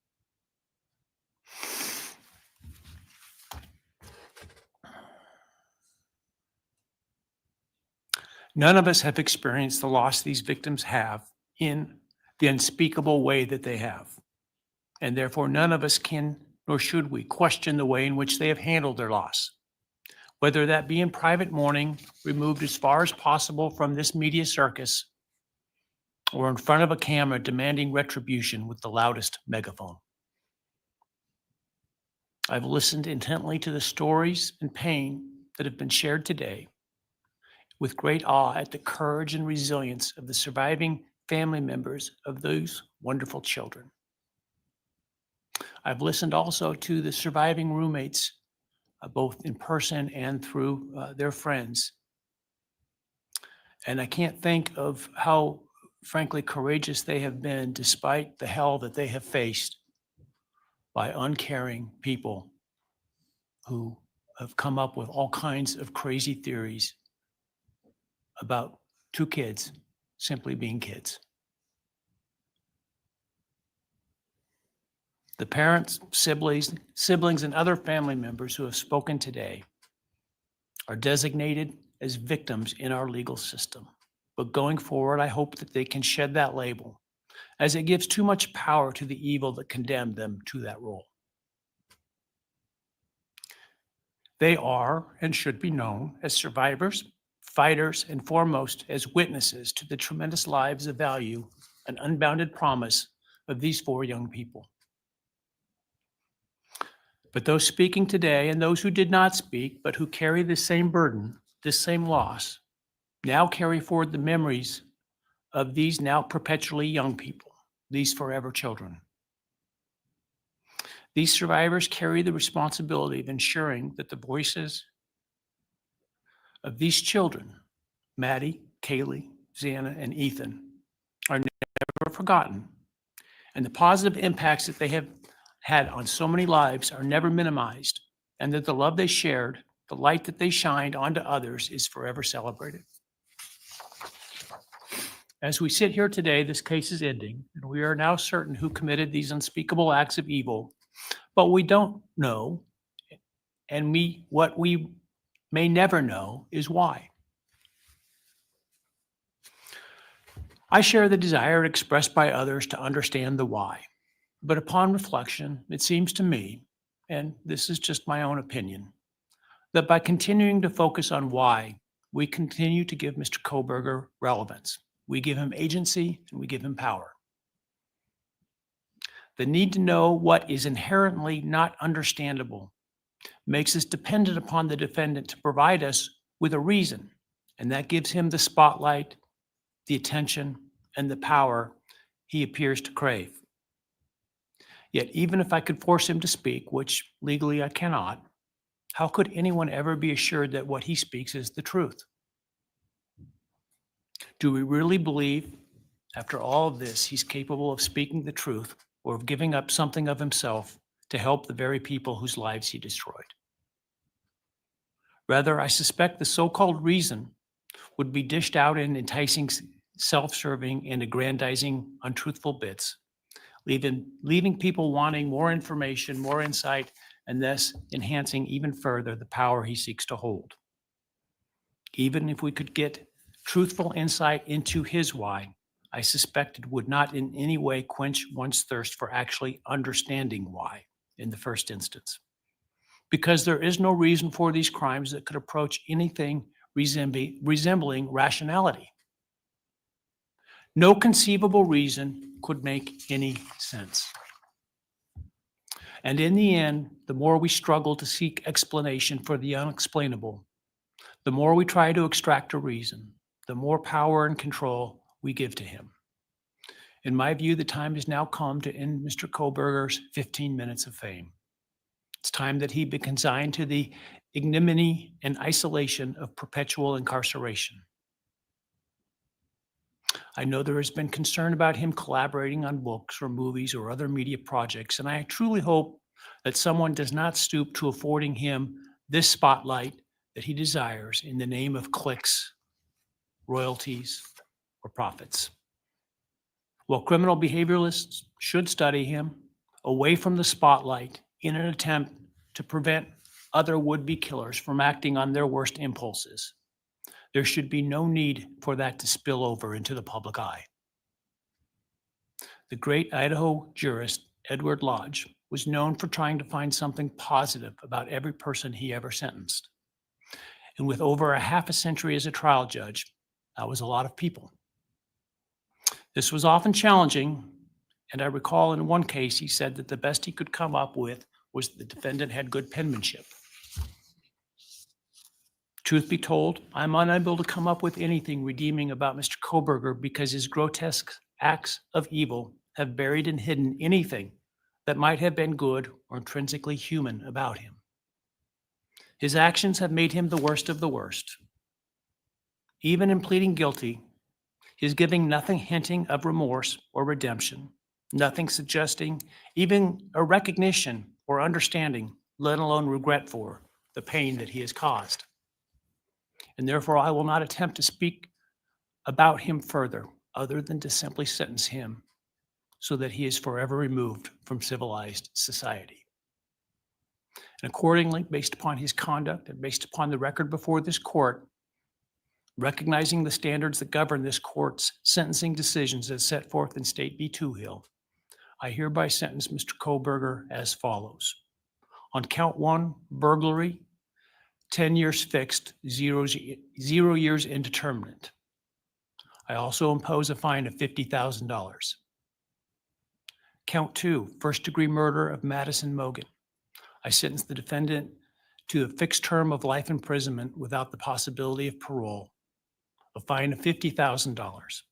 None of us have experienced the loss these victims have in the unspeakable way that they have. And therefore, none of us can, nor should we, question the way in which they have handled their loss. Whether that be in private mourning, removed as far as possible from this media circus, or in front of a camera demanding retribution with the loudest megaphone. I've listened intently to the stories and pain that have been shared today, with great awe at the courage and resilience of the surviving family members of those wonderful children. I've listened also to the surviving roommates, both in person and through their friends. And I can't think of how, frankly, courageous they have been despite the hell that they have faced by uncaring people who have come up with all kinds of crazy theories about two kids simply being kids. The parents, siblings, and other family members who have spoken today are designated as victims in our legal system. But going forward, I hope that they can shed that label, as it gives too much power to the evil that condemned them to that role. They are and should be known as survivors, fighters, and foremost as witnesses to the tremendous lives of value and unbounded promise of these four young people. But those speaking today and those who did not speak, but who carry this same burden, this same loss, now carry forward the memories of these now perpetually young people, these forever children. These survivors carry the responsibility of ensuring that the voices of these children, Maddie, Kaylee, Xana, and Ethan, are never forgotten, and the positive impacts that they have had on so many lives are never minimized, and that the love they shared, the light that they shined onto others is forever celebrated. As we sit here today, this case is ending, and we are now certain who committed these unspeakable acts of evil, but we don't know, and what we may never know is why. I share the desire expressed by others to understand the why, but upon reflection, it seems to me, and this is just my own opinion, that by continuing to focus on why, we continue to give Mr. Kohberger relevance. We give him agency and we give him power. The need to know what is inherently not understandable makes us dependent upon the defendant to provide us with a reason, and that gives him the spotlight, the attention, and the power he appears to crave. Yet even if I could force him to speak, which legally I cannot, how could anyone ever be assured that what he speaks is the truth? Do we really believe, after all of this, he's capable of speaking the truth or of giving up something of himself to help the very people whose lives he destroyed? Rather, I suspect the so-called reason would be dished out in enticing, self-serving, and aggrandizing untruthful bits, leaving people wanting more information, more insight, and thus enhancing even further the power he seeks to hold. Even if we could get truthful insight into his why, I suspect it would not in any way quench one's thirst for actually understanding why in the first instance. Because there is no reason for these crimes that could approach anything resembling rationality. No conceivable reason could make any sense. And in the end, the more we struggle to seek explanation for the unexplainable, the more we try to extract a reason, the more power and control we give to him. In my view, the time has now come to end Mr. Kohberger's 15 minutes of fame. It's time that he be consigned to the ignominy and isolation of perpetual incarceration. I know there has been concern about him collaborating on books or movies or other media projects, and I truly hope that someone does not stoop to affording him this spotlight that he desires in the name of clicks, royalties, or profits. While criminal behavioralists should study him away from the spotlight in an attempt to prevent other would-be killers from acting on their worst impulses, there should be no need for that to spill over into the public eye. The great Idaho jurist Edward Lodge was known for trying to find something positive about every person he ever sentenced. And with over a half a century as a trial judge, that was a lot of people. This was often challenging, and I recall in one case he said that the best he could come up with was the defendant had good penmanship. Truth be told, I'm unable to come up with anything redeeming about Mr. Kohberger because his grotesque acts of evil have buried and hidden anything that might have been good or intrinsically human about him. His actions have made him the worst of the worst. Even in pleading guilty, he is giving nothing hinting of remorse or redemption, nothing suggesting even a recognition or understanding, let alone regret for the pain that he has caused. And therefore, I will not attempt to speak about him further, other than to simply sentence him so that he is forever removed from civilized society. And accordingly, based upon his conduct and based upon the record before this court, recognizing the standards that govern this court's sentencing decisions as set forth in State v. Toohill, I hereby sentence Mr. Kohberger as follows. On count 1, burglary, 10 years fixed, 0 years indeterminate. I also impose a fine of $50,000. Count 2, first-degree murder of Madison Mogan. I sentence the defendant to a fixed term of life imprisonment without the possibility of parole, a fine of $50,000,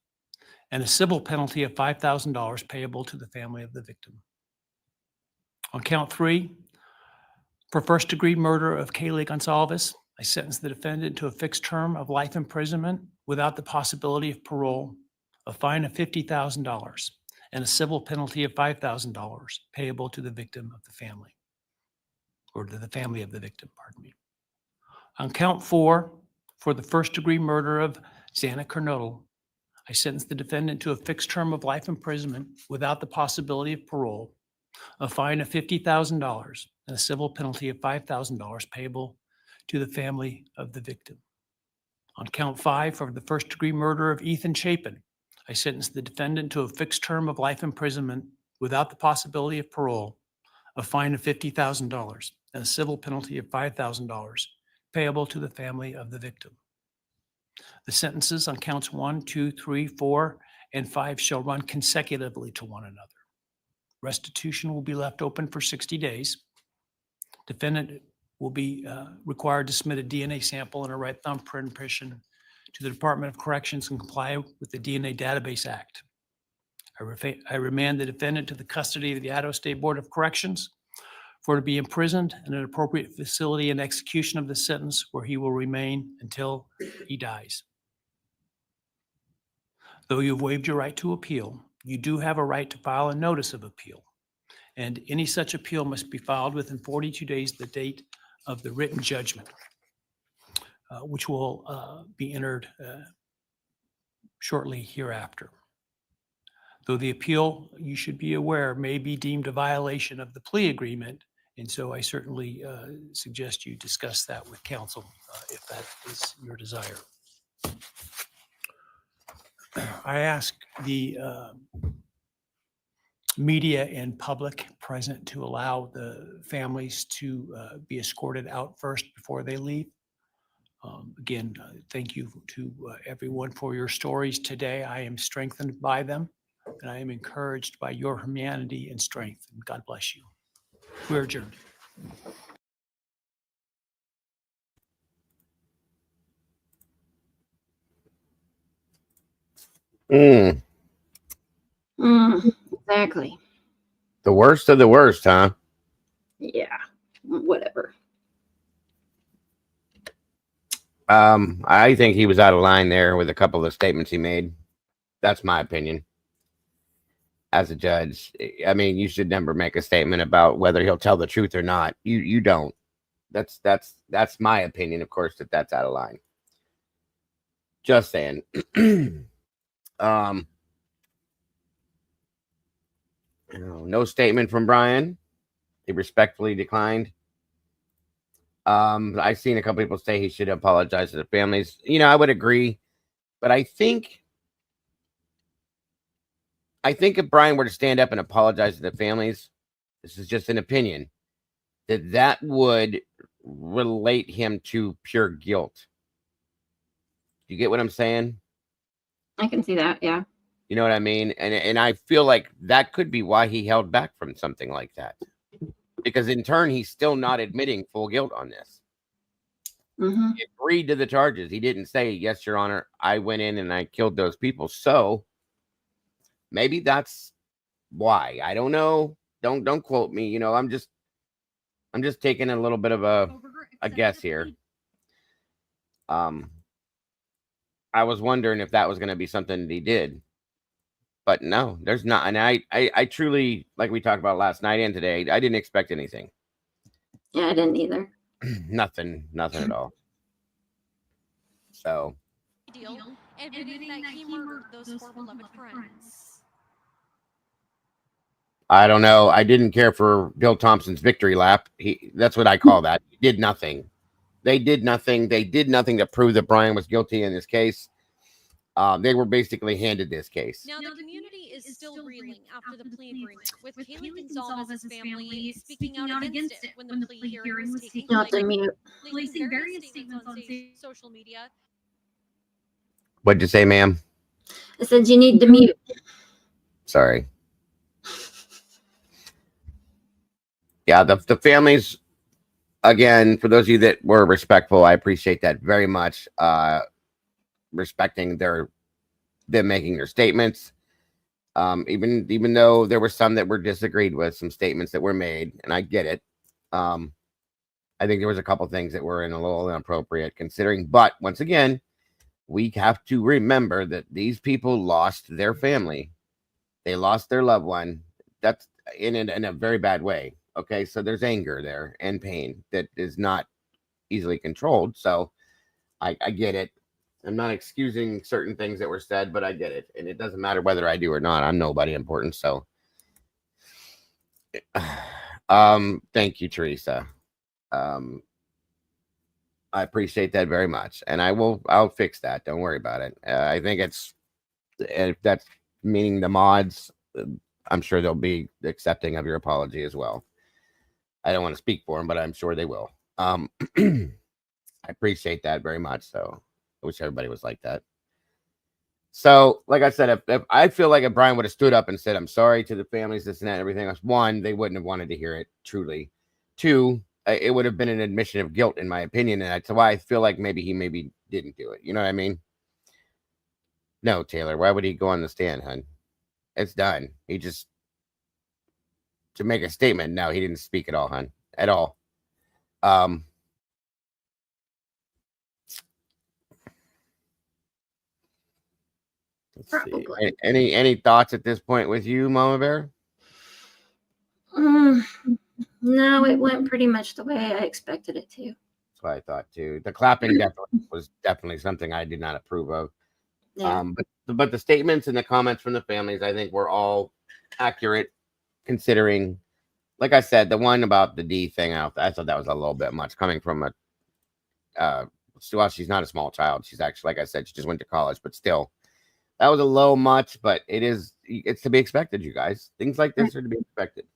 and a civil penalty of $5,000 payable to the family of the victim. On count 3, for first-degree murder of Kaylee Gonzalez, I sentence the defendant to a fixed term of life imprisonment without the possibility of parole, a fine of $50,000, and a civil penalty of $5,000 payable to the victim of the family, or to the family of the victim, pardon me. On count 4, for the first-degree murder of Xana Kernodle, I sentence the defendant to a fixed term of life imprisonment without the possibility of parole, a fine of $50,000, and a civil penalty of $5,000 payable to the family of the victim. On count 5, for the first-degree murder of Ethan Chapin, I sentence the defendant to a fixed term of life imprisonment without the possibility of parole, a fine of $50,000, and a civil penalty of $5,000 payable to the family of the victim. The sentences on counts 1, 2, 3, 4, and 5 shall run consecutively to one another. Restitution will be left open for 60 days. Defendant will be required to submit a DNA sample and a right thumb print impression to the Department of Corrections and comply with the DNA Database Act. I remand the defendant to the custody of the Idaho State Board of Corrections for to be imprisoned in an appropriate facility and execution of the sentence where he will remain until he dies. Though you've waived your right to appeal, you do have a right to file a notice of appeal, and any such appeal must be filed within 42 days of the date of the written judgment. which will be entered shortly hereafter. Though the appeal, you should be aware, may be deemed a violation of the plea agreement, and so I certainly suggest you discuss that with counsel if that is your desire. I ask the media and public present to allow the families to be escorted out first before they leave. Again, thank you to everyone for your stories today. I am strengthened by them, and I am encouraged by your humanity and strength. And God bless you. We're adjourned. Mm, Exactly. the worst of the worst, huh? Yeah. Whatever. I think he was out of line there with a couple of statements he made. That's my opinion. As a judge, I mean, you should never make a statement about whether he'll tell the truth or not. You don't. That's my opinion, of course, that's out of line. Just saying. No statement from Bryan. He respectfully declined. I've seen a couple people say he should apologize to the families. I would agree, but I think if Bryan were to stand up and apologize to the families, this is just an opinion, that would relate him to pure guilt. You get what I'm saying? I can see that. Yeah. You know what I mean? And I feel like that could be why he held back from something like that. Because in turn, he's still not admitting full guilt on this. Mm-hmm. He agreed to the charges. He didn't say, yes, Your Honor, I went in and I killed those people. So maybe that's why. I don't know. Don't quote me. I'm just taking a little bit of a guess here. I was wondering if that was going to be something that he did. But no, there's not. And I truly, like we talked about last night and today, I didn't expect anything. Yeah, I didn't either. Nothing at all. So. Admitting that he murdered those four beloved friends. I don't know. I didn't care for Bill Thompson's victory lap. That's what I call that. He did nothing. They did nothing. They did nothing to prove that Bryan was guilty in this case. They were basically handed this case. Now, the community is still reeling after the plea agreement, with Kaylee Gonzalez's family speaking out against it when the plea hearing was taking Not to place, mute. placing various statements on social media. What'd you say, ma'am? I said you need to mute. Sorry. Yeah, the families, again, for those of you that were respectful, I appreciate that very much. Respecting them making their statements. Even though there were some that were disagreed with some statements that were made, and I get it. I think there was a couple things that were a little inappropriate considering, but once again, we have to remember that these people lost their family. They lost their loved one. That's in a very bad way. Okay, so there's anger there and pain that is not easily controlled. So I get it. I'm not excusing certain things that were said, but I get it. And it doesn't matter whether I do or not. I'm nobody important. So thank you, Teresa. I appreciate that very much. And I'll fix that. Don't worry about it. I think if that's meaning the mods, I'm sure they'll be accepting of your apology as well. I don't want to speak for them, but I'm sure they will. I appreciate that very much. So I wish everybody was like that. So, like I said, if I feel like if Bryan would have stood up and said, I'm sorry to the families, this and that, and everything else, one, they wouldn't have wanted to hear it, truly. Two, it would have been an admission of guilt, in my opinion. And that's why I feel like maybe he didn't do it. You know what I mean? No, Taylor, why would he go on the stand, hun? It's done. He just, to make a statement, no, he didn't speak at all, hun. At all. Let's see. Any thoughts at this point with you, Mama Bear? No, it went pretty much the way I expected it to. what I thought too. The clapping was definitely something I did not approve of. Yeah. But the statements and the comments from the families, I think, were all accurate, considering, like I said, the one about the D thing, I thought that was a little bit much coming from a. Well, she's not a small child. She's actually, like I said, she just went to college, but still, that was a little much. But it's to be expected, you guys. Things like this are to be expected.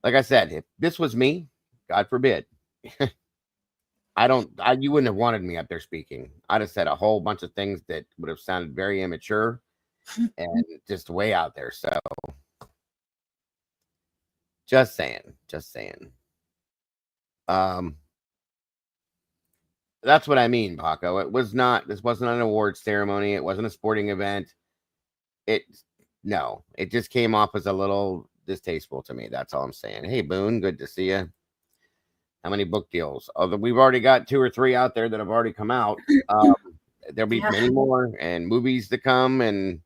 Like I said, if this was me, God forbid, you wouldn't have wanted me up there speaking. I'd have said a whole bunch of things that would have sounded very immature and just way out there. So just saying. That's what I mean, Paco. This wasn't an award ceremony. It wasn't a sporting event. It just came off as a little distasteful to me. That's all I'm saying. Hey, Boone, good to see you. How many book deals? Although we've already got 2 or 3 out there that have already come out. There'll be many more and movies to come and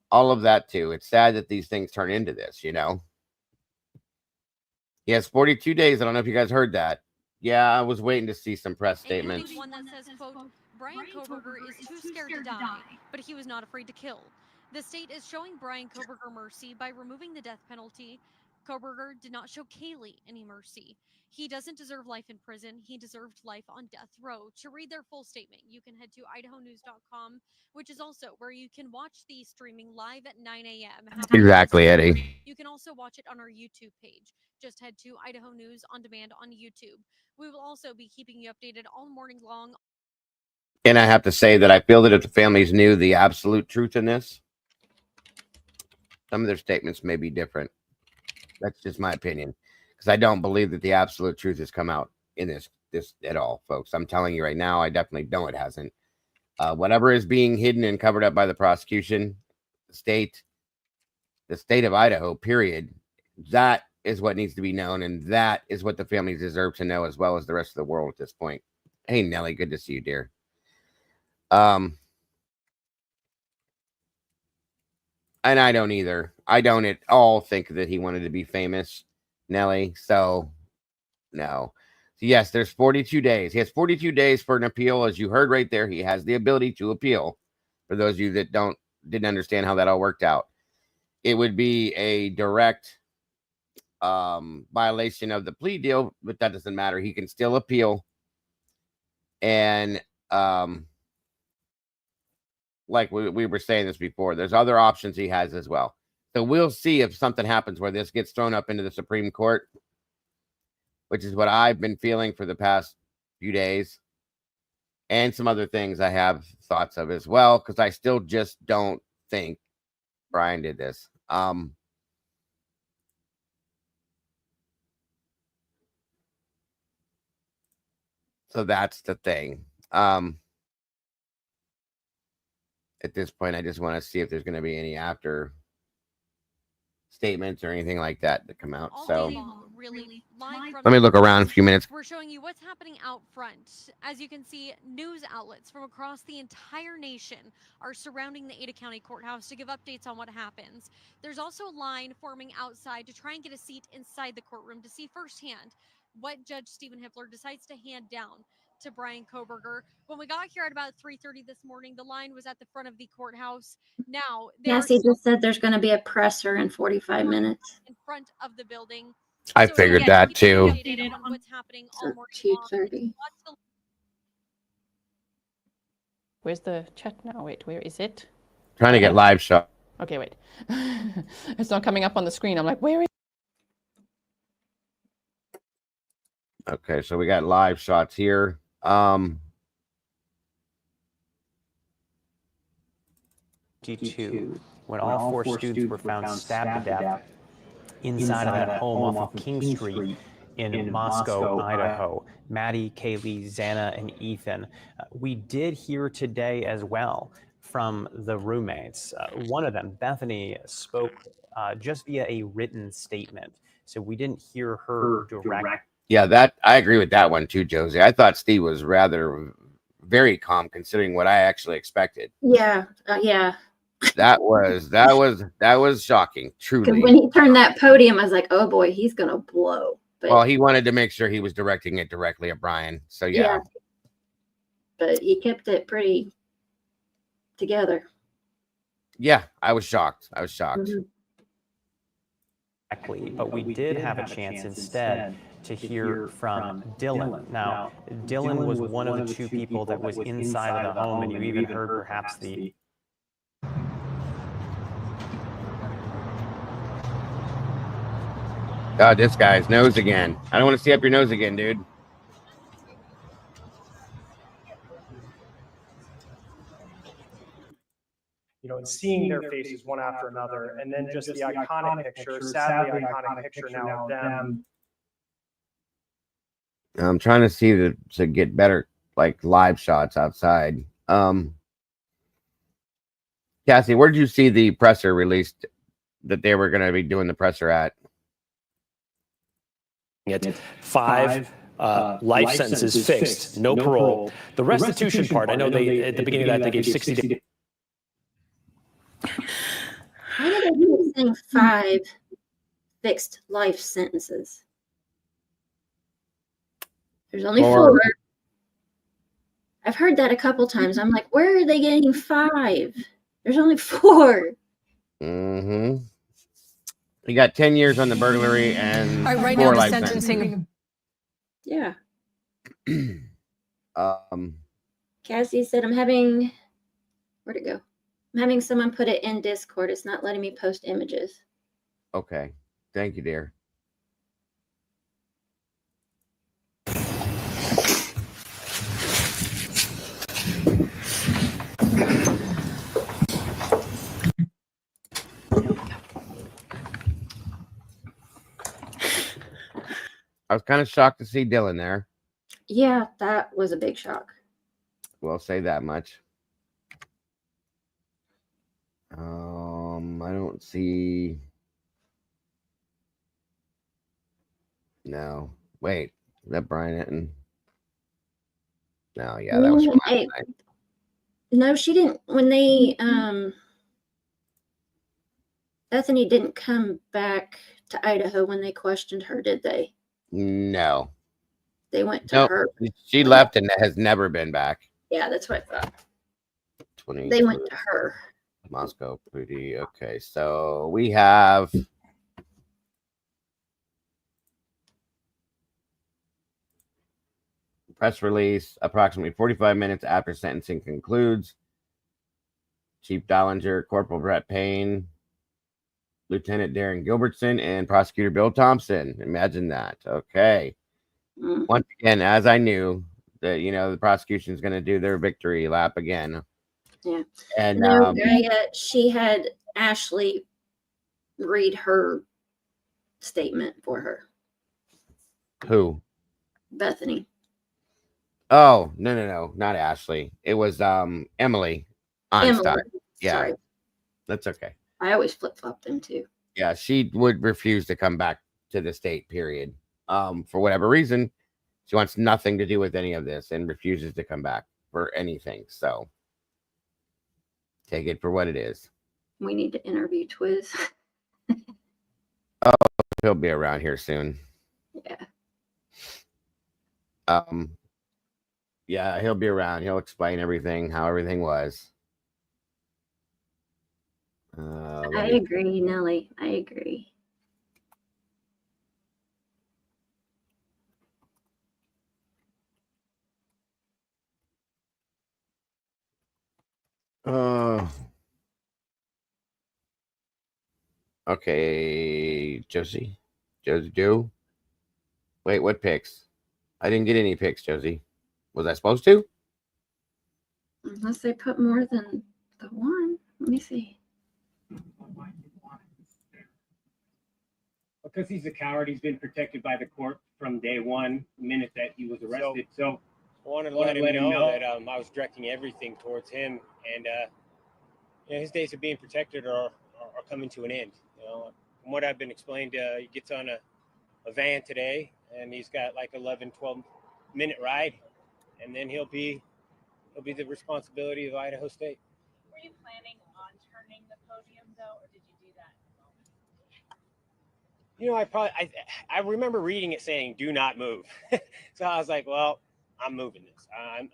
all of that too. It's sad that these things turn into this, Yes, 42 days. I don't know if you guys heard that. Yeah, I was waiting to see some press statements. One that says, quote, Bryan Kohberger is too scared to die, but he was not afraid to kill. The state is showing Bryan Kohberger mercy by removing the death penalty. Kohberger did not show Kaylee any mercy. He doesn't deserve life in prison. He deserved life on death row. To read their full statement, you can head to idahonews.com, which is also where you can watch the streaming live at 9 a.m. Exactly, Eddie. You can also watch it on our YouTube page. Just head to Idaho News on Demand on YouTube. We will also be keeping you updated all morning long. And I have to say that I feel that if the families knew the absolute truth in this, some of their statements may be different. That's just my opinion, because I don't believe that the absolute truth has come out in this at all, folks. I'm telling you right now, I definitely know it hasn't. Whatever is being hidden and covered up by the prosecution, the state of Idaho, period, that is what needs to be known, and that is what the families deserve to know, as well as the rest of the world at this point. Hey, Nelly, good to see you, dear. And I don't either. I don't at all think that he wanted to be famous, Nelly. So, no. So yes, there's 42 days. He has 42 days for an appeal. As you heard right there, he has the ability to appeal. For those of you that didn't understand how that all worked out, it would be a direct violation of the plea deal, but that doesn't matter. He can still appeal. And like we were saying this before, there's other options he has as well. So we'll see if something happens where this gets thrown up into the Supreme Court, which is what I've been feeling for the past few days. And some other things I have thoughts of as well, because I still just don't think Bryan did this. So that's the thing. At this point, I just want to see if there's going to be any after statements or anything like that come out. So let me look around a few minutes. We're showing you what's happening out front. As you can see, news outlets from across the entire nation are surrounding the Ada County Courthouse to give updates on what happens. There's also a line forming outside to try and get a seat inside the courtroom to see firsthand what Judge Stephen Hippler decides to hand down to Bryan Kohberger. When we got here at about 3:30 this morning, the line was at the front of the courthouse. Now, Yes, he just said there's going to be a presser in 45 minutes. in front of the building. I figured that too. What's happening all morning 2:30. Where's the chat now? Wait, where is it? Trying to get live shot. Okay, wait. It's not coming up on the screen. I'm like, where is Okay, so we got live shots here. When all 4 students were found stabbed to death inside of that home off of King Street in Moscow, Idaho. Maddie, Kaylee, Xana, and Ethan. We did hear today as well from the roommates. One of them, Bethany, spoke just via a written statement. So we didn't hear her direct. Yeah, I agree with that one too, Josie. I thought Steve was very calm considering what I actually expected. Yeah, yeah. That was shocking, truly. When he turned that podium, I was like, oh boy, he's going to blow. But Well, he wanted to make sure he was directing it directly at Bryan. So yeah. But he kept it pretty together. Yeah, I was shocked. Mhm. Exactly, but we did have a chance instead to hear from Dylan. Now, Dylan was one of the two people that was inside of the home, and you even heard perhaps the God, this guy's nose again. I don't want to see up your nose again, dude. You know, and seeing their faces one after another, and then just the iconic picture, sadly iconic picture now of them. I'm trying to see to get better like live shots outside. Cassie, where did you see the presser released that they were going to be doing the presser at? It's 5 life sentences fixed, no parole. The restitution part, I know they at the beginning of that they gave 60 days. Why did they keep saying 5 fixed life sentences? There's only 4. I've heard that a couple times. I'm like, where are they getting 5? There's only 4. Mm-hmm. He got 10 years on the burglary and right 4 now the life sentencing. Yeah. sentences. Cassie said, where'd it go? I'm having someone put it in Discord. It's not letting me post images. Okay. Thank you, dear. I was kind of shocked to see Dylan there. Yeah, that was a big shock. We'll say that much. I don't see. No. Wait. Is that Bryan Hinton? No, yeah, that was from last night. No, she didn't. When they Bethany didn't come back to Idaho when they questioned her, did they? No. They went to her. She left and has never been back. Yeah, that's what I thought. 20. They went to her. Moscow PD. Okay, so we have press release approximately 45 minutes after sentencing concludes. Chief Dollinger, Corporal Brett Payne, Lieutenant Darren Gilbertson, and Prosecutor Bill Thompson. Imagine that. Okay. Once again, as I knew that, the prosecution is going to do their victory lap again. Yeah. And no, she had Ashley read her statement for her. Who? Bethany. Oh, no, not Ashley. It was Emily Einstein. Yeah. Sorry. That's okay. I always flip-flop them too. Yeah, she would refuse to come back to the state, period. For whatever reason, she wants nothing to do with any of this and refuses to come back for anything. So take it for what it is. We need to interview Twiz. Oh, he'll be around here soon. Yeah. Yeah, he'll be around. He'll explain everything, how everything was. I agree, Nellie. I agree. Okay, Josie. Joe. Wait, what picks? I didn't get any picks, Josie. Was I supposed to? Unless they put more than the one. Let me see. Because he's a coward, he's been protected by the court from day one, minute that he was arrested. So I wanted to let him know that I was directing everything towards him, and his days of being protected are coming to an end. From what I've been explained, he gets on a van today, and he's got like 12-minute ride, and then he'll be the responsibility of Idaho State. Were you planning on turning the podium though, or did you do that? you know, I remember reading it saying, "Do not move." So I was like, "Well, I'm moving this." I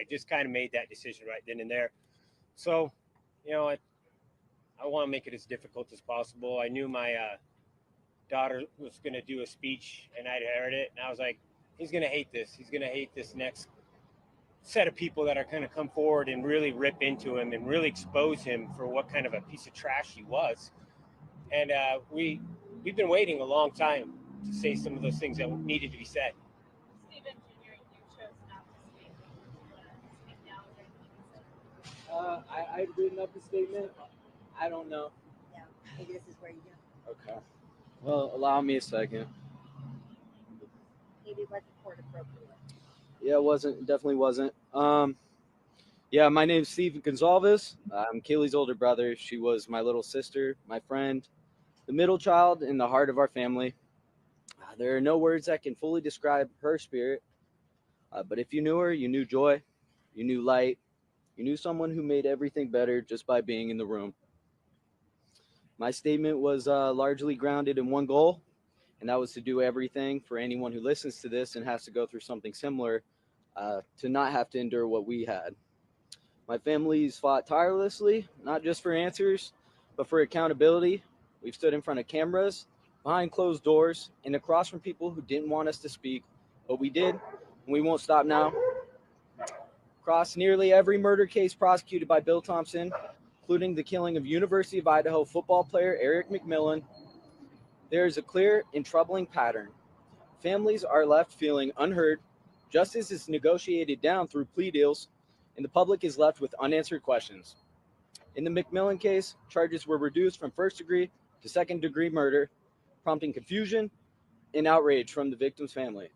just kind of made that decision right then and there. So, I want to make it as difficult as possible. I knew my daughter was going to do a speech, and I'd heard it, and I was like, "He's going to hate this. He's going to hate this next set of people that are going to come forward and really rip into him and really expose him for what kind of a piece of trash he was." And we've been waiting a long time to say some of those things that needed to be said. I've written up a statement. I don't know. Yeah, maybe this is where you go. Okay. Well, allow me a second. Maybe it wasn't court appropriate. Yeah, it wasn't. Definitely wasn't. Yeah, my name's Steven Gonzalez. I'm Kaylee's older brother. She was my little sister, my friend, the middle child in the heart of our family. There are no words that can fully describe her spirit. But if you knew her, you knew joy, you knew light, you knew someone who made everything better just by being in the room. My statement was largely grounded in one goal, and that was to do everything for anyone who listens to this and has to go through something similar, to not have to endure what we had. My family's fought tirelessly, not just for answers, but for accountability. We've stood in front of cameras, behind closed doors, and across from people who didn't want us to speak, but we did, and we won't stop now. Across nearly every murder case prosecuted by Bill Thompson, including the killing of University of Idaho football player Eric McMillan, there is a clear and troubling pattern. Families are left feeling unheard, justice is negotiated down through plea deals, and the public is left with unanswered questions. In the McMillan case, charges were reduced from first-degree to second-degree murder, prompting confusion and outrage from the victim's family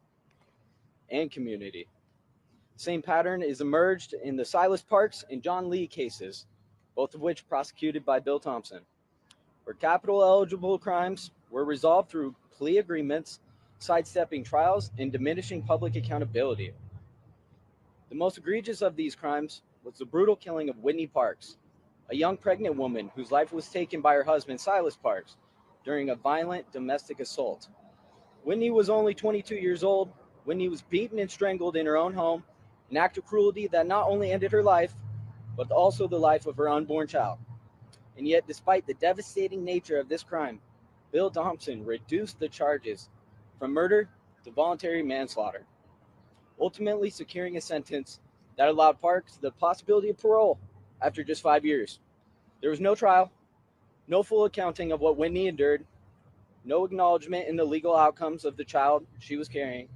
and community. The same pattern is emerged in the Silas Parks and John Lee cases, both of which prosecuted by Bill Thompson, where capital-eligible crimes were resolved through plea agreements, sidestepping trials and diminishing public accountability. The most egregious of these crimes was the brutal killing of Whitney Parks, a young pregnant woman whose life was taken by her husband, Silas Parks, during a violent domestic assault. Whitney was only 22 years old. Whitney was beaten and strangled in her own home, an act of cruelty that not only ended her life, but also the life of her unborn child. And yet, despite the devastating nature of this crime, Bill Thompson reduced the charges from murder to voluntary manslaughter, ultimately securing a sentence that allowed Parks the possibility of parole after just 5 years. There was no trial, no full accounting of what Whitney endured, no acknowledgement in the legal outcomes of the child she was carrying.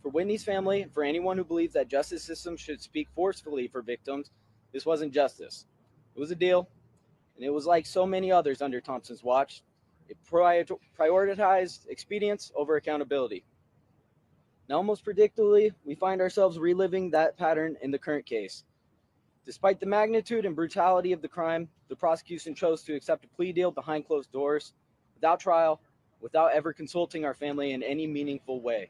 For Whitney's family, and for anyone who believes that justice systems should speak forcefully for victims, this wasn't justice. It was a deal, and it was like so many others under Thompson's watch. It prioritized expedience over accountability. Now, almost predictably, we find ourselves reliving that pattern in the current case. Despite the magnitude and brutality of the crime, the prosecution chose to accept a plea deal behind closed doors, without trial, without ever consulting our family in any meaningful way.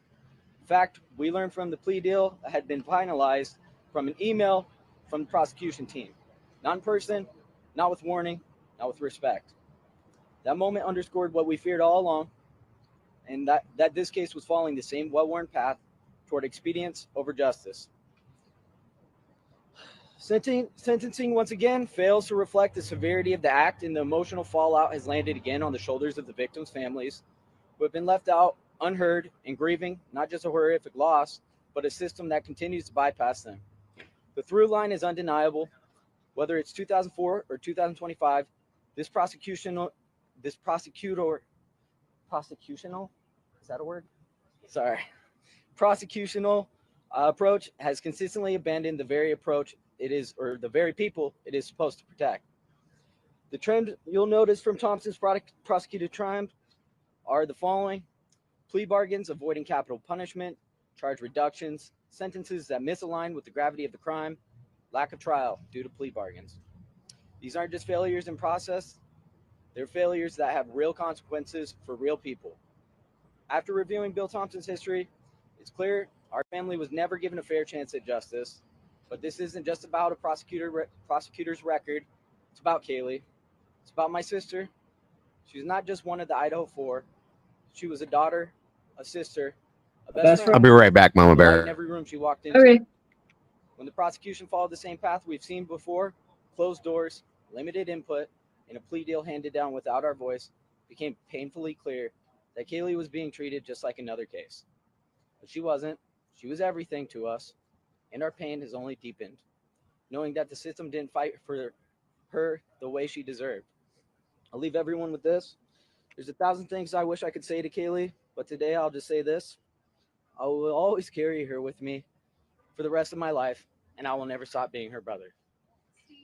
In fact, we learned from the plea deal that had been finalized from an email from the prosecution team. Not in person, not with warning, not with respect. That moment underscored what we feared all along, and that this case was following the same well-worn path toward expedience over justice. Sentencing once again fails to reflect the severity of the act, and the emotional fallout has landed again on the shoulders of the victims' families, who have been left out, unheard, and grieving not just a horrific loss, but a system that continues to bypass them. The through line is undeniable. Whether it's 2004 or 2025, this prosecutional, is that a word? Sorry. Prosecutional approach has consistently abandoned the very approach it is, or the very people it is supposed to protect. The trend you'll notice from Thompson's prosecuted crime are the following: plea bargains avoiding capital punishment, charge reductions, sentences that misalign with the gravity of the crime, lack of trial due to plea bargains. These aren't just failures in process, they're failures that have real consequences for real people. After reviewing Bill Thompson's history, it's clear our family was never given a fair chance at justice. But this isn't just about a prosecutor's record. It's about Kaylee. It's about my sister. She's not just one of the Idaho 4. She was a daughter, a sister, a best friend. I'll be right back, Mama a light Bear. in every room she walked into. Okay. When the prosecution followed the same path we've seen before, closed doors, limited input, and a plea deal handed down without our voice, it became painfully clear that Kaylee was being treated just like another case. But she wasn't. She was everything to us, and our pain has only deepened, knowing that the system didn't fight for her the way she deserved. I'll leave everyone with this. There's 1,000 things I wish I could say to Kaylee, but today I'll just say this. I will always carry her with me for the rest of my life, and I will never stop being her brother.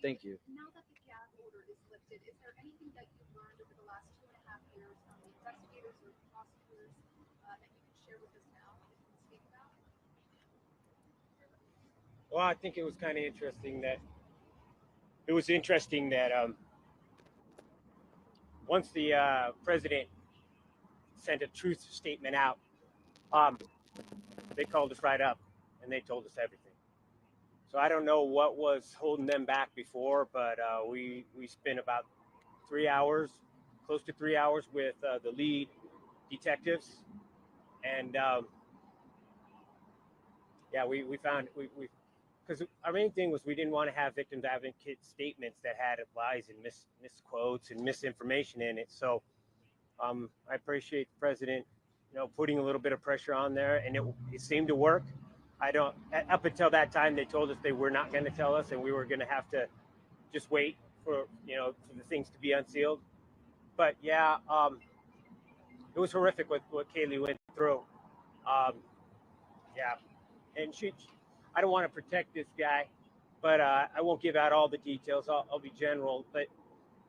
Thank you. Now that the gag order is lifted, is there anything that you've learned over the last 2.5 years from the investigators or the prosecutors that you can share with us now that you can speak about? Well, I think it was kind of interesting that once the president sent a truth statement out, they called us right up and they told us everything. So I don't know what was holding them back before, but we spent about 3 hours, close to 3 hours with the lead detectives, and yeah, we found because our main thing was we didn't want to have victims advocate statements that had lies and misquotes and misinformation in it. So I appreciate the president, putting a little bit of pressure on there, and it seemed to work. Up until that time, they told us they were not going to tell us, and we were going to have to just wait for the things to be unsealed. But yeah, it was horrific what Kaylee went through. Yeah, and I don't want to protect this guy, but I won't give out all the details. I'll be general. But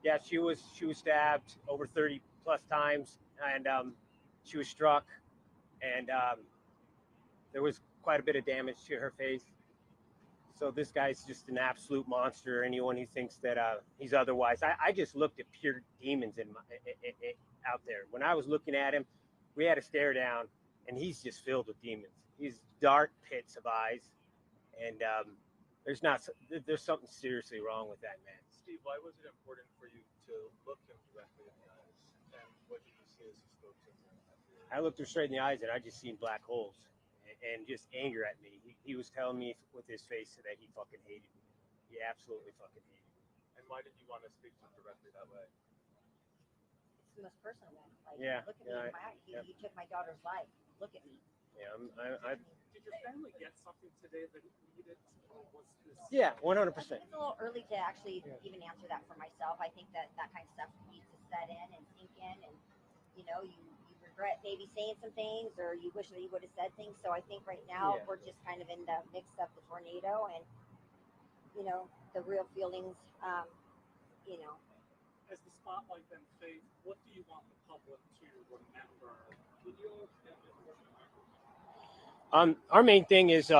yeah, she was stabbed over 30 plus times, and she was struck, and there was quite a bit of damage to her face. So this guy's just an absolute monster. Anyone who thinks that he's otherwise, I just looked at pure demons out there. When I was looking at him, we had a stare down, and he's just filled with demons. He's dark pits of eyes, and there's something seriously wrong with that man. Steve, why was it important for you to look him directly in the eyes? And what did you see as you spoke to him? I looked him straight in the eyes, and I just seen black holes and just anger at me. He was telling me with his face that he fucking hated me. He absolutely fucking hated me. And why did you want to speak to him directly that way? It's the most personal one. Like, Yeah, look at me in my eye. He took my daughter's life. Look at me. Yeah, Did your family get something today that needed, or was this? Yeah, 100%. It's a little early to actually even answer that for myself. I think that kind of stuff needs to set in and sink in, and you regret maybe saying some things, or you wish that you would have said things. So I think right now we're just kind of in the mix of the tornado, and the real feelings. As the spotlight then fades, what do you want the public to remember? Our main thing is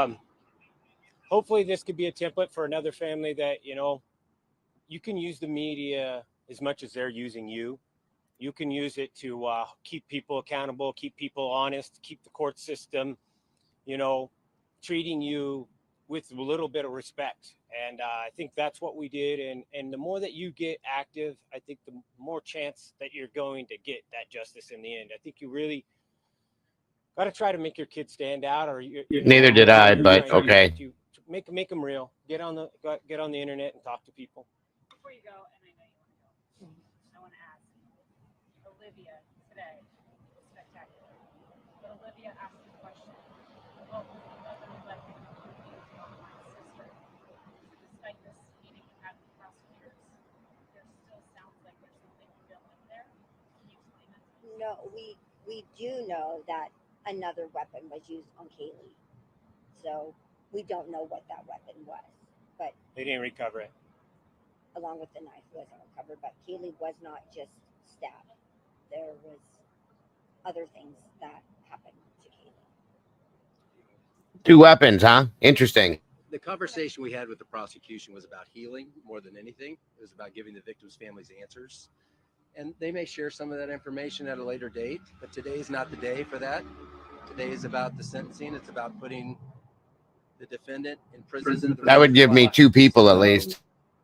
hopefully this could be a template for another family that you can use the media as much as they're using you. You can use it to keep people accountable, keep people honest, keep the court system treating you with a little bit of respect. And I think that's what we did. And the more that you get active, I think the more chance that you're going to get that justice in the end. I think you really got to try to make your kids stand out. Or Neither did I, but okay. Make them real. Get on the internet and talk to people. Before you go, and I know you want to go, I want to ask Olivia today was spectacular. But Olivia asked the question, what was the other weapon you used on my sister? Despite this meeting you had with the prosecutors, there still sounds like there's something built in there. Can you explain that to me? No, we do know that another weapon was used on Kaylee. So we don't know what that weapon was, but They didn't recover it. along with the knife wasn't recovered. But Kaylee was not just stabbed. There was other things that happened to Kaylee. 2 weapons, huh? Interesting. The conversation we had with the prosecution was about healing more than anything. It was about giving the victims' families answers. And they may share some of that information at a later date, but today is not the day for that. Today is about the sentencing. It's about putting the defendant in prison. That would give me 2 people at least.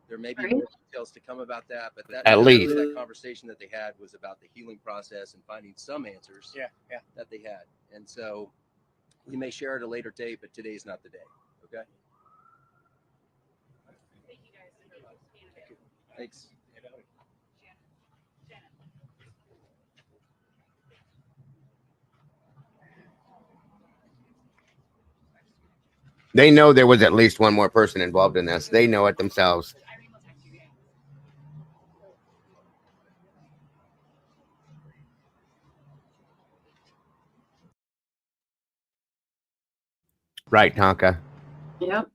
There may be Right. more details to come about that, but that At least. that conversation that they had was about the healing process and finding some answers that they had. And so we may share at a later date, but today's not the day. Okay. Thank you guys for being available. Thanks. They know there was at least one more person involved in this. They know it themselves. Right, Tonka. Yep.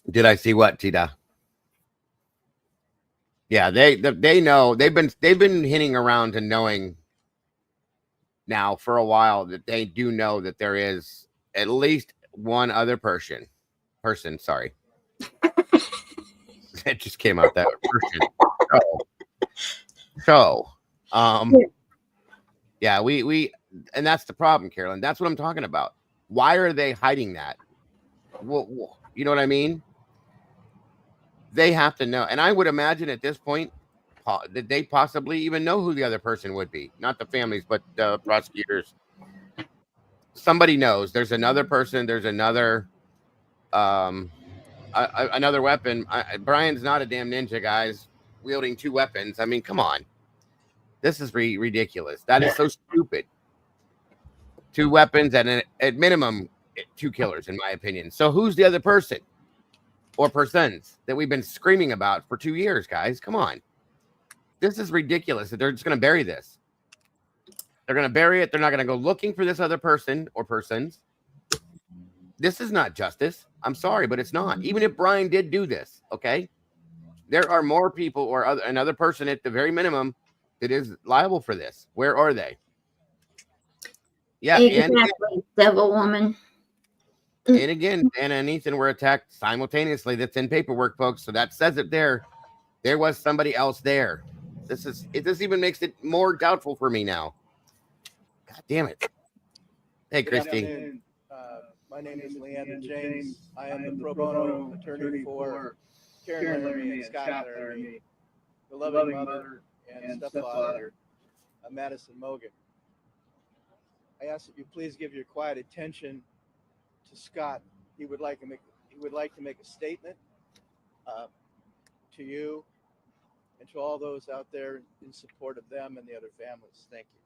Did I see what, Tita? Yeah, they know they've been hinting around to knowing now for a while that they do know that there is at least one other person. Sorry, it just came out that person. So, yeah, we and that's the problem, Carolyn. That's what I'm talking about. Why are they hiding that? Well, you know what I mean? They have to know, and I would imagine at this point that they possibly even know who the other person would be, not the families, but the prosecutors. Somebody knows there's another person, there's another another weapon. Bryan's not a damn ninja, guys, wielding two weapons. I mean, come on. This is ridiculous. That is so stupid. Two weapons and at minimum two killers, in my opinion. So who's the other person or persons that we've been screaming about for 2 years, guys? Come on. This is ridiculous that they're just going to bury this. They're going to bury it. They're not going to go looking for this other person or persons. This is not justice. I'm sorry, but it's not. Even if Bryan did do this, okay? There are more people or another person at the very minimum that is liable for this. Where are they? Yeah, Exactly, devil woman. And again, Anna and Ethan were attacked simultaneously. That's in paperwork, folks. So that says it there. There was somebody else there. This even makes it more doubtful for me now. God damn it. Hey, Good Christy. afternoon. My name is Leander James. I am the pro bono attorney for Karen Laramie and Scott Laramie, the loving mother and stepfather of Madison Mogan. I ask that you please give your quiet attention to Scott. He would like to make a statement to you and to all those out there in support of them and the other families. Thank you.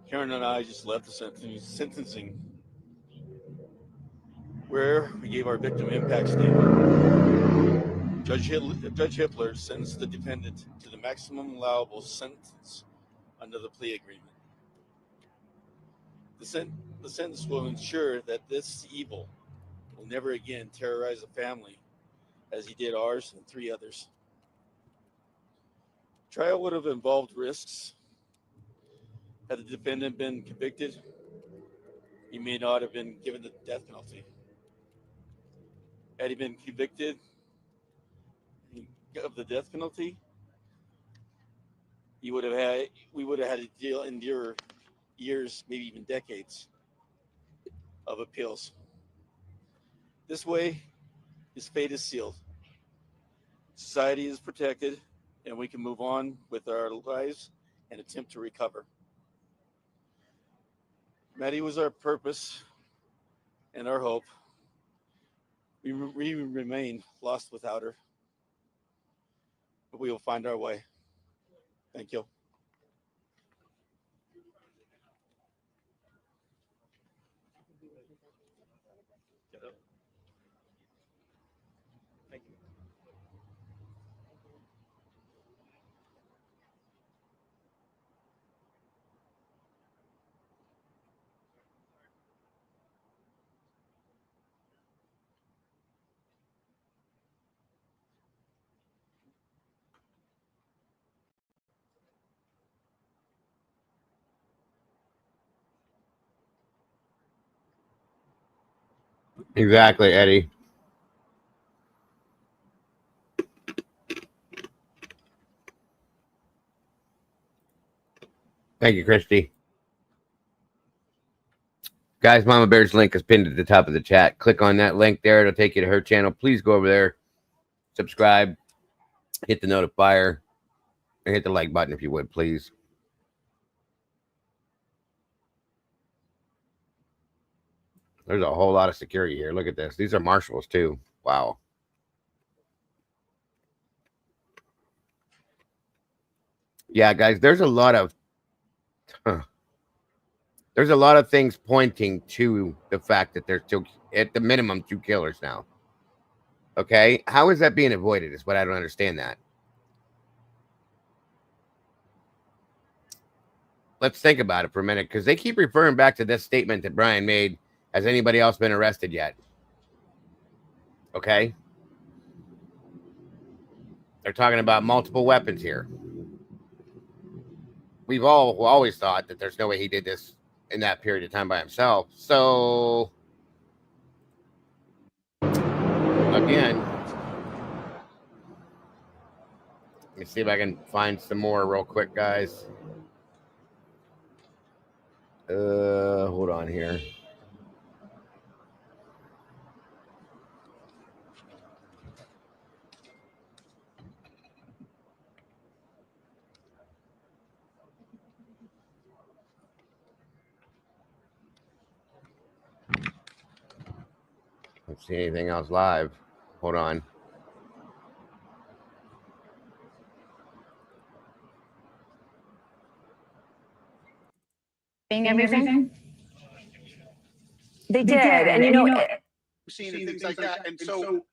Karen and I just left the sentencing where we gave our victim impact statement. Judge Hippler sentenced the defendant to the maximum allowable sentence under the plea agreement. The sentence will ensure that this evil will never again terrorize a family as he did ours and 3 others. Trial would have involved risks. Had the defendant been convicted, he may not have been given the death penalty. Had he been convicted of the death penalty, we would have had to endure years, maybe even decades of appeals. This way, his fate is sealed. Society is protected, and we can move on with our lives and attempt to recover. Maddie was our purpose and our hope. We remain lost without her, but we will find our way. Thank you. Thank you. Exactly, Eddie. Thank you, Christy. Guys, Mama Bear's link is pinned at the top of the chat. Click on that link there. It'll take you to her channel. Please go over there, subscribe, hit the notifier, and hit the like button if you would, please. There's a whole lot of security here. Look at this. These are marshals, too. Wow. Yeah, guys, there's a lot of things pointing to the fact that there's still, at the minimum, 2 killers now. Okay? How is that being avoided is what I don't understand that. Let's think about it for a minute, because they keep referring back to this statement that Bryan made. Has anybody else been arrested yet? Okay? They're talking about multiple weapons here. We've always thought that there's no way he did this in that period of time by himself. So, again, let me see if I can find some more real quick, guys. Hold on here. Let's see anything else live. Hold on. Everything? They did. And you know, Seeing things like that, and so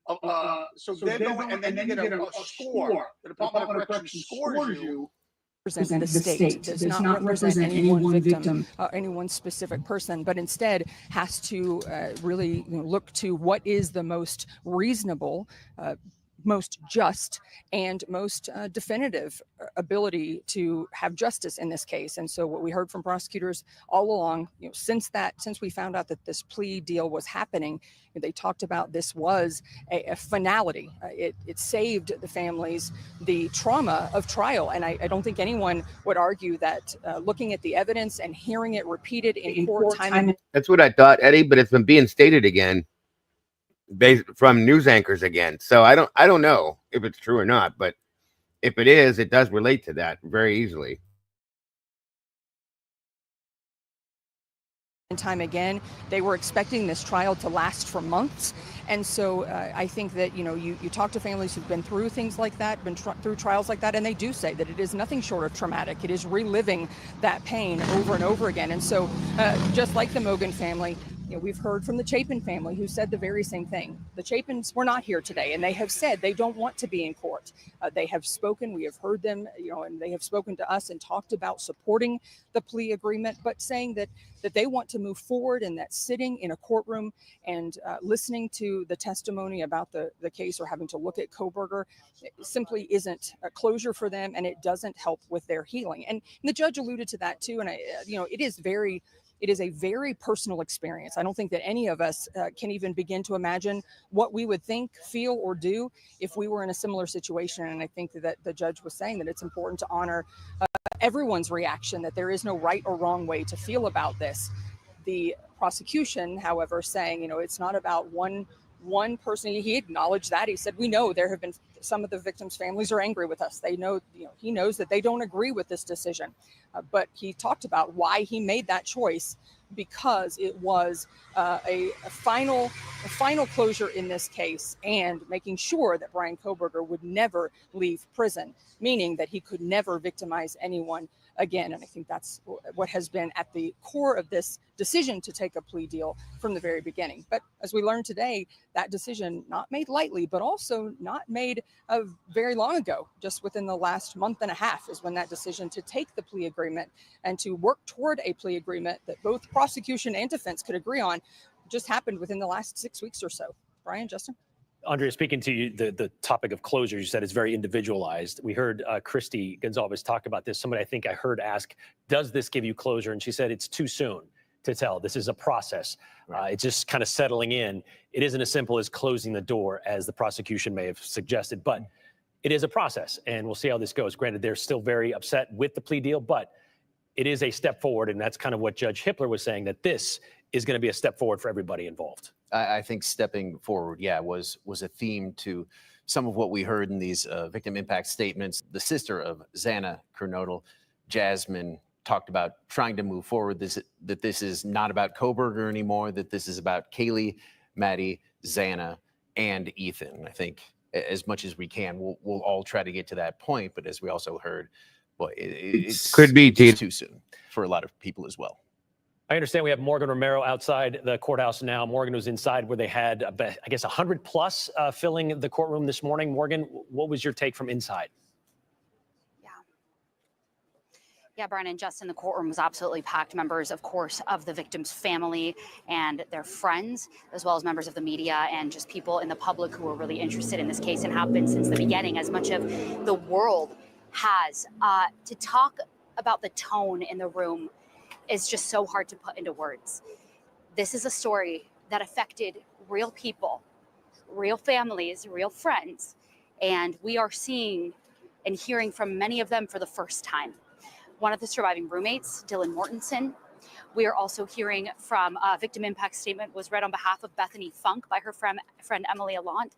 they're going, and then you get a score. The Department of Corrections scores you. Represent the state, does not represent any one victim, any one specific person, but instead has to really look to what is the most reasonable, most just, and most definitive ability to have justice in this case. And so what we heard from prosecutors all along, since we found out that this plea deal was happening, they talked about this was a finality. It saved the families the trauma of trial. And I don't think anyone would argue that looking at the evidence and hearing it repeated in court time. That's what I thought, Eddie, but it's been being stated again from news anchors again. So I don't know if it's true or not, but if it is, it does relate to that very easily. And time again, they were expecting this trial to last for months. And so I think that, you talk to families who've been through things like that, been through trials like that, and they do say that it is nothing short of traumatic. It is reliving that pain over and over again. And so just like the Mogan family, we've heard from the Chapin family who said the very same thing. The Chapins were not here today, and they have said they don't want to be in court. They have spoken, we have heard them, and they have spoken to us and talked about supporting the plea agreement, but saying that they want to move forward, and that sitting in a courtroom and listening to the testimony about the case or having to look at Kohberger simply isn't a closure for them, and it doesn't help with their healing. And the judge alluded to that too, and it is a very personal experience. I don't think that any of us can even begin to imagine what we would think, feel, or do if we were in a similar situation. And I think that the judge was saying that it's important to honor everyone's reaction, that there is no right or wrong way to feel about this. The prosecution, however, saying, it's not about one person. He acknowledged that. He said, we know there have been some of the victims' families are angry with us. They know, he knows that they don't agree with this decision. But he talked about why he made that choice, because it was a final closure in this case, and making sure that Bryan Kohberger would never leave prison, meaning that he could never victimize anyone again. And I think that's what has been at the core of this decision to take a plea deal from the very beginning. But as we learned today, that decision not made lightly, but also not made very long ago, just within the last month and a half is when that decision to take the plea agreement and to work toward a plea agreement that both prosecution and defense could agree on just happened within the last 6 weeks or so. Bryan, Justin? Andrea, speaking to you, the topic of closure, you said it's very individualized. We heard Christy Gonzalez talk about this. Somebody I think I heard ask, does this give you closure? And she said it's too soon. to tell. This is a process. It's just kind of settling in. It isn't as simple as closing the door as the prosecution may have suggested, but it is a process, and we'll see how this goes. Granted, they're still very upset with the plea deal, but it is a step forward, and that's kind of what Judge Hippler was saying, that this is going to be a step forward for everybody involved. I think stepping forward, was a theme to some of what we heard in these victim impact statements. The sister of Xana Kernodle, Jasmine, talked about trying to move forward, that this is not about Kohberger anymore, that this is about Kaylee, Maddie, Xana, and Ethan. I think as much as we can, we'll all try to get to that point, but as we also heard, boy, it could be too soon for a lot of people as well. I understand we have Morgan Romero outside the courthouse now. Morgan was inside where they had, I guess, 100 plus filling the courtroom this morning. Morgan, what was your take from inside? Yeah, Bryan and Justin, the courtroom was absolutely packed. Members, of course, of the victim's family and their friends, as well as members of the media and just people in the public who are really interested in this case and have been since the beginning, as much of the world has. To talk about the tone in the room is just so hard to put into words. This is a story that affected real people, real families, real friends, and we are seeing and hearing from many of them for the first time. One of the surviving roommates, Dylan Mortensen. We are also hearing from a victim impact statement was read on behalf of Bethany Funk by her friend Emily Allant.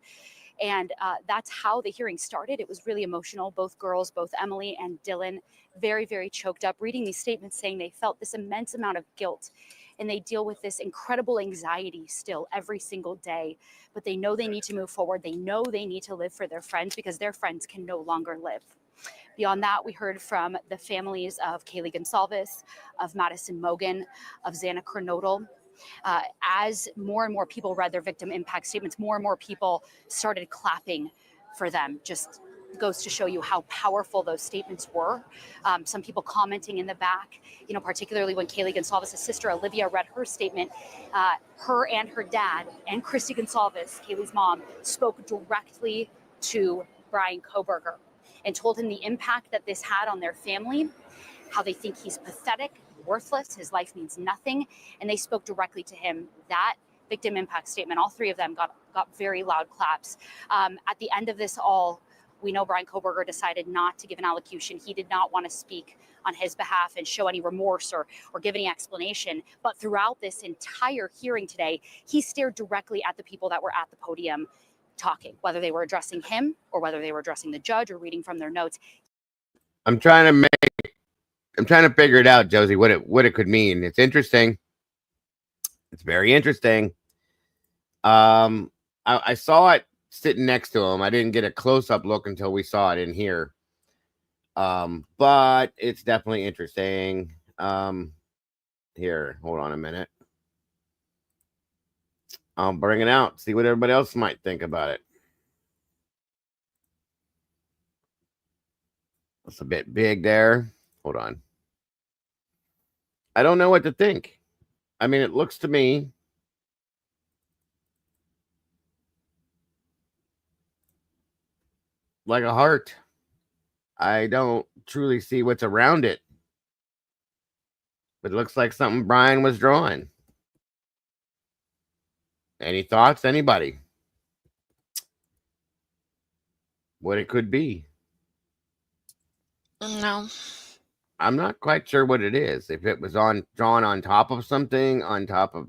And that's how the hearing started. It was really emotional. Both girls, both Emily and Dylan, very, very choked up, reading these statements saying they felt this immense amount of guilt and they deal with this incredible anxiety still every single day. But they know they need to move forward. They know they need to live for their friends because their friends can no longer live. Beyond that, we heard from the families of Kaylee Gonsalves, of Madison Mogan, of Xana Kernodle. As more and more people read their victim impact statements, more and more people started clapping for them. Just goes to show you how powerful those statements were. Some people commenting in the back, particularly when Kaylee Gonsalves' sister Olivia read her statement, her and her dad and Christy Gonsalves, Kaylee's mom, spoke directly to Bryan Kohberger and told him the impact that this had on their family, how they think he's pathetic, worthless, his life means nothing, and they spoke directly to him. That victim impact statement, all three of them got very loud claps. At the end of this all, we know Bryan Kohberger decided not to give an allocution. He did not want to speak on his behalf and show any remorse or give any explanation. But throughout this entire hearing today, he stared directly at the people that were at the podium talking, whether they were addressing him or whether they were addressing the judge or reading from their notes. I'm trying to figure it out, Josie, what it could mean. It's interesting. It's very interesting. I saw it sitting next to him. I didn't get a close-up look until we saw it in here. But it's definitely interesting. Here, hold on a minute. I'll bring it out, see what everybody else might think about it. It's a bit big there. Hold on. I don't know what to think. I mean, it looks to me like a heart. I don't truly see what's around it. But it looks like something Bryan was drawing. Any thoughts? Anybody? What it could be? No. I'm not quite sure what it is. If it was drawn on top of something, if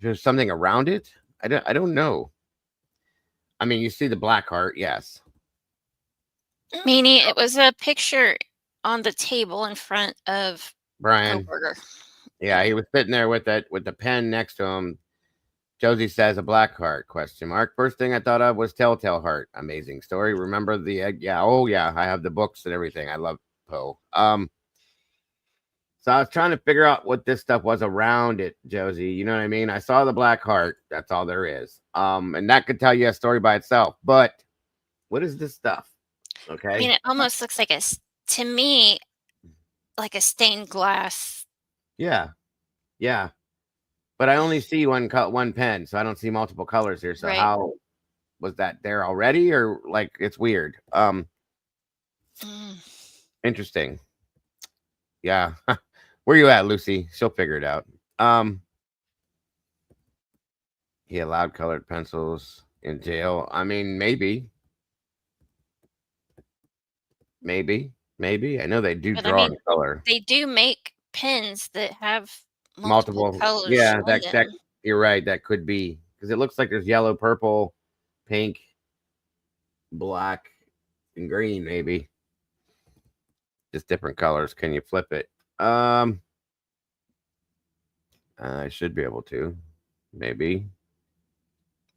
there's something around it, I don't know. I mean, you see the black heart, yes. Meaning it was a picture on the table in front of Bryan. Kohberger. Yeah, he was sitting there with the pen next to him. Josie says a black heart, question mark. First thing I thought of was Telltale Heart. Amazing story. Remember the egg? Yeah. Oh yeah. I have the books and everything. I love Poe. So I was trying to figure out what this stuff was around it, Josie. You know what I mean? I saw the black heart. That's all there is. And that could tell you a story by itself. But what is this stuff? Okay. I mean, it almost looks like to me, like a stained glass. Yeah. Yeah. But I only see one pen, so I don't see multiple colors here. So Right. How was that there already, or like it's weird? Interesting. Yeah. Where you at, Lucy? She'll figure it out. He allowed colored pencils in jail. I mean, maybe. I know they do But I draw mean, in color. they do make pens that have multiple Multiple. colors Yeah, on that them. you're right. That could be because it looks like there's yellow, purple, pink, black, and green. Maybe just different colors. Can you flip it? I should be able to. Maybe.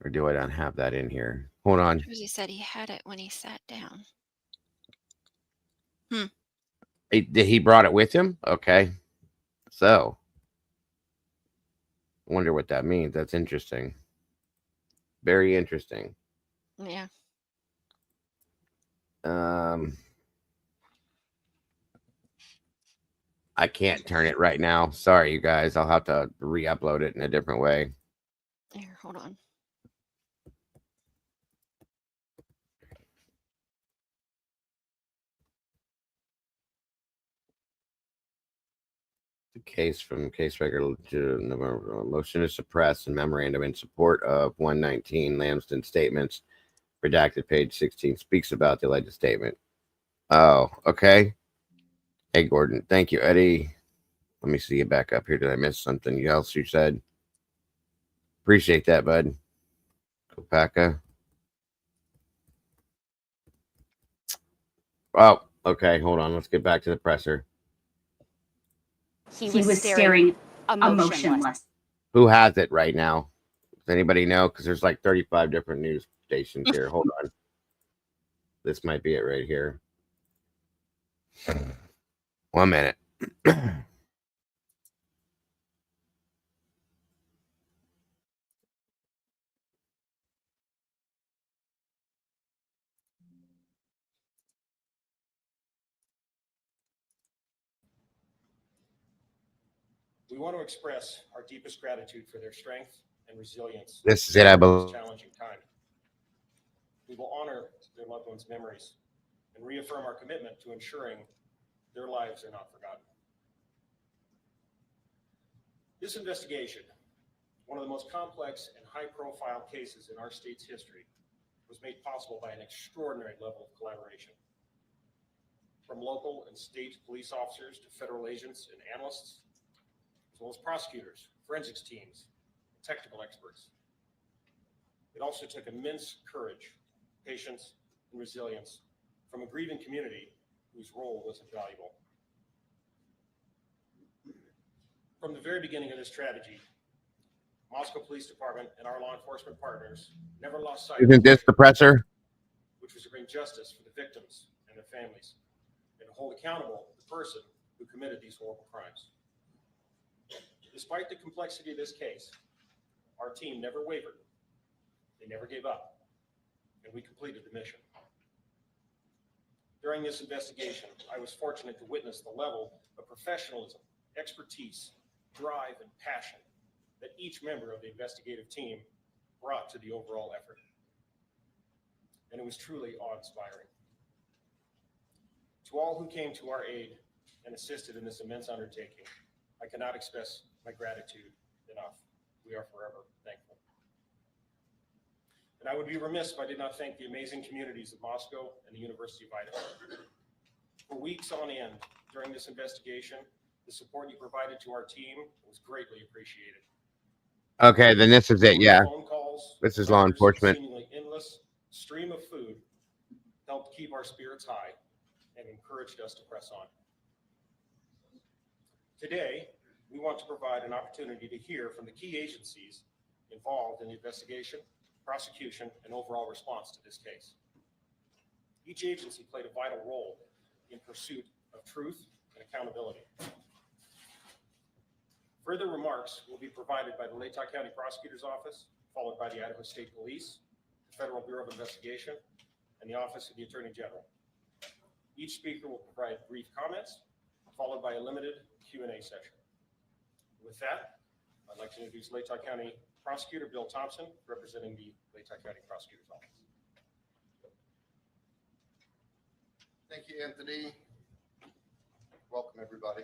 Or do I not have that in here? Hold on. He said he had it when he sat down. He brought it with him? Okay. So, wonder what that means. That's interesting. Very interesting. Yeah. I can't turn it right now. Sorry, you guys. I'll have to re-upload it in a different way. Here, hold on. The case from case record to November. Motion to suppress and memorandum in support of 119 Lambston statements. Redacted page 16 speaks about the alleged statement. Oh, okay. Hey, Gordon. Thank you, Eddie. Let me see you back up here. Did I miss something else you said? Appreciate that, bud. Kopaka. Oh, okay. Hold on. Let's get back to the presser. He was staring emotionless. Who has it right now? Does anybody know? Because there's like 35 different news stations here. Hold on. This might be it right here. 1 minute. We want to express our deepest gratitude for their strength and resilience. This is it, I during this believe. challenging time. We will honor their loved ones' memories and reaffirm our commitment to ensuring their lives are not forgotten. This investigation, one of the most complex and high-profile cases in our state's history, was made possible by an extraordinary level of collaboration. From local and state police officers to federal agents and analysts, as well as prosecutors, forensics teams, and technical experts. It also took immense courage, patience, and resilience from a grieving community whose role was invaluable. From the very beginning of this tragedy, Moscow Police Department and our law enforcement partners never lost sight Isn't this the presser? which was to bring justice for the victims and their families, and to hold accountable the person who committed these horrible crimes. Despite the complexity of this case, our team never wavered. They never gave up, and we completed the mission. During this investigation, I was fortunate to witness the level of professionalism, expertise, drive, and passion that each member of the investigative team brought to the overall effort. And it was truly awe-inspiring. To all who came to our aid and assisted in this immense undertaking, I cannot express my gratitude enough. We are forever thankful. And I would be remiss if I did not thank the amazing communities of Moscow and the University of Idaho. For weeks on end during this investigation, the support you provided to our team was greatly appreciated. Okay, then this is it. Yeah. Phone calls, This is law letters, enforcement. seemingly endless stream of food helped keep our spirits high and encouraged us to press on. Today, we want to provide an opportunity to hear from the key agencies involved in the investigation, prosecution, and overall response to this case. Each agency played a vital role in pursuit of truth and accountability. Further remarks will be provided by the Latah County Prosecutor's Office, followed by the Idaho State Police, the Federal Bureau of Investigation, and the Office of the Attorney General. Each speaker will provide brief comments, followed by a limited Q&A session. With that, I'd like to introduce Latah County Prosecutor Bill Thompson, representing the Latah County Prosecutor's Office. Thank you, Anthony. Welcome, everybody.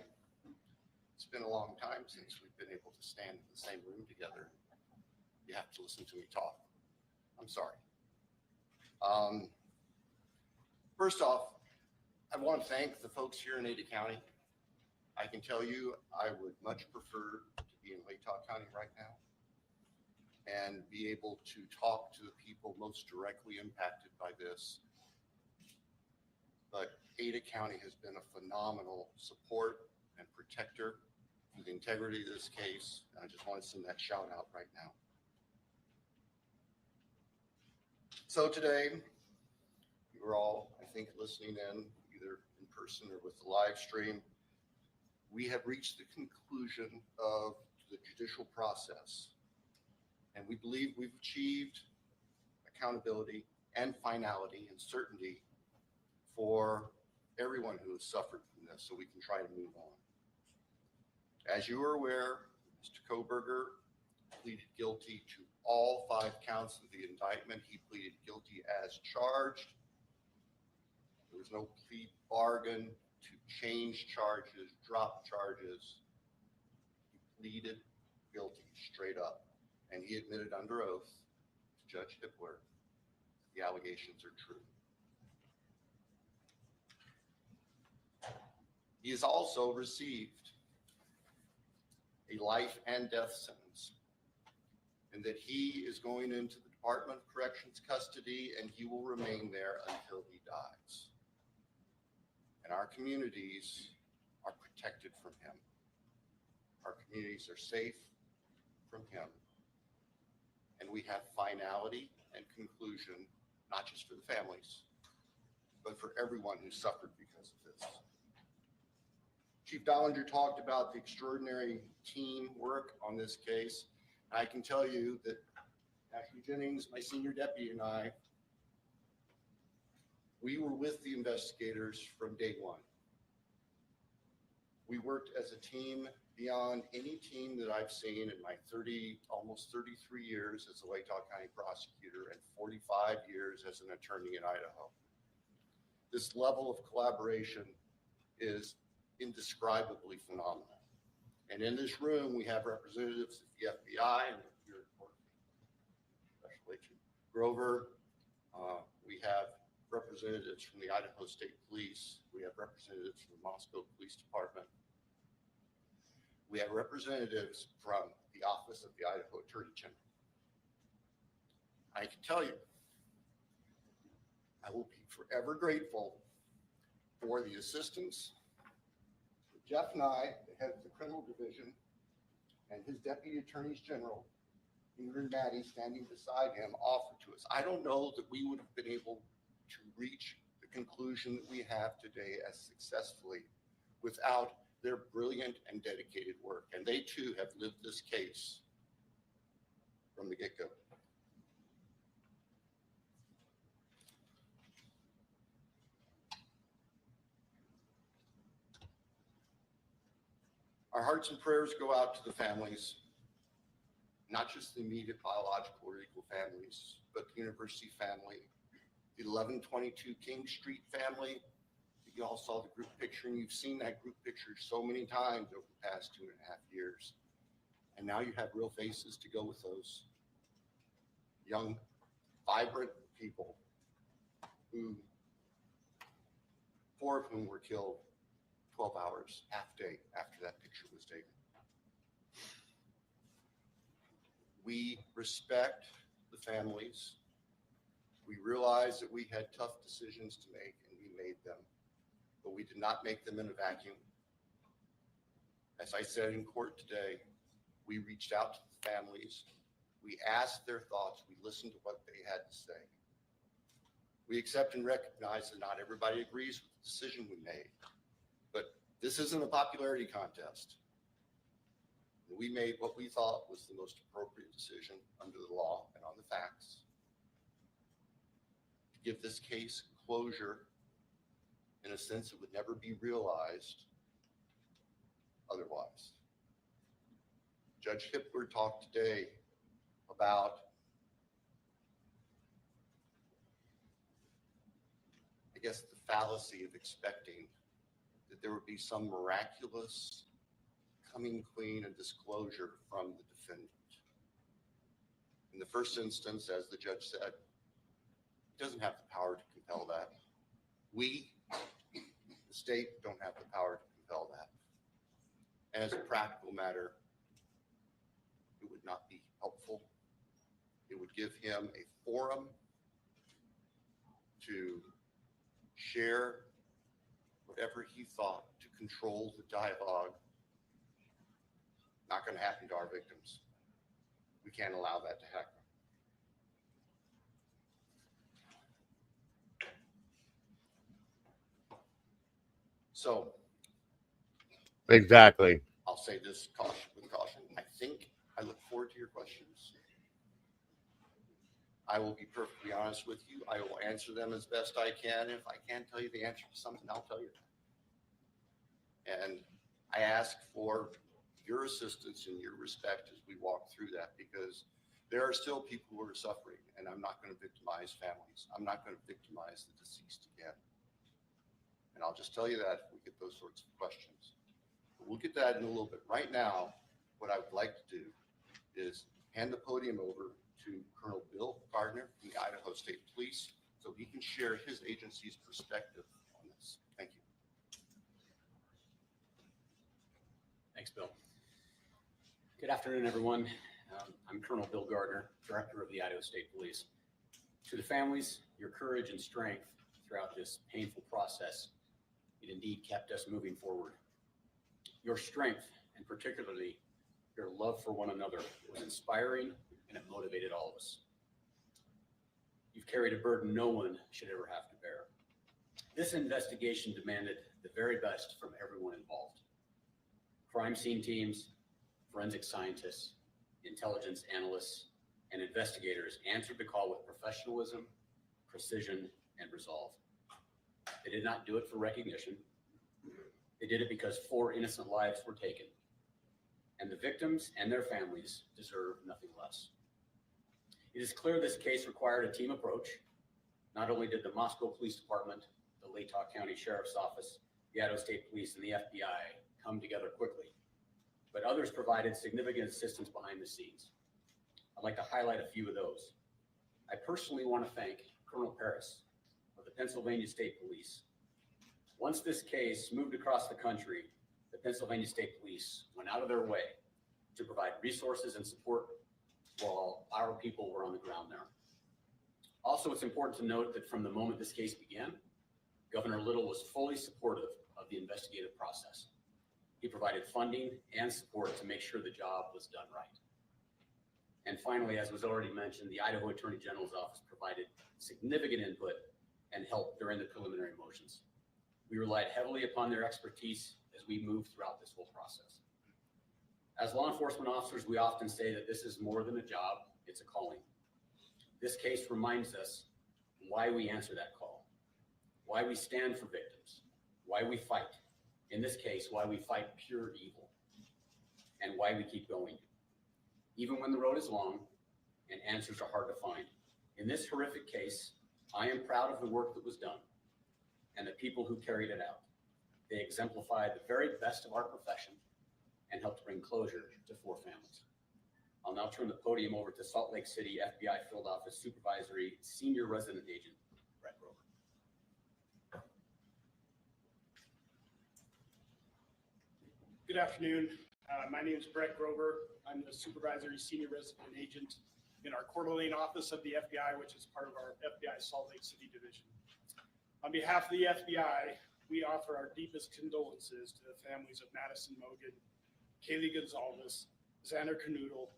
It's been a long time since we've been able to stand in the same room together. You have to listen to me talk. I'm sorry. First off, I want to thank the folks here in Ada County. I can tell you I would much prefer to be in Latah County right now and be able to talk to the people most directly impacted by this. But Ada County has been a phenomenal support and protector for the integrity of this case. And I just want to send that shout out right now. So today, you're all, I think, listening in either in person or with the live stream. We have reached the conclusion of the judicial process, and we believe we've achieved accountability and finality and certainty for everyone who has suffered from this, so we can try to move on. As you are aware, Mr. Kohberger pleaded guilty to all 5 counts of the indictment. He pleaded guilty as charged. There was no plea bargain to change charges, drop charges. He pleaded guilty straight up, and he admitted under oath to Judge Hippler the allegations are true. He has also received a life and death sentence, and that he is going into the Department of Corrections custody, and he will remain there until he dies. And our communities are protected from him. Our communities are safe from him. And we have finality and conclusion, not just for the families, but for everyone who suffered because of this. Chief Dollinger talked about the extraordinary teamwork on this case. I can tell you that Ashley Jennings, my senior deputy, and I, we were with the investigators from day one. We worked as a team beyond any team that I've seen in my almost 33 years as a Latah County prosecutor and 45 years as an attorney in Idaho. This level of collaboration is indescribably phenomenal. And in this room, we have representatives of the FBI and here at Special Agent Grover. We have representatives from the Idaho State Police. We have representatives from the Moscow Police Department. We have representatives from the Office of the Idaho Attorney General. I can tell you, I will be forever grateful for the assistance that Jeff Nye, the head of the criminal division, and his deputy attorneys general, Ingrid and Maddie, standing beside him, offered to us. I don't know that we would have been able to reach the conclusion that we have today as successfully without their brilliant and dedicated work. And they too have lived this case from the get-go. Our hearts and prayers go out to the families, not just the immediate biological or equal families, but the university family, the 1122 King Street family. You all saw the group picture, and you've seen that group picture so many times over the past 2.5 years. And now you have real faces to go with those young, vibrant people who, 4 of whom were killed 12 hours, half day after that picture was taken. We respect the families. We realize that we had tough decisions to make, and we made them, but we did not make them in a vacuum. As I said in court today, we reached out to the families. We asked their thoughts. We listened to what they had to say. We accept and recognize that not everybody agrees with the decision we made, but this isn't a popularity contest. We made what we thought was the most appropriate decision under the law and on the facts to give this case closure in a sense that would never be realized otherwise. Judge Hippler talked today about the fallacy of expecting that there would be some miraculous coming clean and disclosure from the defendant. In the first instance, as the judge said, he doesn't have the power to compel that. We, the state, don't have the power to compel that. And as a practical matter, it would not be helpful. It would give him a forum to share whatever he thought, to control the dialogue. Not going to happen to our victims. We can't allow that to happen. So, Exactly. I'll say this with caution. I look forward to your questions. I will be perfectly honest with you. I will answer them as best I can. If I can't tell you the answer to something, I'll tell you. And I ask for your assistance and your respect as we walk through that, because there are still people who are suffering, and I'm not going to victimize families. I'm not going to victimize the deceased again. And I'll just tell you that if we get those sorts of questions. But we'll get that in a little bit. Right now, what I would like to do is hand the podium over to Colonel Bill Gardner from the Idaho State Police so he can share his agency's perspective on this. Thank you. Thanks, Bill. Good afternoon, everyone. I'm Colonel Bill Gardner, Director of the Idaho State Police. To the families, your courage and strength throughout this painful process, it indeed kept us moving forward. Your strength, and particularly your love for one another, was inspiring, and it motivated all of us. You've carried a burden no one should ever have to bear. This investigation demanded the very best from everyone involved. Crime scene teams, forensic scientists, intelligence analysts, and investigators answered the call with professionalism, precision, and resolve. They did not do it for recognition. They did it because 4 innocent lives were taken, and the victims and their families deserve nothing less. It is clear this case required a team approach. Not only did the Moscow Police Department, the Latah County Sheriff's Office, the Idaho State Police, and the FBI come together quickly, but others provided significant assistance behind the scenes. I'd like to highlight a few of those. I personally want to thank Colonel Paris of the Pennsylvania State Police. Once this case moved across the country, the Pennsylvania State Police went out of their way to provide resources and support while our people were on the ground there. Also, it's important to note that from the moment this case began, Governor Little was fully supportive of the investigative process. He provided funding and support to make sure the job was done right. And finally, as was already mentioned, the Idaho Attorney General's office provided significant input and help during the preliminary motions. We relied heavily upon their expertise as we moved throughout this whole process. As law enforcement officers, we often say that this is more than a job, it's a calling. This case reminds us why we answer that call, why we stand for victims, why we fight. In this case, why we fight pure evil, and why we keep going. Even when the road is long and answers are hard to find. In this horrific case, I am proud of the work that was done and the people who carried it out. They exemplified the very best of our profession and helped bring closure to 4 families. I'll now turn the podium over to Salt Lake City FBI Field Office Supervisory Senior Resident Agent, Brett Grover. Good afternoon. My name is Brett Grover. I'm the Supervisory Senior Resident Agent in our Coeur d'Alene office of the FBI, which is part of our FBI Salt Lake City division. On behalf of the FBI, we offer our deepest condolences to the families of Madison Mogan, Kaylee Gonzalez, Xander Canoodle,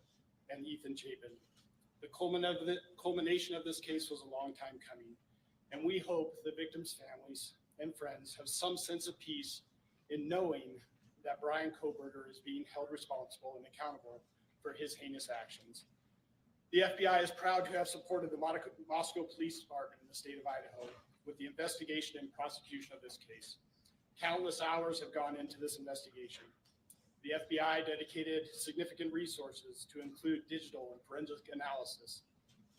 and Ethan Chapin. The culmination of this case was a long time coming, and we hope the victims' families and friends have some sense of peace in knowing that Bryan Kohberger is being held responsible and accountable for his heinous actions. The FBI is proud to have supported the Moscow Police Department in the state of Idaho with the investigation and prosecution of this case. Countless hours have gone into this investigation. The FBI dedicated significant resources to include digital and forensic analysis,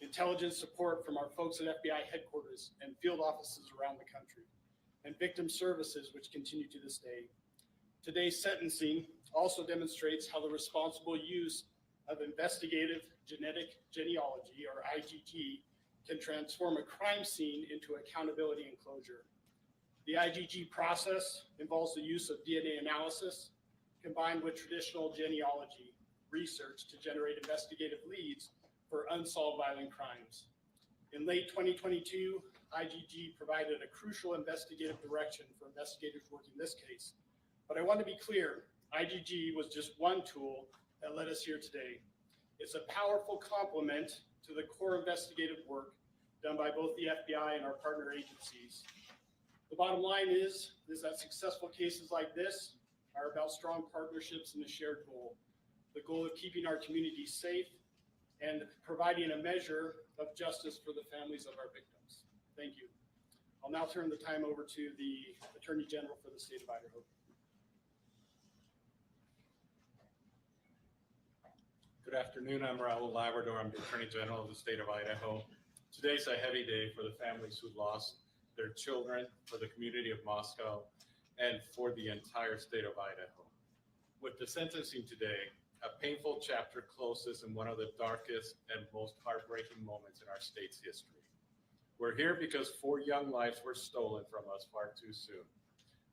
intelligence support from our folks at FBI headquarters and field offices around the country, and victim services, which continue to this day. Today's sentencing also demonstrates how the responsible use of investigative genetic genealogy, or IgG, can transform a crime scene into accountability and closure. The IgG process involves the use of DNA analysis combined with traditional genealogy research to generate investigative leads for unsolved violent crimes. In late 2022, IgG provided a crucial investigative direction for investigators working this case. But I want to be clear, IgG was just one tool that led us here today. It's a powerful complement to the core investigative work done by both the FBI and our partner agencies. The bottom line is that successful cases like this are about strong partnerships and a shared goal. The goal of keeping our communities safe and providing a measure of justice for the families of our victims. Thank you. I'll now turn the time over to the Attorney General for the state of Idaho. Good afternoon. I'm Raul Labrador. I'm the Attorney General of the state of Idaho. Today's a heavy day for the families who lost their children, for the community of Moscow, and for the entire state of Idaho. With the sentencing today, a painful chapter closes in one of the darkest and most heartbreaking moments in our state's history. We're here because 4 young lives were stolen from us far too soon.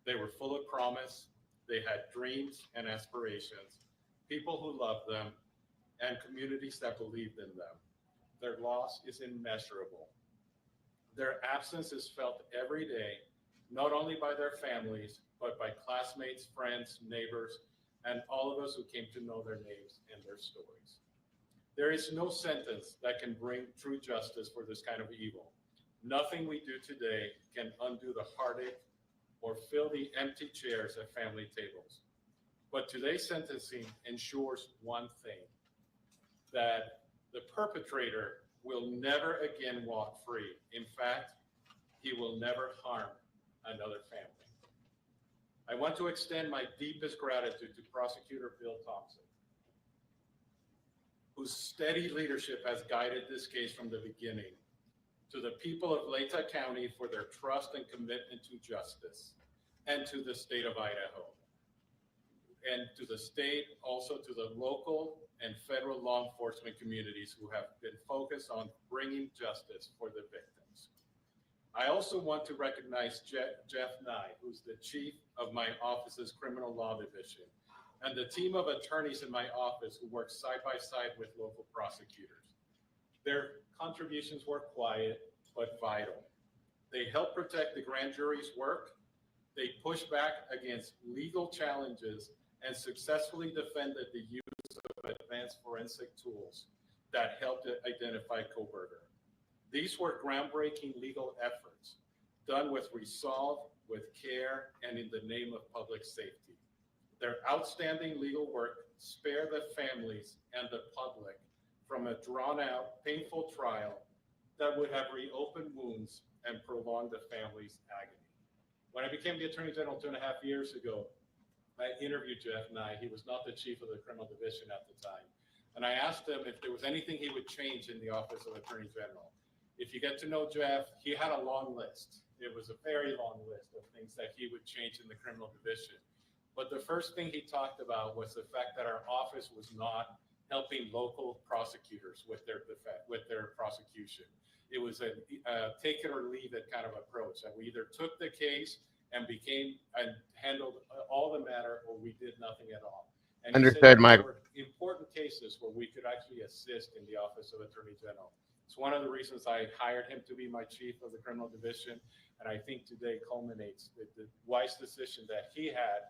They were full of promise, they had dreams and aspirations, people who loved them, and communities that believed in them. Their loss is immeasurable. Their absence is felt every day, not only by their families, but by classmates, friends, neighbors, and all of us who came to know their names and their stories. There is no sentence that can bring true justice for this kind of evil. Nothing we do today can undo the heartache or fill the empty chairs at family tables. But today's sentencing ensures one thing, that the perpetrator will never again walk free. In fact, he will never harm another family. I want to extend my deepest gratitude to Prosecutor Bill Thompson, whose steady leadership has guided this case from the beginning, to the people of Layton County for their trust and commitment to justice, and to the state of Idaho, and to the state, also to the local and federal law enforcement communities who have been focused on bringing justice for the victims. I also want to recognize Jeff Nye, who's the chief of my office's criminal law division, and the team of attorneys in my office who work side by side with local prosecutors. Their contributions were quiet but vital. They help protect the grand jury's work, they push back against legal challenges, and successfully defended the use of advanced forensic tools that helped identify Kohberger. These were groundbreaking legal efforts done with resolve, with care, and in the name of public safety. Their outstanding legal work spared the families and the public from a drawn-out, painful trial that would have reopened wounds and prolonged the family's agony. When I became the Attorney General 2.5 years ago, I interviewed Jeff Nye. He was not the chief of the criminal division at the time. And I asked him if there was anything he would change in the office of Attorney General. If you get to know Jeff, he had a long list. It was a very long list of things that he would change in the criminal division. But the first thing he talked about was the fact that our office was not helping local prosecutors with their prosecution. It was a take it or leave it kind of approach, that we either took the case and handled all the matter, or we did nothing at all. And Understood, Mike. There were important cases where we could actually assist in the office of Attorney General. It's one of the reasons I hired him to be my chief of the criminal division, and I think today culminates with the wise decision that he had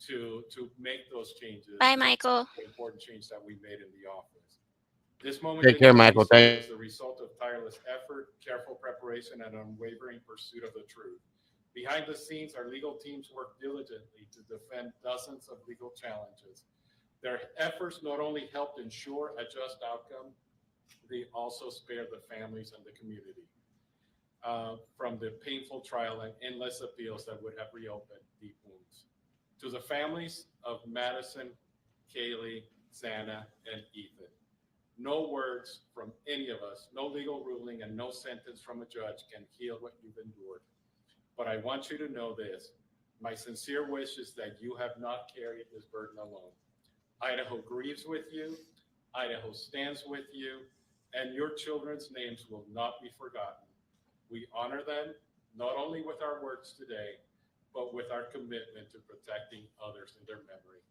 to make those changes. Bye, Michael. The important change that we made in the office. This moment Take care, in Michael. DC Thank was the result of tireless effort, careful preparation, and unwavering pursuit of the truth. Behind the scenes, our legal teams worked diligently to defend dozens of legal challenges. Their efforts not only helped ensure a just outcome, they also spared the families and the community from the painful trial and endless appeals that would have reopened deep wounds. To the families of Madison, Kaylee, Xana, and Ethan, no words from any of us, no legal ruling, and no sentence from a judge can heal what you've endured. But I want you to know this: My sincere wish is that you have not carried this burden alone. Idaho grieves with you, Idaho stands with you, and your children's names will not be forgotten. We honor them not only with our words today, but with our commitment to protecting others in their memory.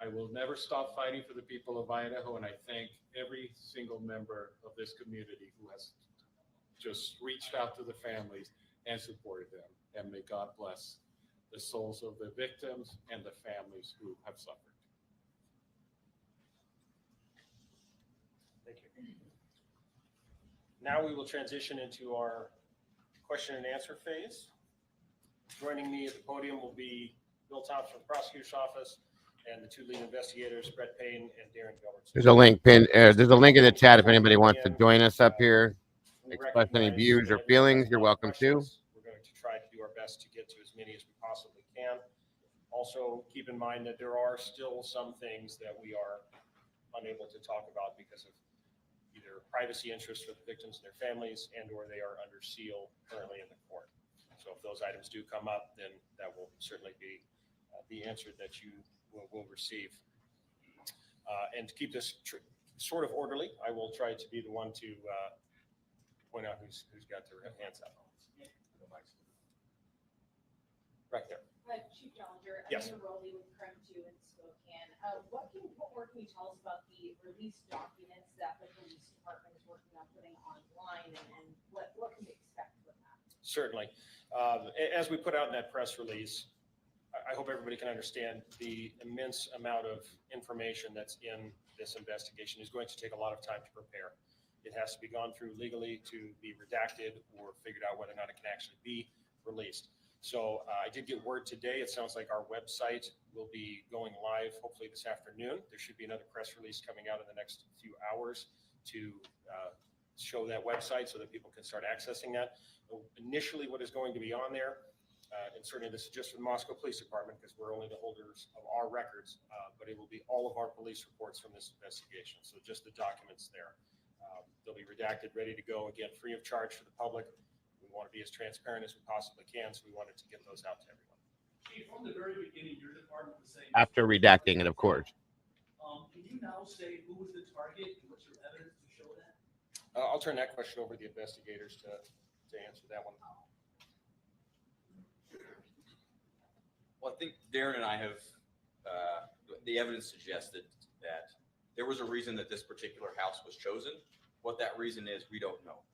I will never stop fighting for the people of Idaho, and I thank every single member of this community who has just reached out to the families and supported them. And may God bless the souls of the victims and the families who have suffered. Thank you. Now we will transition into our question and answer phase. Joining me at the podium will be Bill Thompson from the prosecutor's office and the two lead investigators, Brett Payne and Darren Gilbert. There's a link pinned. There's a link in the chat if anybody wants to join us up here, express any views or feelings. You're welcome to. We're going to try to do our best to get to as many as we possibly can. Also, keep in mind that there are still some things that we are unable to talk about because of either privacy interests for the victims and their families, and or they are under seal currently in the court. So if those items do come up, then that will certainly be the answer that you will receive. And to keep this sort of orderly, I will try to be the one to point out who's got their hands up. Right there. Chief Dollinger, Yes. I'm Rolly with Crime 2 in Spokane. What more can you tell us about the release documents that the police department is working on putting online, and what can we expect with that? Certainly. As we put out in that press release, I hope everybody can understand the immense amount of information that's in this investigation is going to take a lot of time to prepare. It has to be gone through legally to be redacted or figured out whether or not it can actually be released. So I did get word today. It sounds like our website will be going live hopefully this afternoon. There should be another press release coming out in the next few hours to show that website so that people can start accessing that. Initially, what is going to be on there, and certainly this is just for the Moscow Police Department because we're only the holders of our records, but it will be all of our police reports from this investigation. So just the documents there. They'll be redacted, ready to go, again, free of charge for the public. We want to be as transparent as we possibly can, so we wanted to get those out to everyone. Chief, from the very beginning, your department was saying. After redacting it, of course. Can you now say who was the target and what's your evidence to show that? I'll turn that question over to the investigators to answer that one. Well, I think Darren and I have, the evidence suggested that there was a reason that this particular house was chosen. What that reason is, we don't know.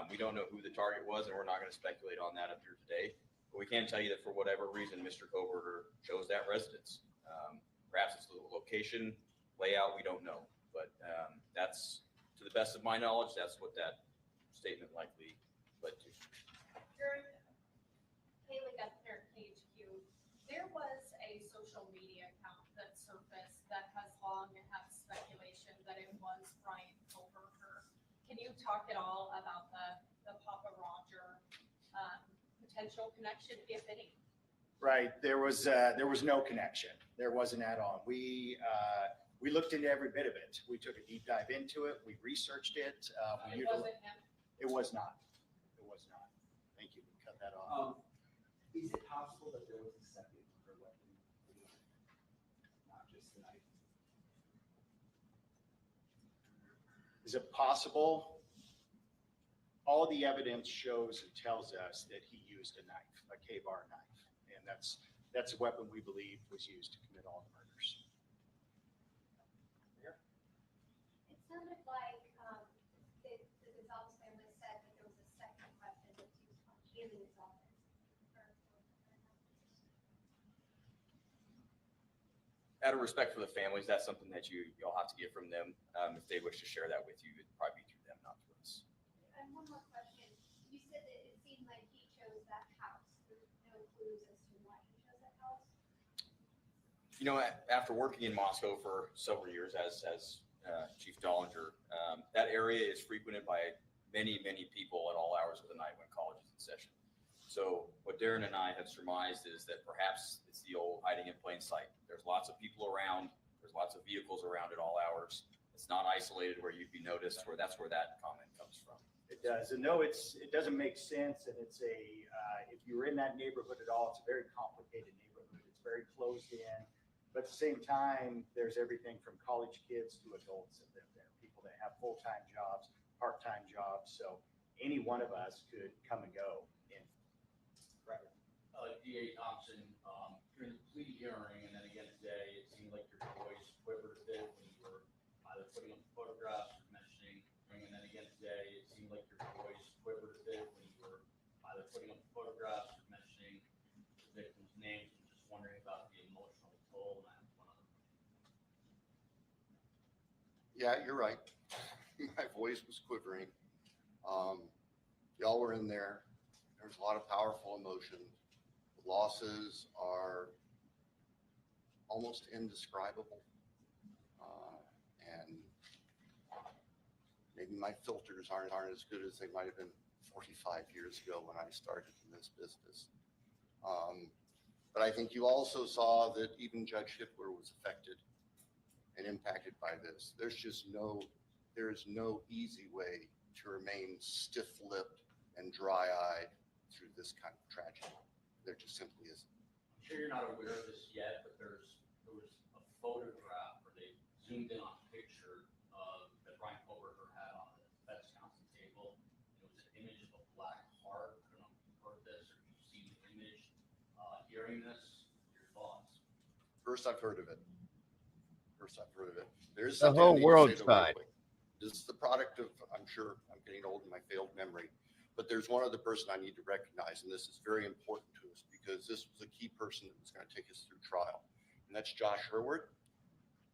We don't know who the target was, and we're not going to speculate on that up here today. But we can tell you that for whatever reason, Mr. Kohberger chose that residence. Perhaps it's the location, layout, we don't know. But that's, to the best of my knowledge, that's what that statement likely led to. Haley Guthner, KHQ. There was a social media account that surfaced that has long had speculation that it was Bryan Kohberger. Can you talk at all about the Papa Roger potential connection, if any? Right. There was no connection. There wasn't at all. We looked into every bit of it. We took a deep dive into it. We researched it. It wasn't him? It was not. It was not. Thank you. We cut that off. Is it possible that there was a second murder weapon, not just the knife? Is it possible? All the evidence shows and tells us that he used a knife, a K-bar knife, and that's a weapon we believe was used to commit all the murders. It sounded like the Gonzalez family said that there was a second weapon that he was in his office. Out of respect for the families, that's something that you'll have to get from them. If they wish to share that with you, it'd probably be through them, not through us. And one more question. You said that it seemed like he chose that house. There's no clues as to why he chose that house? You know, after working in Moscow for several years as Chief Dollinger, that area is frequented by many, many people at all hours of the night when college is in session. So what Darren and I have surmised is that perhaps it's the old hiding in plain sight. There's lots of people around. There's lots of vehicles around at all hours. It's not isolated where you'd be noticed, that's where that comment comes from. It does. And no, it doesn't make sense. And it's if you're in that neighborhood at all, it's a very complicated neighborhood. It's very closed in. But at the same time, there's everything from college kids to adults that live there, people that have full-time jobs, part-time jobs. So any one of us could come and go. DA Thompson, during the plea hearing and then again today, it seemed like your voice quivered a bit when you were either putting up photographs or mentioning, and then again today, it seemed like your voice quivered a bit when you were either putting up photographs or mentioning the victims' names. I'm just wondering about the emotional toll. And I have one other question. Yeah, you're right. My voice was quivering. Y'all were in there. There's a lot of powerful emotion. The losses are almost indescribable. And maybe my filters aren't as good as they might have been 45 years ago when I started in this business. But I think you also saw that even Judge Hippler was affected and impacted by this. There is no easy way to remain stiff-lipped and dry-eyed through this kind of tragedy. There just simply isn't. I'm sure you're not aware of this yet, but there was a photograph where they zoomed in on a picture that Bryan Kohberger had on the defense counsel table. It was an image of a black heart. I don't know if you've heard this or if you've seen the image. Hearing this, your thoughts? First, I've heard of it. There's The whole world saw it. This is the product of, I'm sure I'm getting old in my failed memory, but there's one other person I need to recognize, and this is very important to us because this was a key person that was going to take us through trial, and that's Josh Herward,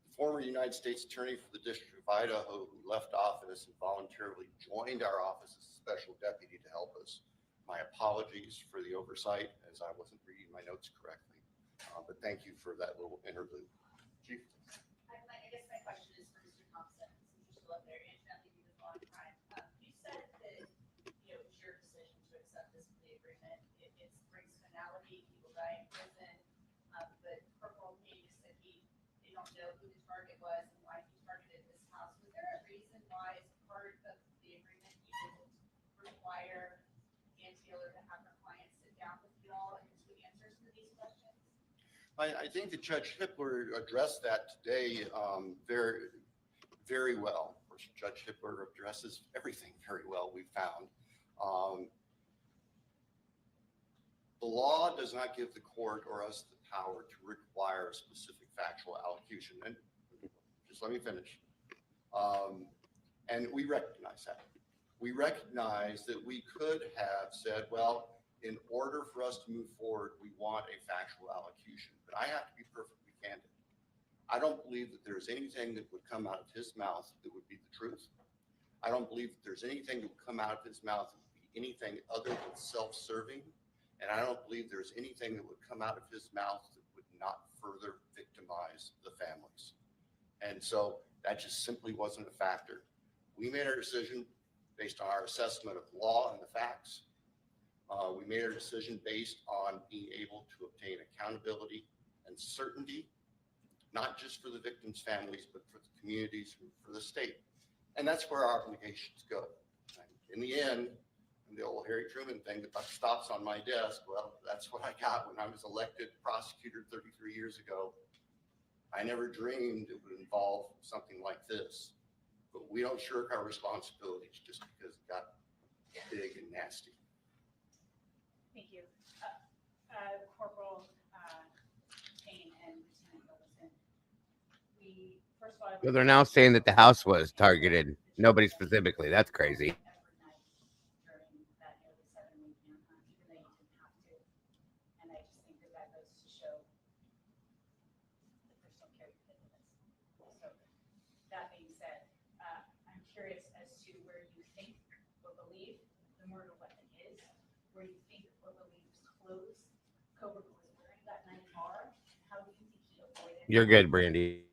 the former United States Attorney for the District of Idaho, who left office and voluntarily joined our office as a special deputy to help us. My apologies for the oversight, as I wasn't reading my notes correctly, but thank you for that little interlude. Chief? I guess my question is for Mr. Thompson, since you're still up there, and Natalie, you've been a long time. You said that, it's your decision to accept this plea agreement. It brings finality, people die in prison, but Corporal Page said they don't know who the target was and why he targeted this house. Was there a reason why, as part of the agreement, you didn't require Ann Taylor to have her client sit down with you all and to answers to these questions? I think that Judge Hippler addressed that today very, very well. Of course, Judge Hippler addresses everything very well, we found. The law does not give the court or us the power to require a specific factual allocution. And just let me finish. And we recognize that. We recognize that we could have said, well, in order for us to move forward, we want a factual allocution. But I have to be perfectly candid. I don't believe that there's anything that would come out of his mouth that would be the truth. I don't believe that there's anything that would come out of his mouth that would be anything other than self-serving. And I don't believe there's anything that would come out of his mouth that would not further victimize the families. And so that just simply wasn't a factor. We made our decision based on our assessment of the law and the facts. We made our decision based on being able to obtain accountability and certainty, not just for the victims' families, but for the communities and for the state. And that's where our obligations go. In the end, the old Harry Truman thing, the buck stops on my desk. Well, that's what I got when I was elected prosecutor 33 years ago. I never dreamed it would involve something like this, but we don't shirk our responsibilities just because it got big and nasty. Thank you. Corporal Payne and Lieutenant Wilson. First of all, So they're now saying that the house was targeted. Nobody specifically. That's crazy. And I just think that goes to show that there's some character in this. So that being said, I'm curious as to where you think or believe the murder weapon is, where you think or believe clothes Kohberger was wearing that night are, how do you think he avoided? You're good, Brandy.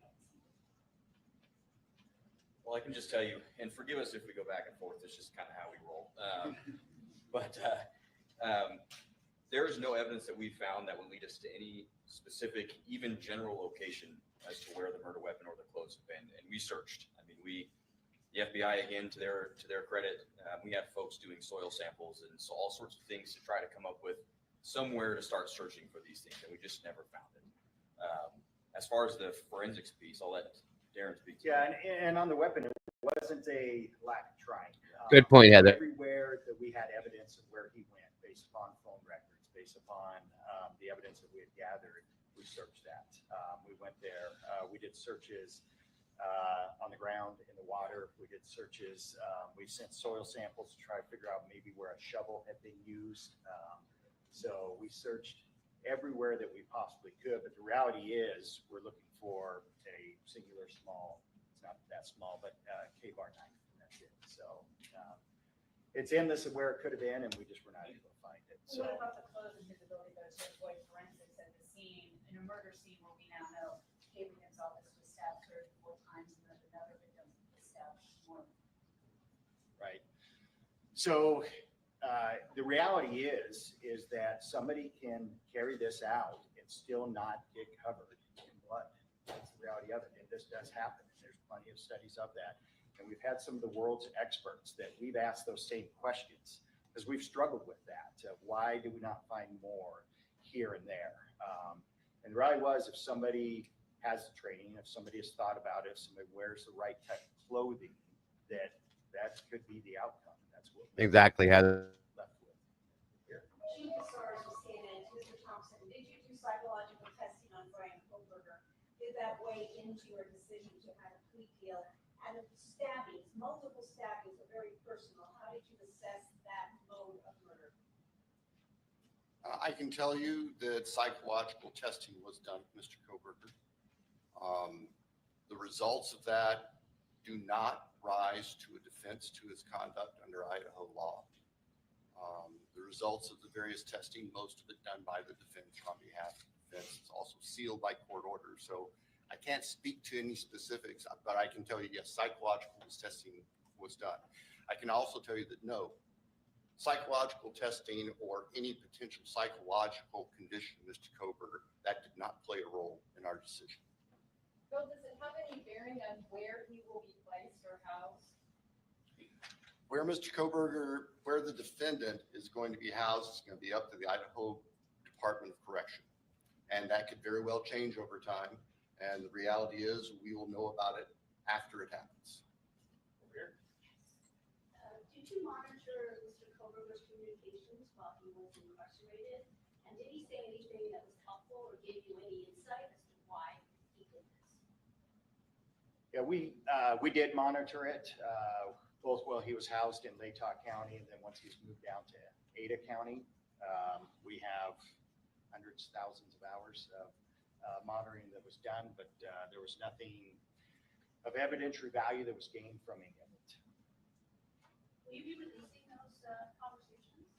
Well, I can just tell you, and forgive us if we go back and forth. It's just kind of how we roll. There is no evidence that we found that would lead us to any specific, even general location as to where the murder weapon or the clothes have been. And we searched. I mean, The FBI, again, to their credit, we have folks doing soil samples and so all sorts of things to try to come up with somewhere to start searching for these things, and we just never found it. As far as the forensics piece, I'll let Darren speak to Yeah, that. and on the weapon, it wasn't a lack of trying. Good point, Heather. Everywhere that we had evidence of where he went, based upon phone records, based upon the evidence that we had gathered, we searched that. We went there. We did searches on the ground, in the water. We did searches. We sent soil samples to try to figure out maybe where a shovel had been used. So we searched everywhere that we possibly could. But the reality is, we're looking for a singular small, it's not that small, but K-bar knife. And that's it. So it's in this where it could have been, and we just were not able to find it. So. What about the clothes and visibility that to avoid forensics at the scene, in a murder scene where we now know Abraham's office was stabbed 34 times and then another victim was stabbed more? Right. So the reality is that somebody can carry this out and still not get covered in blood. That's the reality of it. And this does happen. And there's plenty of studies of that. And we've had some of the world's experts that we've asked those same questions because we've struggled with that. Why do we not find more here and there? And the reality was, if somebody has the training, if somebody has thought about it, if somebody wears the right type of clothing, that could be the outcome. That's what Exactly, Heather. left with here. Chief of SARS was CNN, Mr. Thompson, did you do psychological testing on Bryan Kohberger? Did that weigh into your decision to have a plea deal? And the stabbings, multiple stabbings are very personal. How did you assess that mode of murder? I can tell you that psychological testing was done with Mr. Kohberger. The results of that do not rise to a defense to his conduct under Idaho law. The results of the various testing, most of it done by the defense on behalf of the defense, it's also sealed by court order. So I can't speak to any specifics, but I can tell you, yes, psychological testing was done. I can also tell you that no, psychological testing or any potential psychological condition, Mr. Kohberger, that did not play a role in our decision. Bill, does it have any bearing on where he will be placed or housed? Where Mr. Kohberger, where the defendant is going to be housed is going to be up to the Idaho Department of Correction. And that could very well change over time. And the reality is we will know about it after it happens. Did you monitor Mr. Kohberger's communications while he was incarcerated? And did he say anything that was helpful or gave you any insight as to why he did this? Yeah, we did monitor it, both while he was housed in Latah County and then once he's moved down to Ada County. We have hundreds, thousands of hours of monitoring that was done, but there was nothing of evidentiary value that was gained from any of it. Will you be releasing those conversations?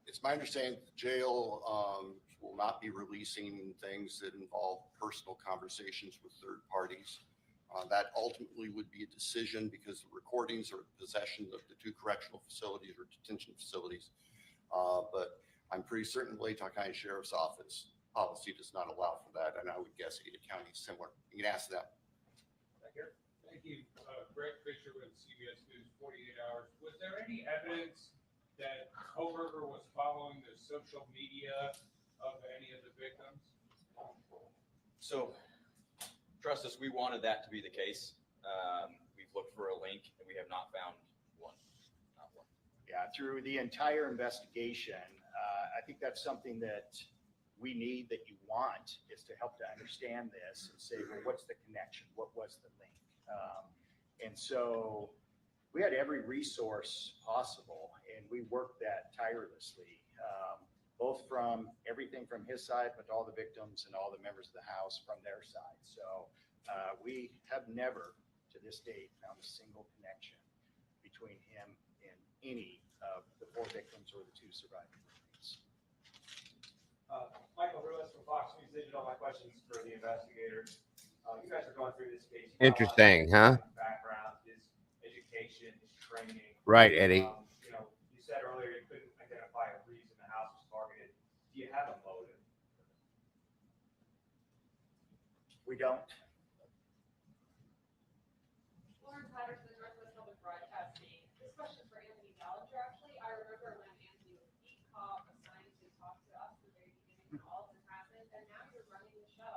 It's my understanding that the jail will not be releasing things that involve personal conversations with third parties. That ultimately would be a decision because the recordings are in possession of the two correctional facilities or detention facilities. But I'm pretty certain the Latah County Sheriff's Office policy does not allow for that. And I would guess Ada County is similar. You can ask them. Thank you. Greg Fisher with CBS News 48 Hours. Was there any evidence that Kohberger was following the social media of any of the victims? So, trust us, we wanted that to be the case. We've looked for a link and we have not found one. Not one. Yeah, through the entire investigation, I think that's something that we need, that you want, is to help to understand this and say, well, what's the connection? What was the link? And so we had every resource possible and we worked that tirelessly, both from everything from his side, but all the victims and all the members of the house from their side. So we have never to this date found a single connection between him and any of the 4 victims or the 2 surviving victims. Michael Ruiz from Fox News Digital. My question's for the investigators. You guys are going through this case. Interesting, huh? Background, his education, his training. Right, Eddie. You know, you said earlier you couldn't identify a reason the house was targeted. Do you have a motive? We don't.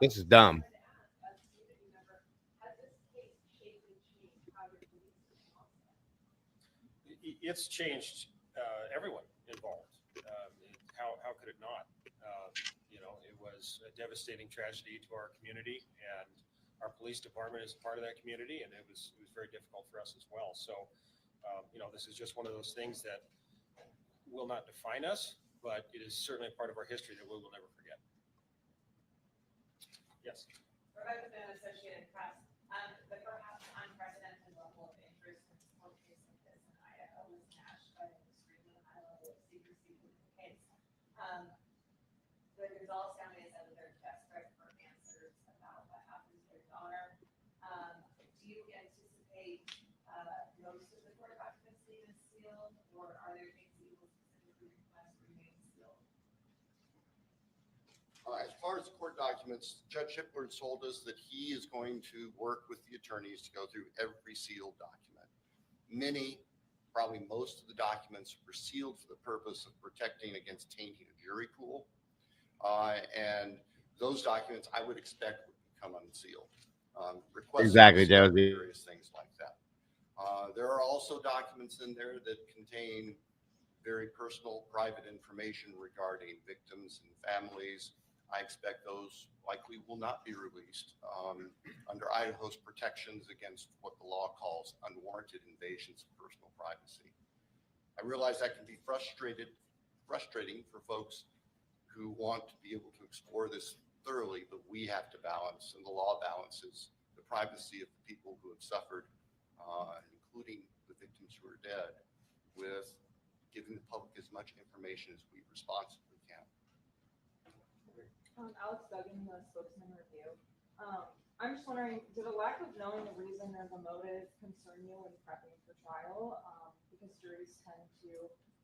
This is dumb. It's changed everyone involved. How could it not? It was a devastating tragedy to our community, and our police department is part of that community, and it was very difficult for us as well. So, this is just one of those things that will not define us, but it is certainly a part of our history that we will never forget. Yes. Rebecca Fan, Associated Press. The perhaps unprecedented level of interest in a court case like this in Idaho was matched by an extremely high level of secrecy with the case. The Gonzales family has said that they're desperate for answers about what happened to their daughter. Do you anticipate most of the court documents being sealed, or are there things you will specifically request remain sealed? As far as the court documents, Judge Hippler told us that he is going to work with the attorneys to go through every sealed document. Many, probably most of the documents were sealed for the purpose of protecting against tainting a jury pool. And those documents I would expect would become unsealed. Exactly, Josie. Various things like that. There are also documents in there that contain very personal, private information regarding victims and families. I expect those likely will not be released under Idaho's protections against what the law calls unwarranted invasions of personal privacy. I realize that can be frustrating for folks who want to be able to explore this thoroughly, but we have to balance, and the law balances, the privacy of the people who have suffered, including the victims who are dead, with giving the public as much information as we responsibly can. Alex Duggan, the spokesman review. I'm just wondering, did a lack of knowing the reason or the motive concern you when prepping for trial? Because juries tend to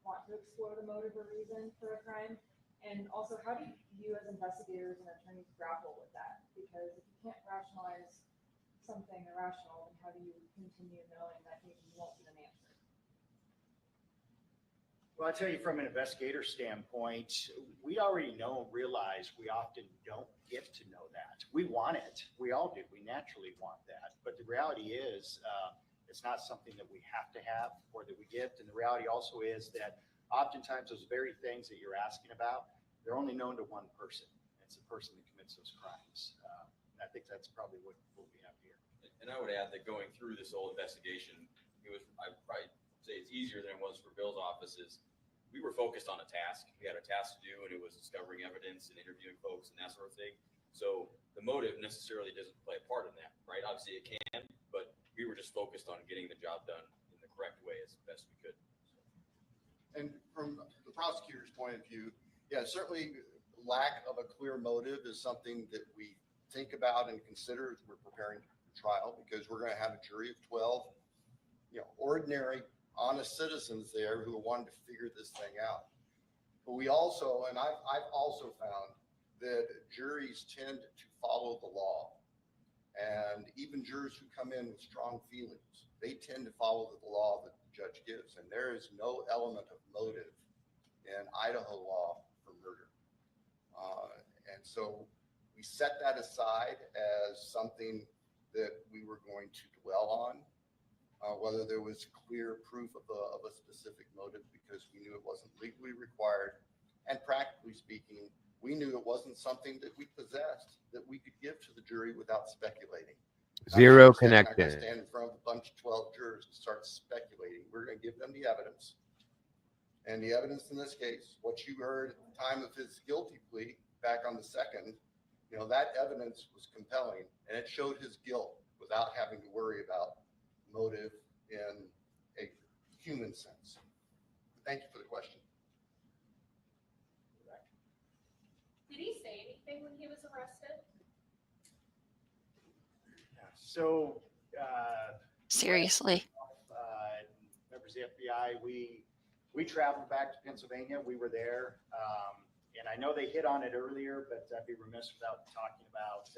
want to explore the motive or reason for a crime. And also, how do you as investigators and attorneys grapple with that? Because if you can't rationalize something irrational, then how do you continue knowing that maybe you won't get an answer? Well, I'll tell you from an investigator standpoint, we already know and realize we often don't get to know that. We want it. We all do. We naturally want that. But the reality is, it's not something that we have to have or that we get. And the reality also is that oftentimes those very things that you're asking about, they're only known to one person. It's the person that commits those crimes. And I think that's probably what we have here. And I would add that going through this whole investigation, I'd probably say it's easier than it was for Bill's offices. We were focused on a task. We had a task to do, and it was discovering evidence and interviewing folks and that sort of thing. So the motive necessarily doesn't play a part in that, right? Obviously it can, but we were just focused on getting the job done in the correct way as best we could. And from the prosecutor's point of view, yeah, certainly lack of a clear motive is something that we think about and consider as we're preparing for trial, because we're going to have a jury of 12, ordinary, honest citizens there who wanted to figure this thing out. But we also, and I've also found that juries tend to follow the law, and even jurors who come in with strong feelings, they tend to follow the law that the judge gives, and there is no element of motive in Idaho law for murder. And so we set that aside as something that we were going to dwell on, whether there was clear proof of a specific motive, because we knew it wasn't legally required. And practically speaking, we knew it wasn't something that we possessed that we could give to the jury without speculating. Zero I'm not gonna connected. stand in front of a bunch of 12 jurors and start speculating. We're going to give them the evidence. And the evidence in this case, what you heard at the time of his guilty plea back on the 2nd, that evidence was compelling, and it showed his guilt without having to worry about motive in a human sense. Thank you for the question. Did he say anything when he was arrested? So, Seriously. Members of the FBI, we traveled back to Pennsylvania. We were there. And I know they hit on it earlier, but I'd be remiss without talking about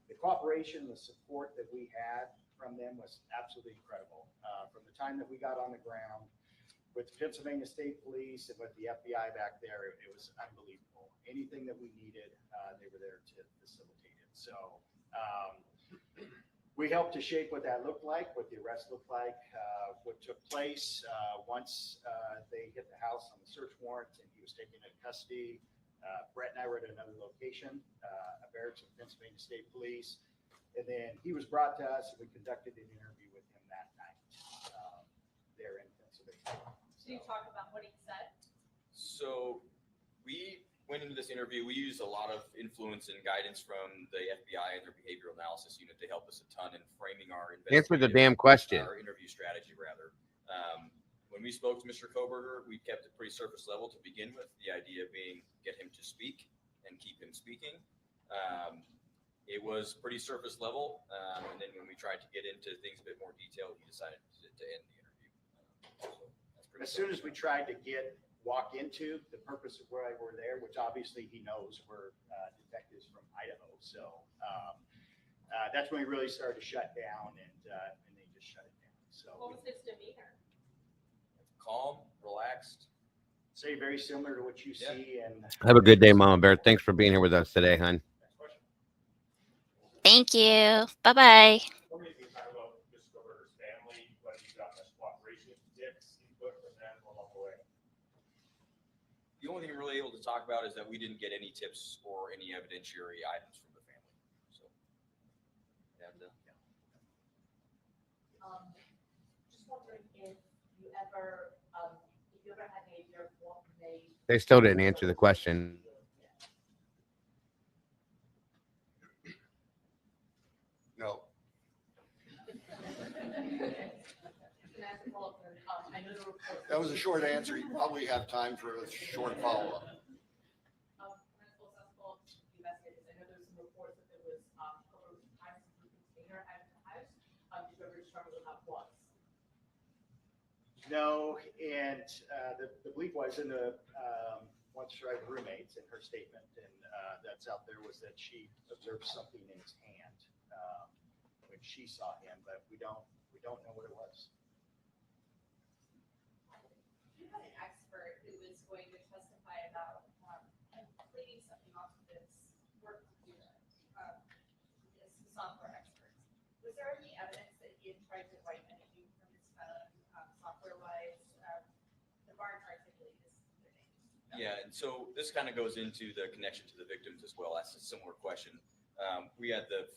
the cooperation, the support that we had from them was absolutely incredible. From the time that we got on the ground with Pennsylvania State Police and with the FBI back there, it was unbelievable. Anything that we needed, they were there to facilitate it. So we helped to shape what that looked like, what the arrest looked like, what took place once they hit the house on the search warrant and he was taken into custody. Brett and I were at another location, a barracks of Pennsylvania State Police. And then he was brought to us and we conducted an interview with him that night there in Pennsylvania. Can you talk about what he said? So we went into this interview. We used a lot of influence and guidance from the FBI and their behavioral analysis unit to help us a ton in framing our Answer the damn question. Our interview strategy, rather. When we spoke to Mr. Kohberger, we kept it pretty surface level to begin with. The idea being get him to speak and keep him speaking. It was pretty surface level, and then when we tried to get into things a bit more detail, he decided to end the interview. As soon as we tried to walk into the purpose of why we're there, which obviously he knows we're detectives from Idaho, so that's when we really started to shut down, and they just shut it down. So What was his demeanor? Calm, relaxed. Say very similar to what you see. And Have a good day, Mama Bear. Thanks for being here with us today, hon. Thank you. Bye-bye. What do you think about Mr. Kohberger's family, whether you got much cooperation, tips, input from them along the way? The only thing we're really able to talk about is that we didn't get any tips or any evidentiary items from the family. So, Just wondering if you ever had any of your They still didn't answer the question. No. That was a short answer. You probably have time for a short follow-up. No, and the belief was in the one survivor roommates in her statement, and that's out there, was that she observed something in his hand when she saw him, but we don't know what it was. You had an expert who was going to testify about cleaning something off of this work computer, this software expert. Was there any evidence that he had tried to wipe anything from his phone, software-wise? The bar articulated this. Yeah, and so this kind of goes into the connection to the victims as well. That's a similar question. We had the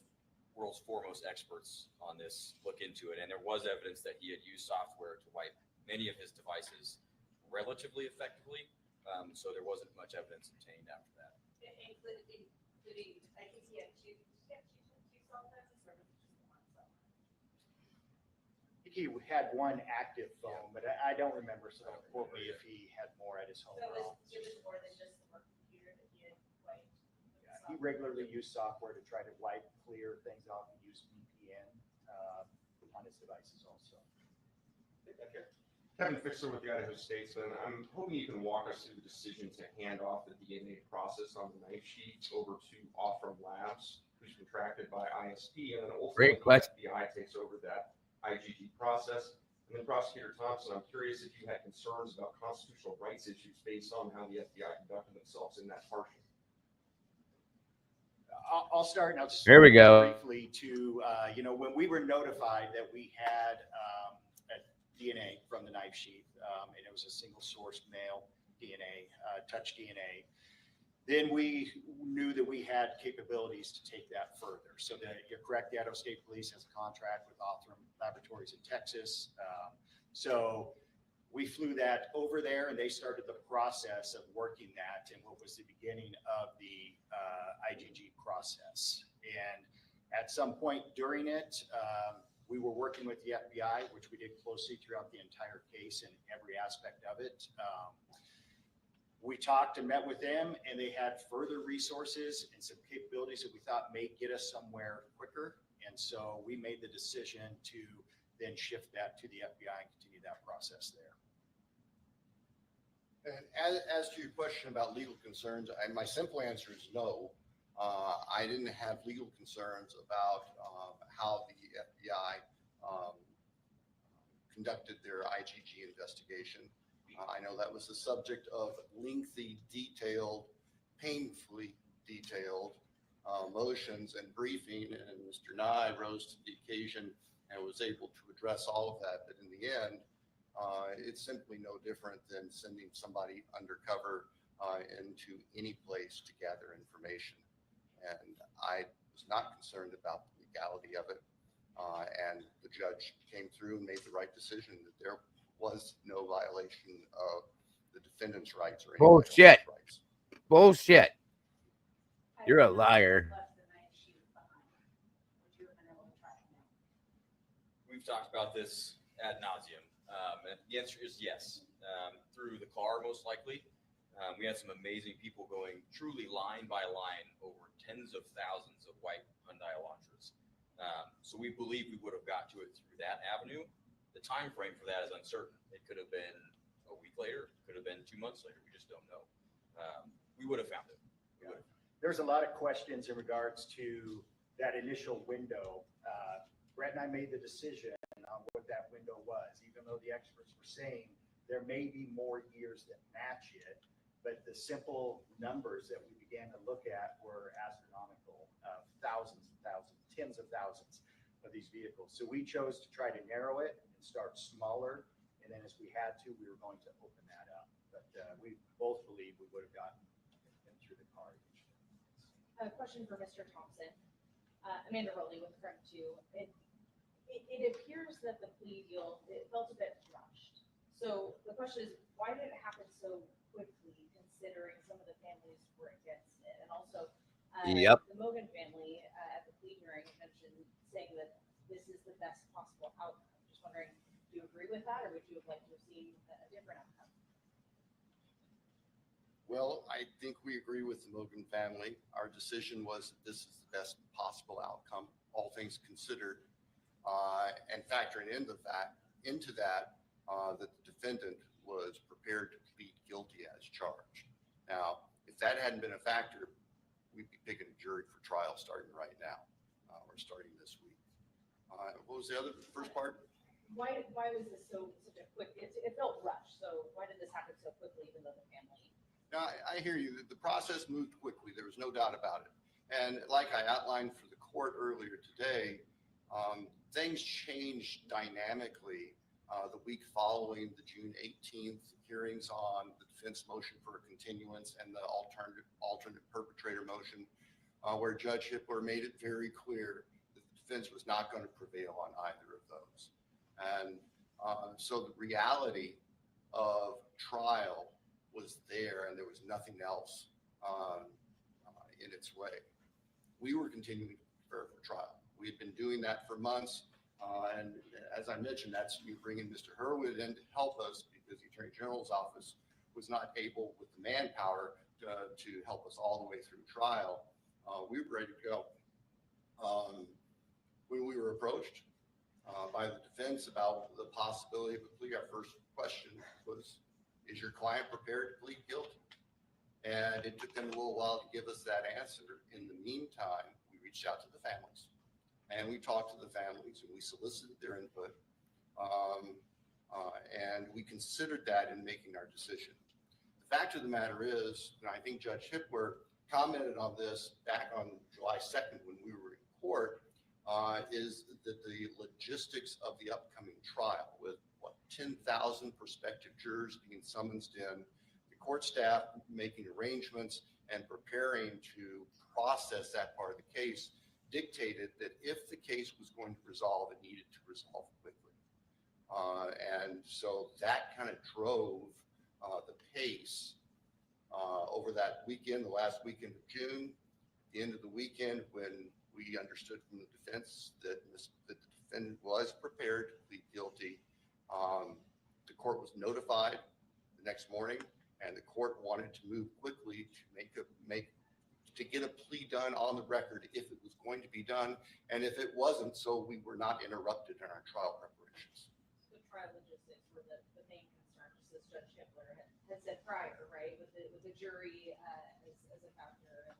world's foremost experts on this look into it, and there was evidence that he had used software to wipe many of his devices relatively effectively. So there wasn't much evidence obtained after that. Including, I think he had two softwares, or was it just one software? I think he had one active phone, but I don't remember, so don't quote me if he had more at his home. So it was more than just the work computer that he had wiped? Yeah, he regularly used software to try to wipe, clear things off, and use VPN on his devices also. Okay. Kevin Fixer with the Idaho Statesman. I'm hoping you can walk us through the decision to hand off the DNA process on the knife sheet over to Offram Labs, who's contracted by ISP, and then ultimately Great question. the FBI takes over that IGG process. And then Prosecutor Thompson, I'm curious if you had concerns about constitutional rights issues based on how the FBI conducted themselves in that portion. I'll start and I'll just There we go. briefly to, when we were notified that we had DNA from the knife sheath, and it was a single source male DNA, touch DNA, then we knew that we had capabilities to take that further. So you're correct, the Idaho State Police has a contract with Offram Laboratories in Texas. So we flew that over there and they started the process of working that in what was the beginning of the IGG process. And at some point during it, we were working with the FBI, which we did closely throughout the entire case and every aspect of it. We talked and met with them, and they had further resources and some capabilities that we thought may get us somewhere quicker. And so we made the decision to then shift that to the FBI and continue that process there. And as to your question about legal concerns, my simple answer is no. I didn't have legal concerns about how the FBI conducted their IGG investigation. I know that was the subject of lengthy, detailed, painfully detailed motions and briefing, and Mr. Nye rose to the occasion and was able to address all of that. But in the end, it's simply no different than sending somebody undercover into any place to gather information. And I was not concerned about the legality of it. And the judge came through and made the right decision that there was no violation of the defendant's rights or anybody's Bullshit. rights. Bullshit. You're a liar. We've talked about this ad nauseum, and the answer is yes. Through the car, most likely. We had some amazing people going truly line by line over tens of thousands of white Hyundai Elantras. So we believe we would have got to it through that avenue. The time frame for that is uncertain. It could have been a week later, could have been 2 months later. We just don't know. We would have found it. There's a lot of questions in regards to that initial window. Brett and I made the decision on what that window was, even though the experts were saying there may be more years that match it, but the simple numbers that we began to look at were astronomical, thousands and thousands, tens of thousands of these vehicles. So we chose to try to narrow it and start smaller, and then as we had to, we were going to open that up. But we both believe we would have gotten them through the car. A question for Mr. Thompson. Amanda Rowley with Front 2. It appears that the plea deal, it felt a bit rushed. So the question is, why did it happen so quickly, considering some of the families were against it? And also, the Mogan family at the plea hearing mentioned saying that this is the best possible outcome. Just wondering, do you agree with that, or would you have liked to have seen a different outcome? Well, I think we agree with the Mogan family. Our decision was that this is the best possible outcome, all things considered, and factoring into that, that the defendant was prepared to plead guilty as charged. Now, if that hadn't been a factor, we'd be picking a jury for trial starting right now, or starting this week. What was the first part? Why was this such a quick? It felt rushed. So why did this happen so quickly, even though the family? Now, I hear you. The process moved quickly. There was no doubt about it. And like I outlined for the court earlier today, things changed dynamically the week following the June 18th hearings on the defense motion for a continuance and the alternate perpetrator motion, where Judge Hippler made it very clear that the defense was not going to prevail on either of those. And so the reality of trial was there, and there was nothing else in its way. We were continuing to prepare for trial. We had been doing that for months, and as I mentioned, that's you bringing Mr. Hurwood in to help us because the Attorney General's office was not able, with the manpower, to help us all the way through trial. We were ready to go. When we were approached by the defense about the possibility of a plea, our first question was, is your client prepared to plead guilty? And it took them a little while to give us that answer. In the meantime, we reached out to the families, and we talked to the families, and we solicited their input, and we considered that in making our decision. The fact of the matter is, and I think Judge Hippler commented on this back on July 2nd when we were in court, is that the logistics of the upcoming trial, with 10,000 prospective jurors being summoned in, the court staff making arrangements and preparing to process that part of the case, dictated that if the case was going to resolve, it needed to resolve quickly. And so that kind of drove the pace over that weekend, the last weekend of June, the end of the weekend, when we understood from the defense that the defendant was prepared to plead guilty. The court was notified the next morning, and the court wanted to move quickly to get a plea done on the record if it was going to be done, and if it wasn't, so we were not interrupted in our trial preparations. The trial logistics were the main concern, just as Judge Hippler had said prior, right? With the jury as a factor.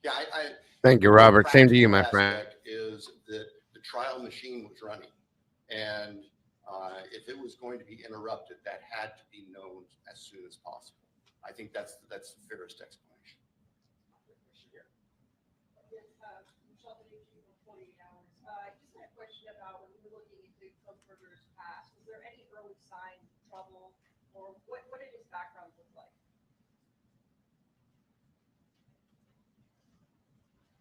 Yeah, Thank you, Robert. Same to you, my friend. Is that the trial machine was running, and if it was going to be interrupted, that had to be known as soon as possible. I think that's the fairest explanation. 48 hours. Just had a question about when you were looking into Kohberger's past. Was there any early signs of trouble, or what did his background look like?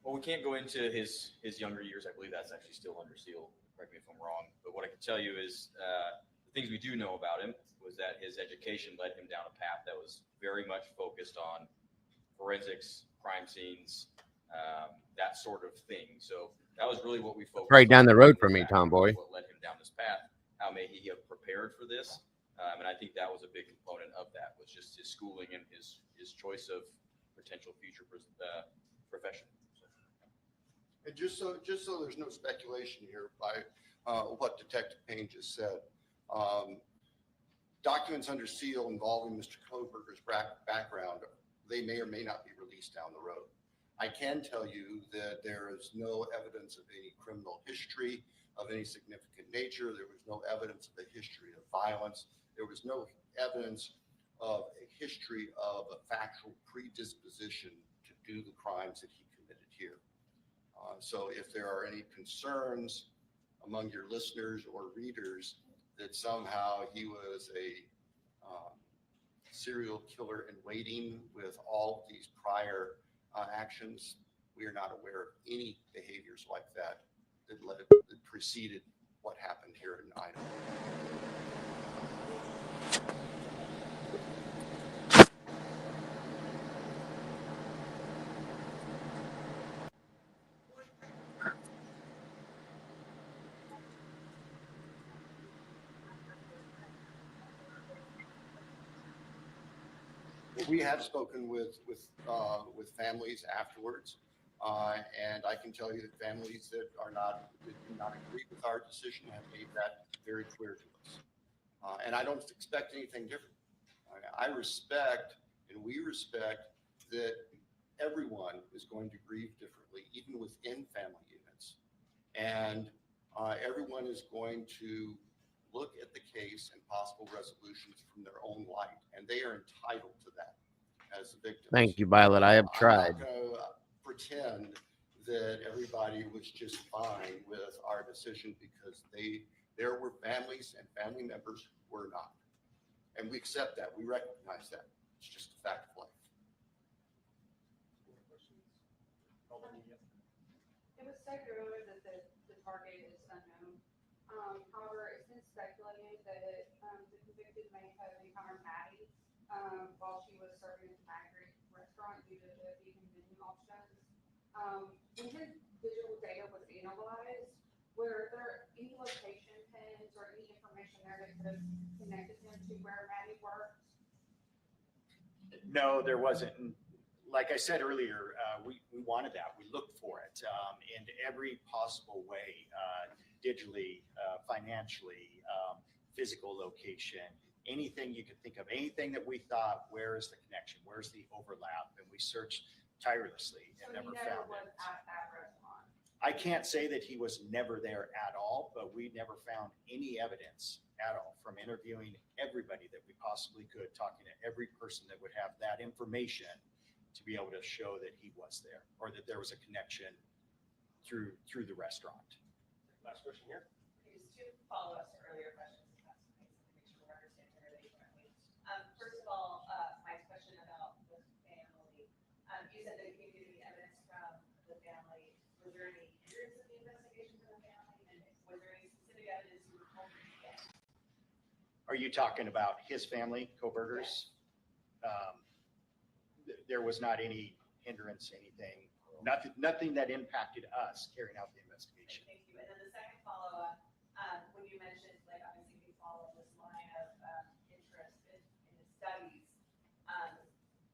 Well, we can't go into his younger years. I believe that's actually still under seal. Correct me if I'm wrong. But what I can tell you is the things we do know about him was that his education led him down a path that was very much focused on forensics, crime scenes, that sort of thing. So that was really what we focused Right down on. the road from me, Tomboy. What led him down this path? How may he have prepared for this? And I think that was a big component of that, was just his schooling and his choice of potential future profession. And just so there's no speculation here by what Detective Payne just said, documents under seal involving Mr. Kohberger's background, they may or may not be released down the road. I can tell you that there is no evidence of any criminal history of any significant nature. There was no evidence of a history of violence. There was no evidence of a history of a factual predisposition to do the crimes that he committed here. So if there are any concerns among your listeners or readers that somehow he was a serial killer in waiting with all of these prior actions, we are not aware of any behaviors like that that preceded what happened here in Idaho. We have spoken with families afterwards, and I can tell you that families that do not agree with our decision have made that very clear to us. And I don't expect anything different. I respect, and we respect, that everyone is going to grieve differently, even within family units, and everyone is going to look at the case and possible resolutions from their own light, and they are entitled to that as the victims. Thank you, Violet. I have tried. I'm not going to pretend that everybody was just fine with our decision, because there were families and family members who were not. And we accept that. We recognize that. It's just a fact of life. It was stated earlier that the target is unknown. However, it's been speculated that the convicted may have encountered Maddie while she was serving at the Magritte restaurant due to the vegan menu options. When his digital data was analyzed, were there any location pins or any information there that could have connected him to where Maddie worked? No, there wasn't. And like I said earlier, we wanted that. We looked for it in every possible way, digitally, financially, physical location, anything you could think of, anything that we thought, where is the connection? Where's the overlap? And we searched tirelessly and never found it. At that restaurant. I can't say that he was never there at all, but we never found any evidence at all from interviewing everybody that we possibly could, talking to every person that would have that information to be able to show that he was there or that there was a connection through the restaurant. Last question here. Just two follow-ups to earlier questions. If that's okay, so make sure we're understanding everything correctly. First of all, my question about the family. You said that you gave me evidence from the family. Was there any hindrance in the investigation from the family? And was there any specific evidence you were told to get? Are you talking about his family, Kohberger's? There was not any hindrance, anything, nothing that impacted us carrying out the investigation. Thank you. And then the second follow-up, when you mentioned, like, obviously we follow this line of interest in the studies,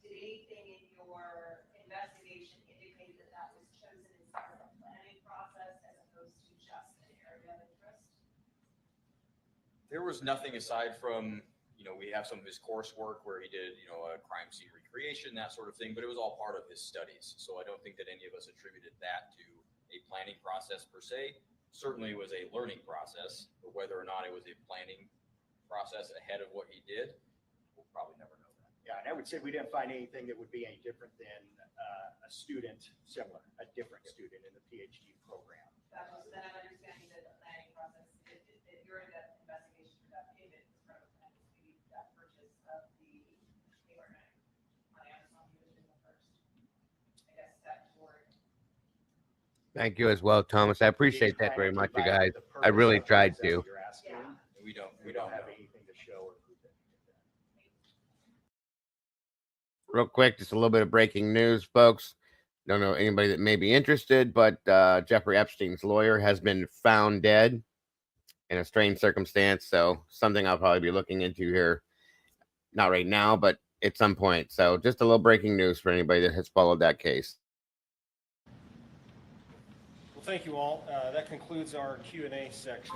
did anything in your investigation indicate that that was chosen as part of a planning process as opposed to just an area of interest? There was nothing aside from, we have some of his coursework where he did, a crime scene recreation, that sort of thing, but it was all part of his studies. So I don't think that any of us attributed that to a planning process per se. Certainly it was a learning process, but whether or not it was a planning process ahead of what he did, we'll probably never know that. Yeah, and I would say we didn't find anything that would be any different than a student, a different student in the PhD program. that was then I'm understanding that the planning process, if you're in that investigation for that payment, is part of the plan, maybe that purchase of the Taylor knife on Amazon, you would have been the first, I guess, step toward. Thank you as well, Thomas. I appreciate that very much, you guys. I really tried to. We don't have know. anything to show or prove that. Real quick, just a little bit of breaking news, folks. Don't know anybody that may be interested, but Jeffrey Epstein's lawyer has been found dead in a strange circumstance. So something I'll probably be looking into here, not right now, but at some point. So just a little breaking news for anybody that has followed that case. Well, thank you all. That concludes our Q&A section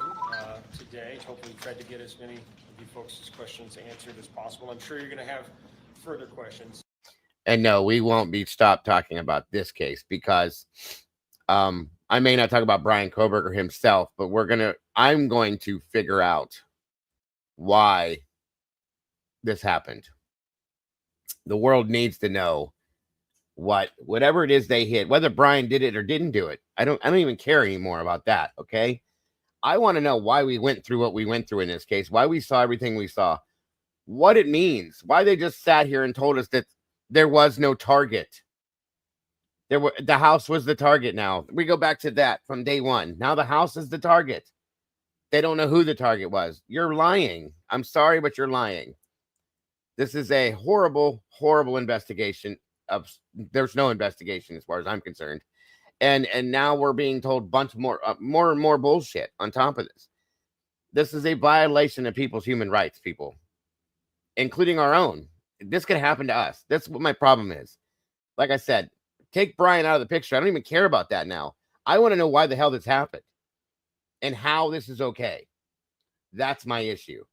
today. Hopefully we tried to get as many of you folks' questions answered as possible. I'm sure you're going to have further questions. And no, we won't be stopped talking about this case because I may not talk about Bryan Kohberger himself, but I'm going to figure out why this happened. The world needs to know whatever it is they hit, whether Bryan did it or didn't do it. I don't even care anymore about that. Okay. I want to know why we went through what we went through in this case, why we saw everything we saw, what it means, why they just sat here and told us that there was no target. The house was the target. Now we go back to that from day one. Now the house is the target. They don't know who the target was. You're lying. I'm sorry, but you're lying. This is a horrible, horrible investigation. There's no investigation as far as I'm concerned. And now we're being told bunch more and more bullshit on top of this. This is a violation of people's human rights, people, including our own. This could happen to us. That's what my problem is. Like I said, take Bryan out of the picture. I don't even care about that now. I want to know why the hell this happened and how this is okay. That's my issue.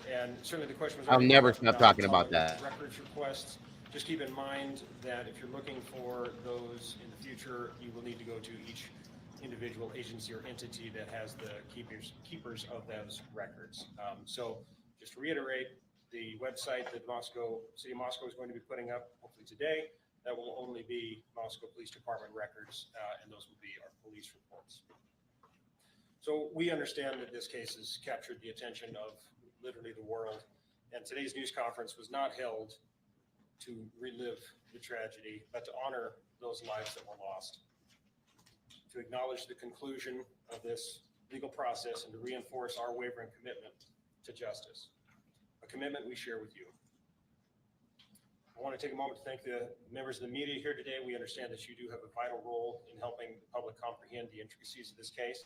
And certainly the question was. I'll never stop talking about that. Records requests. Just keep in mind that if you're looking for those in the future, you will need to go to each individual agency or entity that has the keepers of those records. So just to reiterate, the website that City of Moscow is going to be putting up hopefully today, that will only be Moscow Police Department records, and those will be our police reports. So we understand that this case has captured the attention of literally the world, and today's news conference was not held to relive the tragedy, but to honor those lives that were lost, to acknowledge the conclusion of this legal process, and to reinforce our wavering commitment to justice, a commitment we share with you. I want to take a moment to thank the members of the media here today. We understand that you do have a vital role in helping the public comprehend the intricacies of this case,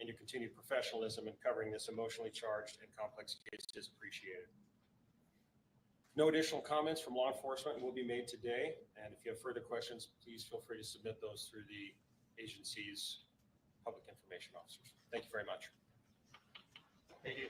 and your continued professionalism in covering this emotionally charged and complex case is appreciated. No additional comments from law enforcement will be made today, and if you have further questions, please feel free to submit those through the agency's public information officers. Thank you very much. Thank you.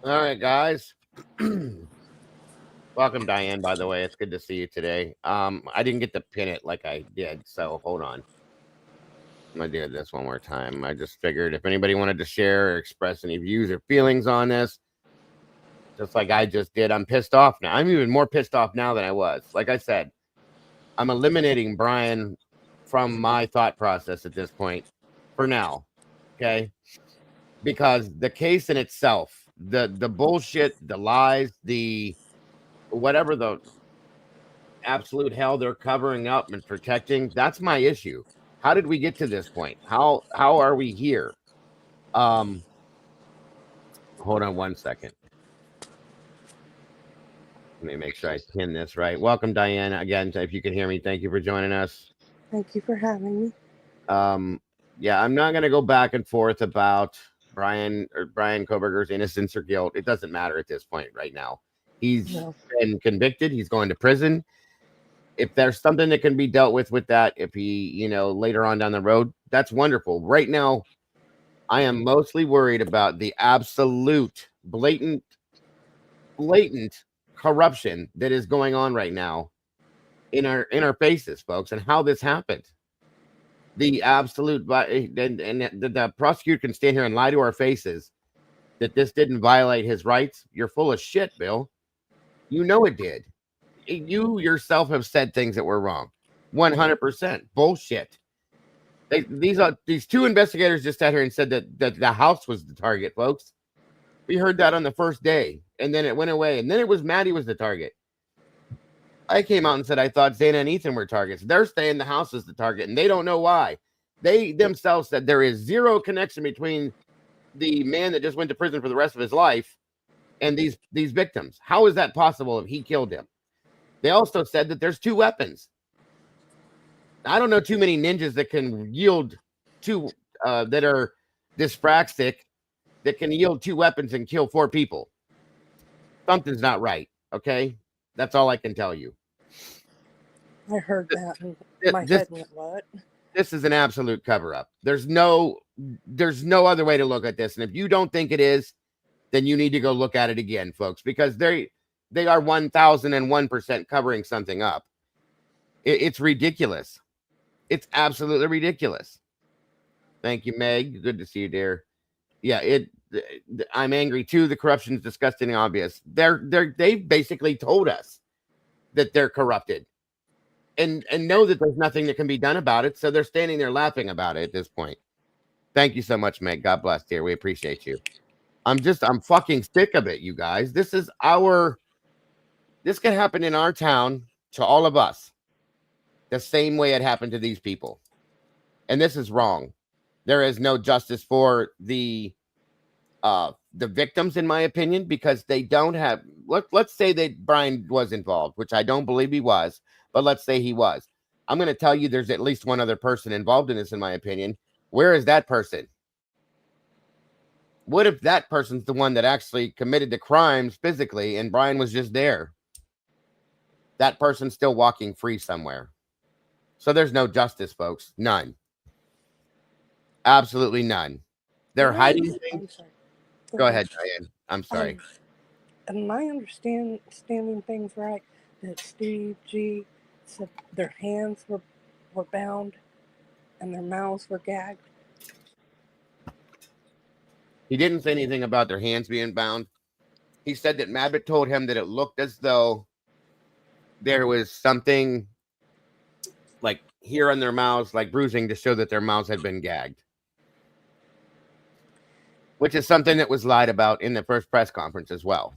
All right, guys. Welcome, Diane, by the way. It's good to see you today. I didn't get to pin it like I did, so hold on. I'm gonna do this one more time. I just figured if anybody wanted to share or express any views or feelings on this, just like I just did, I'm pissed off now. I'm even more pissed off now than I was. Like I said, I'm eliminating Bryan from my thought process at this point for now. Okay. Because the case in itself, the bullshit, the lies, the whatever the absolute hell they're covering up and protecting, that's my issue. How did we get to this point? How are we here? Hold on one second. Let me make sure I pin this right. Welcome, Diane. Again, if you can hear me, thank you for joining us. Thank you for having me. Yeah, I'm not going to go back and forth about Bryan Kohberger's innocence or guilt. It doesn't matter at this point right now. He's been convicted. He's going to prison. If there's something that can be dealt with that, if he, later on down the road, that's wonderful. Right now, I am mostly worried about the absolute blatant corruption that is going on right now in our faces, folks, and how this happened. The absolute and the prosecutor can stand here and lie to our faces that this didn't violate his rights. You're full of shit, Bill. You know it did. You yourself have said things that were wrong. 100% bullshit. These two investigators just sat here and said that the house was the target, folks. We heard that on the first day, and then it went away, and then it was Maddie was the target. I came out and said I thought Zana and Ethan were targets. They're saying the house is the target, and they don't know why. They themselves said there is zero connection between the man that just went to prison for the rest of his life and these victims. How is that possible if he killed him? They also said that there's two weapons. I don't know too many ninjas that can yield two that are dyspraxic that can yield two weapons and kill 4 people. Something's not right. Okay, that's all I can tell you. I heard that. And my head went, what? This is an absolute cover-up. There's no other way to look at this. And if you don't think it is, then you need to go look at it again, folks, because they are 1001% covering something up. It's ridiculous. It's absolutely ridiculous. Thank you, Meg. Good to see you, dear. Yeah, I'm angry too. The corruption is disgusting and obvious. They've basically told us that they're corrupted. And know that there's nothing that can be done about it. So they're standing there laughing about it at this point. Thank you so much, Meg. God bless, dear. We appreciate you. I'm fucking sick of it, you guys. This can happen in our town to all of us the same way it happened to these people. And this is wrong. There is no justice for the victims, in my opinion, because they don't have, let's say that Bryan was involved, which I don't believe he was, but let's say he was. I'm going to tell you there's at least one other person involved in this, in my opinion. Where is that person? What if that person's the one that actually committed the crimes physically and Bryan was just there? That person's still walking free somewhere. So there's no justice, folks. None. Absolutely none. They're hiding things. Go ahead, Diane. I'm sorry. Am I understanding things right? That Steve G said their hands were bound and their mouths were gagged? He didn't say anything about their hands being bound. He said that Mabbitt told him that it looked as though there was something like here on their mouths, like bruising, to show that their mouths had been gagged. Which is something that was lied about in the first press conference as well,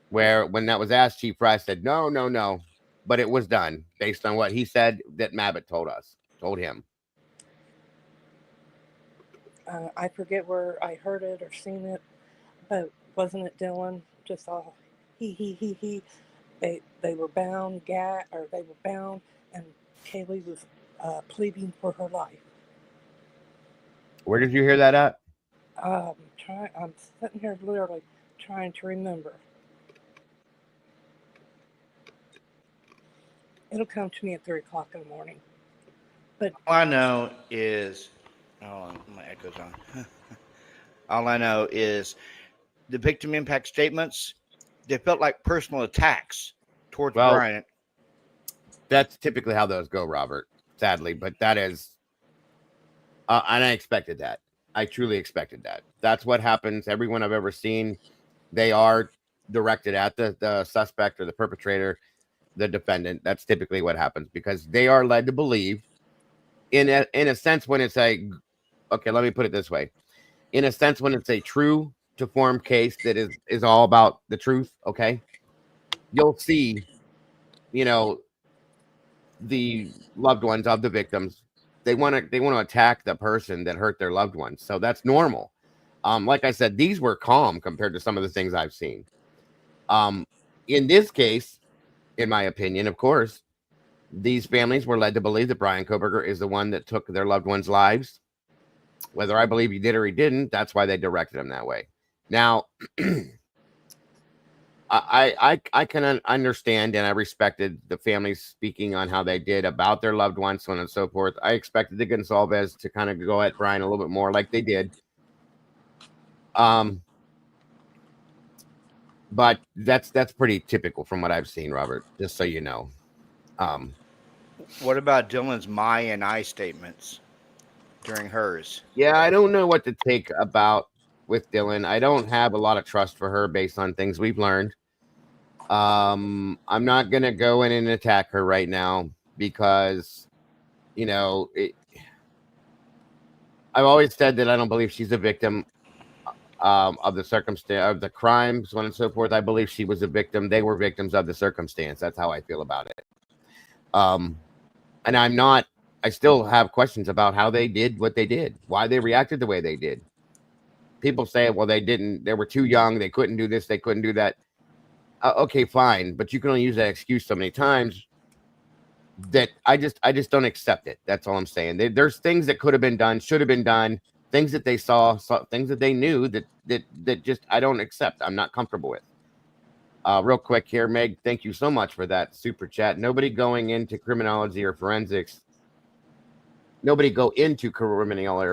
where when that was asked, Chief Price said, no, but it was done based on what he said that Mabbitt told him. I forget where I heard it or seen it, but wasn't it Dylan? Just all he. They were bound, they were bound, and Kaylee was pleading for her life. Where did you hear that at? I'm sitting here literally trying to remember. It'll come to me at 3 o'clock in the morning. But all I know is, hold on, my echo's on. All I know is the victim impact statements, they felt like personal attacks towards Bryan. That's typically how those go, Robert, sadly, but that is, and I expected that. I truly expected that. That's what happens. Everyone I've ever seen, they are directed at the suspect or the perpetrator, the defendant. That's typically what happens because they are led to believe, in a sense, when it's okay, let me put it this way. In a sense, when it's a true to form case that is all about the truth, okay, you'll see, the loved ones of the victims. They want to attack the person that hurt their loved ones. So that's normal. Like I said, these were calm compared to some of the things I've seen. In this case, in my opinion, of course, these families were led to believe that Bryan Kohberger is the one that took their loved ones' lives. Whether I believe he did or he didn't, that's why they directed him that way. Now, I can understand and I respected the families speaking on how they did about their loved ones, so on and so forth. I expected the Gonsalves to kind of go at Bryan a little bit more like they did. But that's pretty typical from what I've seen, Robert, just so you know. What about Dylan's "my" and "I" statements during hers? Yeah, I don't know what to take about with Dylan. I don't have a lot of trust for her based on things we've learned. I'm not gonna go in and attack her right now because, you know, I've always said that I don't believe she's a victim of the circumstance of the crime, so on and so forth. I believe she was a victim. They were victims of the circumstance. That's how I feel about it. And I'm not. I still have questions about how they did what they did, why they reacted the way they did. People say, well, they didn't. They were too young. They couldn't do this. They couldn't do that. Okay, fine, but you can only use that excuse so many times that I just don't accept it. That's all I'm saying. There's things that could have been done, should have been done, things that they saw things that they knew that just I don't accept. I'm not comfortable with. Real quick here, Meg, thank you so much for that super chat. Nobody going into criminology or forensics. Nobody go into criminology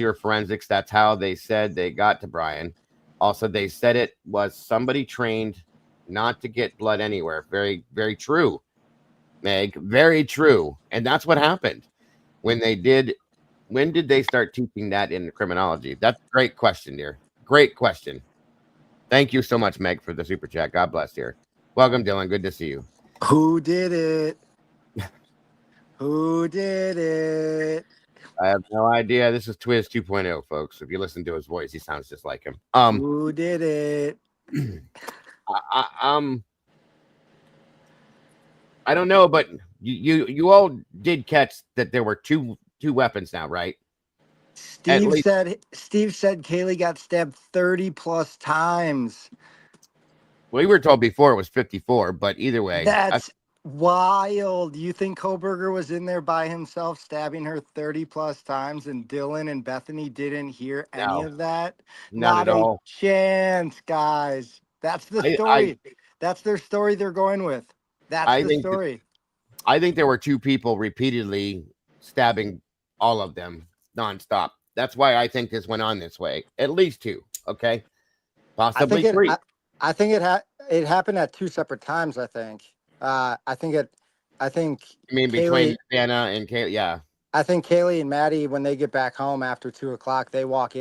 or forensics. That's how they said they got to Bryan. Also, they said it was somebody trained not to get blood anywhere. Very, very true, Meg. Very true. And that's what happened when they did. When did they start teaching that in criminology? That's a great question, dear. Great question. Thank you so much, Meg, for the super chat. God bless, dear. Welcome, Dylan. Good to see you. Who did it? Who did it? I have no idea. This is Twiz 2.0, folks. If you listen to his voice, he sounds just like him. Who did it? I don't know, but you all did catch that there were two weapons now, right? Steve said Kaylee got stabbed 30 plus times. We were told before it was 54, but either way, That's wild. You think Kohberger was in there by himself stabbing her 30 plus times and Dylan and Bethany didn't hear any of that? Not at all. Chance, guys. That's the story. That's their story they're going with. That's the story. I think there were two people repeatedly stabbing all of them nonstop. That's why I think this went on this way. At least two, okay? Possibly three. I think it happened at two separate times, I think. I think I mean, between Anna and Kaylee, yeah. I think Kaylee and Maddie, when they get back home after 2:00, they walk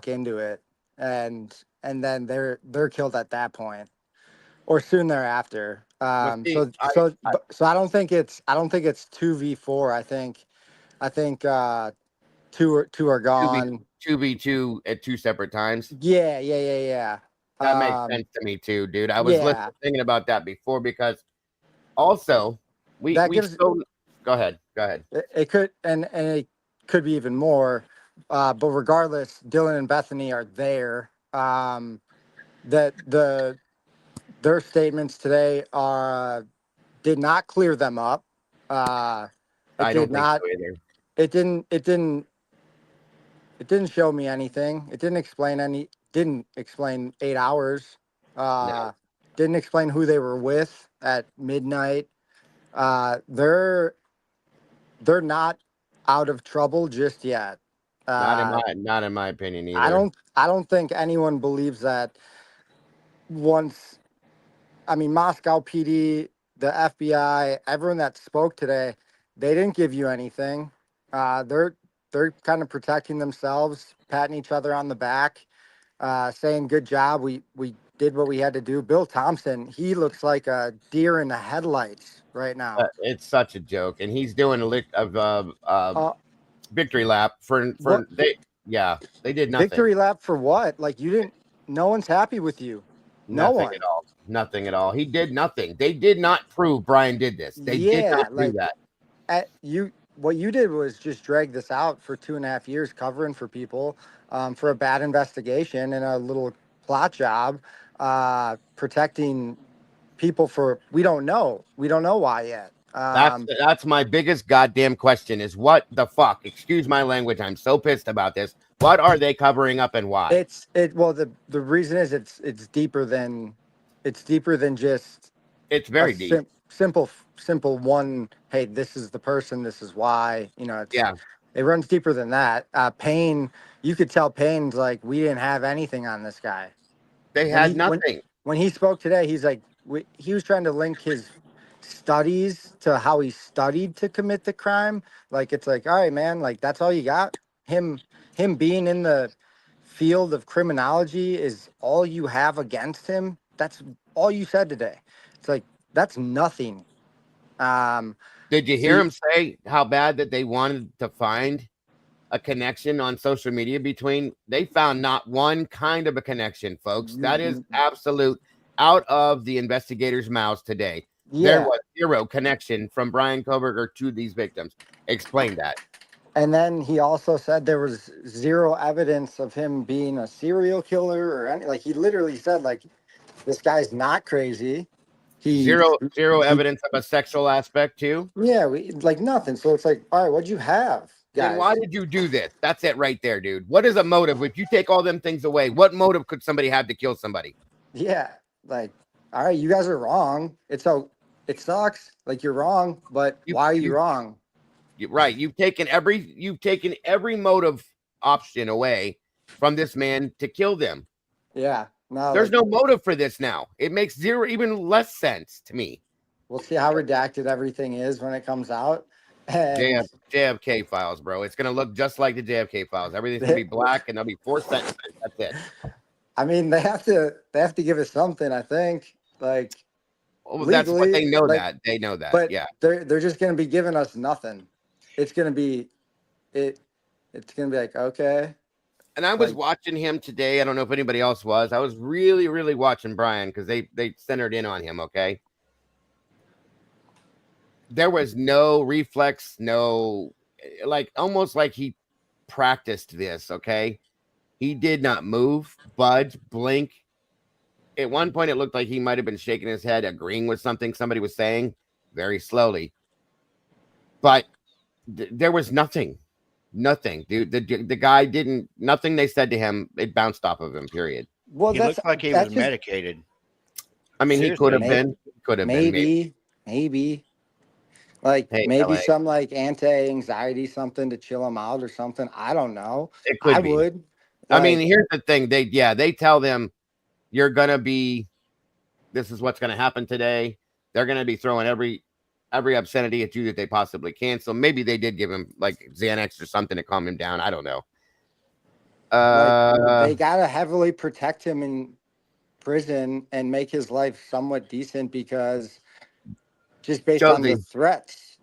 into it, and then they're killed at that point, or soon thereafter. So I don't think it's 2v4. I think 2 are gone. 2v2 at two separate times. Yeah. That makes sense to me too, dude. I was thinking about that before because also go ahead. It could and it could be even more, but regardless, Dylan and Bethany are there. Their statements today did not clear them up. I don't think so either. It didn't show me anything. It didn't explain 8 hours. No. Didn't explain who they were with at midnight. They're not out of trouble just yet. Not in my opinion either. I don't think anyone believes that once. I mean, Moscow PD, the FBI, everyone that spoke today, they didn't give you anything. They're kind of protecting themselves, patting each other on the back, saying, good job. We did what we had to do. Bill Thompson, he looks like a deer in the headlights right now. It's such a joke. And he's doing a victory lap they did nothing. Victory lap for what? Like no one's happy with you. Nothing at all. Nothing at all. He did nothing. They did not prove Bryan did this. They did not do that. what you did was just drag this out for 2.5 years, covering for people for a bad investigation and a little plot job, protecting people for we don't know why yet. That's my biggest goddamn question is what the fuck? Excuse my language. I'm so pissed about this. What are they covering up and why? Well, the reason is it's deeper than just It's a very deep. simple one. Hey, this is the person. This is why. It runs deeper than that. Payne, you could tell Payne's like, we didn't have anything on this guy. They When had nothing. when he spoke today, he's like, he was trying to link his studies to how he studied to commit the crime. Like, it's like, all right, man, like that's all you got. Him being in the field of criminology is all you have against him. That's all you said today. It's like, that's nothing. Did you hear him say how bad that they wanted to find a connection on social media between? They found not one kind of a connection, folks. That is absolute out of the investigators' mouths today. There was zero connection from Bryan Kohberger to these victims. Explain that. And then he also said there was zero evidence of him being a serial killer or any, like he literally said, like, this guy's not crazy. Zero evidence of a sexual aspect too. Yeah, like nothing. So it's like, all right, what'd you have, guys? Then why did you do this? That's it right there, dude. What is a motive? If you take all them things away, what motive could somebody have to kill somebody? Yeah, like, all right, you guys are wrong. It sucks. Like, you're wrong, but why are you wrong? Right. You've taken every motive option away from this man to kill them. Yeah. No, there's no motive for this now. It makes zero, even less sense to me. We'll see how redacted everything is when it comes out. And JFK files, bro. It's gonna look just like the JFK files. Everything's gonna be black, and there'll be 4 sentences. That's it. I mean, they have to give us something. I think, like, legally, that's what they know. Like, they know that. But yeah, they're just gonna be giving us nothing. It's gonna be It's gonna be like, okay. And I was watching him today. I don't know if anybody else was. I was really, really watching Bryan because they centered in on him. Okay. There was no reflex, no, like almost like he practiced this. Okay. He did not move, budge, blink. At one point, it looked like he might have been shaking his head, agreeing with something somebody was saying very slowly. But there was nothing, dude. The guy didn't, nothing they said to him, it bounced off of him, period. Well, he looked like he was medicated. I mean, he could have been. Maybe. Like, hey, maybe LA. some like anti-anxiety something to chill him out or something. I don't know. It could be. Would. I mean, here's the thing. They tell them you're gonna be. This is what's gonna happen today. They're gonna be throwing every obscenity at you that they possibly can. So maybe they did give him like Xanax or something to calm him down. I don't know. They gotta heavily protect him in prison and make his life somewhat decent because just based on the threats.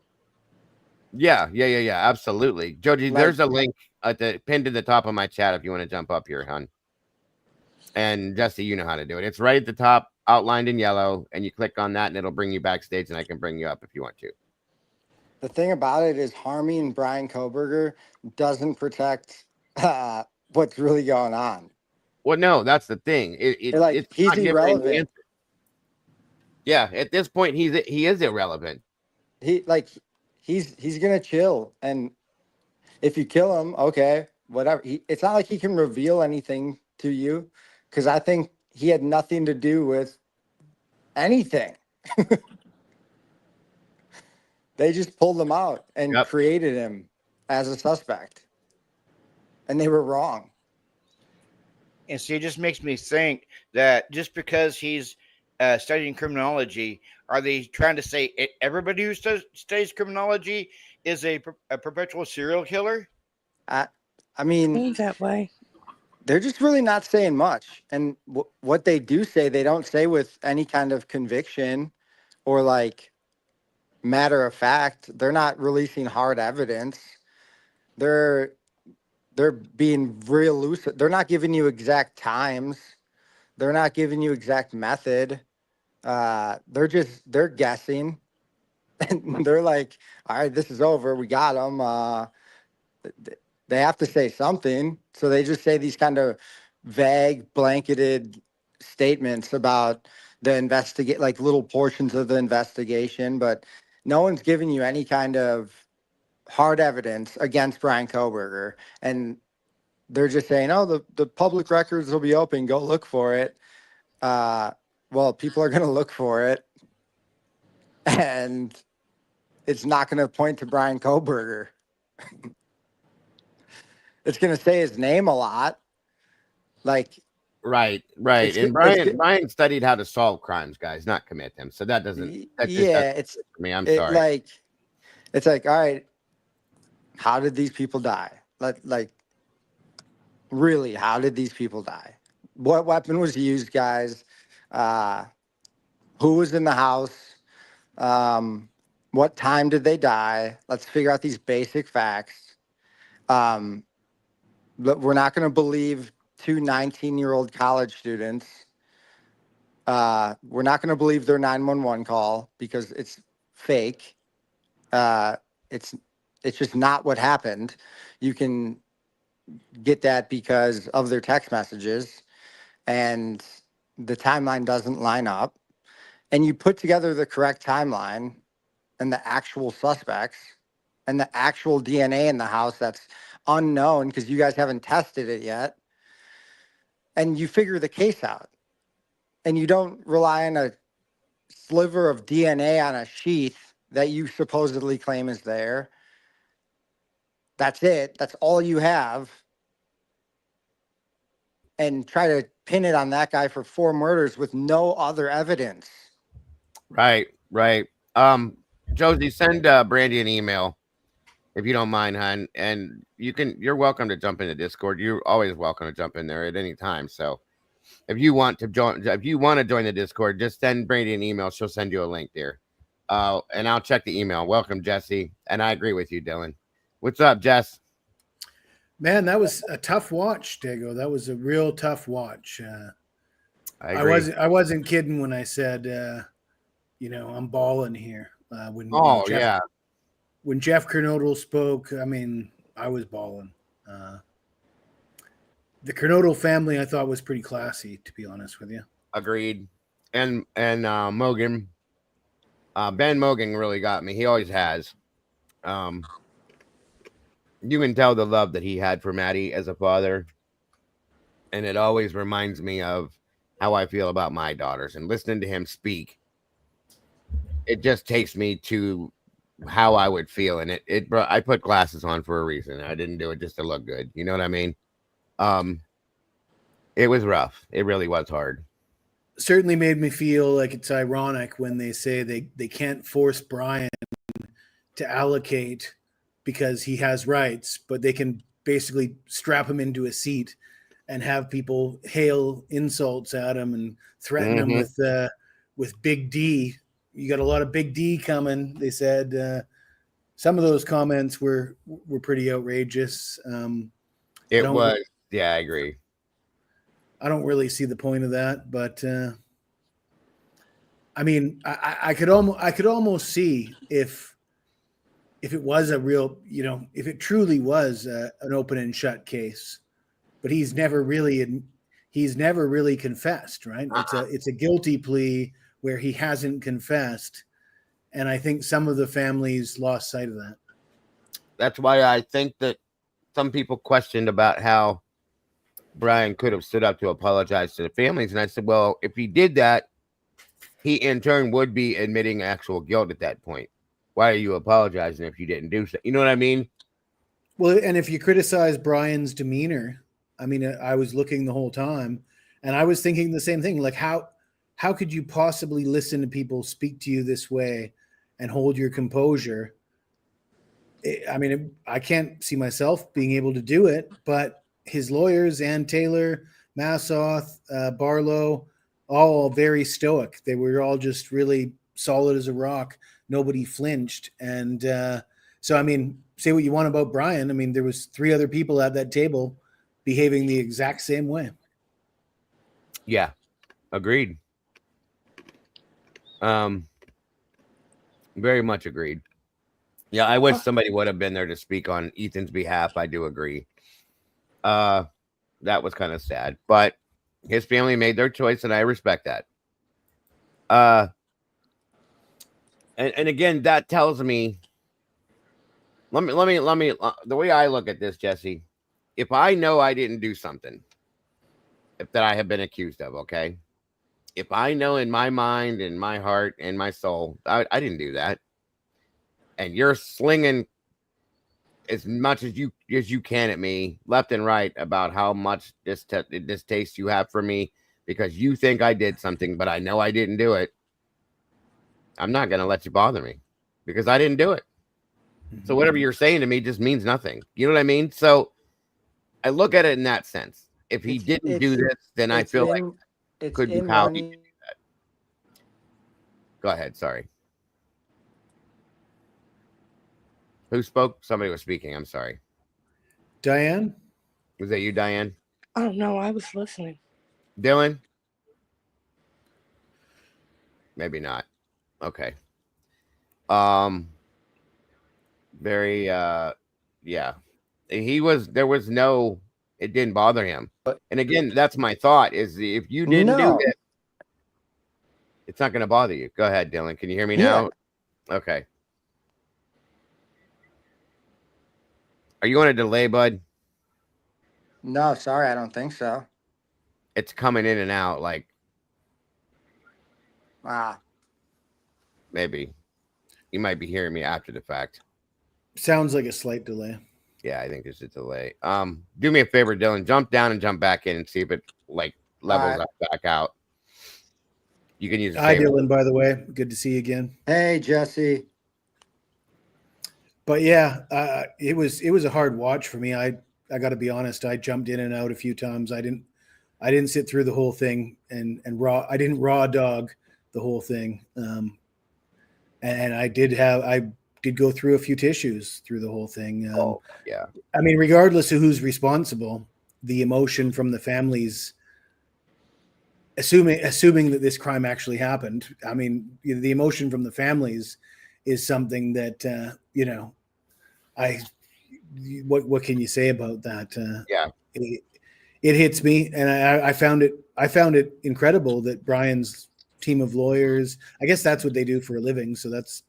Yeah, absolutely. Joji, there's a link at the pinned to the top of my chat if you want to jump up here, hon. And Jesse, you know how to do it. It's right at the top, outlined in yellow, and you click on that and it'll bring you backstage and I can bring you up if you want to. The thing about it is harming Bryan Kohberger doesn't protect what's really going on. Well, no, that's the thing. It's he's irrelevant. Yeah, at this point, he is irrelevant. He's gonna chill, and if you kill him, okay, whatever. It's not like he can reveal anything to you, because I think he had nothing to do with anything. They just pulled him out and created him as a suspect, and they were wrong. And see, it just makes me think that just because he's studying criminology, are they trying to say everybody who studies criminology is a perpetual serial killer? I mean, that way. They're just really not saying much. And what they do say, they don't say with any kind of conviction or like matter of fact. They're not releasing hard evidence. They're being real loose. They're not giving you exact times. They're not giving you exact method. They're guessing. And they're like, all right, this is over. We got them. They have to say something. So they just say these kind of vague, blanketed statements about the investigate, like little portions of the investigation, but no one's giving you any kind of hard evidence against Bryan Kohberger. And they're just saying, oh, the public records will be open. Go look for it. Well, people are going to look for it. And it's not going to point to Bryan Kohberger. It's going to say his name a lot. Like, Right. And Bryan studied how to solve crimes, guys, not commit them. So that just yeah, doesn't it's for me. I'm it sorry. it's like, all right, how did these people die? Like, really, how did these people die? What weapon was used, guys? Who was in the house? What time did they die? Let's figure out these basic facts. But we're not going to believe two 19-year-old college students. We're not going to believe their 911 call because it's fake. It's just not what happened. You can get that because of their text messages, and the timeline doesn't line up. And you put together the correct timeline and the actual suspects and the actual DNA in the house that's unknown because you guys haven't tested it yet. And you figure the case out. And you don't rely on a sliver of DNA on a sheath that you supposedly claim is there. That's it. That's all you have. And try to pin it on that guy for 4 murders with no other evidence. Right. Josie, send Brandy an email if you don't mind, hon. And you're welcome to jump into Discord. You're always welcome to jump in there at any time. So if you want to join the Discord, just send Brandy an email. She'll send you a link there. And I'll check the email. Welcome, Jesse. And I agree with you, Dylan. What's up, Jess? Man, that was a tough watch, Dago. That was a real tough watch. I agree. I wasn't kidding when I said, I'm balling here. When Jeff Kernodle spoke, I mean, I was balling. The Kernodle family, I thought, was pretty classy, to be honest with you. Agreed. And Mogan, Ben Mogan really got me. He always has. You can tell the love that he had for Maddie as a father. And it always reminds me of how I feel about my daughters. And listening to him speak, it just takes me to how I would feel. And I put glasses on for a reason. I didn't do it just to look good. You know what I mean? It was rough. It really was hard. Certainly made me feel like it's ironic when they say they can't force Bryan to allocate because he has rights, but they can basically strap him into a seat and have people hail insults at him and threaten him with Big D. You got a lot of Big D coming. They said some of those comments were pretty outrageous. It was. Yeah, I agree. I don't really see the point of that, but I mean, I could almost see if it was a real, if it truly was an open and shut case, but he's never really confessed, right? It's a guilty plea where he hasn't confessed, and I think some of the families lost sight of that. That's why I think that some people questioned about how Bryan could have stood up to apologize to the families. And I said, well, if he did that, he in turn would be admitting actual guilt at that point. Why are you apologizing if you didn't do so? You know what I mean? Well, and if you criticize Bryan's demeanor, I mean, I was looking the whole time and I was thinking the same thing. Like, how could you possibly listen to people speak to you this way and hold your composure? I mean, I can't see myself being able to do it, but his lawyers, Ann Taylor, Massoth, Barlow, all very stoic. They were all just really solid as a rock. Nobody flinched. And so, I mean, say what you want about Bryan. I mean, there was 3 other people at that table behaving the exact same way. Yeah, agreed. Very much agreed. Yeah, I wish somebody would have been there to speak on Ethan's behalf. I do agree. That was kind of sad, but his family made their choice, and I respect that. Uh, and again, that tells me. Let me. The way I look at this, Jesse, if I know I didn't do something, if that I have been accused of, okay. If I know in my mind, in my heart, in my soul, I didn't do that, and you're slinging as much as you can at me left and right about how much distaste you have for me because you think I did something, but I know I didn't do it. I'm not going to let you bother me because I didn't do it. So whatever you're saying to me just means nothing. You know what I mean? So I look at it in that sense. If he didn't do this, then I feel like could be how he did that. Go ahead. Sorry. Who spoke? Somebody was speaking. I'm sorry. Diane? Was that you, Diane? Oh no, I was listening. Dylan? Maybe not. Okay. Very yeah. There was no, it didn't bother him. And again, that's my thought is if you didn't do this, it's not going to bother you. Go ahead, Dylan. Can you hear me now? Okay. Are you on a delay, bud? No, sorry, I don't think so. It's coming in and out like maybe. You might be hearing me after the fact. Sounds like a slight delay. Yeah, I think there's a delay. Do me a favor, Dylan. Jump down and jump back in and see if it like levels up back out. You can use the Hi, same. Dylan, by the way. Good to see you again. Hey, Jesse. But yeah, it was a hard watch for me. I got to be honest. I jumped in and out a few times. I didn't sit through the whole thing and I didn't raw dog the whole thing. And I did go through a few tissues through the whole thing. Yeah. I mean, regardless of who's responsible, the emotion from the families, assuming that this crime actually happened. I mean, the emotion from the families is something that what can you say about that? Yeah, it hits me, and I found it incredible that Bryan's team of lawyers. I guess that's what they do for a living, so that's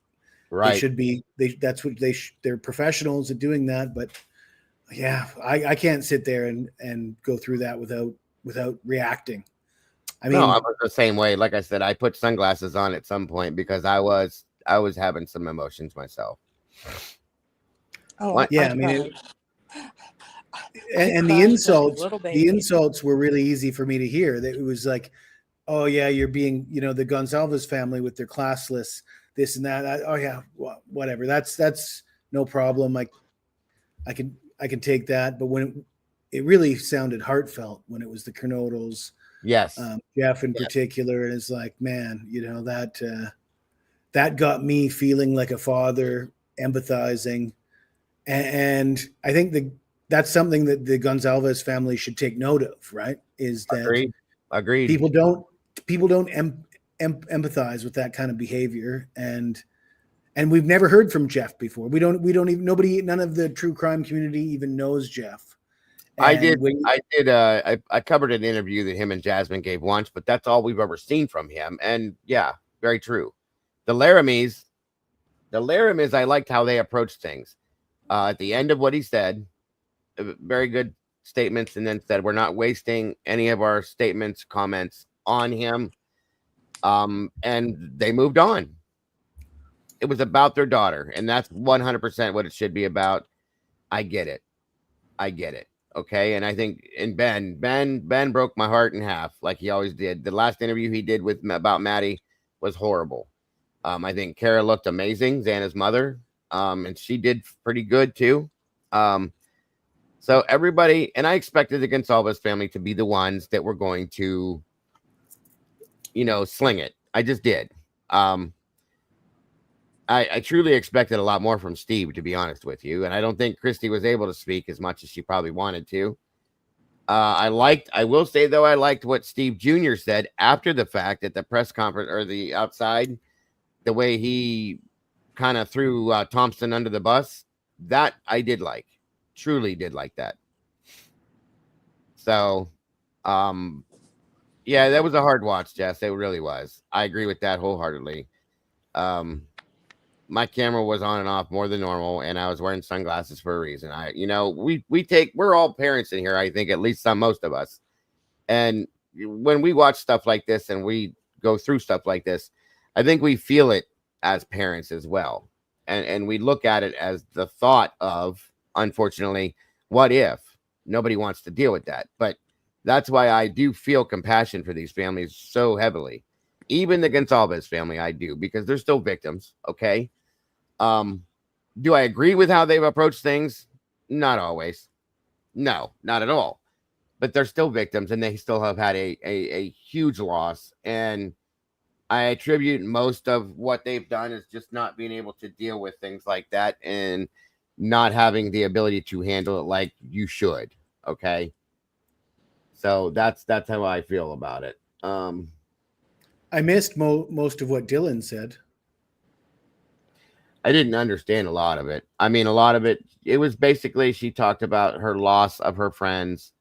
right. They should be. That's what they're professionals at doing that. But yeah, I can't sit there and go through that without reacting. I mean, no, I was the same way. Like I said, I put sunglasses on at some point because I was having some emotions myself. Oh, yeah. I mean, and the insults were really easy for me to hear. That it was like, oh yeah, you're being, the Gonzalez family with their classless this and that. Oh yeah, whatever. That's no problem. I can take that. But when it really sounded heartfelt when it was the Kernodles. Yes. Jeff in particular. And it's like, man, that got me feeling like a father, empathizing. And I think that's something that the Gonzalez family should take note of, right? Is that Agreed. People don't empathize with that kind of behavior. And we've never heard from Jeff before. We don't even, none of the true crime community even knows Jeff. I covered an interview that him and Jasmine gave once, but that's all we've ever seen from him. And yeah, very true. The Laramies, I liked how they approached things. At the end of what he said, very good statements, and then said, we're not wasting any of our statements, comments on him. And they moved on. It was about their daughter, and that's 100% what it should be about. I get it. Okay. And I think Ben broke my heart in half like he always did. The last interview he did about Maddie was horrible. I think Kara looked amazing, Xana's mother. And she did pretty good too. So everybody, and I expected the Gonzalez family to be the ones that were going to, sling it. I just did. I truly expected a lot more from Steve, to be honest with you. And I don't think Christy was able to speak as much as she probably wanted to. I will say, though, I liked what Steve Jr. said after the fact at the press conference or the outside, the way he kind of threw Thompson under the bus. That I did like, truly did like that. So, yeah, that was a hard watch, Jess. It really was. I agree with that wholeheartedly. My camera was on and off more than normal, and I was wearing sunglasses for a reason. We're all parents in here. I think at least most of us. And when we watch stuff like this and we go through stuff like this, I think we feel it as parents as well. And we look at it as the thought of, unfortunately, what if? Nobody wants to deal with that. But that's why I do feel compassion for these families so heavily. Even the Gonsalves family, I do, because they're still victims. Okay. Do I agree with how they've approached things? Not always. No, not at all. But they're still victims, and they still have had a huge loss. And I attribute most of what they've done is just not being able to deal with things like that and not having the ability to handle it like you should. Okay. So that's how I feel about it. I missed most of what Dylan said. I didn't understand a lot of it. I mean, a lot of it was basically she talked about her loss of her friends,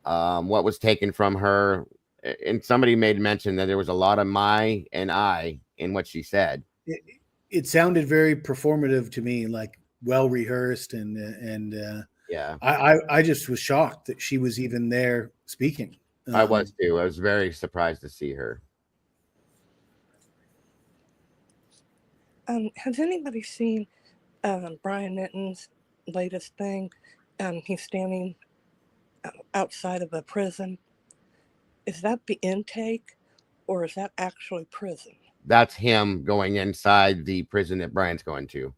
what was taken from her, and somebody made mention that there was a lot of my and I in what she said. It sounded very performative to me, like well rehearsed, and yeah, I just was shocked that she was even there speaking. I was too. I was very surprised to see her. Has anybody seen Bryan Nitten's latest thing? He's standing outside of a prison. Is that the intake, or is that actually prison? That's him going inside the prison that Bryan's going to.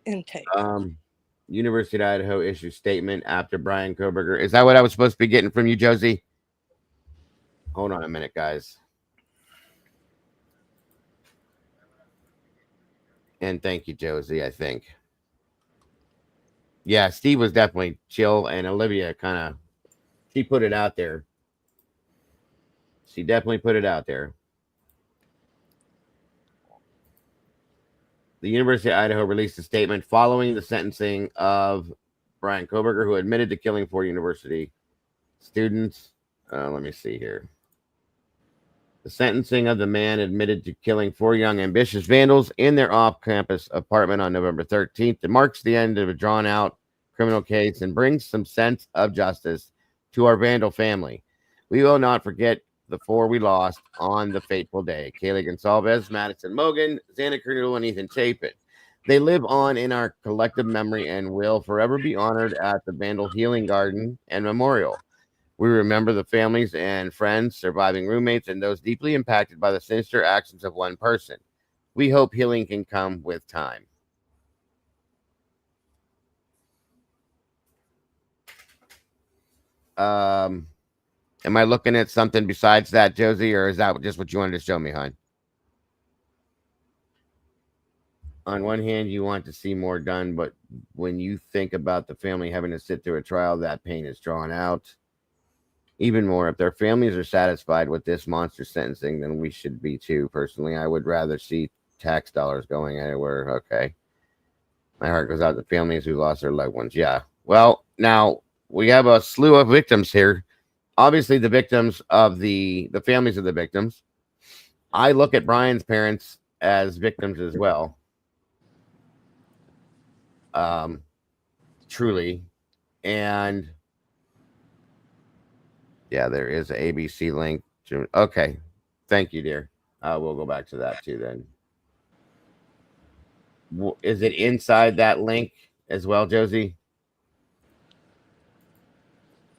Intake. University of Idaho issues statement after Bryan Kohberger. Is that what I was supposed to be getting from you, Josie? Hold on a minute, guys. And thank you, Josie, I think. Yeah, Steve was definitely chill, and Olivia she put it out there. She definitely put it out there. The University of Idaho released a statement following the sentencing of Bryan Kohberger, who admitted to killing 4 university students. Let me see here. The sentencing of the man admitted to killing 4 young ambitious vandals in their off-campus apartment on November 13th. It marks the end of a drawn-out criminal case and brings some sense of justice to our vandal family. We will not forget the 4 we lost on the fateful day: Kaylee Gonsalves, Madison Mogan, Xana Kernodle, and Ethan Chapin. They live on in our collective memory and will forever be honored at the Vandal Healing Garden and Memorial. We remember the families and friends, surviving roommates, and those deeply impacted by the sinister actions of one person. We hope healing can come with time. Am I looking at something besides that, Josie, or is that just what you wanted to show me, hon? On one hand, you want to see more done, but when you think about the family having to sit through a trial, that pain is drawn out even more. If their families are satisfied with this monster sentencing, then we should be too. Personally, I would rather see tax dollars going anywhere. Okay. My heart goes out to families who lost their loved ones. Yeah. Well, now we have a slew of victims here. Obviously, the victims of the families of the victims. I look at Bryan's parents as victims as well. Truly. And yeah, there is an ABC link. Okay. Thank you, dear. We'll go back to that too then. Is it inside that link as well, Josie?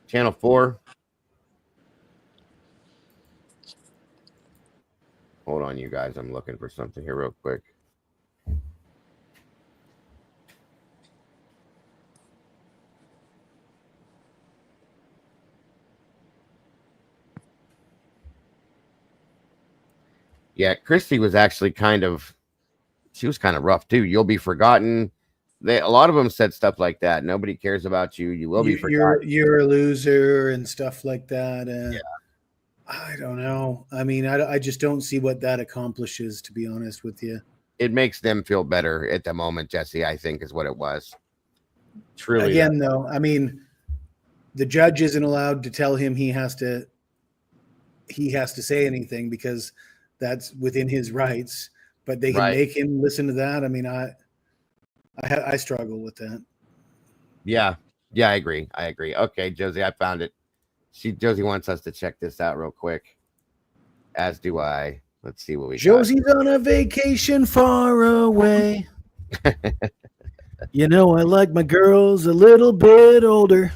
Channel 4. Hold on, you guys. I'm looking for something here real quick. Yeah, Christy was actually she was kind of rough too. You'll be forgotten. A lot of them said stuff like that. Nobody cares about you. You will be forgotten. You're a loser and stuff like that. Yeah. I don't know. I mean, I just don't see what that accomplishes, to be honest with you. it makes them feel better at the moment, Jesse, I think is what it was. Truly. Again, though, I mean, the judge isn't allowed to tell him he has to say anything because that's within his rights, but they can make him listen to that. I mean, I struggle with that. Yeah, I agree. Okay, Josie, I found it. Josie wants us to check this out real quick, as do I. Let's see what we got. Josie's on a vacation far away. You know, I like my girls a little bit older.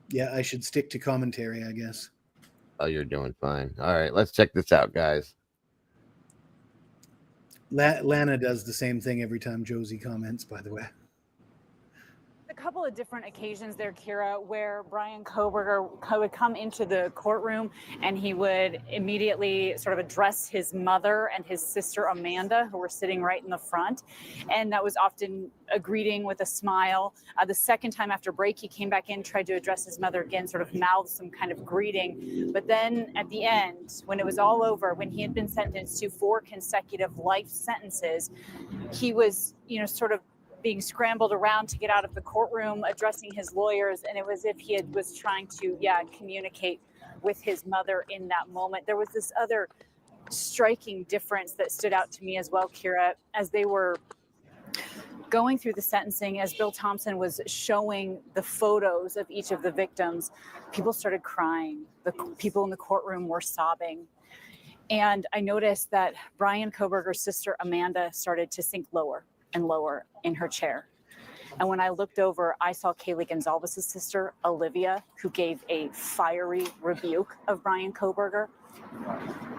Yeah, I should stick to commentary, I guess. Oh, you're doing fine. All right, let's check this out, guys. Lana does the same thing every time Josie comments, by the way. A couple of different occasions there, Kira, where Bryan Kohberger would come into the courtroom and he would immediately sort of address his mother and his sister Amanda, who were sitting right in the front. And that was often a greeting with a smile. The second time after break, he came back in, tried to address his mother again, sort of mouthed some kind of greeting. But then at the end, when it was all over, when he had been sentenced to 4 consecutive life sentences, he was, sort of being scrambled around to get out of the courtroom, addressing his lawyers, and it was as if he was trying to, communicate with his mother in that moment. There was this other striking difference that stood out to me as well, Kira, as they were going through the sentencing, as Bill Thompson was showing the photos of each of the victims, people started crying. The people in the courtroom were sobbing. And I noticed that Bryan Kohberger's sister, Amanda, started to sink lower and lower in her chair. And when I looked over, I saw Kaylee Gonzalez's sister, Olivia, who gave a fiery rebuke of Bryan Kohberger.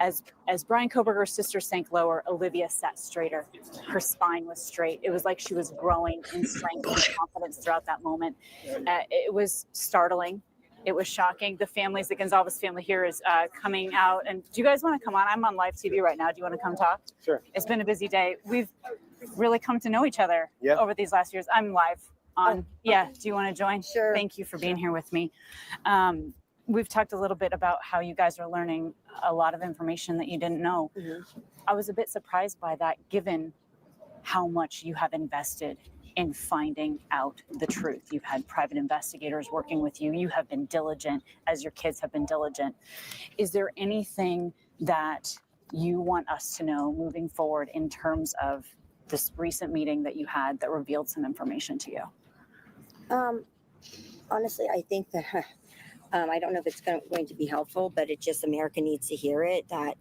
As Bryan Kohberger's sister sank lower, Olivia sat straighter. Her spine was straight. It was like she was growing in strength and confidence throughout that moment. It was startling. It was shocking. The Gonzalez family here is coming out. And do you guys want to come on? I'm on live TV right now. Do you want to come talk? Sure. It's been a busy day. We've really come to know each other over these last years. I'm live on. Yeah. Do you want to join? Sure. Thank you for being here with me. We've talked a little bit about how you guys are learning a lot of information that you didn't know. Mm-hmm. I was a bit surprised by that, given how much you have invested in finding out the truth. You've had private investigators working with you. You have been diligent, as your kids have been diligent. Is there anything that you want us to know moving forward in terms of this recent meeting that you had that revealed some information to you? Honestly, I think that I don't know if it's going to be helpful, but it just America needs to hear it, that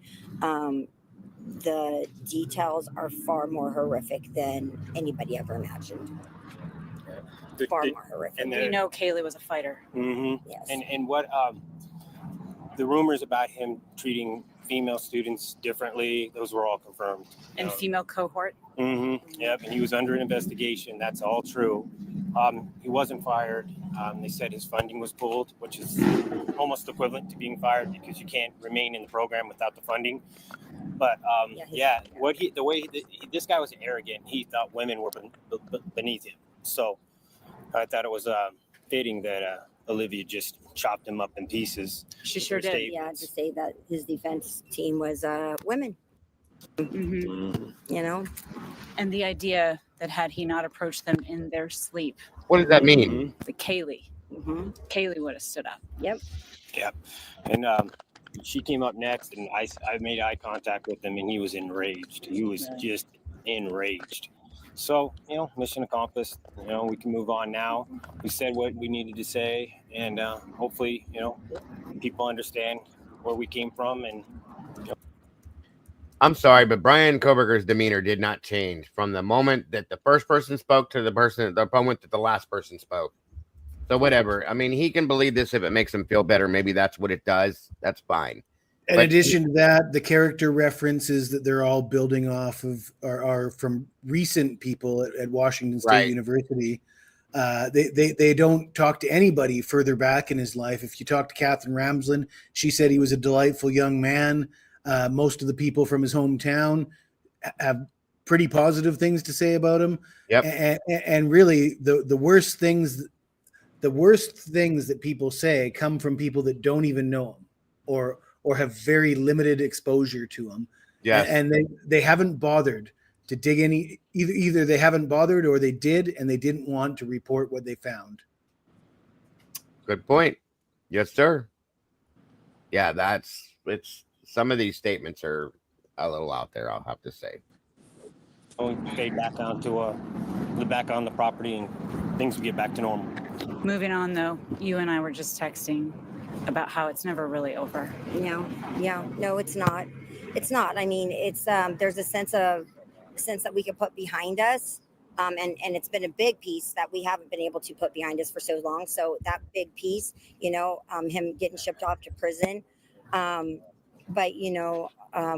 the details are far more horrific than anybody ever imagined. Far more horrific. And we know Kaylee was a fighter. Mm-hmm. Yes. And what the rumors about him treating female students differently, those were all confirmed. And female cohort? Mm-hmm. Yep, and he was under investigation. That's all true. He wasn't fired. They said his funding was pulled, which is almost equivalent to being fired because you can't remain in the program without the funding. But this guy was arrogant. He thought women were beneath him. So I thought it was fitting that Olivia just chopped him up in pieces. She sure did. Yeah, to say that his defense team was women. Mm-hmm. And the idea that had he not approached them in their sleep. What does that mean? The Kaylee. Mm-hmm. Kaylee would have stood up. Yep. And she came up next, and I made eye contact with him, and he was enraged. He was just enraged. So, mission accomplished. We can move on now. We said what we needed to say, and hopefully, people understand where we came from. And I'm sorry, but Bryan Kohberger's demeanor did not change from the moment that the first person spoke to the moment that the last person spoke. So whatever. I mean, he can believe this if it makes him feel better. Maybe that's what it does. That's fine. In addition to that, the character references that they're all building off of are from recent people at Washington State University. They don't talk to anybody further back in his life. If you talk to Catherine Ramsland, she said he was a delightful young man. Most of the people from his hometown have pretty positive things to say about him. Yep. And really, the worst things that people say come from people that don't even know him or have very limited exposure to him. Yes. And they haven't bothered to dig any, either they haven't bothered or they did and they didn't want to report what they found. Good point. Yes, sir. Yeah, it's some of these statements are a little out there, I'll have to say. We stay back onto back on the property and things will get back to normal. Moving on, though, you and I were just texting about how it's never really over. No, it's not. It's not. I mean, it's there's a sense that we can put behind us. And it's been a big piece that we haven't been able to put behind us for so long. So that big piece, him getting shipped off to prison. But,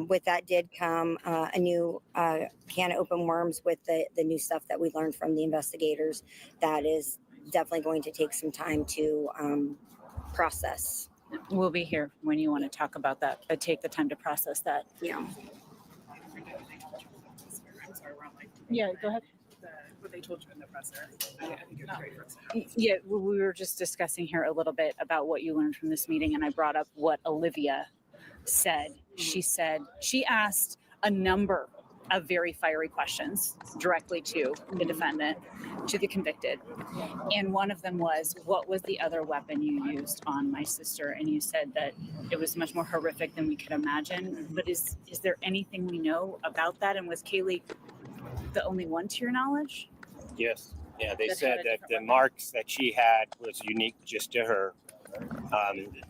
with that did come a new can of open worms with the new stuff that we learned from the investigators. That is definitely going to take some time to process. We'll be here when you want to talk about that, but take the time to process that. Yeah. Yeah, go ahead. What they told you in the presser. I think it's great for us to have. Yeah, we were just discussing here a little bit about what you learned from this meeting, and I brought up what Olivia said. She said she asked a number of very fiery questions directly to the defendant, to the convicted. And one of them was, what was the other weapon you used on my sister? And you said that it was much more horrific than we could imagine. But is there anything we know about that? And was Kaylee the only one to your knowledge? Yes. Yeah, they That said had a that different the weapon? marks that she had was unique just to her.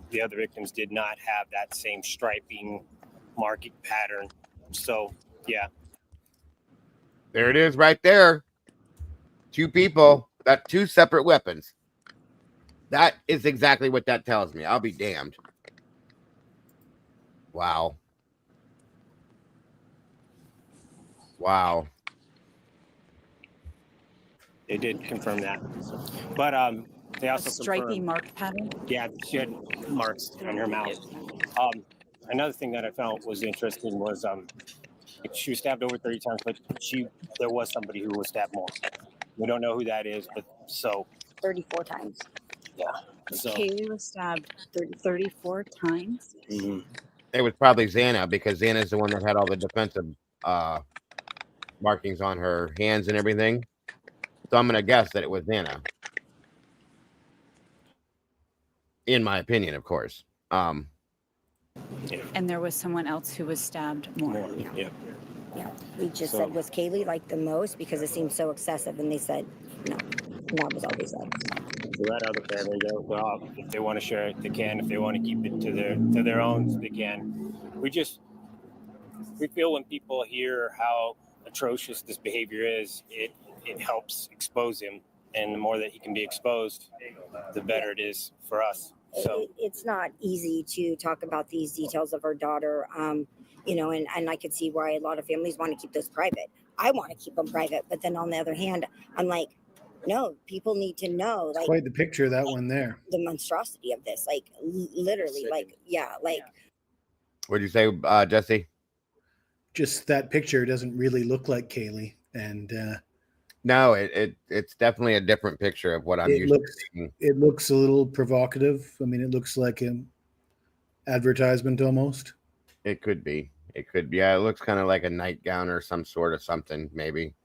The other victims did not have that same striping marking pattern. So, yeah. There it is right there. Two people got two separate weapons. That is exactly what that tells me. I'll be damned. Wow. Wow. They did confirm that. But they also A stripy confirmed, mark pattern? yeah, she had marks on her mouth. Another thing that I found was interesting was she was stabbed over 30 times, but there was somebody who was stabbed more. We don't know who that is, but 34 times. Yeah. So Kaylee was stabbed 34 times? It was probably Xana, because Xana's the one that had all the defensive markings on her hands and everything. So I'm going to guess that it was Xana. In my opinion, of course. And there was someone else who was stabbed more. Yeah. We just said, was Kaylee like the most? Because it seemed so excessive. And they said, no. And that was all they said. So that other family, well, if they want to share it, they can. If they want to keep it to their own, they can. We feel when people hear how atrocious this behavior is, it helps expose him. And the more that he can be exposed, the better it is for us. So It's not easy to talk about these details of our daughter, and I could see why a lot of families want to keep those private. I want to keep them private, but then on the other hand, I'm like, no, people need to know, It's like, quite the picture, that one there. the monstrosity of this, like, literally, like, What'd you say, Jesse? Just that picture doesn't really look like Kaylee. And No, it's definitely a different picture of what I'm used to seeing. it looks a little provocative. I mean, it looks like an advertisement almost. It could be. It could be. Yeah, it looks kind of like a nightgown or some sort of something, maybe.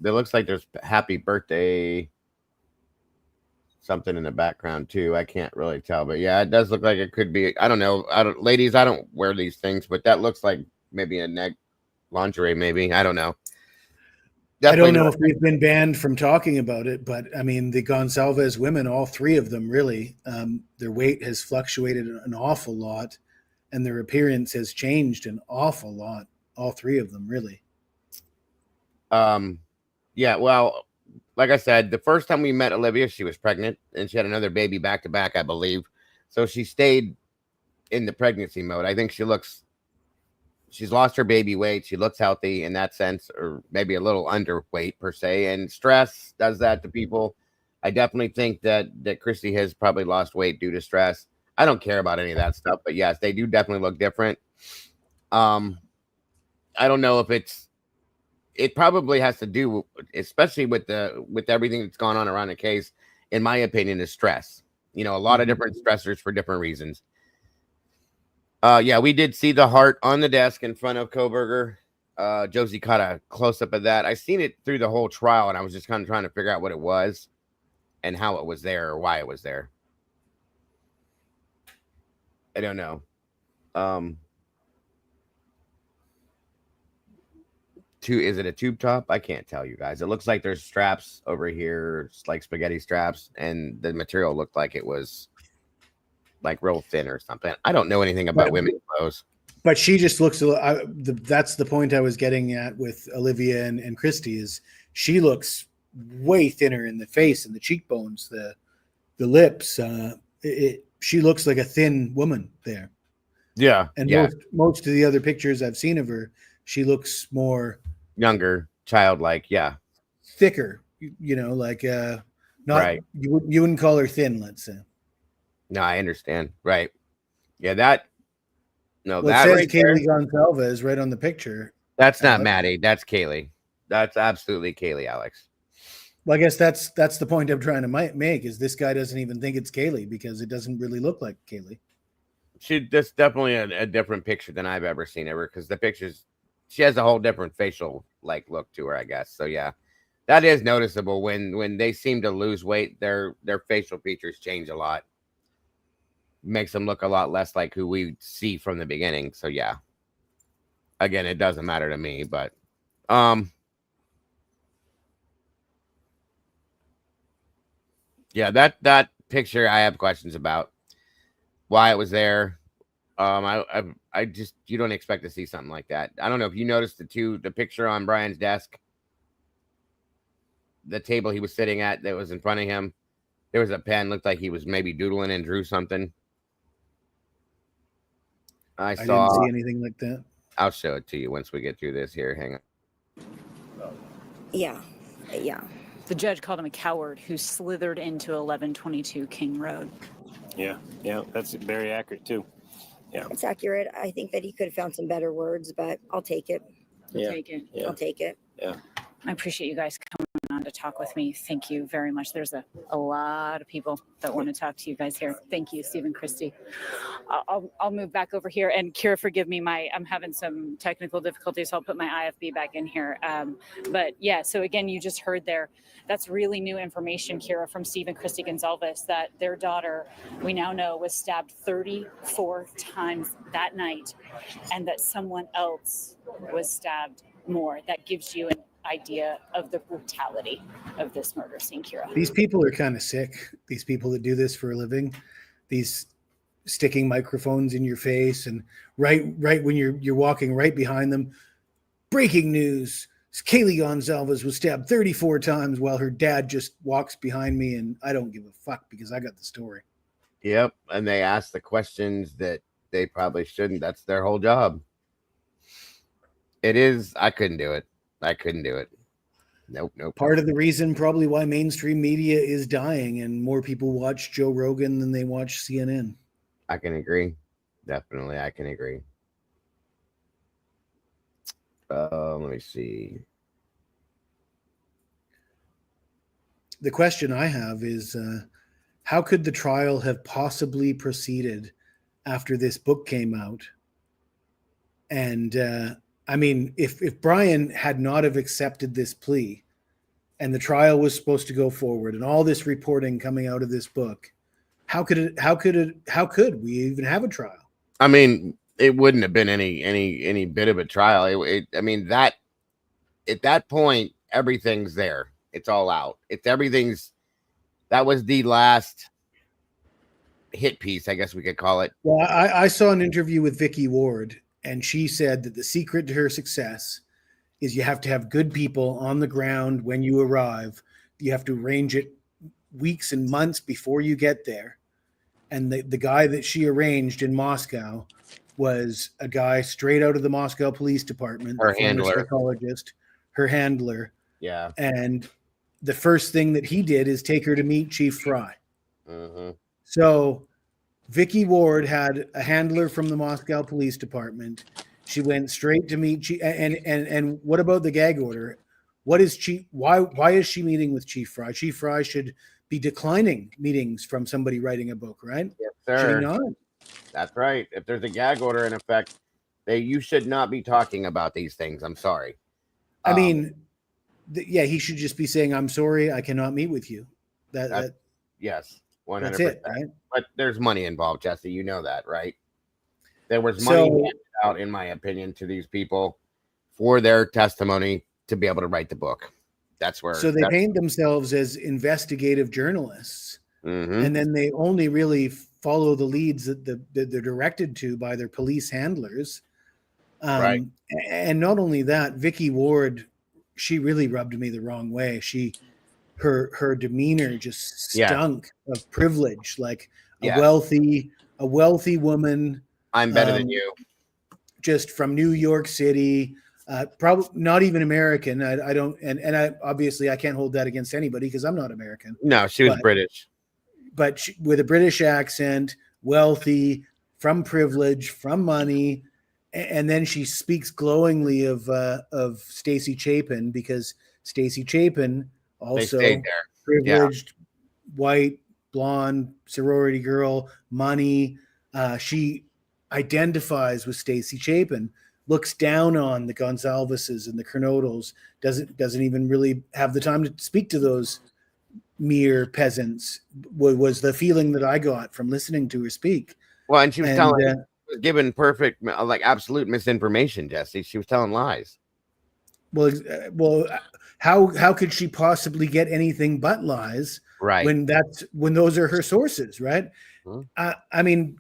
It looks like there's happy birthday something in the background too. I can't really tell, but yeah, it does look like it could be. I don't know. Ladies, I don't wear these things, but that looks like maybe a neck lingerie, maybe. I don't know. Definitely I don't know if we've been banned from talking about it, but I mean, the Gonsalves women, all three of them really, their weight has fluctuated an awful lot and their appearance has changed an awful lot. All three of them, really. Yeah, well, like I said, the first time we met Olivia, she was pregnant and she had another baby back to back, I believe. So she stayed in the pregnancy mode. I think she's lost her baby weight. She looks healthy in that sense, or maybe a little underweight per se. And stress does that to people. I definitely think that Christy has probably lost weight due to stress. I don't care about any of that stuff, but yes, they do definitely look different. I don't know if it probably has to do, especially with everything that's gone on around the case, in my opinion, is stress. A lot of different stressors for different reasons. Yeah, we did see the heart on the desk in front of Kohberger. Josie caught a close up of that. I seen it through the whole trial, and I was just kind of trying to figure out what it was and how it was there or why it was there. I don't know. Is it a tube top? I can't tell you guys. It looks like there's straps over here, it's like spaghetti straps, and the material looked like it was like real thin or something. I don't know anything about women's clothes. But she just looks. That's the point I was getting at with Olivia and Christy. Is she looks way thinner in the face and the cheekbones, the lips. She looks like a thin woman there. Yeah, And yeah. most of the other pictures I've seen of her, she looks more younger, childlike. Yeah, thicker. You know, like not right. You wouldn't call her thin. Let's say. No, I understand. Right. Yeah, that. No, Well, that it says right Kaylee Gonsalva is right on the picture. That's not Maddie. That's Kaylee. That's absolutely Kaylee, Alex. Well, I guess that's the point I'm trying to make. Is this guy doesn't even think it's Kaylee because it doesn't really look like Kaylee. That's definitely a different picture than I've ever seen ever, because the pictures, she has a whole different facial like look to her, I guess. So yeah, that is noticeable when they seem to lose weight. Their facial features change a lot. Makes them look a lot less like who we see from the beginning. So yeah, again, it doesn't matter to me, but yeah, that picture I have questions about why it was there. I just, you don't expect to see something like that. I don't know if you noticed the picture on Bryan's desk, the table he was sitting at that was in front of him. There was a pen, looked like he was maybe doodling and drew something. I didn't see anything like that. I'll show it to you once we get through this here. Hang on. Yeah. The judge called him a coward who slithered into 1122 King Road. Yeah, that's very accurate too. Yeah, it's accurate. I think that he could have found some better words, but I'll take it. I'll take it. Yeah. I appreciate you guys coming on to talk with me. Thank you very much. There's a lot of people that want to talk to you guys here. Thank you, Stephen, Christy. I'll move back over here. And Kira, forgive me, I'm having some technical difficulties, so I'll put my IFB back in here. But yeah, so again, you just heard there, that's really new information, Kira, from Stephen Christy Gonsalves, that their daughter, we now know, was stabbed 34 times that night, and that someone else was stabbed more. That gives you an idea of the brutality of this murder scene, Kira. These people are kind of sick. These people that do this for a living, these sticking microphones in your face, and right when you're walking right behind them. Breaking news: Kaylee Gonsalves was stabbed 34 times while her dad just walks behind me, and I don't give a fuck because I got the story. Yep, and they ask the questions that they probably shouldn't. That's their whole job. It is. I couldn't do it. Nope. Part of the reason probably why mainstream media is dying and more people watch Joe Rogan than they watch CNN. I can agree. Definitely, I can agree. Let me see. The question I have is, how could the trial have possibly proceeded after this book came out? And I mean, if Bryan had not have accepted this plea and the trial was supposed to go forward and all this reporting coming out of this book, how could we even have a trial? I mean, it wouldn't have been any bit of a trial. I mean, that at that point, everything's there. It's all out. That was the last hit piece, I guess we could call it. Well, I saw an interview with Vicky Ward, and she said that the secret to her success is you have to have good people on the ground when you arrive. You have to arrange it weeks and months before you get there. And the guy that she arranged in Moscow was a guy straight out of the Moscow Police Department, Her handler, psychologist, her handler. Yeah. And the first thing that he did is take her to meet Chief Fry. Mm-hmm. So Vicky Ward had a handler from the Moscow Police Department. She went straight to meet Chief. And what about the gag order? What is Chief? Why is she meeting with Chief Fry? Chief Fry should be declining meetings from somebody writing a book, right? Yes, sir. Should he not? That's right. If there's a gag order in effect, you should not be talking about these things. I'm sorry. I mean, yeah, he should just be saying, "I'm sorry, I cannot meet with you." That yes, 100%. that's it, right? But there's money involved, Jesse. You know that, right? There was money So- handed out, in my opinion, to these people for their testimony to be able to write the book. That's where. So they paint themselves as investigative journalists, Mhm. and then they only really follow the leads that they're directed to by their police handlers. Right. And not only that, Vicky Ward, she really rubbed me the wrong way. Her demeanor just Yeah. stunk of privilege, like a Yes. wealthy woman. I'm better than you. Just from New York City, probably not even American. I don't, and I obviously I can't hold that against anybody because I'm not American. No, she was British. But with a British accent, wealthy, from privilege, from money, and then she speaks glowingly of Stacey Chapin because Stacey Chapin also stayed there. privileged, white, blonde, sorority girl, money. She identifies with Stacey Chapin, looks down on the Gonsalveses and the Kernodles, doesn't even really have the time to speak to those mere peasants, was the feeling that I got from listening to her speak. Well, and she was given perfect, like absolute misinformation, Jesse. She was telling lies. Well, how could she possibly get anything but lies? Right. When those are her sources, right? Hmm. I mean,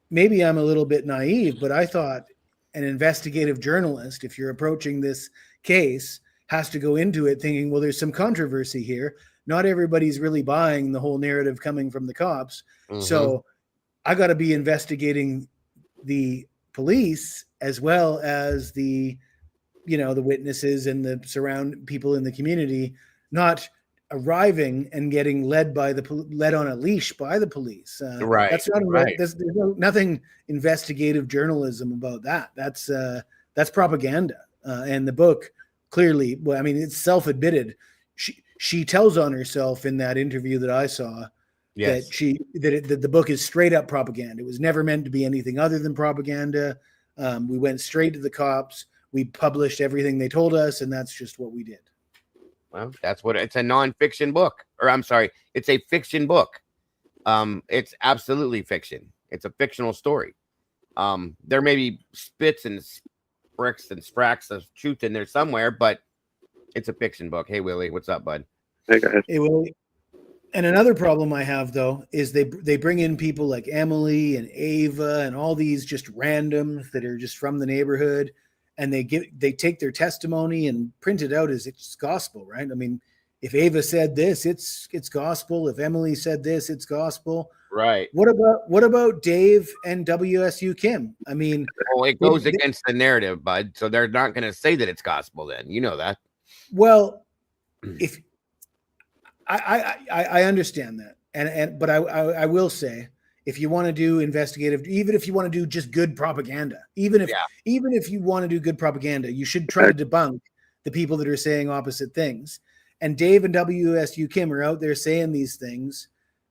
maybe I'm a little bit naive, but I thought an investigative journalist, if you're approaching this case, has to go into it thinking, well, there's some controversy here. Not everybody's really buying the whole narrative coming from the cops. Mhm. So I got to be investigating the police as well as the witnesses and the surround people in the community, not arriving and getting led on a leash by the police. Right. That's not right. there's nothing investigative journalism about that. That's propaganda. And the book clearly, well, I mean, it's self-admitted. She tells on herself in that interview that I saw Yes. that the book is straight up propaganda. It was never meant to be anything other than propaganda. We went straight to the cops. We published everything they told us, and that's just what we did. Well, that's what it's a nonfiction book, or I'm sorry, it's a fiction book. It's absolutely fiction. It's a fictional story. There may be spits and spricks and spracks of truth in there somewhere, but it's a fiction book. Hey, Willie, what's up, bud? Hey, guys. Hey, Willie. And another problem I have, though, is they bring in people like Emily and Ava and all these just randoms that are just from the neighborhood, and they take their testimony and print it out as it's gospel, right? I mean, if Ava said this, it's gospel. If Emily said this, it's gospel. Right. What about Dave and WSU Kim? I mean, well, it goes against the narrative, bud. So they're not going to say that it's gospel. Then you know that. Well, if I understand that, but I will say, if you want to do investigative, even if you want to do just good propaganda, even if you want to do good propaganda, you should try to debunk the people that are saying opposite things. And Dave and WSU Kim are out there saying these things,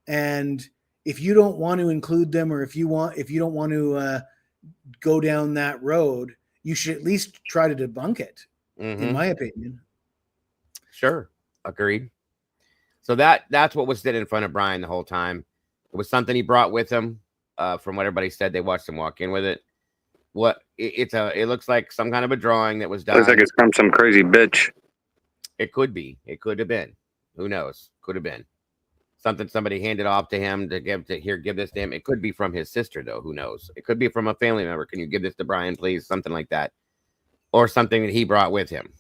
and if you don't want to include them, or if you don't want to go down that road, you should at least try to debunk it. Mhm. In my opinion. Sure, agreed. So that's what was sitting in front of Bryan the whole time. It was something he brought with him. From what everybody said, they watched him walk in with it. It looks like some kind of a drawing that was done. Looks like it's from some crazy bitch. It could be. It could have been. Who knows? Could have been something somebody handed off to him to give this to him. It could be from his sister, though. Who knows? It could be from a family member. Can you give this to Bryan, please? Something like that, or something that he brought with him.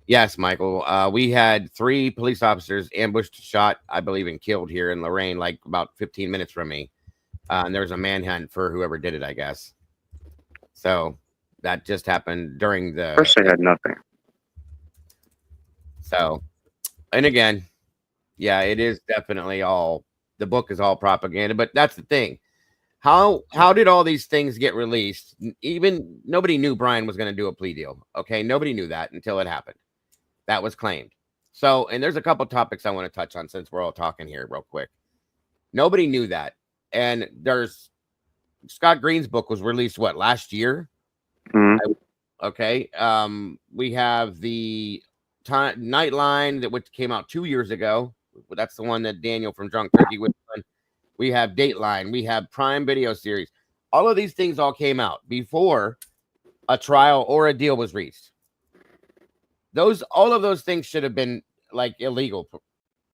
Yes, Michael. We had 3 police officers ambushed, shot, I believe, and killed here in Lorain, like about 15 minutes from me. And there was a manhunt for whoever did it, I guess. So that just happened during the. First, they had nothing. So, and again, yeah, it is definitely the book is all propaganda, but that's the thing. How did all these things get released? Even nobody knew Bryan was going to do a plea deal. Okay. Nobody knew that until it happened. That was claimed. So, and there's a couple topics I want to touch on since we're all talking here real quick. Nobody knew that. And there's Scott Green's book was released last year? Mhm. Okay. We have the Nightline which came out 2 years ago. That's the one that Daniel from Drunk Turkey was on. We have Dateline. We have Prime Video series. All of these things all came out before a trial or a deal was reached. All of those things should have been like illegal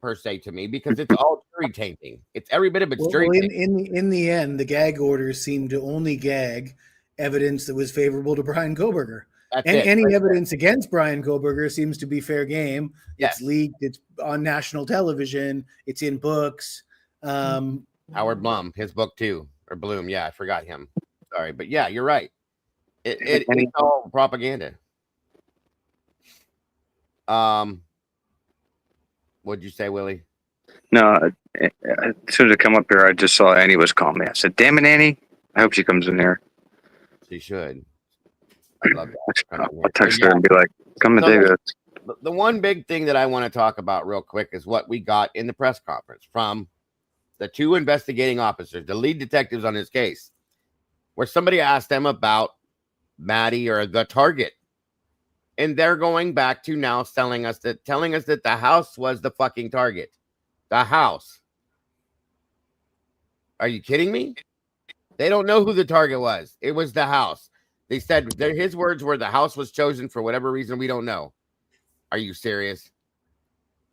per se to me, because it's all jury tainting. It's every bit of it's jury tainting. In the end, the gag orders seemed to only gag evidence that was favorable to Bryan Kohberger. That's And it, any right evidence against Bryan Kohberger seems to be fair game. Yes. It's leaked. It's on national television. It's in books. Howard Blum, his book too, or Bloom. Yeah, I forgot him. Sorry, but yeah, you're right. It's all propaganda. What'd you say, Willie? No, as soon as I come up here, I just saw Annie was calling me. I said, "Damn it, Annie! I hope she comes in here." She should. I'd love that. I'll text her and be like, "Come and take this." The one big thing that I want to talk about real quick is what we got in the press conference from the two investigating officers, the lead detectives on this case, where somebody asked them about Maddie or the target. And they're going back to now telling us that the house was the fucking target. The house. Are you kidding me? They don't know who the target was. It was the house. They said his words were the house was chosen for whatever reason we don't know. Are you serious?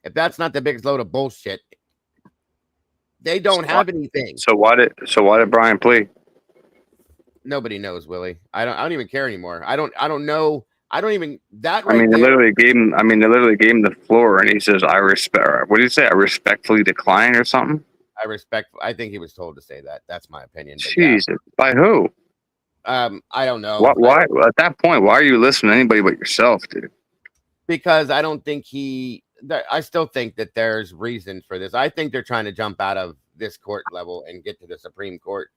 If that's not the biggest load of bullshit, they don't have anything. So why did Bryan plea? Nobody knows, Willie. I don't even care anymore. I don't know. I don't even that. Right, they literally gave him. They literally gave him the floor, and he says, "I respect." What did he say? I respectfully decline, or something. I think he was told to say that. That's my opinion. Jesus, yeah. By who? I don't know. Why at that point? Why are you listening to anybody but yourself, dude? Because I don't think I still think that there's reason for this. I think they're trying to jump out of this court level and get to the Supreme Court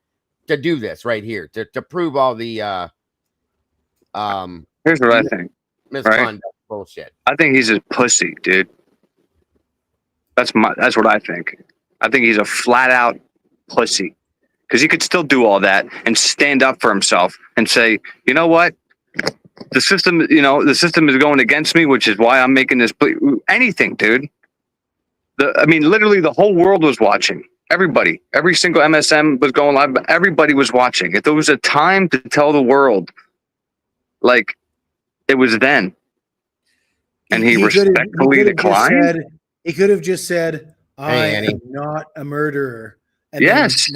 to do this right here to prove all the Here's what I think. Misconduct bullshit. I think he's a pussy, dude. That's what I think. I think he's a flat out pussy. Because he could still do all that and stand up for himself and say, you know what? The system is going against me, which is why I'm making this plea. Anything, dude. Literally the whole world was watching. Everybody, every single MSM was going live, but everybody was watching. If there was a time to tell the world, like, it was then. And he respectfully declined. He could have just said, I am not a murderer. And yes.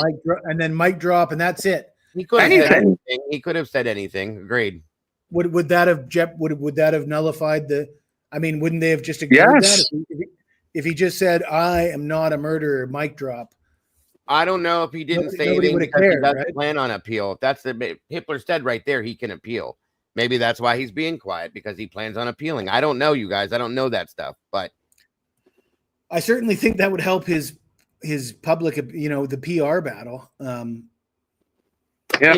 Then Mike drop, and that's it. He could have said anything. He could have said anything. Agreed. Would that have nullified the? Wouldn't they have just ignored that? If he just said, "I am not a murderer," mic drop. I don't know if he didn't say anything because he doesn't plan on appeal. If that's the Hitler said right there, he can appeal. Maybe that's why he's being quiet, because he plans on appealing. I don't know, you guys. I don't know that stuff, but I certainly think that would help his public, the PR battle. Yeah.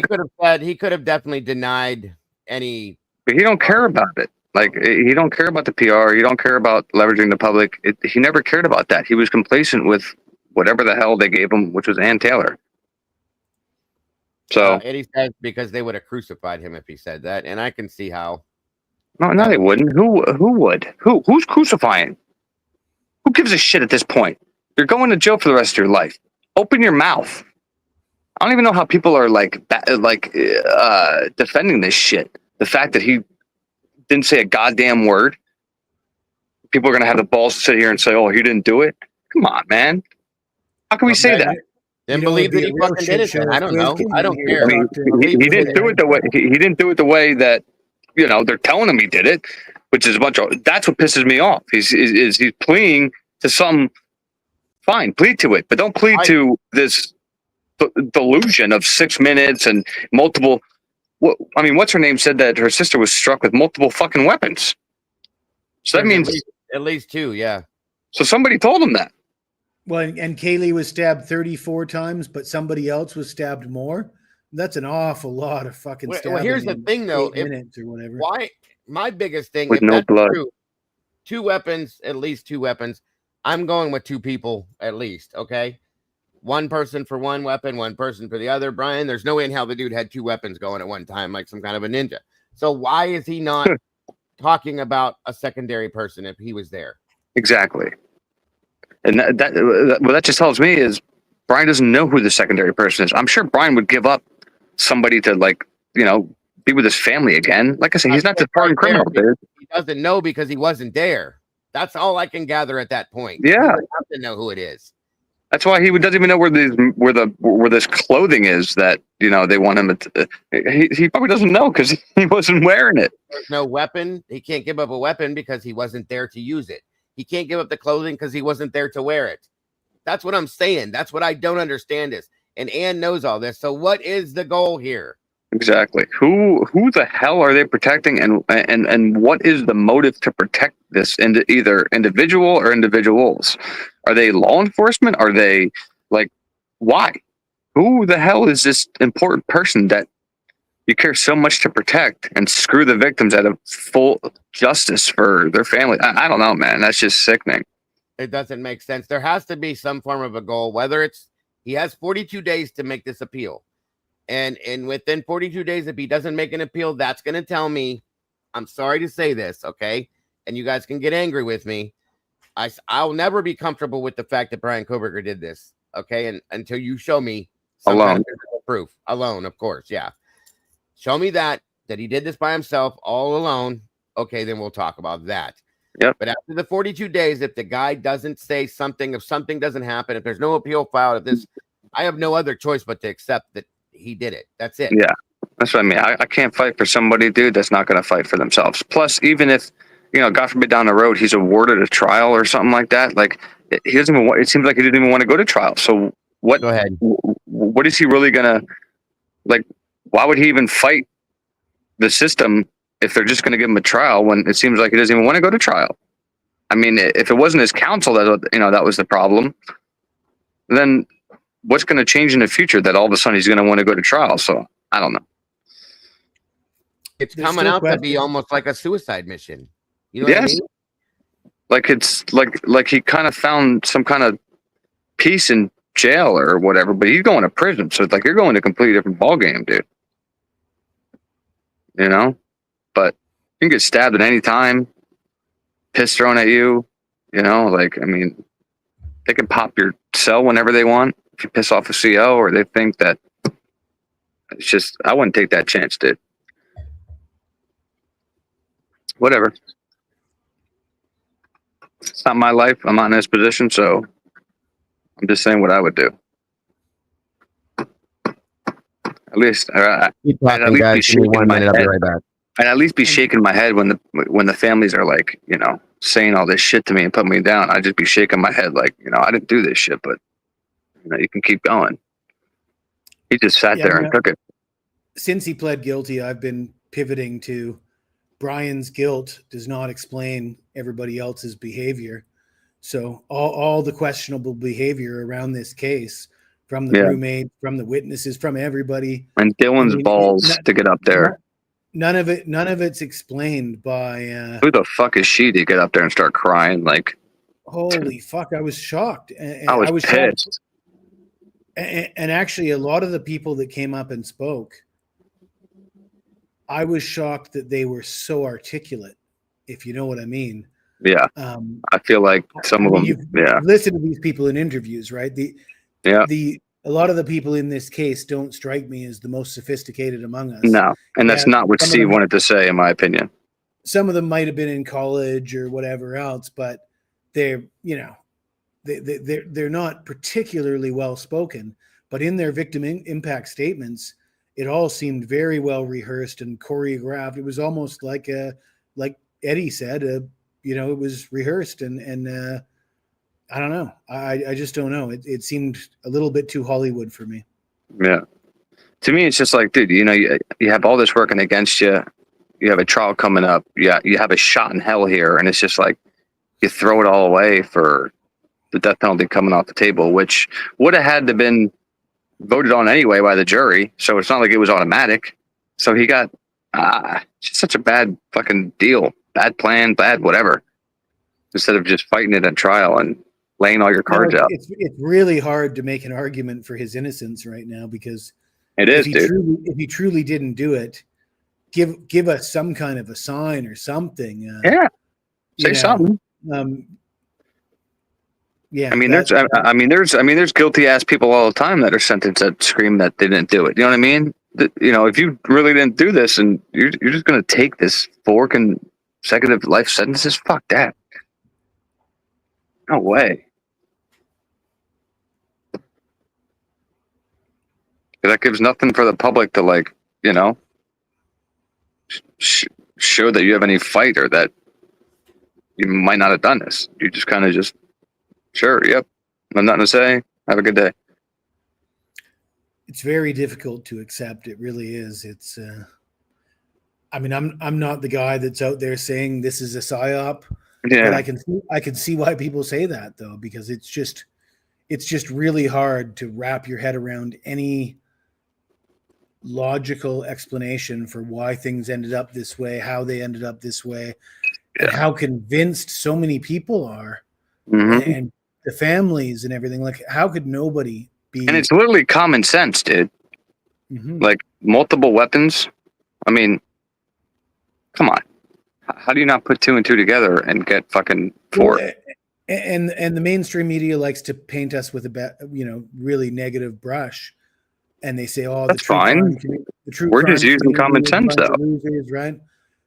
He could have definitely denied any. But he don't care about it. Like, he don't care about the PR. He don't care about leveraging the public. He never cared about that. He was complacent with whatever the hell they gave him, which was Ann Taylor. So and he said because they would have crucified him if he said that, and I can see how. No, they wouldn't. Who would? Who's crucifying? Who gives a shit at this point? You're going to jail for the rest of your life. Open your mouth. I don't even know how people are defending this shit. The fact that he didn't say a goddamn word. People are going to have the balls to sit here and say, "Oh, he didn't do it." Come on, man. How can we say that? Then believe that he fucking did it. I don't know. I don't care. He didn't do it the way he didn't do it the way that they're telling him he did it, which is a bunch of. That's what pisses me off. He's pleading to some. Fine, plead to it, but don't plead to this delusion of 6 minutes and multiple. What's her name said that her sister was struck with multiple fucking weapons. So that means at least 2, yeah. So somebody told him that. Well, and Kaylee was stabbed 34 times, but somebody else was stabbed more. That's an awful lot of fucking stabbing. Well, here's the thing, though. Minutes or whatever. Why? My biggest thing, with if no that's blood. True, 2 weapons, at least 2 weapons. I'm going with 2 people at least. Okay. one person for one weapon, one person for the other. Bryan, there's no way in hell the dude had two weapons going at one time, like some kind of a ninja. So why is he not talking about a secondary person if he was there? Exactly. And what that just tells me is Bryan doesn't know who the secondary person is. I'm sure Bryan would give up somebody to, like, you know, be with his family again. Like I said, he's not the hardened criminal, dude. He doesn't know because he wasn't there. That's all I can gather at that point. Yeah. He would have to know who it is. That's why he doesn't even know where this clothing is that, you know, they want him to. He probably doesn't know because he wasn't wearing it. There's no weapon. He can't give up a weapon because he wasn't there to use it. He can't give up the clothing because he wasn't there to wear it. That's what I'm saying. That's what I don't understand is. And Ann knows all this. So what is the goal here? Exactly. Who the hell are they protecting, and what is the motive to protect this either individual or individuals? Are they law enforcement? Are they, like, why? Who the hell is this important person that you care so much to protect and screw the victims out of full justice for their family? I don't know, man. That's just sickening. It doesn't make sense. There has to be some form of a goal, whether it's he has 42 days to make this appeal. And within 42 days, if he doesn't make an appeal, that's going to tell me, I'm sorry to say this, okay? And you guys can get angry with me. I'll never be comfortable with the fact that Bryan Kohberger did this, okay? And until you show me some kind of physical proof. Alone, of course, yeah. Show me that he did this by himself, all alone. Okay, then we'll talk about that. Yep. But after the 42 days, if the guy doesn't say something, if something doesn't happen, if there's no appeal filed, if this, I have no other choice but to accept that he did it. That's it. Yeah, that's what I mean. I can't fight for somebody, dude, that's not going to fight for themselves. Plus, even if, you know, God forbid down the road, he's awarded a trial or something like that, like, he doesn't even want, it seems like he didn't even want to go to trial. So what, go ahead. What is he really going to, like, why would he even fight the system if they're just going to give him a trial when it seems like he doesn't even want to go to trial? I mean, if it wasn't his counsel that, you know, that was the problem, then what's going to change in the future that all of a sudden he's going to want to go to trial? So I don't know. It's coming out to be almost like a suicide mission. You know what I mean? Like it's like he kind of found some kind of peace in jail or whatever, but he's going to prison. So it's like you're going to a completely different ballgame, dude. You know? But you can get stabbed at any time, piss thrown at you, you know, like, I mean, they can pop your cell whenever they want if you piss off a CO, or they think that it's just, I wouldn't take that chance, dude. Whatever. It's not my life. I'm not in this position, so I'm just saying what I would do. At least, I'd at least be shaking my head. I'd at least be shaking my head when the families are like, you know, saying all this shit to me and putting me down. I'd just be shaking my head like, you know, I didn't do this shit, but you know, you can keep going. He just sat there and took it. Since he pled guilty, I've been pivoting to Bryan's guilt does not explain everybody else's behavior. So all the questionable behavior around this case, from the roommate, from the witnesses, from everybody, and Dylan's balls to get up there. None of it's explained by who the fuck is she to get up there and start crying? Like, holy fuck! I was shocked. I was pissed. Shocked. And actually, a lot of the people that came up and spoke, I was shocked that they were so articulate, if you know what I mean. Yeah. I feel like some of them, you've listened to these people in interviews, right? A lot of the people in this case don't strike me as the most sophisticated among us. No, and that's not what Steve wanted to say, in my opinion. Some of them might have been in college or whatever else, but they're, you know, they're not particularly well spoken. But in their victim impact statements, it all seemed very well rehearsed and choreographed. It was almost like Eddie said, you know, it was rehearsed and I don't know. I just don't know. It seemed a little bit too Hollywood for me. Yeah. To me, it's just like, dude, you know, you have all this working against you. You have a trial coming up. Yeah, you have a shot in hell here. And it's just like, you throw it all away for the death penalty coming off the table, which would have had to been voted on anyway by the jury. So it's not like it was automatic. So he got just such a bad fucking deal. Bad plan, bad whatever. Instead of just fighting it at trial. And laying all your cards out. It's really hard to make an argument for his innocence right now because It is, dude. if he truly didn't do it, give us some kind of a sign or something. Yeah, say something. Yeah, I mean, there's guilty ass people all the time that are sentenced that scream that they didn't do it. You know what I mean? If you really didn't do this and you're just gonna take this 4 consecutive life sentences, fuck that. No way. That gives nothing for the public to show that you have any fight or that you might not have done this. You just kind of sure, yep. I'm nothing to say. Have a good day. It's very difficult to accept. It really is. It's. I'm not the guy that's out there saying this is a psyop. Yeah. But I can see why people say that though, because it's just really hard to wrap your head around any logical explanation for why things ended up this way, how they ended up this way, and how convinced so many people are, and the families and everything. Like, how could nobody be? And it's literally common sense, dude. Like multiple weapons. I mean, come on. How do you not put 2 and 2 together and get fucking 4? Well, and the mainstream media likes to paint us with a really negative brush, and they say, "Oh, that's fine." We're just using common sense, though. Losers, right?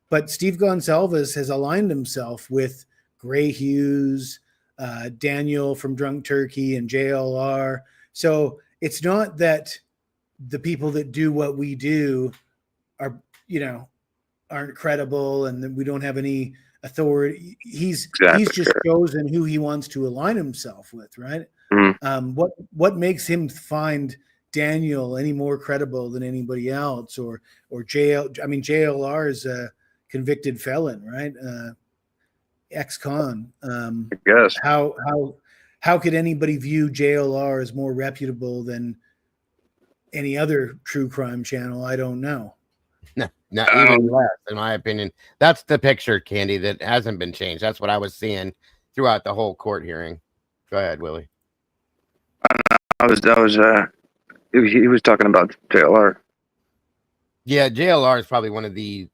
But Steve Gonsalves has aligned himself with Gray Hughes, Daniel from Drunk Turkey, and JLR. So it's not that the people that do what we do are, aren't credible and that we don't have any authority. He's just chosen who he wants to align himself with, right? What makes him find Daniel any more credible than anybody else, or JLR is a convicted felon, right? Ex-con. I guess. How could anybody view JLR as more reputable than any other true crime channel? I don't know. No, not even less, in my opinion. That's the picture, Candy, that hasn't been changed. That's what I was seeing throughout the whole court hearing. Go ahead, Willie. He was talking about JLR. Yeah, JLR is probably one of the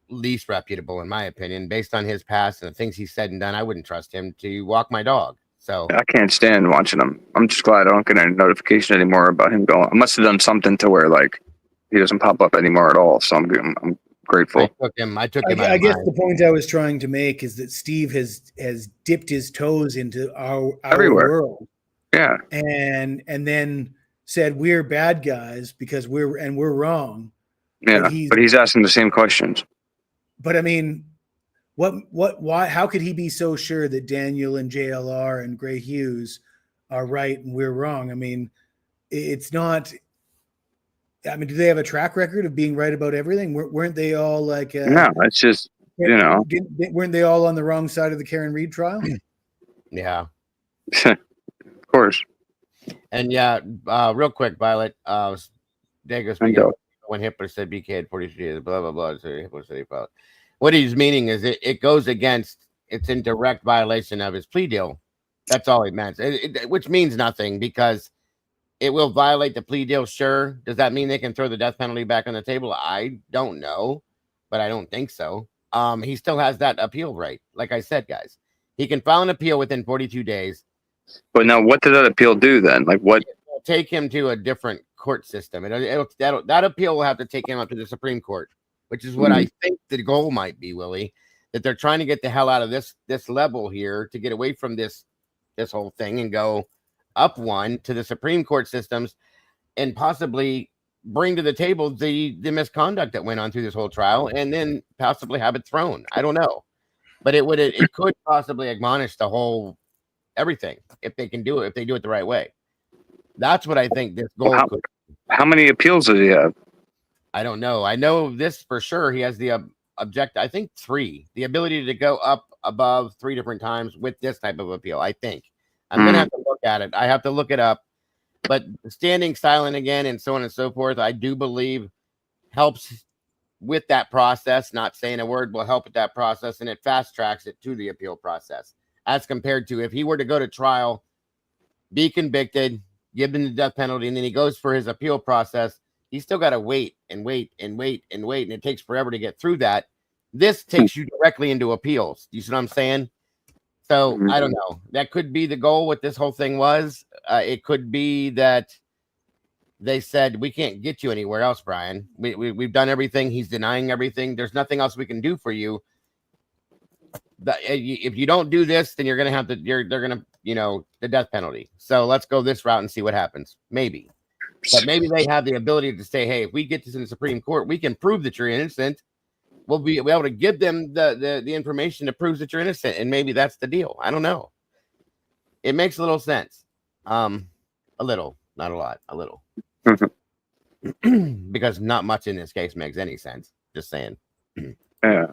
least reputable, in my opinion, based on his past and the things he's said and done. I wouldn't trust him to walk my dog. So I can't stand watching him. I'm just glad I don't get any notification anymore about him going. I must have done something to where he doesn't pop up anymore at all. So I'm grateful. I took him. I guess the point I was trying to make is that Steve has dipped his toes into our world. Yeah. And then said we're bad guys because we're wrong. Yeah. But he's asking the same questions. But I mean, why, how could he be so sure that Daniel and JLR and Gray Hughes are right and we're wrong? I mean, it's not, do they have a track record of being right about everything? Weren't they all like, no, it's just, weren't they all on the wrong side of the Karen Reed trial? Yeah. Of course. And yeah, real quick, Violet, Dago speaking when Hitler said BK had 43 days, blah, blah, blah. So Hitler said he filed. What he's meaning is it goes against, it's in direct violation of his plea deal. That's all he meant, which means nothing because it will violate the plea deal. Sure. Does that mean they can throw the death penalty back on the table? I don't know, but I don't think so. He still has that appeal right. Like I said, guys, he can file an appeal within 42 days. But now what did that appeal do then? Like what? It'll take him to a different court system. That appeal will have to take him up to the Supreme Court, which is what I think the goal might be, Willie, that they're trying to get the hell out of this level here to get away from this whole thing and go up one to the Supreme Court systems and possibly bring to the table the misconduct that went on through this whole trial and then possibly have it thrown. I don't know, but it could possibly admonish the whole everything if they can do it, if they do it the right way. That's what I think this goal could. How many appeals does he have? I don't know. I know this for sure. He has the I think 3, the ability to go up above 3 different times with this type of appeal. I think I'm going to have to look at it. I have to look it up, but standing silent again and so on and so forth, I do believe helps with that process. Not saying a word will help with that process, and it fast tracks it to the appeal process. as compared to if he were to go to trial, be convicted, give him the death penalty, and then he goes for his appeal process. He's still got to wait and wait and wait and wait, and it takes forever to get through that. This takes you directly into appeals. You see what I'm saying? So I don't know. That could be the goal. What this whole thing was. It could be that they said we can't get you anywhere else, Bryan. We've done everything. He's denying everything. There's nothing else we can do for you. If you don't do this, then you're gonna have to. They're gonna, the death penalty. So let's go this route and see what happens. Maybe, but maybe they have the ability to say, hey, if we get this in the Supreme Court, we can prove that you're innocent. We'll be able to give them the information that proves that you're innocent, and maybe that's the deal. I don't know. It makes a little sense. A little, not a lot, a little. Because not much in this case makes any sense. Just saying. Yeah.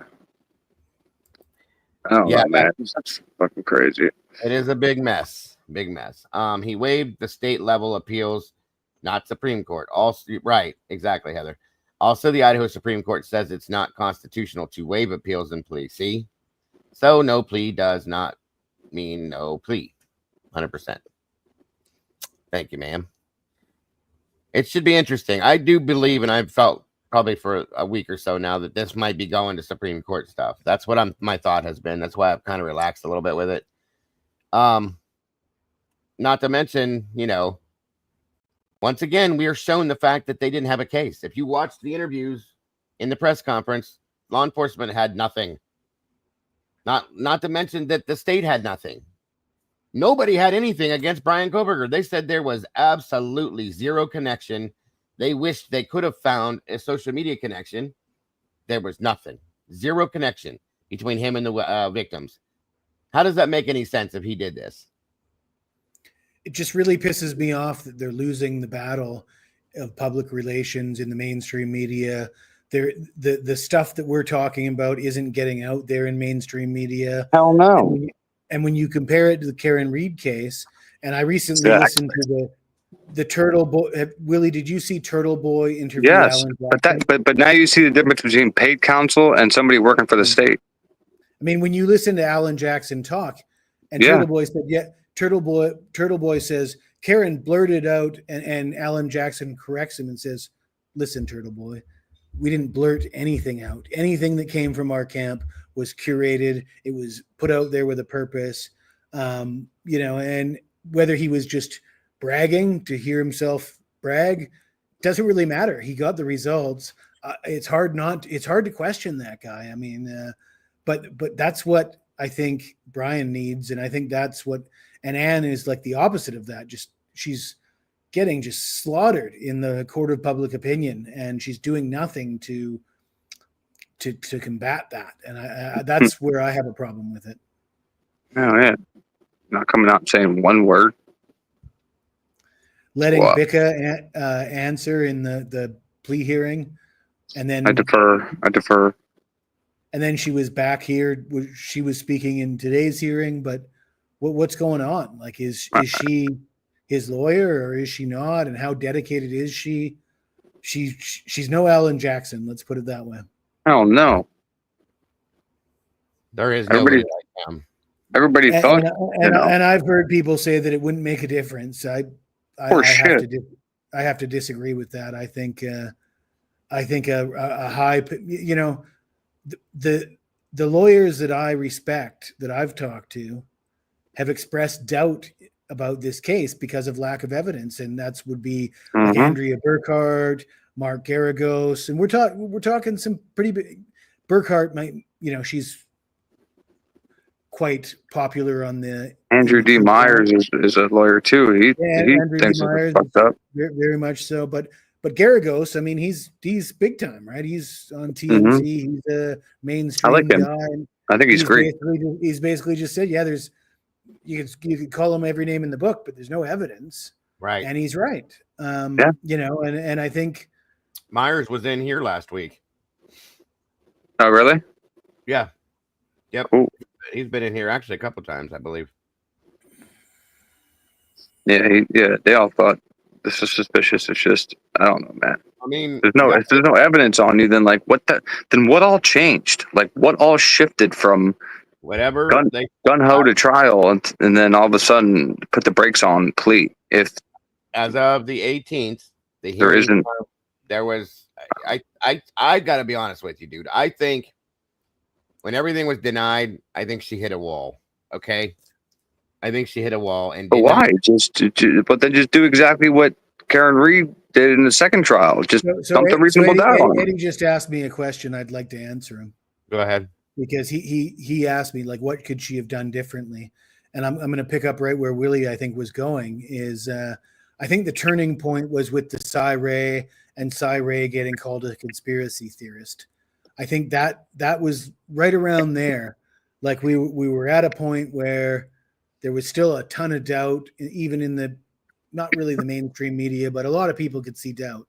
Oh Yeah, man, that's fucking crazy. It is a big mess. Big mess. He waived the state level appeals, not Supreme Court. Also, right, exactly, Heather. Also, the Idaho Supreme Court says it's not constitutional to waive appeals and plea. See? So no plea does not mean no plea. 100%. Thank you, ma'am. It should be interesting. I do believe, and I've felt probably for a week or so now, that this might be going to Supreme Court stuff. That's what my thought has been. That's why I've kind of relaxed a little bit with it. Not to mention, once again, we are shown the fact that they didn't have a case. If you watch the interviews in the press conference, law enforcement had nothing. Not to mention that the state had nothing. Nobody had anything against Bryan Kohberger. They said there was absolutely zero connection. They wished they could have found a social media connection. There was nothing. Zero connection between him and the victims. How does that make any sense if he did this? It just really pisses me off that they're losing the battle of public relations in the mainstream media. The stuff that we're talking about isn't getting out there in mainstream media. Hell no. And when you compare it to the Karen Reed case, and I recently listened to the Turtle Boy. Willie, did you see Turtle Boy interview Yes, Alan Jackson? but now you see the difference between paid counsel and somebody working for the state. I mean, when you listen to Alan Jackson talk, and Turtle Boy said, Turtle Boy says, Karen blurted out, and Alan Jackson corrects him and says, listen, Turtle Boy, we didn't blurt anything out. Anything that came from our camp was curated. It was put out there with a purpose, and whether he was just bragging to hear himself brag doesn't really matter. He got the results. It's hard to question that guy. I mean, but that's what I think Bryan needs. And I think that's what, and Anne is like the opposite of that. She's getting just slaughtered in the court of public opinion, and she's doing nothing to combat that. And that's where I have a problem with it. Oh yeah. Not coming out and saying one word. Letting Bicca answer in the plea hearing, and then I defer. And then she was back here. She was speaking in today's hearing, but what's going on? Like, is she his lawyer or is she not? And how dedicated is she? She's no Alan Jackson. Let's put it that way. Oh no, there is nobody like him. Everybody thought, and I've heard people say that it wouldn't make a difference. I have to disagree with that. I think a high, the lawyers that I respect, that I've talked to, have expressed doubt about this case because of lack of evidence, and that's would be like Andrea Burkhart, Mark Garagos, and we're talking some pretty big. Burkhart might, she's quite popular on the. Andrew D. Myers is a lawyer too. He thinks it's fucked up. Very much so, but Garagos, I mean, he's big time, right? He's on TMZ. He's a mainstream I like him. guy. I think he's great. He's basically just said, you could call him every name in the book, but there's no evidence. Right. And he's right. And I think Myers was in here last week. Oh, really? Yeah. Yep. Cool. He's been in here actually a couple times, I believe. Yeah, they all thought this is suspicious. It's just, I don't know, man. I mean, if there's no evidence on you, then what all changed? Like, what all shifted from whatever gun ho to trial, and then all of a sudden put the brakes on plea. If as of the 18th, the there hearing isn't, there was I got to be honest with you, dude. I think when everything was denied, I think she hit a wall. Okay, I think she hit a wall and but did why? not. But then just do exactly what Karen Reed did in the second trial. Just dump the reasonable doubt on him. Eddie just asked me a question. I'd like to answer him. Go ahead. Because he asked me, like, what could she have done differently? And I'm going to pick up right where Willie, I think, was going. Is I think the turning point was with the Cy Ray and Cy Ray getting called a conspiracy theorist. I think that was right around there. Like we were at a point where there was still a ton of doubt, even in the, not really the mainstream media, but a lot of people could see doubt.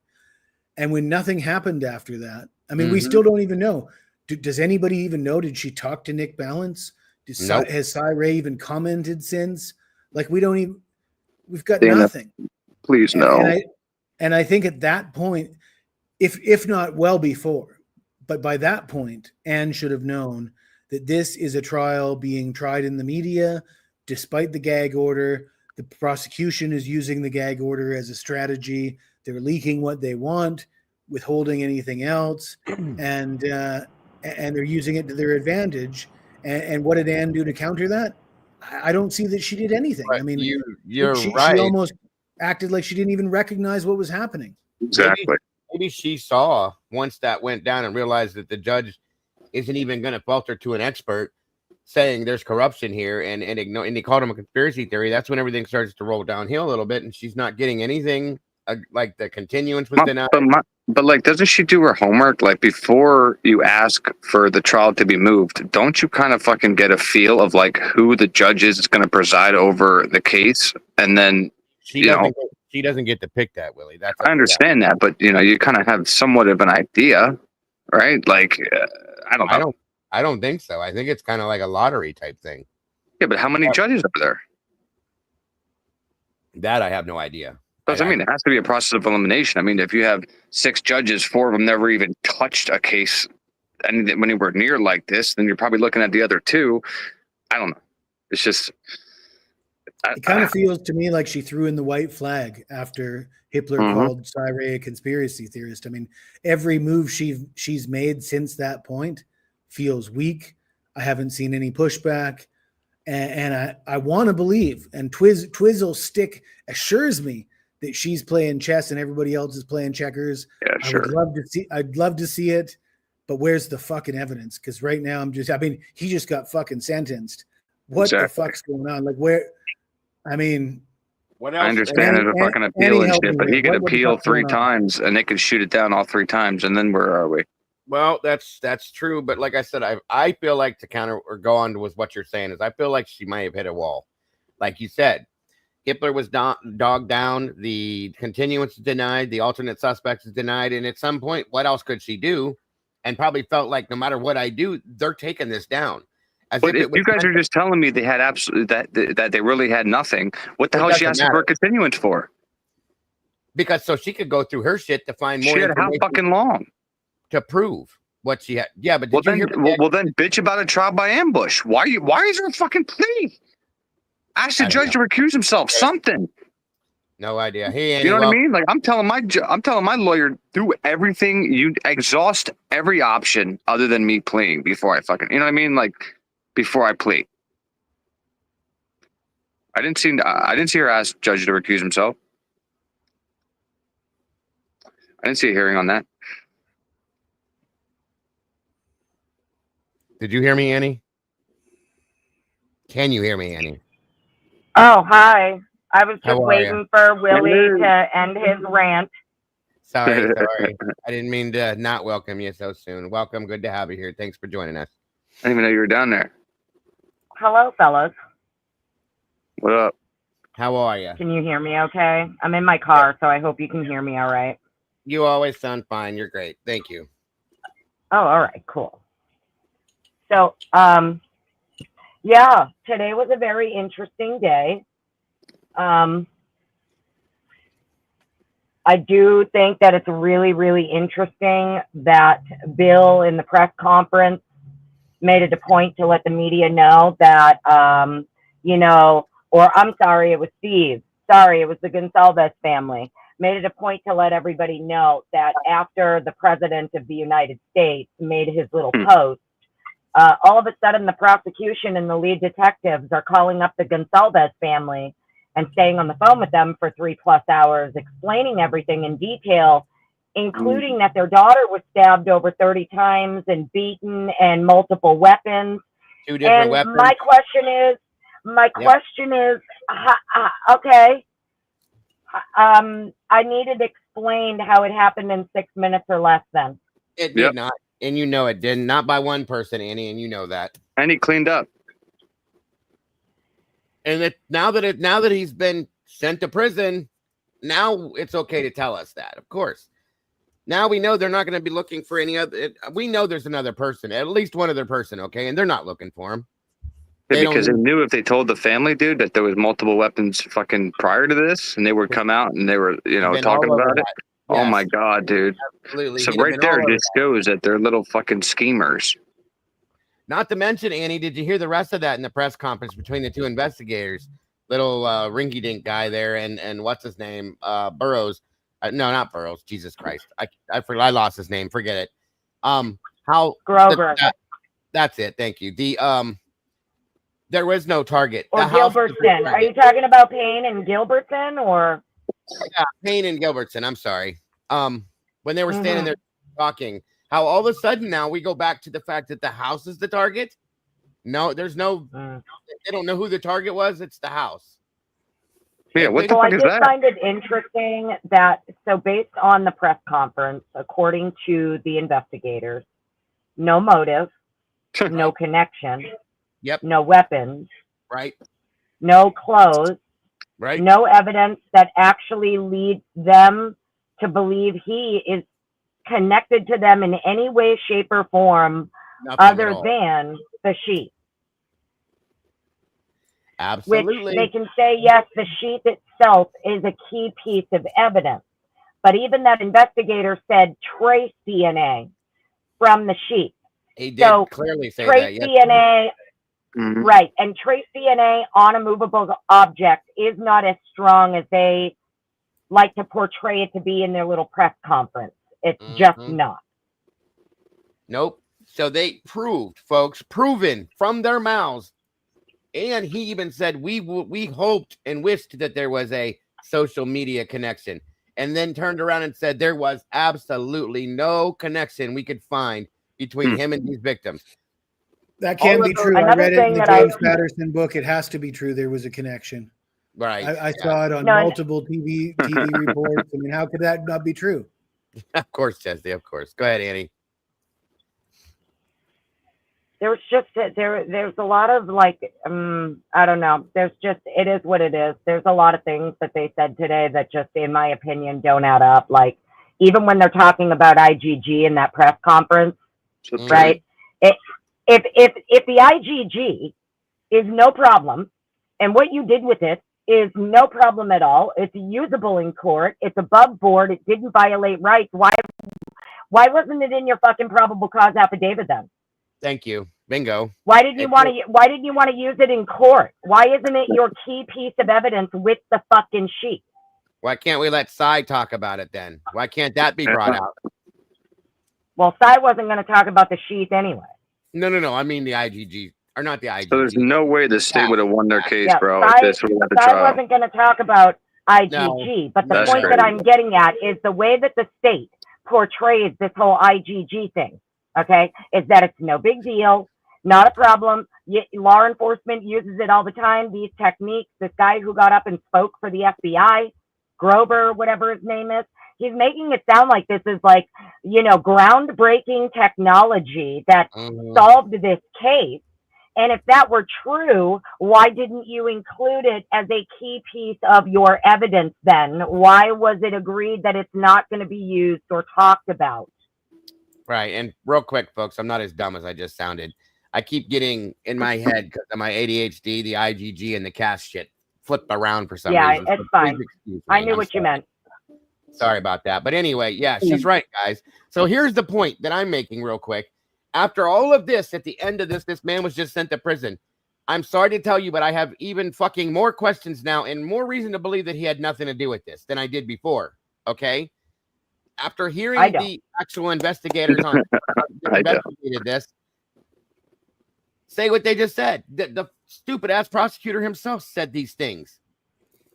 And when nothing happened after that, I mean, we still don't even know. Does anybody even know? Did she talk to Nick Balance? Nope. Has Cy Ray even commented since? Like, we don't even, we've got Dana, nothing. Please no. And I think at that point, if not well before, but by that point, Anne should have known that this is a trial being tried in the media, despite the gag order. The prosecution is using the gag order as a strategy. They're leaking what they want, withholding anything else, and they're using it to their advantage. And what did Anne do to counter that? I don't see that she did anything. But I mean, you're she right. almost acted like she didn't even recognize what was happening. Exactly. Maybe she saw once that went down and realized that the judge isn't even going to falter to an expert saying there's corruption here and they called him a conspiracy theory. That's when everything starts to roll downhill a little bit, and she's not getting anything like the continuance was denied. But like, doesn't she do her homework? Like, before you ask for the trial to be moved, don't you kind of fucking get a feel of like who the judge is going to preside over the case? And then she doesn't get to pick that, Willie. That's I understand that, but you kind of have somewhat of an idea, right? Like, I don't know. I don't think so. I think it's kind of like a lottery type thing. Yeah, but how many judges are there? That I have no idea. Because, I mean, it has to be a process of elimination. I mean, if you have 6 judges, 4 of them never even touched a case anywhere near like this, then you're probably looking at the other 2. I don't know. It's just... It kind of feels to me like she threw in the white flag after Hitler called Cy Ray a conspiracy theorist. I mean, every move she's made since that point feels weak. I haven't seen any pushback. And I want to believe, and Twizzle Stick assures me that she's playing chess and everybody else is playing checkers. Yeah, sure. I'd love to see it, but where's the fucking evidence? Because right now he just got fucking sentenced. What the fuck's going on? Like, where? I mean, what else? I understand there's a fucking appeal and shit, but he could appeal 3 times and they could shoot it down all 3 times, and then where are we? Well, that's true, but like I said, I feel like to counter or go on with what you're saying is I feel like she might have hit a wall, like you said. Hitler was dogged down, the continuance is denied, the alternate suspects is denied, and at some point, what else could she do? And probably felt like no matter what I do, they're taking this down. But if you guys are just telling me they had absolutely that they really had nothing, what the hell is she asking for a continuance for? Because so she could go through her shit to find more. She had how fucking long to prove what she had? Yeah, but well then bitch about a trial by ambush. Why is there a fucking plea? Ask the judge to recuse himself. Something. No idea. Hey, Annie, you know what I mean? Like, I'm telling my lawyer, do everything, you exhaust every option other than me pleading before I fucking, you know what I mean? Like, before I plead. I didn't see her ask judge to recuse himself. I didn't see a hearing on that. Did you hear me, Annie? Can you hear me, Annie? Oh, hi. I was just waiting for Willie to end his rant. Sorry. I didn't mean to not welcome you so soon. Welcome. Good to have you here. Thanks for joining us. I didn't even know you were down there. Hello, fellas. What up? How are you? Can you hear me okay? I'm in my car, so I hope you can hear me all right. You always sound fine. You're great. Thank you. Oh, all right. Cool. So, yeah, today was a very interesting day. I do think that it's really, really interesting that Bill in the press conference made it a point to let the media know that, or I'm sorry, it was Steve. Sorry, it was the Gonsalves family. Made it a point to let everybody know that after the president of the United States made his little post, all of a sudden the prosecution and the lead detectives are calling up the Gonsalves family and staying on the phone with them for 3+ hours, explaining everything in detail, including that their daughter was stabbed over 30 times and beaten and multiple weapons. 2 different And weapons. my question is, okay, I needed explained how it happened in 6 minutes or less then. It did not. And you know it didn't. Not by one person, Annie, and you know that. And he cleaned up. And now that he's been sent to prison, now it's okay to tell us that, of course. Now we know they're not going to be looking for any other. We know there's another person, at least one other person, okay? And they're not looking for him. Because they knew if they told the family, dude, that there was multiple weapons fucking prior to this, and they would come out and they were, talking about it. Yes. Oh my God, dude. Absolutely. So right there just shows that they're little fucking schemers. Not to mention, Annie, did you hear the rest of that in the press conference between the 2 investigators? Little rinky-dink guy there and what's his name? Burrows. No, not Burrows. Jesus Christ. I forgot. I lost his name. Forget it. How Grover. That's it. Thank you. There was no target. Or Gilbertson. Are you talking about Payne and Gilbertson or? Yeah, Payne and Gilbertson. I'm sorry. When they were standing there talking, how all of a sudden now we go back to the fact that the house is the target. No, there's no. They don't know who the target was. It's the house. Yeah, what the fuck fuck is is that? that? I find it interesting that, so based on the press conference, according to the investigators, no motive, no connection, no weapons, right, no clothes, right, no evidence that actually leads them to believe he is connected to them in any way, shape, or form other than the sheet. Absolutely. Which they can say, yes, the sheet itself is a key piece of evidence. But even that investigator said trace DNA from the sheet. He did clearly say trace that. DNA, right, and trace DNA on a movable object is not as strong as they like to portray it to be in their little press conference. It's just not. Nope. So they proved, folks, proven from their mouths. And he even said, we hoped and wished that there was a social media connection, and then turned around and said there was absolutely no connection we could find between him and these victims. That can be true. I read it in the James Patterson book. It has to be true. There was a connection. Right. I saw it on multiple TV reports. I mean, how could that not be true? Of course, Chesney. Of course. Go ahead, Annie. There's just there's a lot of like I don't know. There's just, it is what it is. There's a lot of things that they said today that just, in my opinion, don't add up. Like even when they're talking about IGG in that press conference, right? If the IGG is no problem, and what you did with it is no problem at all, it's usable in court, it's above board, it didn't violate rights. Why wasn't it in your fucking probable cause affidavit then? Thank you. Bingo. Why didn't you want to use it in court? Why isn't it your key piece of evidence with the fucking sheet? Why can't we let Cy talk about it then? Why can't that be brought out? Well, Cy wasn't going to talk about the sheet anyway. No. I mean the IGG, or not the IGG. So there's no way the state would have won their case, bro. Cy, If this would have the Cy trial. wasn't going to talk about IGG, but the point that I'm getting at is the way that the state portrays this whole IGG thing, okay, is that it's no big deal, not a problem. Law enforcement uses it all the time, these techniques. This guy who got up and spoke for the FBI, Grover, whatever his name is, he's making it sound like this is like, groundbreaking technology that solved this case. And if that were true, why didn't you include it as a key piece of your evidence then? Why was it agreed that it's not going to be used or talked about? Right. And real quick, folks, I'm not as dumb as I just sounded. I keep getting in my head because of my ADHD, the IGG and the cast shit flipped around for some reason. Yeah, it's fine. I knew what you meant. Sorry about that. But anyway, yeah, she's right, guys. So here's the point that I'm making real quick. After all of this, at the end of this man was just sent to prison. I'm sorry to tell you, but I have even fucking more questions now and more reason to believe that he had nothing to do with this than I did before. Okay. After hearing the actual investigators on that investigated this, say what they just said. The stupid ass prosecutor himself said these things.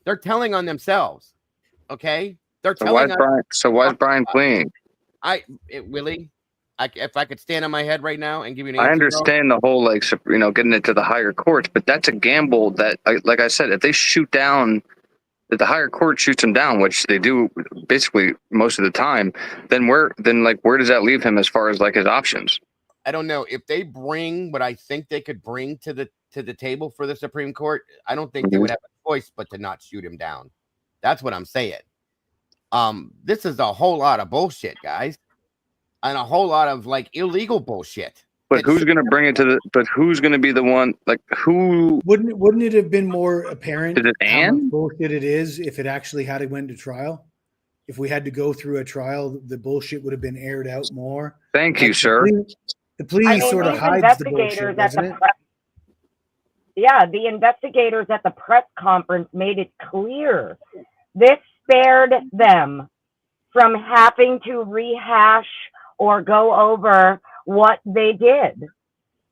They're telling on themselves. Okay. They're telling us. So why is Bryan fleeing? Willie, if I could stand on my head right now and give you an answer. I understand the whole, like, you know, getting it to the higher courts, but that's a gamble that, like I said, if they shoot down, if the higher court shoots them down, which they do basically most of the time, then where does that leave him as far as like his options? I don't know. If they bring what I think they could bring to the table for the Supreme Court, I don't think they would have a choice but to not shoot him down. That's what I'm saying. This is a whole lot of bullshit, guys, and a whole lot of like illegal bullshit. But who's going to bring it to the? But who's going to be the one? Like who? Wouldn't it have been more apparent Is it how Ann? much bullshit it is if it actually had went to trial? If we had to go through a trial, the bullshit would have been aired out more. Thank you, sir. The plea sort of hides the bullshit, doesn't it? Yeah, the investigators at the press conference made it clear this spared them from having to rehash or go over what they did.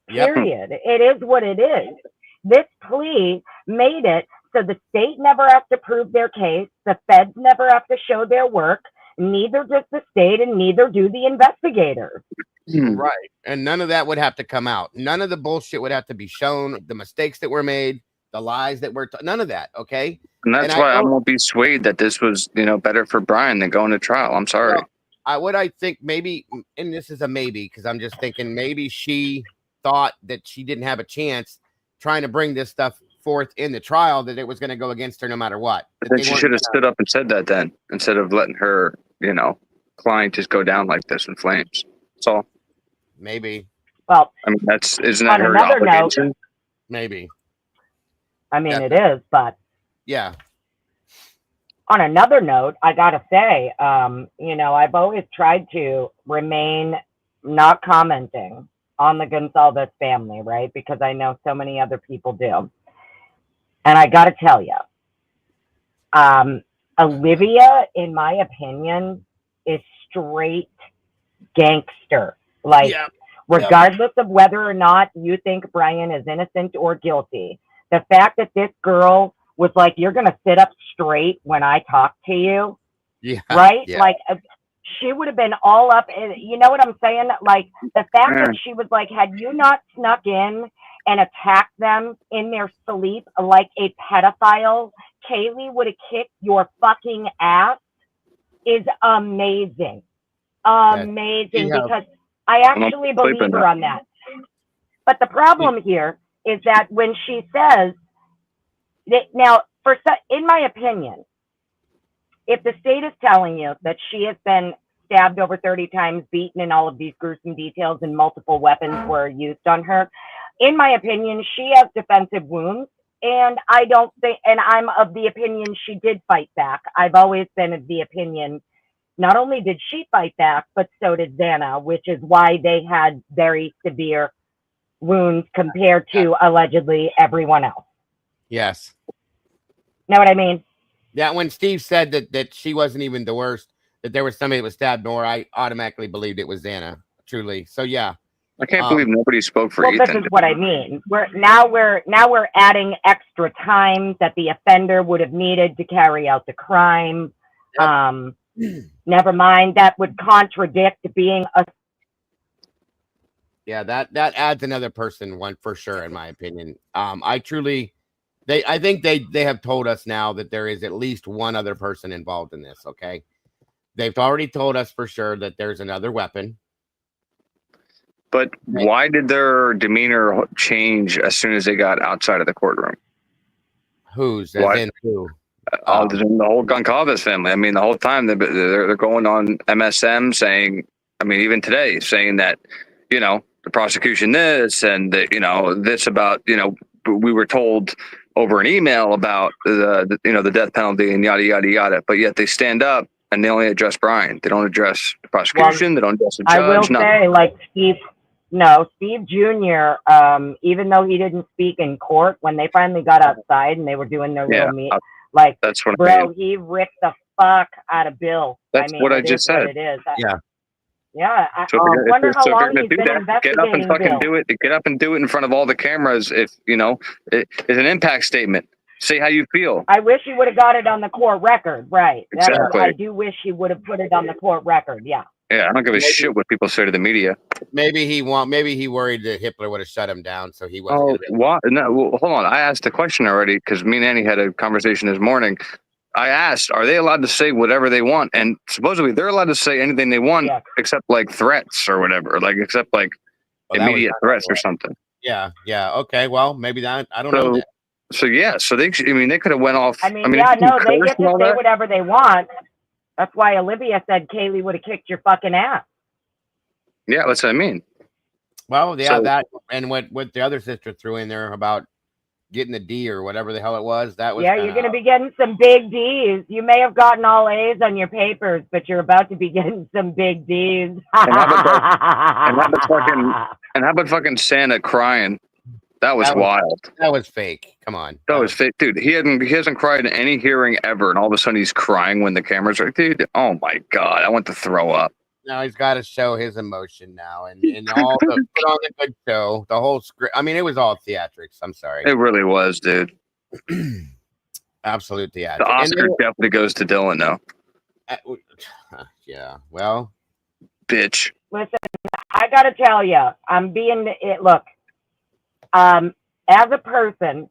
Period. It is what it is. This plea made it so the state never has to prove their case. The feds never have to show their work. Neither does the state and neither do the investigators. Right. And none of that would have to come out. None of the bullshit would have to be shown. The mistakes that were made, the lies that were, none of that. Okay. And that's why I won't be swayed that this was, you know, better for Bryan than going to trial. I'm sorry. Well, I think maybe, and this is a maybe, because I'm just thinking maybe she thought that she didn't have a chance trying to bring this stuff forth in the trial, that it was going to go against her no matter what. Then she should have stood up and said that then, instead of letting her, you know, client just go down like this in flames. That's all. Maybe. Well, I mean, isn't that her another obligation? note, maybe. I mean, it is, but yeah. On another note, I gotta say, you know, I've always tried to remain not commenting on the Gonsalves family, right? Because I know so many other people do. And I gotta tell you, Olivia, in my opinion, is straight gangster. Like, regardless of whether or not you think Bryan is innocent or guilty, the fact that this girl was like, you're going to sit up straight when I talk to you. Yeah. Right? Yeah. Like, she would have been all up. You know what I'm saying? Like, the fact that she was like, had you not snuck in and attacked them in their sleep like a pedophile, Kaylee would have kicked your fucking ass, is amazing. Amazing. Yeah. Because I actually believe her on that. But the problem here is that when she says that, now, in my opinion, if the state is telling you that she has been stabbed over 30 times, beaten, and all of these gruesome details, and multiple weapons were used on her, in my opinion, she has defensive wounds. And I don't think, and I'm of the opinion she did fight back. I've always been of the opinion, not only did she fight back, but so did Xana, which is why they had very severe wounds compared to allegedly everyone else. Yes. Know what I mean? Yeah, when Steve said that she wasn't even the worst, that there was somebody that was stabbed more, I automatically believed it was Xana, truly. So yeah. I can't believe nobody spoke for well, Ethan. This is what I mean. We're adding extra time that the offender would have needed to carry out the crime. Yep. Never mind, that would contradict being a. Yeah, that adds another person, one for sure, in my opinion. I think they have told us now that there is at least one other person involved in this. Okay, they've already told us for sure that there's another weapon. But why did their demeanor change as soon as they got outside of the courtroom? Who's? As in who? The whole Gonsalves family. I mean, the whole time they're going on MSM saying, I mean, even today, saying that, you know, the prosecution this and the, you know, this about, you know, we were told over an email about the you know, the death penalty and yada yada yada. But yet they stand up and they only address Bryan. They don't address the prosecution. They don't address the judge. I will say, like Steve No, Steve Jr., even though he didn't speak in court, when they finally got outside and they were doing their little meet, like, that's what I bro, mean. he ripped the fuck out of Bill. That's I mean, what I it just is what said. it is. Yeah. Yeah, I So if wonder how you're long gonna he's do been that, get up and investigating fucking Bill. do it. Get up and do it in front of all the cameras. If you know, it's an impact statement. Say how you feel. I wish he would have got it on the court record, right? Exactly. I do wish he would have put it on the court record. Yeah. Yeah, I don't give a shit what people say to the media. Maybe he worried that Hitler would have shut him down, so he wasn't. Oh, what? No, well, hold on. I asked a question already because me and Annie had a conversation this morning. I asked, are they allowed to say whatever they want? And supposedly they're allowed to say anything they want except like threats or whatever, like except like immediate threats or something. Yeah. Okay. Well, maybe that. I don't know that. So yeah. So they could have went off. I mean, yeah, they no, they get to say that. whatever they want. That's why Olivia said Kaylee would have kicked your fucking ass. Yeah, that's what I mean. Well, yeah, that and what the other sister threw in there about getting the D or whatever the hell it was. That was you're going to be getting some big D's. You may have gotten all A's on your papers, but you're about to be getting some big D's. And how about fucking Santa crying? That was wild. That was fake. Come on. That was fake, dude. He hasn't cried in any hearing ever, and all of a sudden he's crying when the cameras are. Dude, oh my god, I want to throw up. Now he's got to show his emotion now, and all the put on the good show. The whole script. I mean, it was all theatrics. I'm sorry. It really was, dude. Absolute theatrics. The Oscar definitely goes to Dylan, though. Yeah. Well, bitch. Listen, I gotta tell you, I'm being it. Look, as a person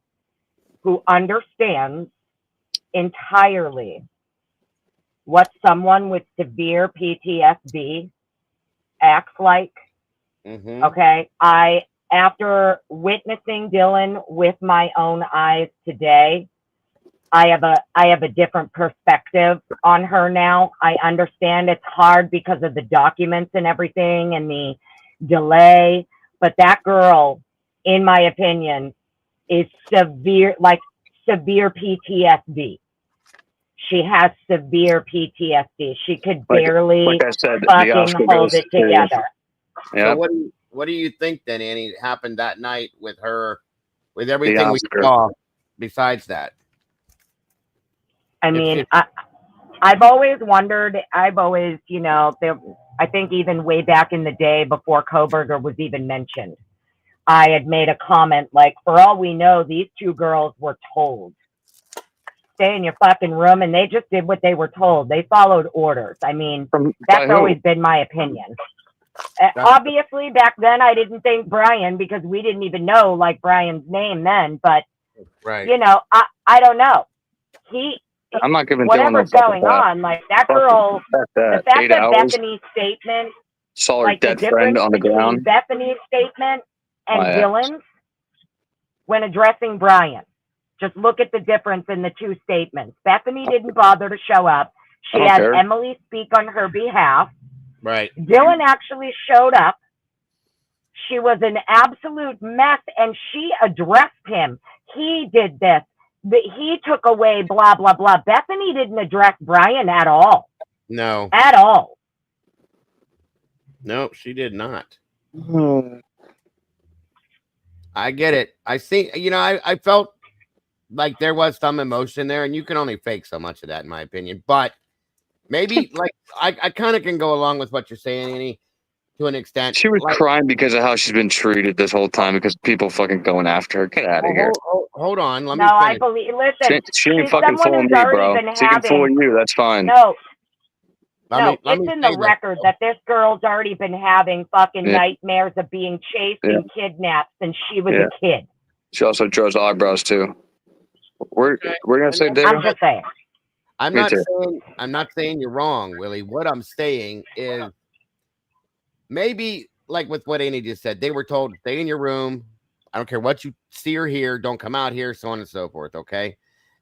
who understands entirely what someone with severe PTSD acts like. Mm-hmm. Okay. After witnessing Dylan with my own eyes today, I have a different perspective on her now. I understand it's hard because of the documents and everything and the delay, but that girl, in my opinion, is severe PTSD. She has severe PTSD. She could barely like I said, fucking hold it together. Yeah. So what do you think then, Annie, happened that night with her, with everything we saw besides that? I mean, I've always wondered, I think even way back in the day before Kohberger was even mentioned, I had made a comment like, for all we know, these two girls were told, stay in your fucking room, and they just did what they were told. They followed orders. I mean, that's always been my opinion. Obviously, back then, I didn't think Bryan, because we didn't even know, like, Bryan's name then, but, I don't know. I'm not giving whatever's going on, like, that girl, the fact that Bethany's statement, saw her dead friend on the ground. Bethany's statement and Dylan's, when addressing Bryan, just look at the difference in the two statements. Bethany didn't bother to show up. She had Emily speak on her behalf. Right. Dylan actually showed up. She was an absolute mess, and she addressed him. He did this. He took away blah, blah, blah. Bethany didn't address Bryan at all. No. At all. Nope, she did not. I get it. I see, I felt like there was some emotion there, and you can only fake so much of that, in my opinion. But maybe, like, I kind of can go along with what you're saying, Annie, to an extent. She was crying because of how she's been treated this whole time, because people fucking going after her. Get out of here. Hold on. Let me finish. I believe, listen. She ain't fucking fooling me, bro. She can fool you. That's fine. No. Let it's me in the record that this girl's already been having fucking nightmares of being chased and kidnapped since she was a kid. She also draws eyebrows too. We're gonna say there. I'm just saying. I'm not saying you're wrong, Willie. What I'm saying is maybe, like with what Annie just said, they were told, stay in your room. I don't care what you see or hear. Don't come out here, so on and so forth. Okay.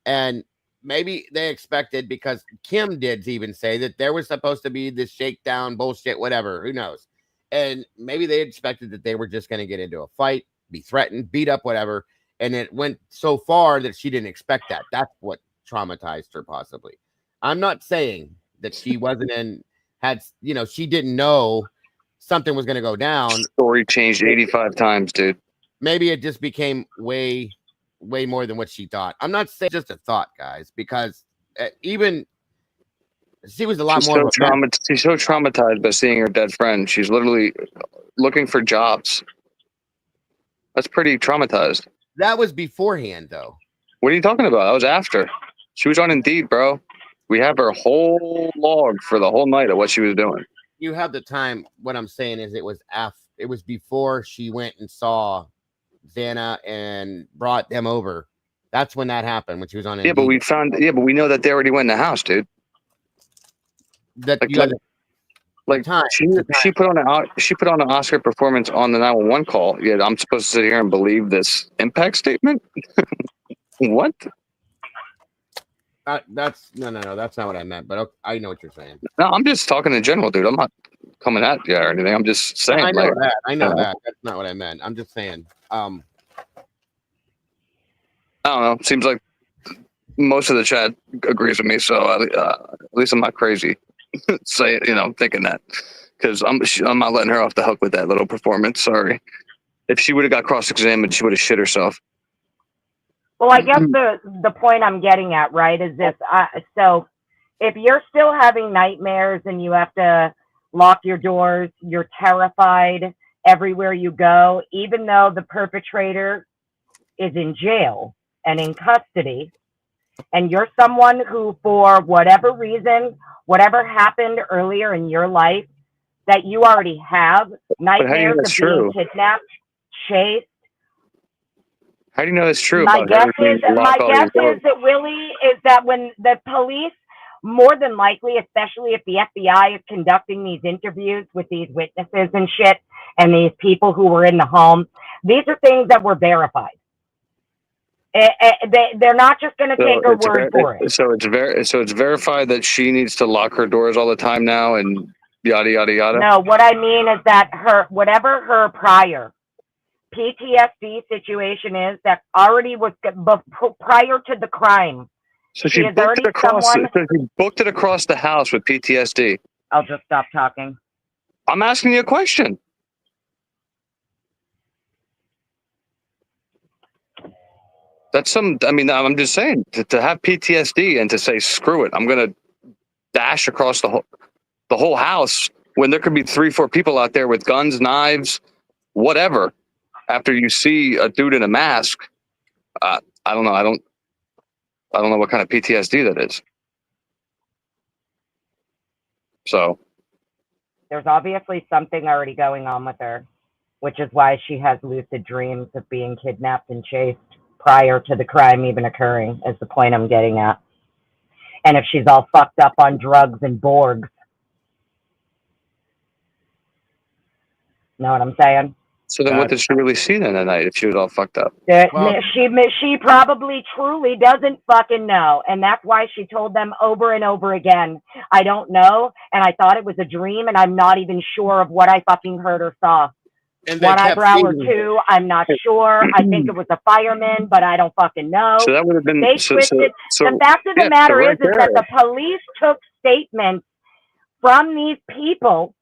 And maybe they expected, because Kim did even say that there was supposed to be this shakedown bullshit, whatever, who knows. And maybe they expected that they were just going to get into a fight, be threatened, beat up, whatever. And it went so far that she didn't expect that. That's what traumatized her, possibly. I'm not saying that she wasn't she didn't know something was going to go down. Story changed 85 times, dude. Maybe it just became way more than what she thought. I'm not saying just a thought, guys, because even she was a lot She's more. She's so traumatized by seeing her dead friend. She's literally looking for jobs. That's pretty traumatized. That was beforehand, though. What are you talking about? That was after. She was on Indeed, bro. We have her whole log for the whole night of what she was doing. You have the time. What I'm saying is, it was before she went and saw Xana and brought them over. That's when that happened, when she was on Indeed. Yeah, but we know that they already went in the house, dude. That she put on an Oscar performance on the 911 call. Yeah, I'm supposed to sit here and believe this impact statement? What? That's no. That's not what I meant. But okay, I know what you're saying. No, I'm just talking in general, dude. I'm not coming at you or anything. I'm just saying. I know like, that. I know that. That's not what I meant. I'm just saying. I don't know. Seems like most of the chat agrees with me, so at least I'm not crazy. Thinking that, because I'm not letting her off the hook with that little performance. Sorry. If she would have got cross-examined, she would have shit herself. Well, I guess the point I'm getting at, right, is this. So if you're still having nightmares and you have to lock your doors, you're terrified everywhere you go, even though the perpetrator is in jail and in custody, and you're someone who, for whatever reason, whatever happened earlier in your life, that you already have nightmares of being kidnapped, chased. How do you know that's true? My guess is that Willie is that when the police, more than likely, especially if the FBI is conducting these interviews with these witnesses and shit, and these people who were in the home, these are things that were verified. They're not just going to take her word for it. So it's verified that she needs to lock her doors all the time now, and yada yada yada. No, what I mean is that whatever her prior PTSD situation is, that already was prior to the crime. So she booked it across. So she booked it across the house with PTSD. I'll just stop talking. I'm asking you a question. I'm just saying, to have PTSD and to say, screw it, I'm going to dash across the whole house when there could be 3-4 people out there with guns, knives, whatever. After you see a dude in a mask, I don't know. I don't know what kind of PTSD that is. So there's obviously something already going on with her, which is why she has lucid dreams of being kidnapped and chased prior to the crime even occurring, is the point I'm getting at. And if she's all fucked up on drugs and Borgs. Know what I'm saying? So then what did she really see then at night if she was all fucked up? She probably truly doesn't fucking know. And that's why she told them over and over again, I don't know. And I thought it was a dream, and I'm not even sure of what I fucking heard or saw. One eyebrow or two, I'm not sure. I think it was a fireman, but I don't fucking know. So that would have been they twisted. The fact of the matter is that the police took statements from these people,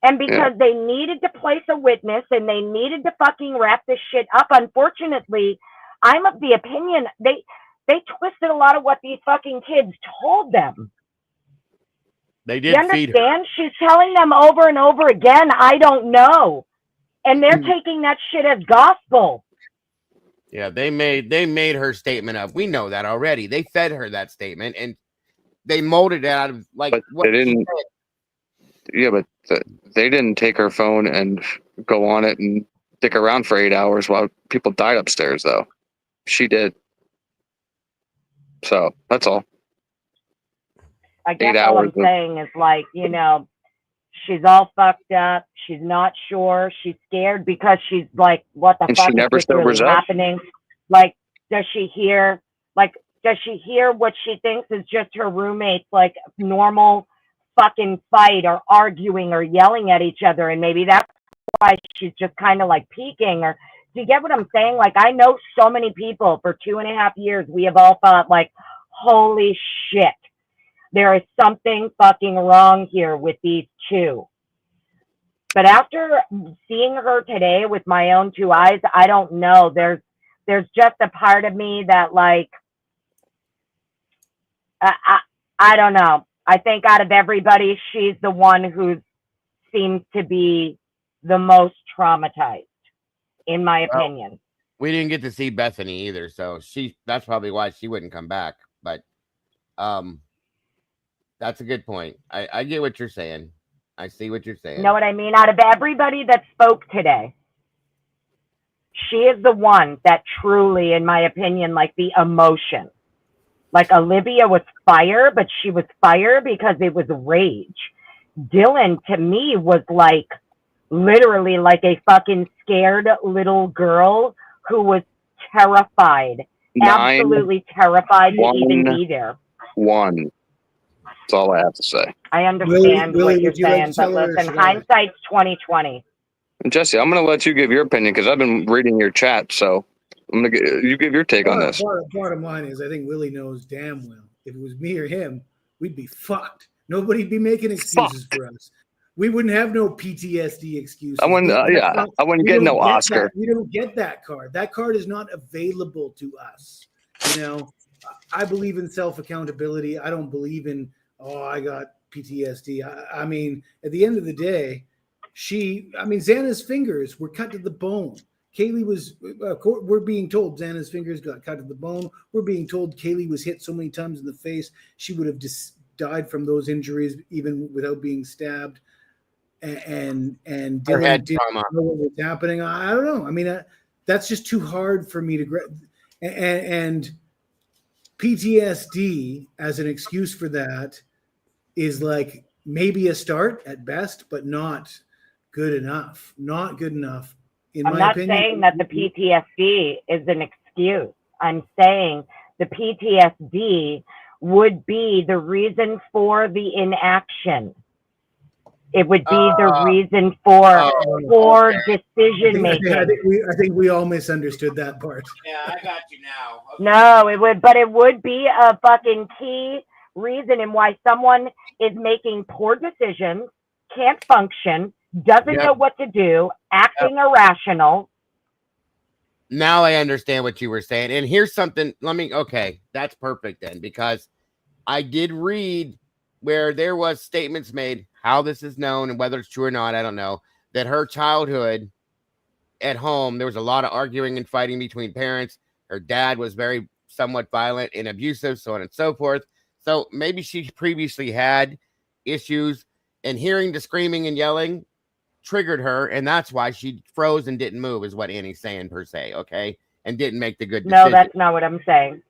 and because they needed to place a witness and they needed to fucking wrap this shit up, unfortunately, I'm of the opinion they twisted a lot of what these fucking kids told them. They did. You understand? She's telling them over and over again, I don't know. And they're taking that shit as gospel. Yeah, they made her statement up. We know that already. They fed her that statement, and they molded it out of what they didn't. Yeah, but they didn't take her phone and go on it and stick around for 8 hours while people died upstairs, though. She did. So that's all. I guess all I'm saying is, she's all fucked up. She's not sure. She's scared because she's like, what the fuck is really happening? Like, does she hear what she thinks is just her roommates, like, normal fucking fight or arguing or yelling at each other? And maybe that's why she's just kind of like peeking. Or do you get what I'm saying? Like, I know so many people for 2.5 years, we have all thought, like, holy shit, there is something fucking wrong here with these two. But after seeing her today with my own two eyes, I don't know. There's just a part of me that like, I don't know. I think out of everybody, she's the one who seems to be the most traumatized, in my opinion. We didn't get to see Bethany either, so that's probably why she wouldn't come back. But that's a good point. I get what you're saying. I see what you're saying. You know what I mean? Out of everybody that spoke today, she is the one that truly, in my opinion, like the emotion. Like Olivia was fire, but she was fire because it was rage. Dylan, to me, was like literally like a fucking scared little girl who was terrified, absolutely terrified to even be there. That's all I have to say. I understand Willie, what you're would you like saying, to tell but her or listen, should I? hindsight's 2020. Jesse, I'm going to let you give your opinion because I've been reading your chat. So I'm going to you give your take on this. Bottom line is, I think Willie knows damn well if it was me or him, we'd be fucked. Nobody'd be making excuses for us. We wouldn't have no PTSD excuses. I wouldn't get no Oscar. We don't get that card. That card is not available to us. You know, I believe in self-accountability. I don't believe in, I got PTSD. I mean, at the end of the day, Xana's fingers were cut to the bone. Kaylee was, we're being told Xana's fingers got cut to the bone. We're being told Kaylee was hit so many times in the face, she would have died from those injuries even without being stabbed. And Dylan didn't know what was happening. I don't know. I mean, that's just too hard for me to grab. And PTSD as an excuse for that is like maybe a start at best, but not good enough. Not good enough. I'm not saying that the PTSD is an excuse. I'm saying the PTSD would be the reason for the inaction. It would be the reason for decision making. I think we all misunderstood that part. Yeah, I got you now. Okay. No, it would be a fucking key reason in why someone is making poor decisions, can't function, doesn't know what to do, acting irrational. Now I understand what you were saying. And here's something, okay, that's perfect then, because I did read where there was statements made, how this is known and whether it's true or not, I don't know, that her childhood at home, there was a lot of arguing and fighting between parents. Her dad was very somewhat violent and abusive, so on and so forth. So maybe she previously had issues, and hearing the screaming and yelling triggered her, and that's why she froze and didn't move, is what Annie's saying per se, okay? And didn't make the good decision. No, that's not what I'm saying.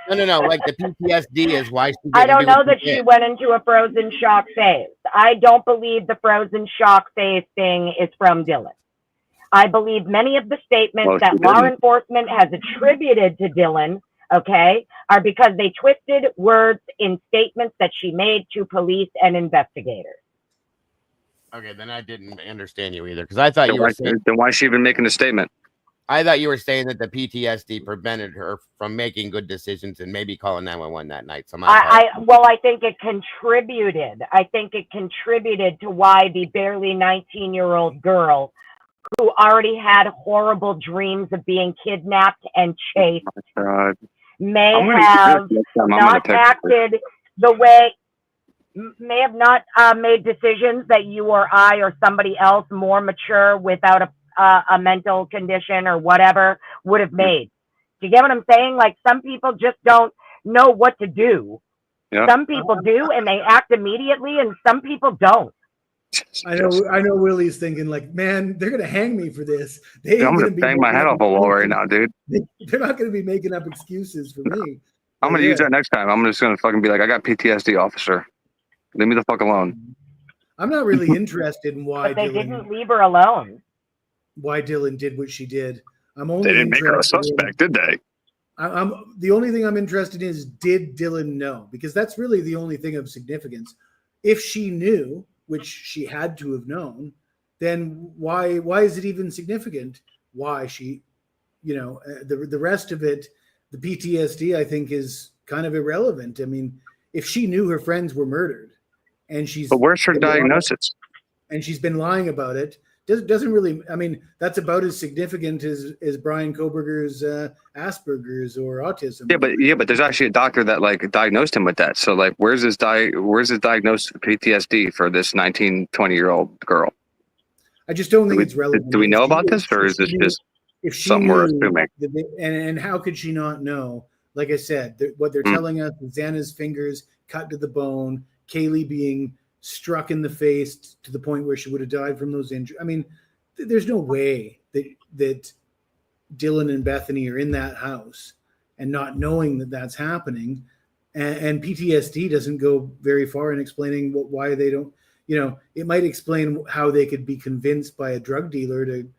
No. Like the PTSD is why she didn't I don't know that she went into a frozen shock phase. I don't believe the frozen shock phase thing is from Dylan. I believe many of the statements that law enforcement has attributed to Dylan, okay, are because they twisted words in statements that she made to police and investigators. Okay, then I didn't understand you either, because I thought you were saying. Then why is she even making a statement? I thought you were saying that the PTSD prevented her from making good decisions and maybe calling 911 that night. So I think it contributed. I think it contributed to why the barely 19-year-old girl who already had horrible dreams of being kidnapped and chased may have not acted the way, may have not made decisions that you or I or somebody else more mature without a mental condition or whatever would have made. Do you get what I'm saying? Like, some people just don't know what to do. Yeah. Some people do, and they act immediately, and some people don't. I know Willie's thinking like, man, they're gonna hang me for this. I'm gonna bang my head off a wall right now, dude. They're not gonna be making up excuses for me. I'm gonna use that next time. I'm just gonna fucking be like, I got PTSD, officer. Leave me the fuck alone. I'm not really interested in why But they didn't leave her alone. Why Dylan did what she did. I'm only. They didn't make her a suspect, did they? I'm the only thing I'm interested in is, did Dylan know? Because that's really the only thing of significance. If she knew, which she had to have known, then why is it even significant? Why she, the rest of it, the PTSD, I think, is kind of irrelevant. I mean, if she knew her friends were murdered, and she's. But where's her diagnosis? and she's been lying about it. Doesn't really. I mean, that's about as significant as Bryan Kohberger's Asperger's or autism. But there's actually a doctor that like diagnosed him with that. So like, where's his diagnosis of PTSD for this 19, 20-year-old girl? I just don't think it's relevant. Do we know about this, or is this just something we're assuming? And how could she not know? Like I said, what they're telling us is Xana's fingers cut to the bone, Kaylee being struck in the face to the point where she would have died from those injuries. I mean, there's no way that Dylan and Bethany are in that house and not knowing that that's happening. And PTSD doesn't go very far in explaining why they don't. It might explain how they could be convinced by a drug dealer to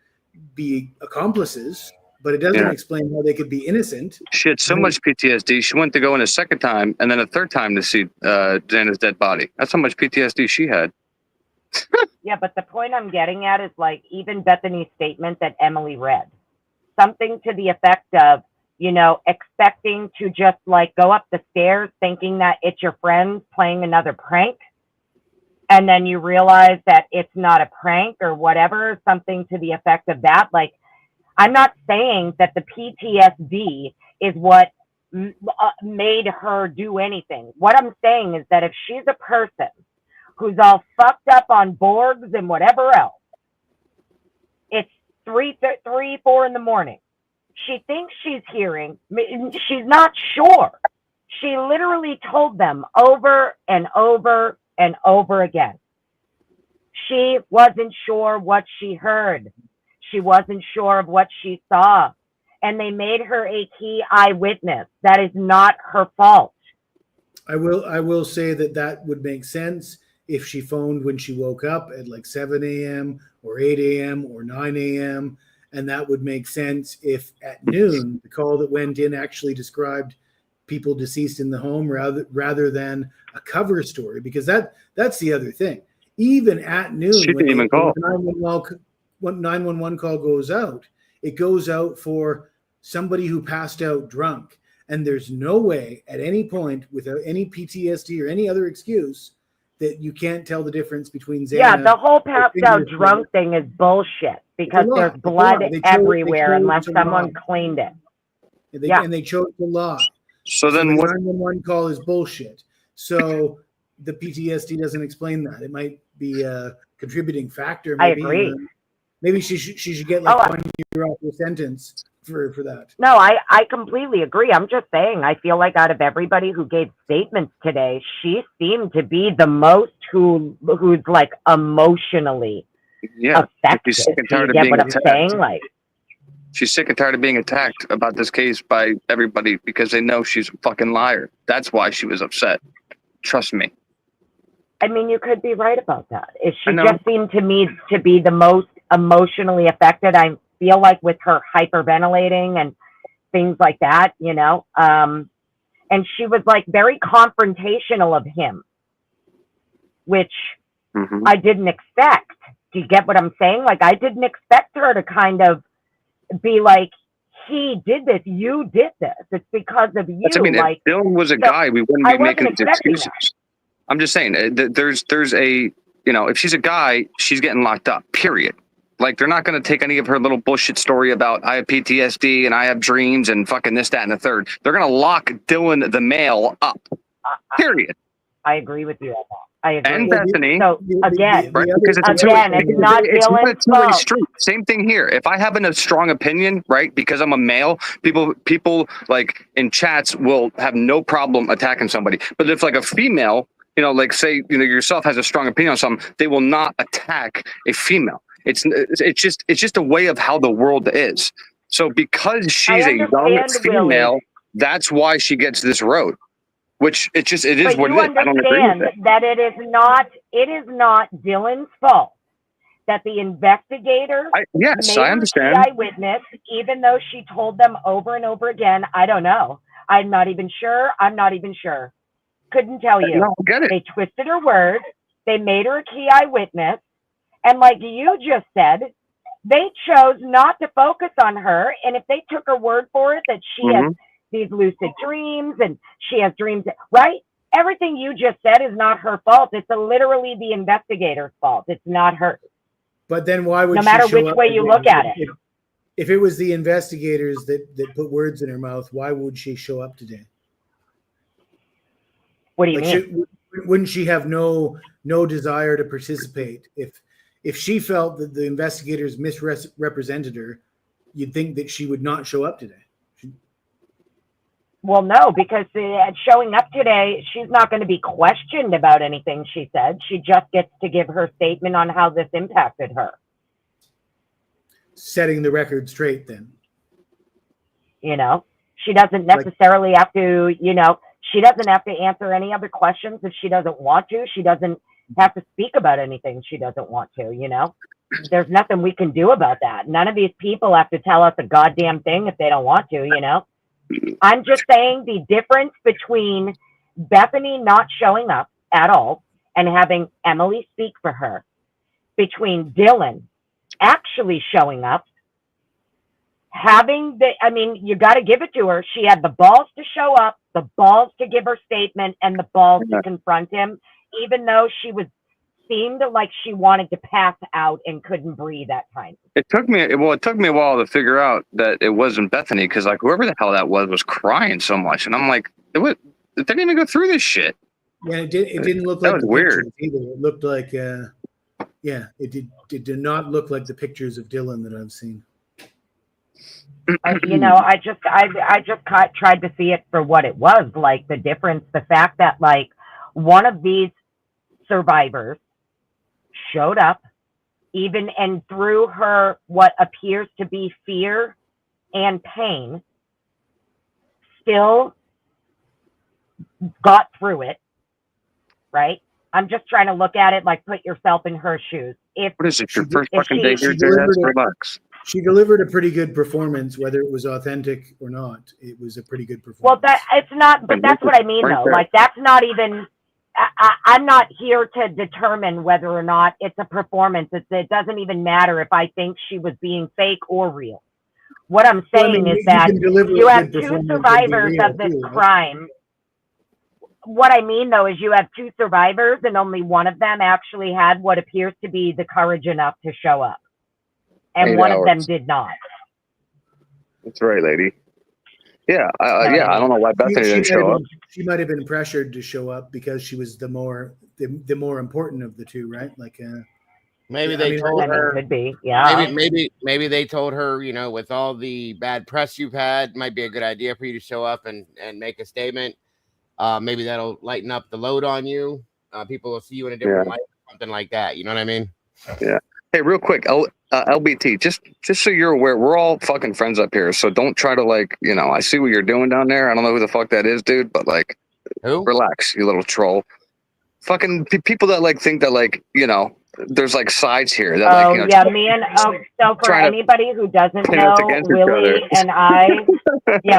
be accomplices, but it doesn't explain how they could be innocent. She had so much PTSD. She went to go in a second time and then a third time to see Xana's dead body. That's how much PTSD she had. Yeah, but the point I'm getting at is like even Bethany's statement that Emily read, something to the effect of, expecting to just like go up the stairs thinking that it's your friends playing another prank. And then you realize that it's not a prank or whatever, something to the effect of that. Like, I'm not saying that the PTSD is what made her do anything. What I'm saying is that if she's a person who's all fucked up on Borgs and whatever else, it's 3, 4 in the morning. She thinks she's hearing, she's not sure. She literally told them over and over and over again. She wasn't sure what she heard. She wasn't sure of what she saw. And they made her a key eyewitness. That is not her fault. I will say that would make sense if she phoned when she woke up at like 7 a.m. or 8 a.m. or 9 a.m. And that would make sense if at noon the call that went in actually described people deceased in the home rather than a cover story, because that's the other thing. Even at noon, when the 911 call goes out, it goes out for somebody who passed out drunk, and there's no way at any point without any PTSD or any other excuse that you can't tell the difference between Xana. Yeah, the whole passed out drunk thing is bullshit because there's blood everywhere unless someone cleaned it. And they chose to lie. So then the what? 911 call is bullshit. So the PTSD doesn't explain that. It might be a contributing factor. Maybe. I agree. Maybe she should get like 1 year off the sentence for that. No, I completely agree. I'm just saying, I feel like out of everybody who gave statements today, she seemed to be the most who's like emotionally affected. She's sick and Do you tired of get being what I'm attacked. saying? Like, she's sick and tired of being attacked about this case by everybody because they know she's a fucking liar. That's why she was upset. Trust me. I mean, you could be right about that. She just seemed to me to be the most emotionally affected. I feel like with her hyperventilating and things like that, and she was like very confrontational of him, which I didn't expect. Do you get what I'm saying? Like, I didn't expect her to kind of be like, he did this, you did this. It's because of you. I mean, like, if Dylan was a guy, we wouldn't be making these excuses. That. I'm just saying, there's a, if she's a guy, she's getting locked up, period. Like, they're not going to take any of her little bullshit story about I have PTSD and I have dreams and fucking this, that, and the third. They're going to lock Dylan the male up, period. I agree with you on that. I agree. And Bethany. So again, right? Because it's not a Dylan's two-way fault. street. Same thing here. If I have a strong opinion, right, because I'm a male, people like in chats will have no problem attacking somebody. But if like a female, like say, yourself has a strong opinion on something, they will not attack a female. It's just a way of how the world is. So because she's a young female, that's why she gets this road. Which it is what it is. I don't agree with it. That it is not Dylan's fault that the investigators made I understand. the eyewitness, even though she told them over and over again, I don't know. I'm not even sure. Couldn't tell you. No, get it. They twisted her words. They made her a key eyewitness. And like you just said, they chose not to focus on her. And if they took her word for it that she has these lucid dreams and she has dreams, right? everything you just said is not her fault. It's literally the investigator's fault. It's not her. But then why would No she matter show which up way you today? look at it. If it was the investigators that put words in her mouth, why would she show up today? What do you mean? Wouldn't she have no desire to participate? If she felt that the investigators misrepresented her, you'd think that she would not show up today. Well, no, because showing up today, she's not going to be questioned about anything she said. She just gets to give her statement on how this impacted her. Setting the record straight then. You know, she doesn't necessarily have to, she doesn't have to answer any other questions if she doesn't want to. She doesn't have to speak about anything she doesn't want to, There's nothing we can do about that. None of these people have to tell us a goddamn thing if they don't want to, I'm just saying the difference between Bethany not showing up at all and having Emily speak for her, between Dylan actually showing up, you got to give it to her. She had the balls to show up, the balls to give her statement, and the balls to confront him, even though seemed like she wanted to pass out and couldn't breathe at times. It took me a while to figure out that it wasn't Bethany, because like whoever the hell that was crying so much, and I'm like, it didn't even go through this shit. Yeah, it didn't look that like was the weird. pictures either. It looked like it did not look like the pictures of Dylan that I've seen. I just tried to see it for what it was, like the difference, the fact that like one of these survivors showed up even and through her what appears to be fear and pain still got through it, right? I'm just trying to look at it like put yourself in her shoes. What is it, your first fucking day here, Jay? That's relax. She delivered a pretty good performance, whether it was authentic or not. It was a pretty good performance. Well, it's not, but that's what I mean though. Like that's not even, I'm not here to determine whether or not it's a performance. It doesn't even matter if I think she was being fake or real. What I'm saying is that you have two survivors of this crime. What I mean, though, is you have two survivors and only one of them actually had what appears to be the courage enough to show up. And 8 one hours. Of them did not. That's right, lady. Yeah, I don't know why Bethany didn't show up. She might have been pressured to show up because she was the more important of the two, right? Like, maybe they told her. Could be, yeah. Maybe they told her, with all the bad press you've had, might be a good idea for you to show up and make a statement. Maybe that'll lighten up the load on you. People will see you in a different light, something like that. You know what I mean? Yeah. Hey, real quick, LBT, just so you're aware, we're all fucking friends up here. So don't try to I see what you're doing down there. I don't know who the fuck that is, dude, but who? Relax, you little troll. Fucking people that think that there's sides here. That, me and so for anybody who doesn't know, Willie and I,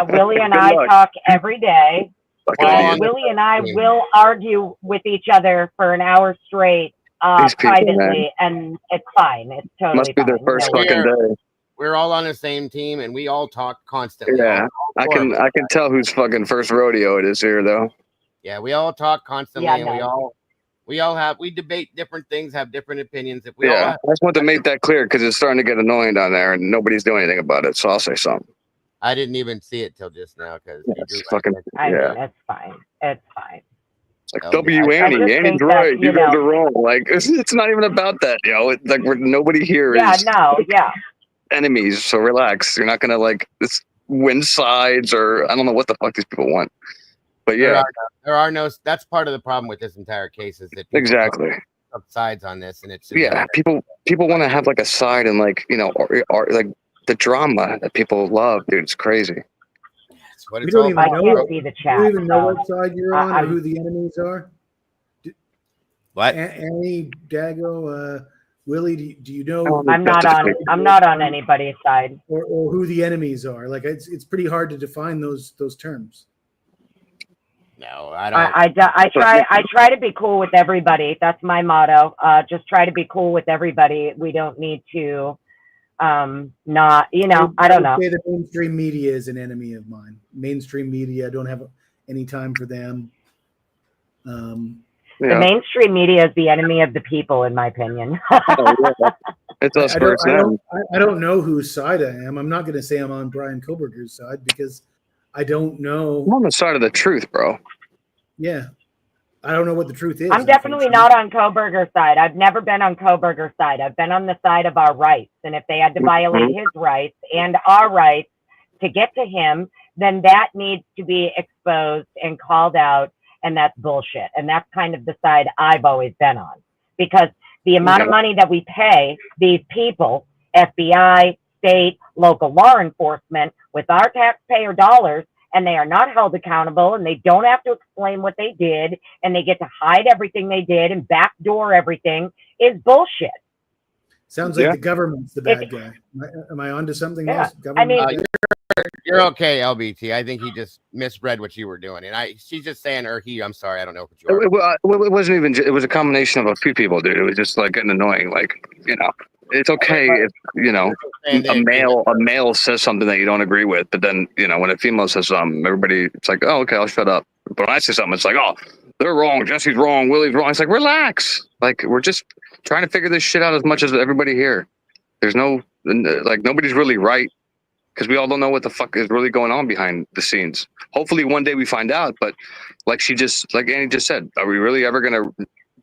Willie and I talk every day. Willie and I will argue with each other for an hour straight. Privately, and it's fine. It's totally must be their first fucking day. We're all on the same team, and we all talk constantly. Yeah, I can tell whose fucking first rodeo it is here, though. Yeah, we all talk constantly, and we debate different things, have different opinions. If we I just want to make that clear because it's starting to get annoying down there, and nobody's doing anything about it. So I'll say something. I didn't even see it till just now because it's fucking. I mean, it's fine. It's fine. It's Annie's right. You guys are wrong. It's not even about that, nobody here is enemies. So relax. You're not gonna win sides or I don't know what the fuck these people want. But there are no. That's part of the problem with this entire case is that exactly sides on this, and it's people want to have a side and the drama that people love, dude. It's crazy. What we don't see the chat. You don't even know what side you're on or who the enemies are. What? Annie, Dago, Willie, do you know? I'm not on anybody's side. Or who the enemies are. It's pretty hard to define those terms. No, I don't. I try to be cool with everybody. That's my motto. Just try to be cool with everybody. We don't need to. I don't know. The mainstream media is an enemy of mine. Mainstream media, I don't have any time for them. The mainstream media is the enemy of the people, in my opinion. It's us versus them. I don't know whose side I am. I'm not going to say I'm on Bryan Kohberger's side because I don't know. I'm on the side of the truth, bro. Yeah. I don't know what the truth is. I'm definitely not on Kohberger's side. I've never been on Kohberger's side. I've been on the side of our rights. And if they had to violate his rights and our rights to get to him, then that needs to be exposed and called out. And that's bullshit. And that's kind of the side I've always been on. Because the amount of money that we pay these people, FBI, state, local law enforcement, with our taxpayer dollars, and they are not held accountable, and they don't have to explain what they did, and they get to hide everything they did and backdoor everything, is bullshit. Sounds like the government's the bad guy. Am I onto something else? I mean, you're okay, LBT. I think he just misread what you were doing, and she's just saying, or he. I'm sorry, I don't know what you are. It wasn't even. It was a combination of a few people, dude. It was just like getting annoying. Like, you know, it's okay if a male says something that you don't agree with, but then when a female says something, everybody it's like, oh, okay, I'll shut up. But when I say something, it's like, oh, they're wrong. Jesse's wrong. Willie's wrong. It's like, relax. Like, we're just trying to figure this shit out as much as everybody here. There's nobody's really right. Because we all don't know what the fuck is really going on behind the scenes. Hopefully one day we find out, but like Annie just said, are we really ever going to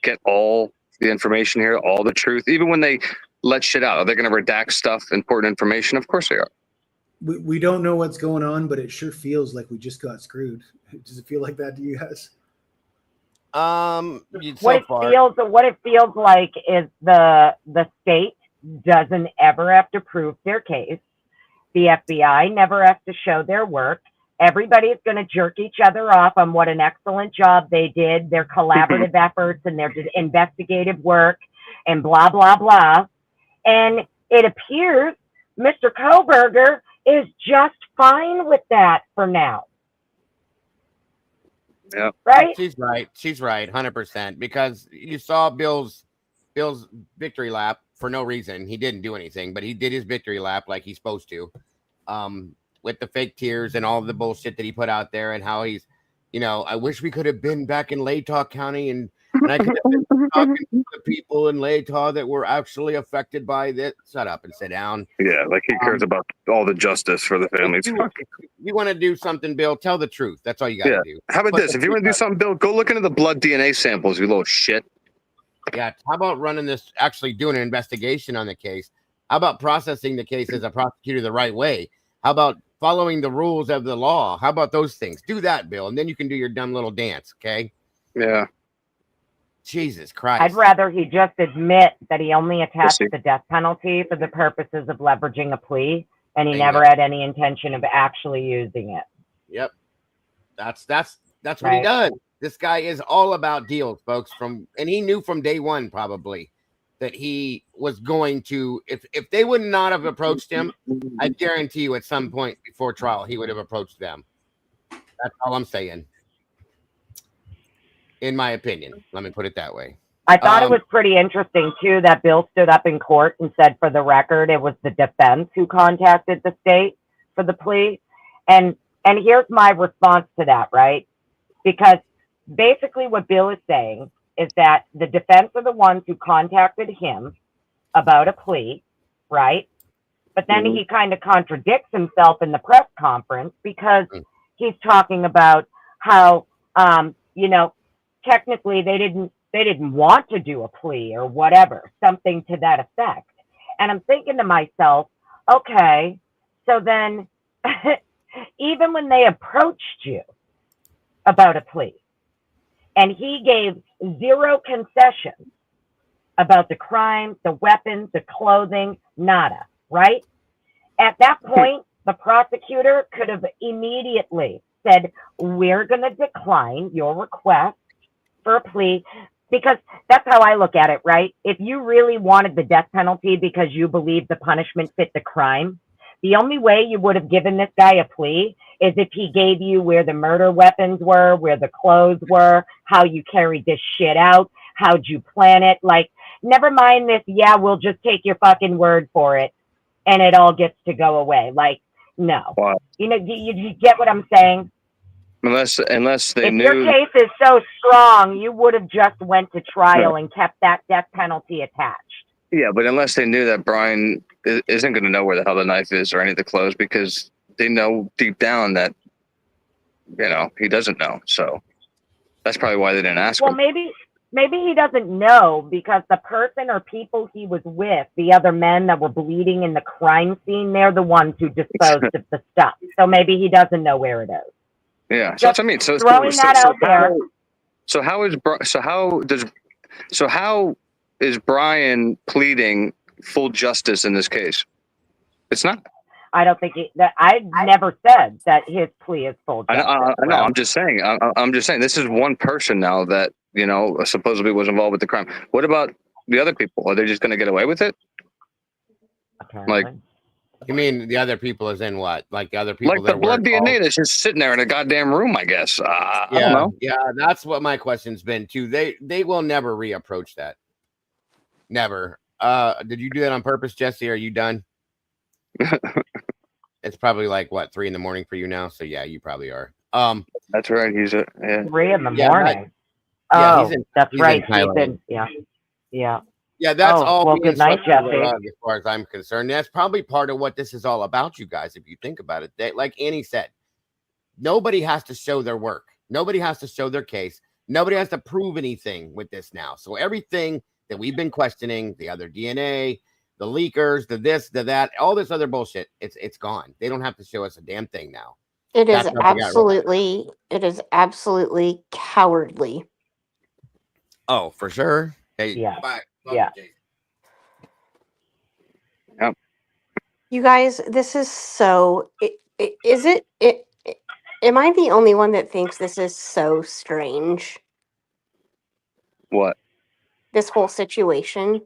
get all the information here, all the truth? Even when they let shit out, are they going to redact stuff, important information? Of course they are. We don't know what's going on, but it sure feels like we just got screwed. Does it feel like that to you guys? What it feels like is the state doesn't ever have to prove their case. The FBI never has to show their work. Everybody is going to jerk each other off on what an excellent job they did, their collaborative efforts and their investigative work and blah, blah, blah. And it appears Mr. Kohberger is just fine with that for now. Yeah. Right? She's right. 100%. Because you saw Bill's victory lap for no reason. He didn't do anything, but he did his victory lap like he's supposed to. With the fake tears and all the bullshit that he put out there and how he's, I wish we could have been back in Latah County and I could have been talking to the people in Latah that were actually affected by this. Shut up and sit down. Yeah, like he cares about all the justice for the families. You want to do something, Bill, tell the truth. That's all you got to do. How about this? If you want to do something, Bill, go look into the blood DNA samples, you little shit. Yeah, how about actually doing an investigation on the case? How about processing the case as a prosecutor the right way? How about following the rules of the law? How about those things? Do that, Bill, and then you can do your dumb little dance, okay? Yeah. Jesus Christ. I'd rather he just admit that he only attached the death penalty for the purposes of leveraging a plea, and he never had any intention of actually using it. Yep. That's what he does. This guy is all about deals, folks. And he knew from day one probably that he was going to. If they would not have approached him, I guarantee you, at some point before trial, he would have approached them. That's all I'm saying. In my opinion, let me put it that way. I thought it was pretty interesting too that Bill stood up in court and said, for the record, it was the defense who contacted the state for the plea. And here's my response to that, right? Because basically what Bill is saying is that the defense are the ones who contacted him about a plea, right? But then he kind of contradicts himself in the press conference because he's talking about how, technically they didn't want to do a plea or whatever, something to that effect. And I'm thinking to myself, okay, so then even when they approached you about a plea and he gave zero concessions about the crimes, the weapons, the clothing, nada, right? At that point, the prosecutor could have immediately said, we're going to decline your request for a plea, because that's how I look at it, right? If you really wanted the death penalty because you believe the punishment fit the crime, the only way you would have given this guy a plea is if he gave you where the murder weapons were, where the clothes were, how you carried this shit out, how'd you plan it? Like, never mind this, yeah, we'll just take your fucking word for it, and it all gets to go away. Like, no. Wow. You get what I'm saying? Unless they If knew. your case is so strong, you would have just went to trial and kept that death penalty attached. Yeah, but unless they knew that Bryan isn't going to know where the hell the knife is or any of the clothes, because they know deep down that, he doesn't know. So that's probably why they didn't ask Well, him. maybe he doesn't know because the person or people he was with, the other men that were bleeding in the crime scene, they're the ones who disposed of the stuff. So maybe he doesn't know where it is. Yeah, so that's what I mean. So throwing that out there. How is Bryan pleading full justice in this case? It's not. I don't think I never said that his plea is full justice. I know. I'm just saying. I'm just saying. This is one person now that supposedly was involved with the crime. What about the other people? Are they just going to get away with it? Apparently. Like, you mean the other people is in what? Like the other people like the that blood were DNA that's just sitting there in a goddamn room, I guess. I don't know. Yeah, that's what my question's been too. They will never reapproach that. Never. Did you do that on purpose, Jesse? Are you done? It's probably like what, 3 a.m. for you now. So yeah, you probably are. That's right. He's 3 in the Yeah, morning. That's right. Yeah. Yeah, that's all. Well, being good night, swept under the Jesse. rug, as far as I'm concerned. That's probably part of what this is all about, you guys. If you think about it, like Annie said, nobody has to show their work. Nobody has to show their case. Nobody has to prove anything with this now. So everything that we've been questioning, the other DNA, the leakers, the this, the that, all this other bullshit, it's gone. They don't have to show us a damn thing now. It is absolutely cowardly. Oh, for sure. Hey, yeah. Bye. Yeah. Yep. You guys, this is so. Am I the only one that thinks this is so strange? What? This whole situation.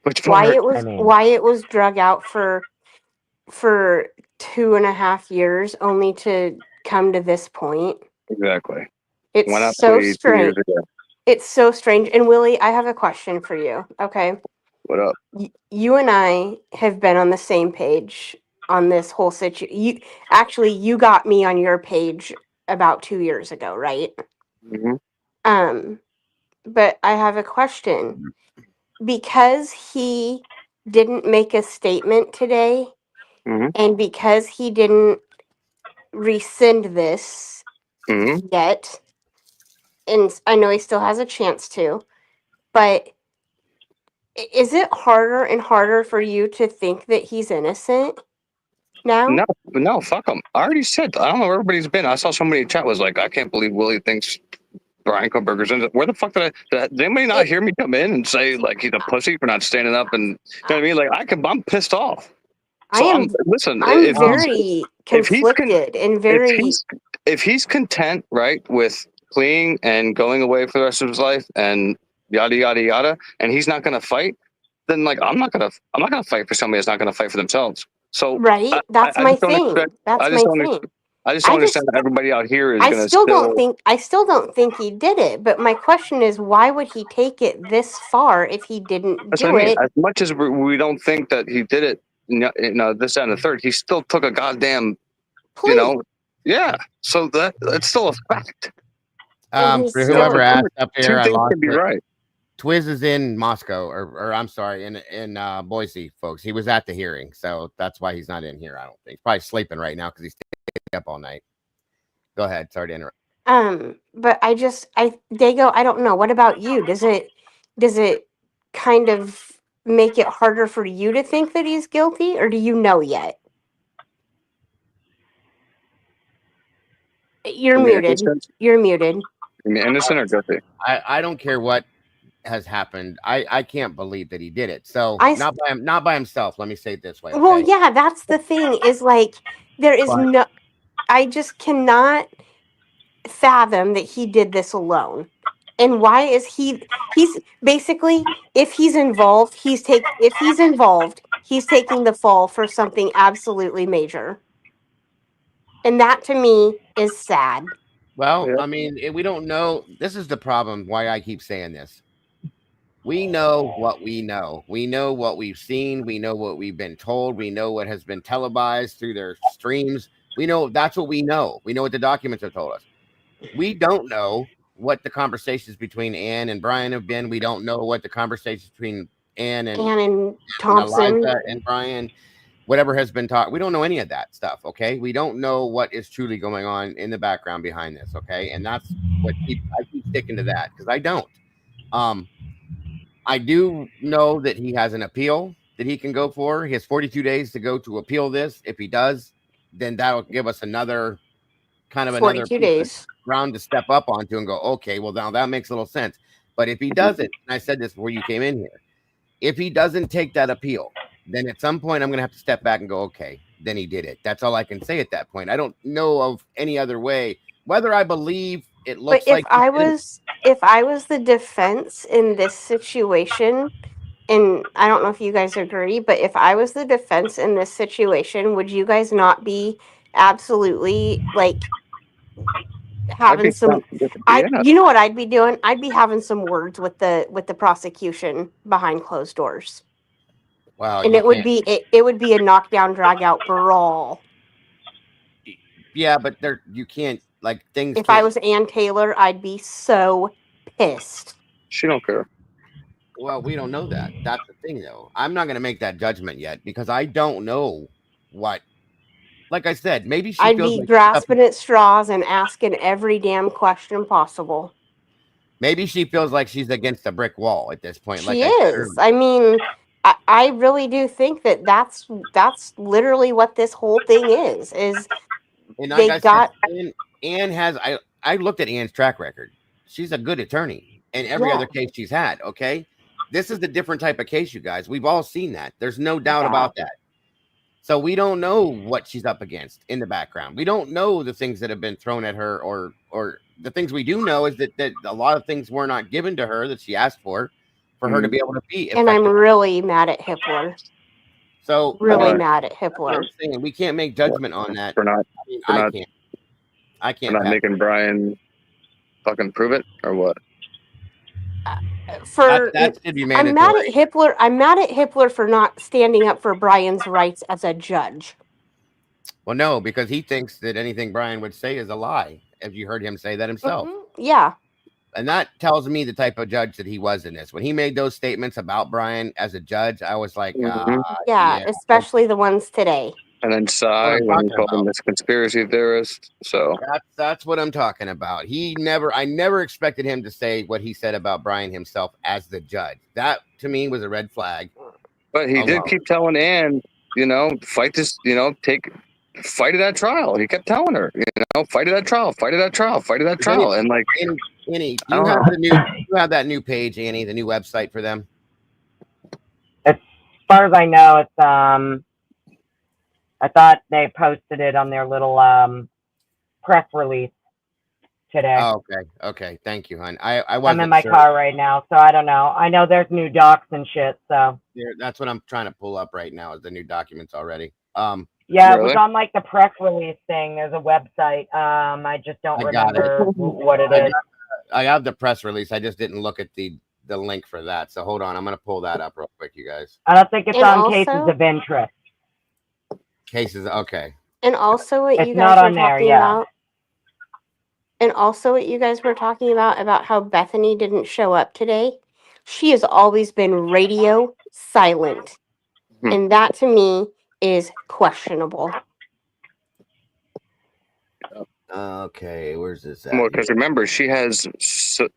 Which why part? it was drug out for 2.5 years, only to come to this point. Exactly. It's Why not so plea 2 strange. years ago? It's so strange. And Willie, I have a question for you. Okay. What up? You and I have been on the same page on this whole situation. You got me on your page about 2 years ago, right? Mm-hmm. But I have a question. Because he didn't make a statement today, and because he didn't rescind this yet, and I know he still has a chance to, but is it harder and harder for you to think that he's innocent now? No, fuck him. I already said, I don't know where everybody's been. I saw somebody in chat was like, I can't believe Willie thinks Bryan Kohberger's in. Where the fuck did anybody not hear me come in and say like he's a pussy for not standing up? And you know what I mean? Like I'm pissed off. So I'm very conflicted and very. If he's content, right, with pleading and going away for the rest of his life and yada yada yada, and he's not going to fight, then like I'm not gonna fight for somebody that's not going to fight for themselves. So right, that's my thing. That's my thing. I just don't understand that everybody out here is going to. I still don't think he did it. But my question is, why would he take it this far if he didn't do it? As much as we don't think that he did it, this and the third, he still took a goddamn, yeah. So that's still a fact. For whoever asked up here, I lost can be it. Right. Twiz is in Moscow, or I'm sorry, in Boise, folks. He was at the hearing, so that's why he's not in here. I don't think. He's probably sleeping right now because he's staying up all night. Go ahead. Sorry to interrupt. But Dago, I don't know. What about you? Does it kind of make it harder for you to think that he's guilty, or do you know yet? You're muted. You're muted. Innocent or guilty? I don't care what has happened. I can't believe that he did it. So not by himself. Let me say it this way. Okay? Well, yeah, that's the thing. Is like there is no. I just cannot fathom that he did this alone. And why is he's basically, if he's involved, he's taking the fall for something absolutely major. And that to me is sad. Well, I mean, we don't know. This is the problem why I keep saying this. We know what we know. We know what we've seen. We know what we've been told. We know what has been televised through their streams. We know that's what we know. We know what the documents have told us. We don't know what the conversations between Ann and Bryan have been. We don't know what the conversations between Ann and Thompson. Eliza and Bryan, whatever has been taught. We don't know any of that stuff. Okay. We don't know what is truly going on in the background behind this. Okay. And that's what I keep sticking to that because I don't. I do know that he has an appeal that he can go for. He has 42 days to go to appeal this. If he does, then that'll give us another kind of another 42 days. ground to step up onto and go, okay, well, now that makes a little sense. But if he doesn't, and I said this before you came in here, if he doesn't take that appeal, then at some point I'm going to have to step back and go, okay, then he did it. That's all I can say at that point. I don't know of any other way. Whether I believe it looks But like if I was the defense in this situation, and I don't know if you guys agree, but if I was the defense in this situation, would you guys not be absolutely like having some you know what I'd be doing? I'd be having some words with the prosecution behind closed doors. Wow, And it would be a knockdown drag out brawl. Yeah, but there you can't like things. If I was Ann Taylor, I'd be so pissed. She don't care. Well, we don't know that. That's the thing, though. I'm not going to make that judgment yet because I don't know what. Like I said, maybe she I'd feels be like grasping at straws and asking every damn question possible. maybe she feels like she's against a brick wall at this point. She like I said is. I mean, I really do think that that's literally what this whole thing is. And They like I got said, Ann has. I looked at Ann's track record. She's a good attorney in every Yeah. other case she's had. Okay, this is the different type of case, you guys. We've all seen that. There's no doubt Yeah. about that. So we don't know what she's up against in the background. We don't know the things that have been thrown at her, or the things we do know is that a lot of things were not given to her that she asked for her to be able to be effective. And I'm really mad at Hippler. So Really mad at Hippler. I'm saying we can't make judgment on that. We're not. I mean, We're I not. can't. I We're can't. not pass making Bryan fucking prove it or what? That should be I'm mandatory. mad at Hippler. I'm mad at Hippler for not standing up for Bryan's rights as a judge. Well, no, because he thinks that anything Bryan would say is a lie. If you heard him say that himself. Yeah. And that tells me the type of judge that he was in this. When he made those statements about Bryan as a judge, I was like, Yeah, especially the ones today. And then Cy when he called him this conspiracy theorist. So that's what I'm talking about. I never expected him to say what he said about Bryan himself as the judge. That to me was a red flag. But he did keep telling Ann, fight this, fight it at trial. He kept telling her, fight it at trial, fight it at trial, fight it at trial. And like Annie, do you have that new page, Annie, the new website for them? As far as I know, it's I thought they posted it on their little press release today. Oh, okay. Thank you, hon. I'm in my car right now, so I don't know. I know there's new docs and shit, so yeah, that's what I'm trying to pull up right now is the new documents already. Yeah, it was on like the press release thing. There's a website. I just don't remember what it is. I have the press release. I just didn't look at the link for that. So hold on, I'm gonna pull that up real quick, you guys. I don't think it's on cases of interest. Cases, okay. And also what It's you not guys on were there, talking yeah. about. And also what you guys were talking about how Bethany didn't show up today. She has always been radio silent. And that to me is questionable. Okay, where's this at? Well, because remember, she has, I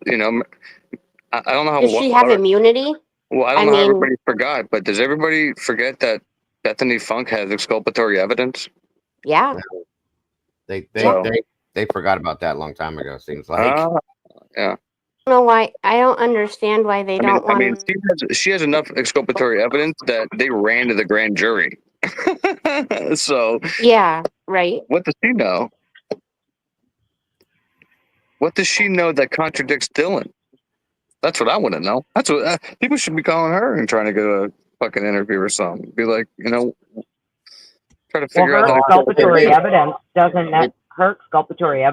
don't know how. Does she have immunity? Well, I don't know how everybody forgot, but does everybody forget that Bethany Funk has exculpatory evidence? Yeah. They forgot about that a long time ago. Seems like. Yeah. I don't know why. I don't understand why they don't want. I mean, she has enough exculpatory evidence that they ran to the grand jury. So. Yeah. Right. What does she know? What does she know that contradicts Dylan? That's what I want to know. That's what people should be calling her and trying to get a fucking interview or something. Be like, try to figure out her that exculpatory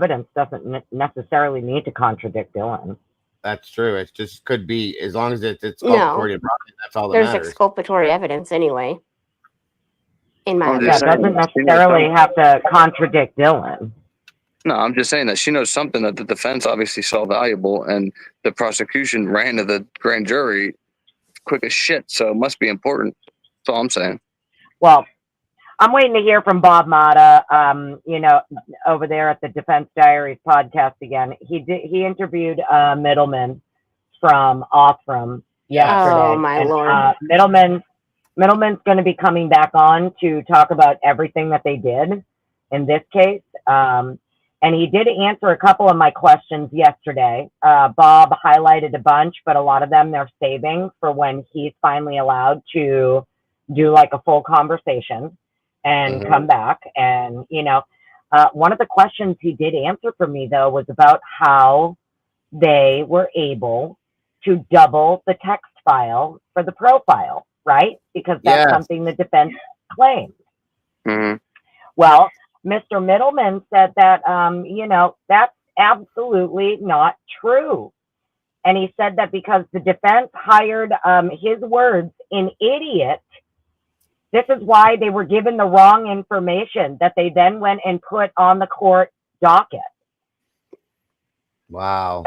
evidence doesn't necessarily need to contradict Dylan. That's true. It just could be as long as it's exculpatory. No. That's all that There's matters. exculpatory evidence anyway. in my I'm That just saying opinion. doesn't that she knows necessarily something. have to contradict Dylan. No, I'm just saying that she knows something that the defense obviously saw valuable, and the prosecution ran to the grand jury quick as shit. So it must be important. That's all I'm saying. Well, I'm waiting to hear from Bob Mata, over there at the Defense Diaries podcast again. He interviewed Middleman from Othram yesterday. Oh my and, lord. Middleman's going to be coming back on to talk about everything that they did in this case. And he did answer a couple of my questions yesterday. Bob highlighted a bunch, but a lot of them they're saving for when he's finally allowed to do like a full conversation and come back. And, one of the questions he did answer for me, though, was about how they were able to double the text file for the profile, right? Because that's something the defense claimed. Mm-hmm. Well, Mr. Middleman said that, that's absolutely not true. And he said that because the defense hired, his words, an idiot, this is why they were given the wrong information that they then went and put on the court docket. Wow.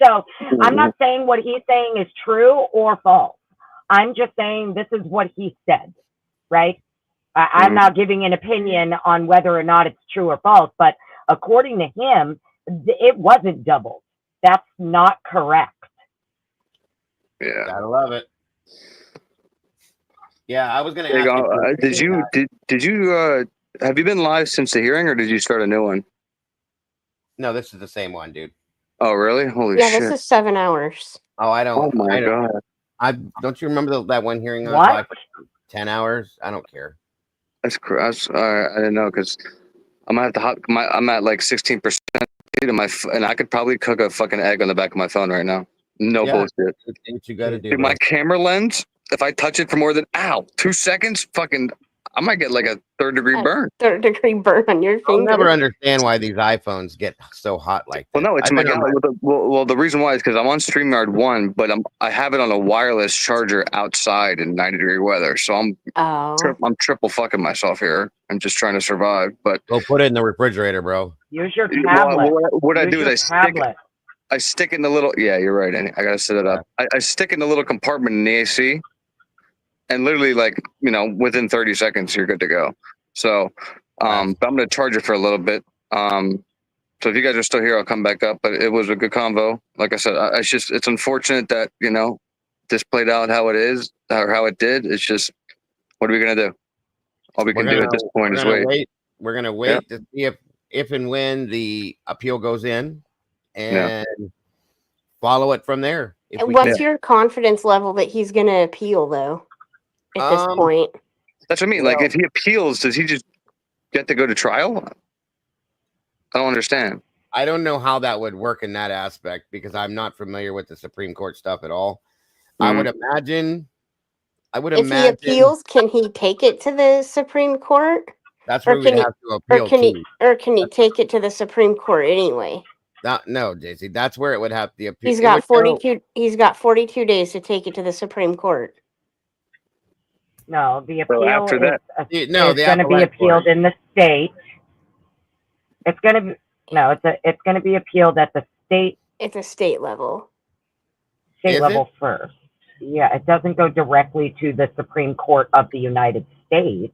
So I'm not saying what he's saying is true or false. I'm just saying this is what he said, right? I'm not giving an opinion on whether or not it's true or false, but according to him, it wasn't doubled. That's not correct. Yeah. Gotta love it. Yeah, I was gonna There you ask go. you. Did you have you been live since the hearing, or did you start a new one? No, this is the same one, dude. Oh, really? Holy Yeah, shit! this is 7 hours. Oh, I don't. Oh my god! I don't. You remember that one hearing I was What? live for 10 hours? I don't care. That's I didn't know because I'm gonna have to I'm at like 16%, and I could probably cook a fucking egg on the back of my phone right now. No Yeah, bullshit. that's what you gotta do, Dude, bro. my camera lens, if I touch it for more than 2 seconds, I might get like a 3rd-degree burn. 3rd-degree burn on your I'll finger. never understand why these iPhones get so hot like that. Well, no, it's I've my been on my- well, the reason why is because I'm on StreamYard 1, but I have it on a wireless charger outside in 90-degree weather, so I'm triple fucking myself here. I'm just trying to survive. But Go put it in the refrigerator, bro. Use your tablet. What I Use do your is tablet. I stick in the little. Yeah, you're right, Annie. I gotta set it up. I stick in the little compartment in the AC, and literally, within 30 seconds, you're good to go. So, but I'm gonna charge it for a little bit. So if you guys are still here, I'll come back up. But it was a good convo. Like I said, it's unfortunate that this played out how it is or how it did. It's just, what are we gonna do? All we can do at this point is wait. We're gonna wait to see if and when the appeal goes in, and follow it from there. What's your confidence level that he's going to appeal, though, at this point? That's what I mean. Like, if he appeals, does he just get to go to trial? I don't understand. I don't know how that would work in that aspect because I'm not familiar with the Supreme Court stuff at all. I would imagine. If he appeals, can he take it to the Supreme Court? That's where we'd have to appeal to. Or can he take it to the Supreme Court anyway? No, Daisy. That's where it would have the appeal. He's got 42. He's got 42 days to take it to the Supreme Court. No, the appeal after that, is going to be appealed in the state. It's going to be it's going to be appealed at the state. It's a state level. State level first. Yeah, it doesn't go directly to the Supreme Court of the United States.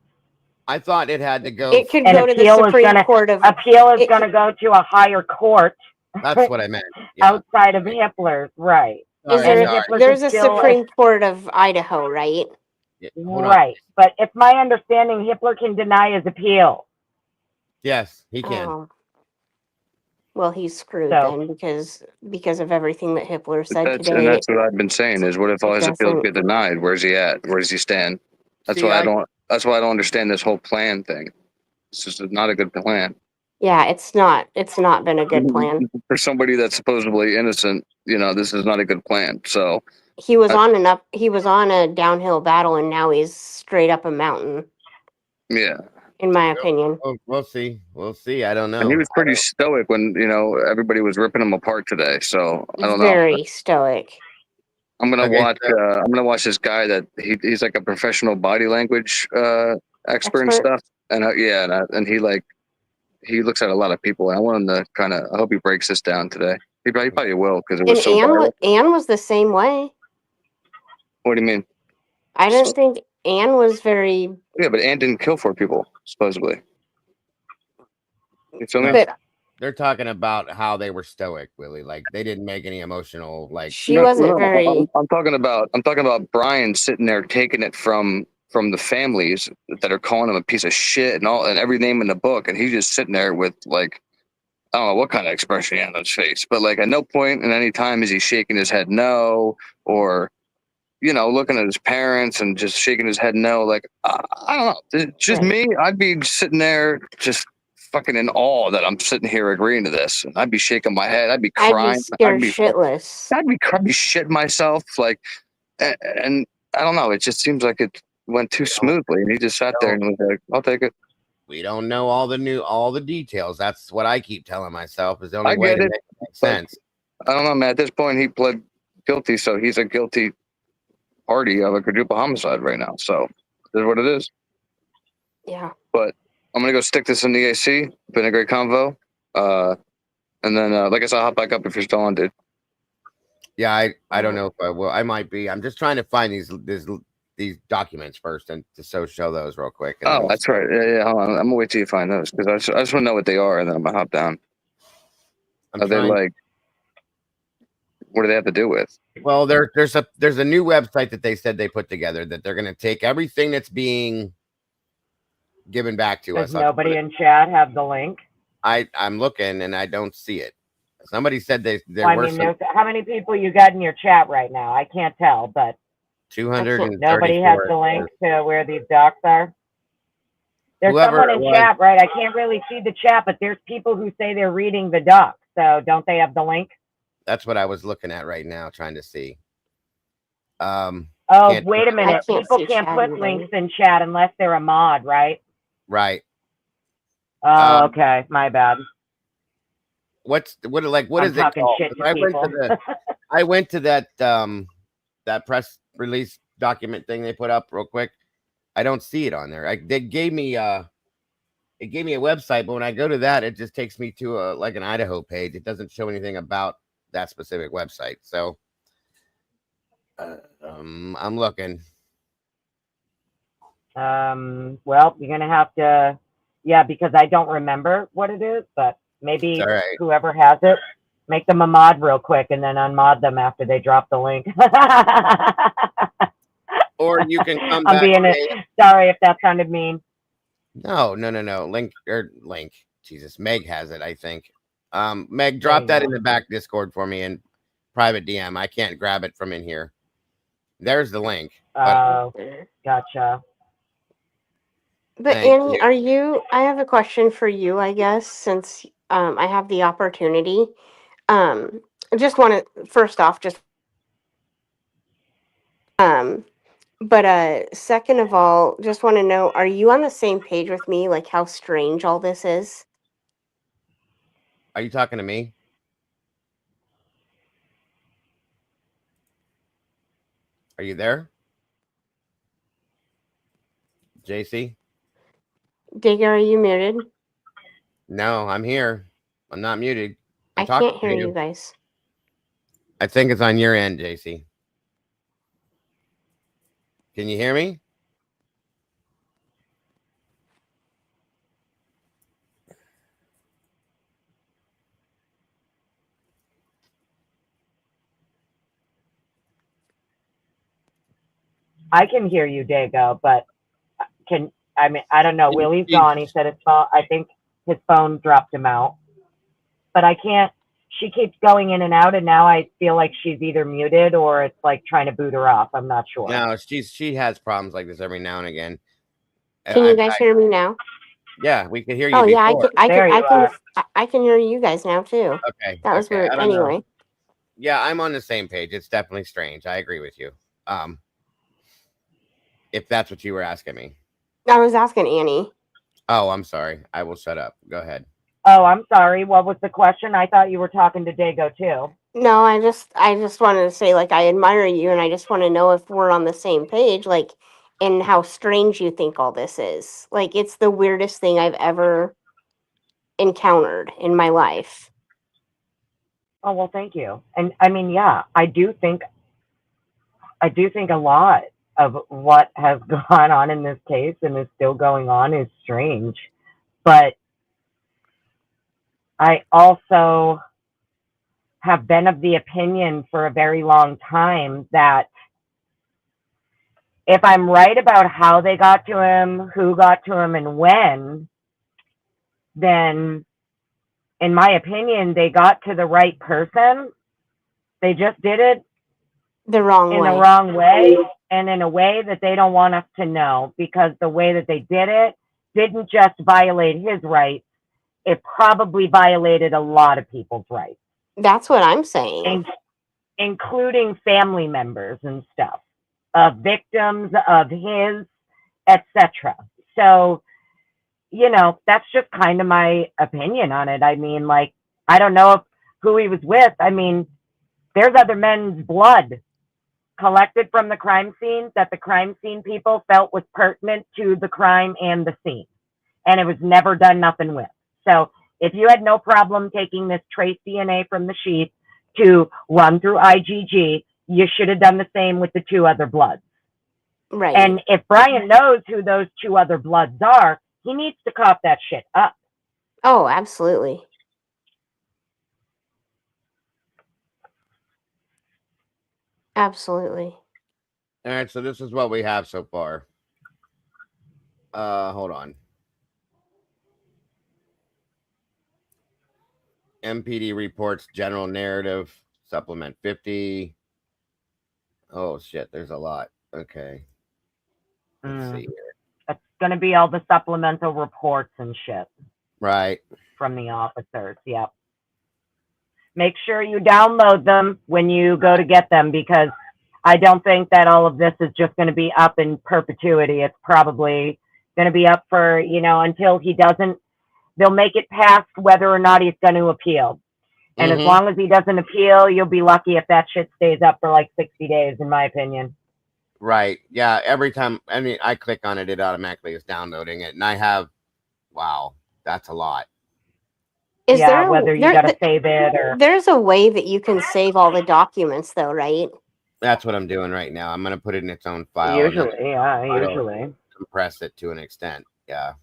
I thought it had to go. It could go to the Supreme Court of. Appeal is going to go to a higher court. That's what I meant. Yeah. Outside of Hippler's, right? There's a Supreme Court of Idaho, right? Yeah, right, but it's my understanding Hippler can deny his appeal. Yes, he can. Oh. Well, he's screwed then because of everything that Hippler said today. And that's what I've been saying is, what if all his appeals get denied? Where's he at? Where does he stand? That's why I don't understand this whole plan thing. It's just not a good plan. Yeah, it's not been a good plan. For somebody that's supposedly innocent, this is not a good plan. So he was on a downhill battle, and now he's straight up a mountain. Yeah. In my opinion. We'll see. I don't know. And he was pretty stoic when, everybody was ripping him apart today. So I don't know. Very stoic. I'm gonna watch this guy that he's like a professional body language expert and stuff. And and he looks at a lot of people. And I want him to I hope he breaks this down today. He probably will because it was so viral. Anne was the same way. What do you mean? I didn't think Anne was very. Yeah, but Anne didn't kill 4 people supposedly. You feel me? But they're talking about how they were stoic, Willie. Like they didn't make any emotional. Like she wasn't very. I'm talking about Bryan sitting there taking it from the families that are calling him a piece of shit and every name in the book, and he's just sitting there with like, I don't know what kind of expression he had on his face, but like at no point in any time is he shaking his head no, or looking at his parents and just shaking his head no. Like I don't know, it's just me. I'd be sitting there just fucking in awe that I'm sitting here agreeing to this. And I'd be shaking my head. I'd be crying. I'd be scared shitless. I'd be shitting myself. Like, and I don't know. It just seems like it went too smoothly. And he just sat there and was like, "I'll take it." We don't know all the details. That's what I keep telling myself is the only I way get to it. make sense. I don't know, man. At this point, he pled guilty, so he's a guilty party of a quadruple homicide right now. So this is what it is. Yeah. But I'm gonna go stick this in the AC. Been a great convo. And then like I said, I'll hop back up if you're still on, dude. Yeah, I don't know if I will. I might be. I'm just trying to find these documents first and to show those real quick. Oh, that's right. Yeah. Hold on. I'm gonna wait till you find those because I just want to know what they are, and then I'm gonna hop down. Are they like? What do they have to do with? Well, there's a new website that they said they put together that they're going to take everything that's being given back to us. Does nobody in chat have the link? I'm looking and I don't see it. Somebody said there were how many people you got in your chat right now? I can't tell, but 234. Nobody has the link to where these docs are. There's someone in chat, right? I can't really see the chat, but there's people who say they're reading the docs. So don't they have the link? That's what I was looking at right now, trying to see. Oh, wait a minute. People can't put links in chat unless they're a mod, right? Right. Oh, okay. My bad. What is it called? I went to that press release document thing they put up real quick. I don't see it on there. They gave me a website, but when I go to that, it just takes me to an Idaho page. It doesn't show anything about that specific website. So I'm looking. Well, you're gonna have to, because I don't remember what it is, but maybe whoever has it, make them a mod real quick and then unmod them after they drop the link. Or you can come I'm back. Sorry if that sounded mean. No. Link. Jesus, Meg has it, I think. Meg, drop that in the back Discord for me in private DM. I can't grab it from in here. There's the link. Oh, gotcha. But Annie, I have a question for you, I guess, since I have the opportunity. I just want to, first off, but second of all, just want to know, are you on the same page with me, like how strange all this is? Are you talking to me? Are you there? JC? Digger, are you muted? No, I'm here. I'm not muted. I can't hear you guys. I think it's on your end, JC. Can you hear me? I can hear you, Dago, but I don't know. Willie's gone. He said his phone, I think his phone dropped him out. But I can't, she keeps going in and out, and now I feel like she's either muted or it's like trying to boot her off. I'm not sure. No, she has problems like this every now and again. Can you guys hear me now? Yeah, we could hear you. Oh yeah, before. I can hear you guys now too. Okay, that was weird. Anyway. Yeah, I'm on the same page. It's definitely strange. I agree with you. If that's what you were asking me. I was asking Annie. Oh, I'm sorry. I will shut up. Go ahead. Oh, I'm sorry. What was the question? I thought you were talking to Dago too. No, I just wanted to say, like, I admire you, and I just want to know if we're on the same page. Like, and how strange you think all this is. Like, it's the weirdest thing I've ever encountered in my life. Oh, well, thank you. And I mean, yeah, I do think a lot of what has gone on in this case and is still going on is strange. But I also have been of the opinion for a very long time that if I'm right about how they got to him, who got to him, and when, then in my opinion, they got to the right person. They just did it the wrong in way. the wrong way and in a way that they don't want us to know, because the way that they did it didn't just violate his rights. It probably violated a lot of people's rights. That's what I'm saying. Including family members and stuff, victims of his, etc. So, you know, that's just kind of my opinion on it. I mean, like, I don't know who he was with. I mean, there's other men's blood collected from the crime scene that the crime scene people felt was pertinent to the crime and the scene. And it was never done nothing with. So if you had no problem taking this trace DNA from the sheet to run through IgG, you should have done the same with the 2 other bloods. Right. And if Bryan knows who those 2 other bloods are, he needs to cough that shit up. Oh, absolutely. Absolutely. All right, so this is what we have so far. Hold on. MPD reports general narrative, supplement 50. Oh shit, there's a lot. Okay. Let's see here. It's going to be all the supplemental reports and shit. Right. From the officers, yep. Make sure you download them when you go to get them, because I don't think that all of this is just going to be up in perpetuity. It's probably going to be up for, you know, until he doesn't, they'll make it past whether or not he's going to appeal. And as long as he doesn't appeal, you'll be lucky if that shit stays up for like 60 days, in my opinion. Right. Yeah. Every time, I mean, I click on it, it automatically is downloading it. And I have, wow, that's a lot. Is yeah, there whether you got to save it or. There's a way that you can save all the documents, though, right? That's what I'm doing right now. I'm going to put it in its own file. Usually, yeah, usually. Compress it to an extent. Yeah.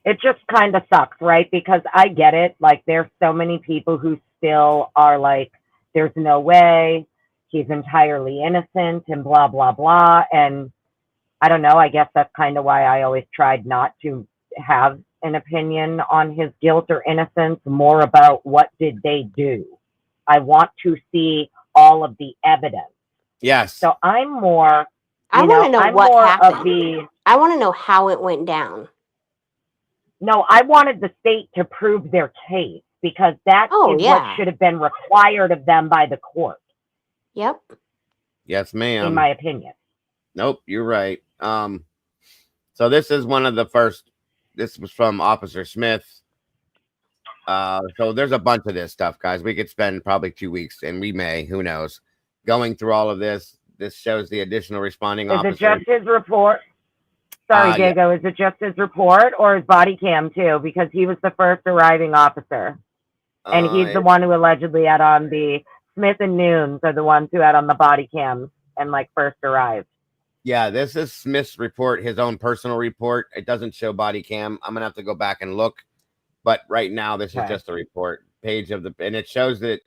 It just kind of sucks, right? Because I get it. Like, there's so many people who still are like, there's no way, he's entirely innocent and blah, blah, blah. And I don't know. I guess that's kind of why I always tried not to have an opinion on his guilt or innocence, more about what did they do. I want to see all of the evidence. Yes. So I'm more, I want to know I'm what more happened. I want to know how it went down. No, I wanted the state to prove their case, because that is what should have been required of them by the court. Yep. Yes, ma'am. In my opinion. Nope, you're right. So this is one of the first. This was from Officer Smith. So there's a bunch of this stuff, guys. We could spend probably 2 weeks, and we may, who knows, going through all of this. This shows the additional responding officer. Is it just his report? Sorry, Diego. Yeah. Is it just his report or his body cam too? Because he was the first arriving officer, and he's the one who allegedly had on the Smith and Nunes are the ones who had on the body cams and like first arrived. Yeah, this is Smith's report, his own personal report. It doesn't show body cam. I'm gonna have to go back and look, but right now this is just a report page of the, and it shows that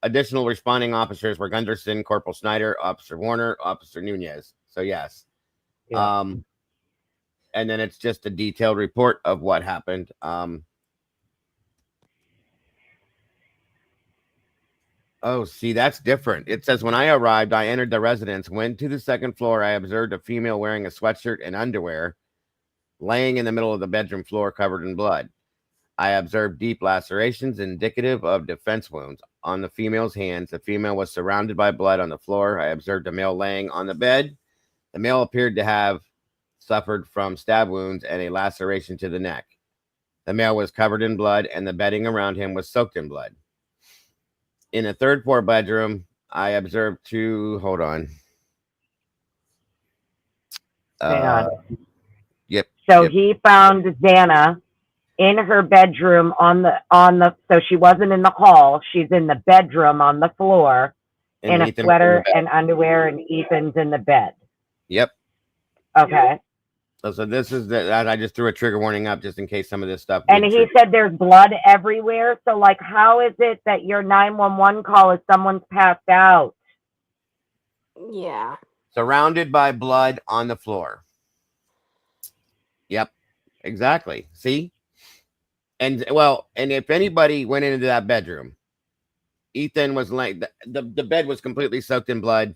additional responding officers were Gunderson, Corporal Snyder, Officer Warner, Officer Nunez. So yes. Yeah. And then it's just a detailed report of what happened. Oh, see, that's different. It says, when I arrived, I entered the residence, went to the second floor. I observed a female wearing a sweatshirt and underwear laying in the middle of the bedroom floor covered in blood. I observed deep lacerations indicative of defense wounds on the female's hands. The female was surrounded by blood on the floor. I observed a male laying on the bed. The male appeared to have suffered from stab wounds and a laceration to the neck. The male was covered in blood, and the bedding around him was soaked in blood. In a third floor bedroom, I observed two, hold on. Hang on. Yep. So yep. he found Xana in her bedroom so she wasn't in the hall. She's in the bedroom on the floor And in a Ethan was in the sweater bed. and underwear, and Ethan's in the bed. Yep. Okay. So this is I just threw a trigger warning up just in case some of this stuff. And he said there's blood everywhere. So, like, how is it that your 911 call is someone's passed out? Yeah. Surrounded by blood on the floor. Yep. Exactly. See? And if anybody went into that bedroom, Ethan was laying, the bed was completely soaked in blood.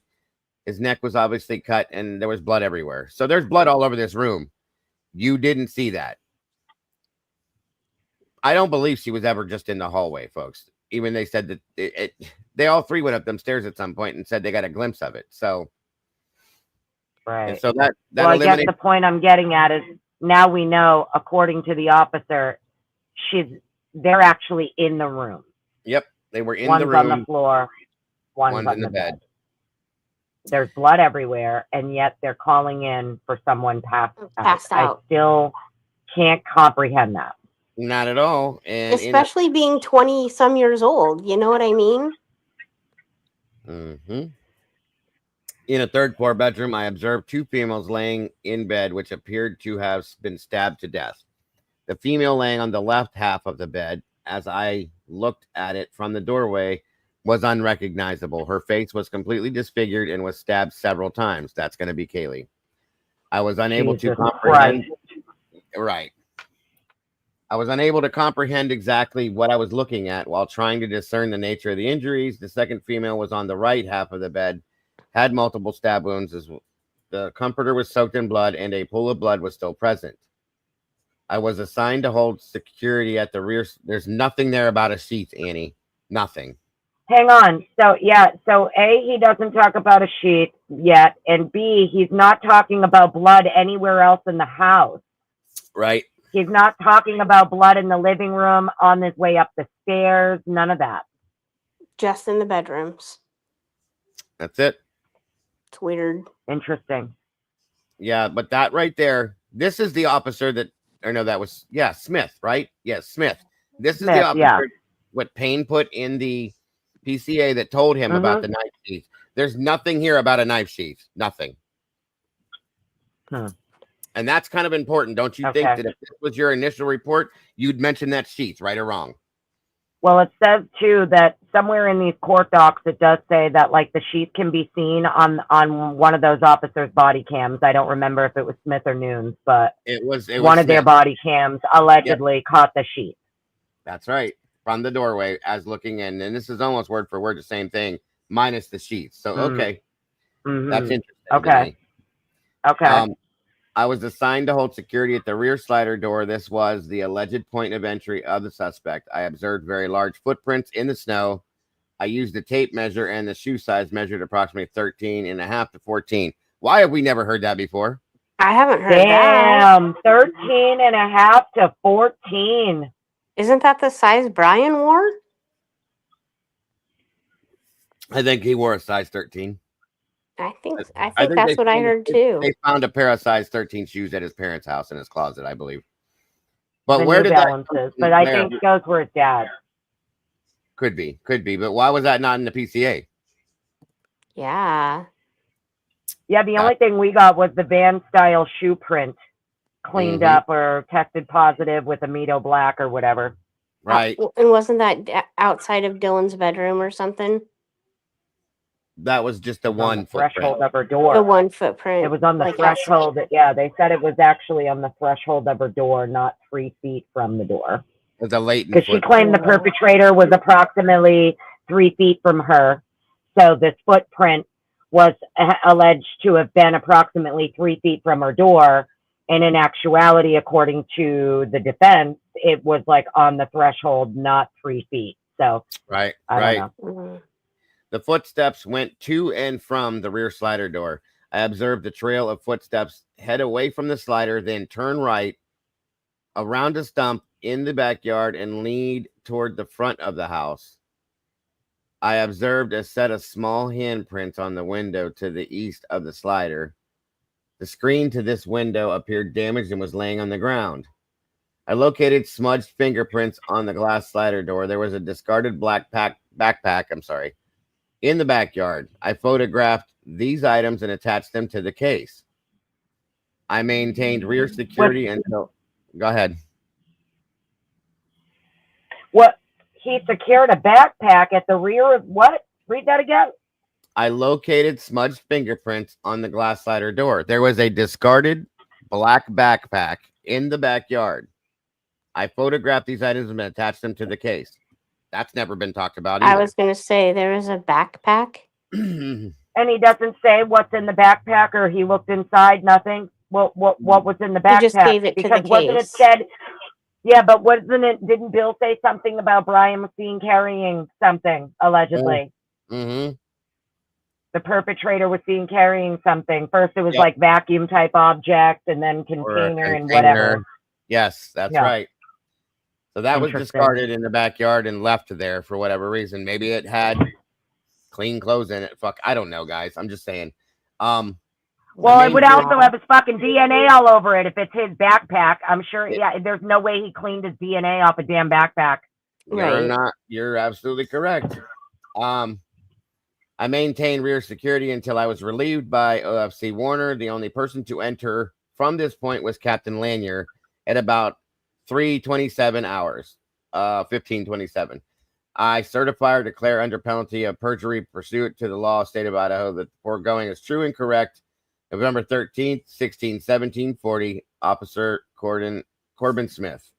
His neck was obviously cut and there was blood everywhere. So there's blood all over this room. You didn't see that. I don't believe she was ever just in the hallway, folks. Even they said that they all three went up them stairs at some point and said they got a glimpse of it. So, right. And so that I guess the point I'm getting at is now we know, according to the officer, they're actually in the room. Yep, they were in one's the room. On the floor, one's on in the bed. There's blood everywhere, and yet they're calling in for someone passed out. I still can't comprehend that. Not at all. And especially being 20 some years old. You know what I mean? Mm-hmm. In a third floor bedroom, I observed two females laying in bed, which appeared to have been stabbed to death. The female laying on the left half of the bed, as I looked at it from the doorway, was unrecognizable. Her face was completely disfigured and was stabbed several times. That's going to be Kaylee. I was unable to comprehend. Right. I was unable to comprehend exactly what I was looking at while trying to discern the nature of the injuries. The second female was on the right half of the bed, had multiple stab wounds. The comforter was soaked in blood, and a pool of blood was still present. I was assigned to hold security at the rear. There's nothing there about a sheath, Annie. Nothing. Hang on. So, A, he doesn't talk about a sheath yet, and B, he's not talking about blood anywhere else in the house. Right. He's not talking about blood in the living room, on his way up the stairs, none of that. Just in the bedrooms. That's it. It's weird. Interesting. Yeah, but that right there, this is the officer that was Smith, right? Yes, Smith. This is the officer what Payne put in the PCA that told him about the knife sheath. There's nothing here about a knife sheath. Nothing. And that's kind of important. Don't you think that if this was your initial report, you'd mention that sheath, right or wrong? Well, it says too that somewhere in these court docs, it does say that like the sheath can be seen on one of those officers' body cams. I don't remember if it was Smith or Nunes, but it was one of their body cams allegedly caught the sheath. That's right. From the doorway as looking in. And this is almost word for word the same thing, minus the sheath. So, okay. That's interesting. Okay. I was assigned to hold security at the rear slider door. This was the alleged point of entry of the suspect. I observed very large footprints in the snow. I used a tape measure, and the shoe size measured approximately 13.5 to 14. Why have we never heard that before? I haven't heard that. 13.5 to 14. Isn't that the size Bryan wore? I think he wore a size 13. I think that's what I heard too. They found a pair of size 13 shoes at his parents' house in his closet, I believe. But the where did that? But I think it goes where his dad. Could be. But why was that not in the PCA? Yeah. Yeah, the only thing we got was the van style shoe print cleaned up or tested positive with Amido Black or whatever. Right. And wasn't that outside of Dylan's bedroom or something? That was just the one threshold of her door. The one footprint. It was on the threshold. They said it was actually on the threshold of her door, not 3 feet from the door. It was a latent. Because she claimed the perpetrator was approximately 3 feet from her. So this footprint was alleged to have been approximately 3 feet from her door. And in actuality, according to the defense, it was like on the threshold, not 3 feet. So I don't know. The footsteps went to and from the rear slider door. I observed a trail of footsteps head away from the slider, then turn right around a stump in the backyard and lead toward the front of the house. I observed a set of small handprints on the window to the east of the slider. The screen to this window appeared damaged and was laying on the ground. I located smudged fingerprints on the glass slider door. There was a discarded black backpack, in the backyard. I photographed these items and attached them to the case. I maintained rear security until... Go ahead. What? He secured a backpack at the rear of what? Read that again. I located smudged fingerprints on the glass slider door. There was a discarded black backpack in the backyard. I photographed these items and attached them to the case. That's never been talked about either. I was going to say there was a backpack. And he doesn't say what's in the backpack, or he looked inside, nothing. What was in the backpack? He just gave it to because the wasn't it case. said? Yeah, but wasn't it? Didn't Bill say something about Bryan was seen carrying something allegedly? Mm-hmm. The perpetrator was seen carrying something. First, it was Yep. like vacuum type object, and then container and whatever. Yes, that's Yeah. right. So that was Interesting. discarded in the backyard and left there for whatever reason. Maybe it had clean clothes in it. Fuck, I don't know, guys. I'm just saying. Well, it would also have his fucking DNA all over it if it's his backpack. I'm sure. Yeah, there's no way he cleaned his DNA off a damn backpack. You're absolutely correct. I maintained rear security until I was relieved by OFC Warner. The only person to enter from this point was Captain Lanier at about 3:27 hours, 15:27. I certify or declare under penalty of perjury pursuant to the law of state of Idaho that the foregoing is true and correct. November 13th, 17/17/40, Officer Corbin Smith.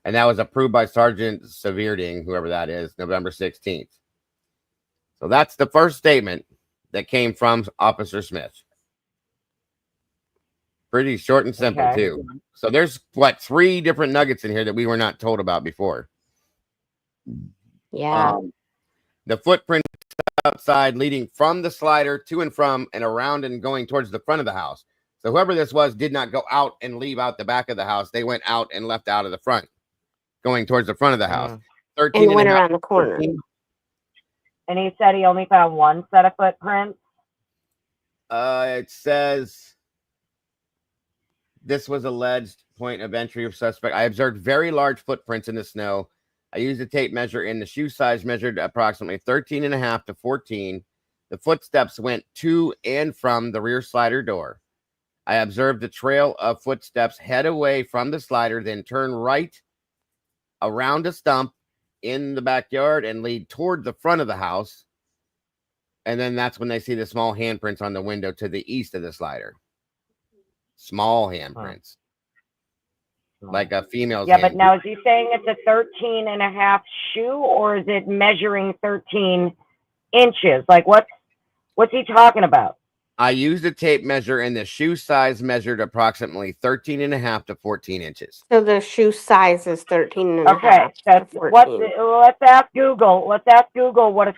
And that was approved by Sergeant Sevierding, whoever that is, November 16th. So that's the first statement that came from Officer Smith. Pretty short and simple, too. So there's, 3 different nuggets in here that we were not told about before. Yeah. The footprint outside leading from the slider to and from and around and going towards the front of the house. So whoever this was did not go out and leave out the back of the house. They went out and left out of the front, going towards the front of the house. 13 and went around the corner. 13. And he said he only found one set of footprints. It says this was alleged point of entry of suspect. I observed very large footprints in the snow. I used a tape measure and the shoe size measured approximately 13.5 to 14. The footsteps went to and from the rear slider door. I observed the trail of footsteps head away from the slider, then turn right around a stump in the backyard and lead toward the front of the house. And then that's when they see the small handprints on the window to the east of the slider. Small handprints. Like a female's Yeah, but hand. now is he saying it's a 13.5 shoe, or is it measuring 13 inches? Like what's he talking about? I used a tape measure and the shoe size measured approximately 13.5 to 14 inches. So the shoe size is 13 and a Okay, half that's to what. 14. Let's ask Google. Let's ask Google what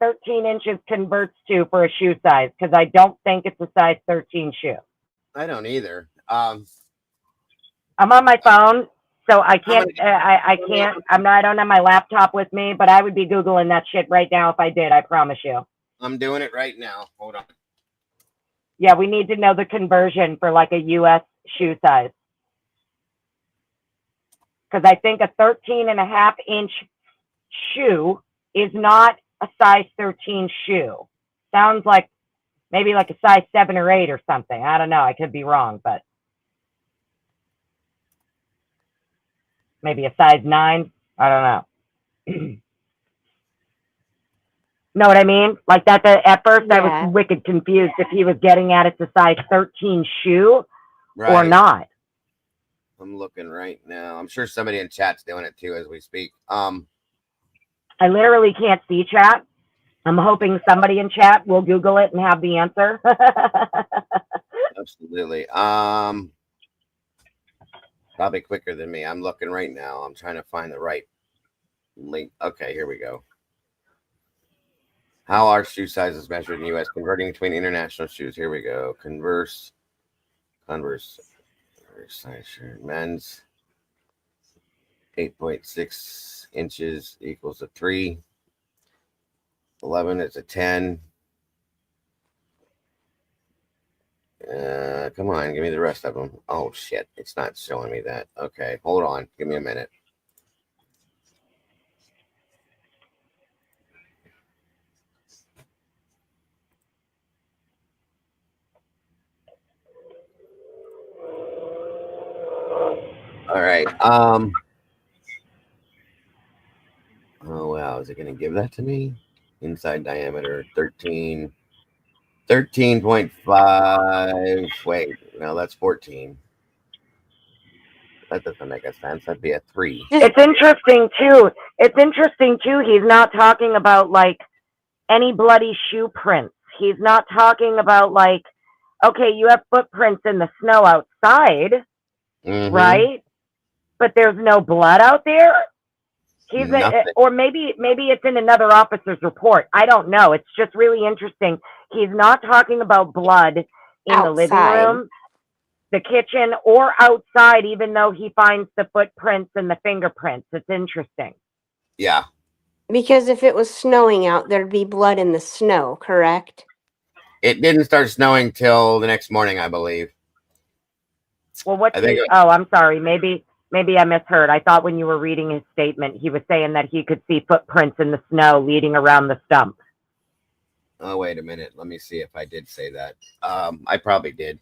13 inches converts to for a shoe size, because I don't think it's a size 13 shoe. I don't either. I'm on my phone, so I can't. I can't. I don't have my laptop with me, but I would be Googling that shit right now if I did. I promise you. I'm doing it right now. Hold on. Yeah, we need to know the conversion for like a U.S. shoe size. Because I think a 13.5 inch shoe is not a size 13 shoe. Sounds like maybe like a size 7 or 8 or something. I don't know. I could be wrong, but maybe a size 9. I don't know. Know what I mean? Like that. At first, I was wicked confused if he was getting at it's a size 13 shoe or not. I'm looking right now. I'm sure somebody in chat's doing it too as we speak. I literally can't see chat. I'm hoping somebody in chat will Google it and have the answer. Absolutely. Probably quicker than me. I'm looking right now. I'm trying to find the right link. Okay, here we go. How are shoe sizes measured in the U.S. converting between international shoes? Here we go. Converse size shirt. Men's 8.6 inches equals a 3. 11 is a 10. Come on, give me the rest of them. Oh shit, it's not showing me that. Okay, hold on, give me a minute. All right. Oh wow, is it going to give that to me? Inside diameter 13.5. Wait, no, that's 14. That doesn't make a sense. That'd be a 3. It's interesting too. He's not talking about like any bloody shoe prints. He's not talking about like, okay, you have footprints in the snow outside, right? But there's no blood out there. Or maybe it's in another officer's report. I don't know. It's just really interesting. He's not talking about blood in the living room, the kitchen, or outside, even though he finds the footprints and the fingerprints. It's interesting. Yeah. Because if it was snowing out, there'd be blood in the snow, correct? It didn't start snowing till the next morning, I believe. Well, I'm sorry. Maybe I misheard. I thought when you were reading his statement, he was saying that he could see footprints in the snow leading around the stump. Oh, wait a minute. Let me see if I did say that. I probably did.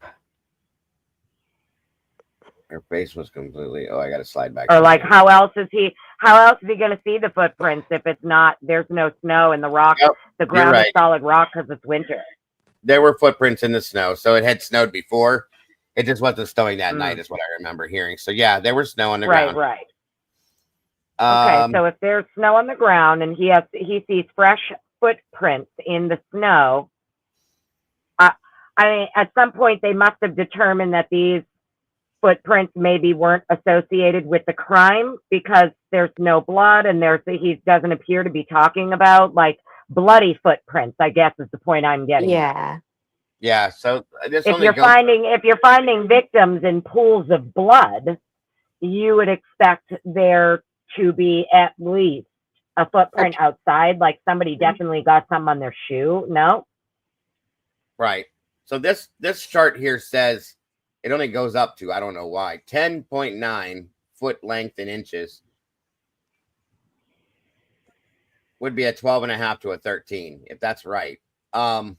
Her face was completely. Oh, I got to slide back. Or like, how else is he going to see the footprints if it's not? There's no snow and the rock. Yep, the ground is solid rock because it's winter. There were footprints in the snow, so it had snowed before. It just wasn't snowing that night, is what I remember hearing. So yeah, there was snow on the ground. Right. Okay, so if there's snow on the ground and he sees fresh footprints in the snow, I mean, at some point they must have determined that these footprints maybe weren't associated with the crime because there's no blood and he doesn't appear to be talking about like bloody footprints, I guess is the point I'm getting. Yeah. Yeah. So if you're finding victims in pools of blood, you would expect there to be at least a footprint outside, like somebody definitely got some on their shoe. No? Right. So this chart here says it only goes up to, I don't know why, 10.9 foot length in inches would be a 12.5 to a 13, if that's right. I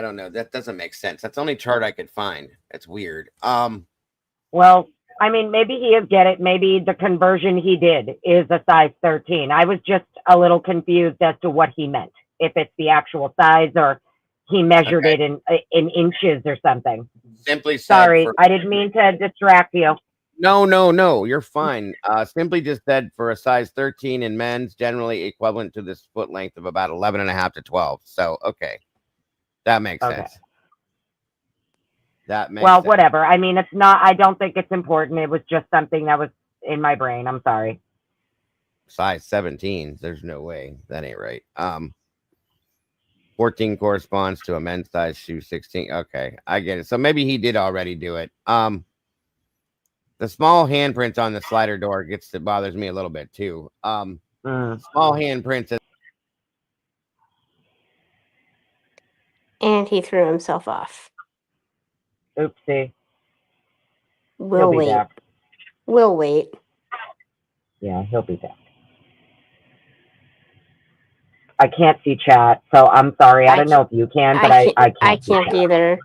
don't know. That doesn't make sense. That's the only chart I could find. That's weird. Well, I mean, maybe he is get it. Maybe the conversion he did is a size 13. I was just a little confused as to what he meant. If it's the actual size or he measured it in inches or something. Simply said. Sorry, I didn't mean to distract you. No, you're fine. Simply just said for a size 13 in men's, generally equivalent to this foot length of about 11.5 to 12. So, okay. That makes sense. That makes sense. Whatever. I mean, it's not, I don't think it's important. It was just something that was in my brain. I'm sorry. Size 17. There's no way. That ain't right. 14 corresponds to a men's size shoe 16. Okay, I get it. So maybe he did already do it. The small handprint on the slider door bothers me a little bit too. Small handprints. And he threw himself off. Oopsie. We'll wait. Back. We'll wait. Yeah, he'll be back. I can't see chat, so I'm sorry. I don't know if you can, but I can't. I can't either.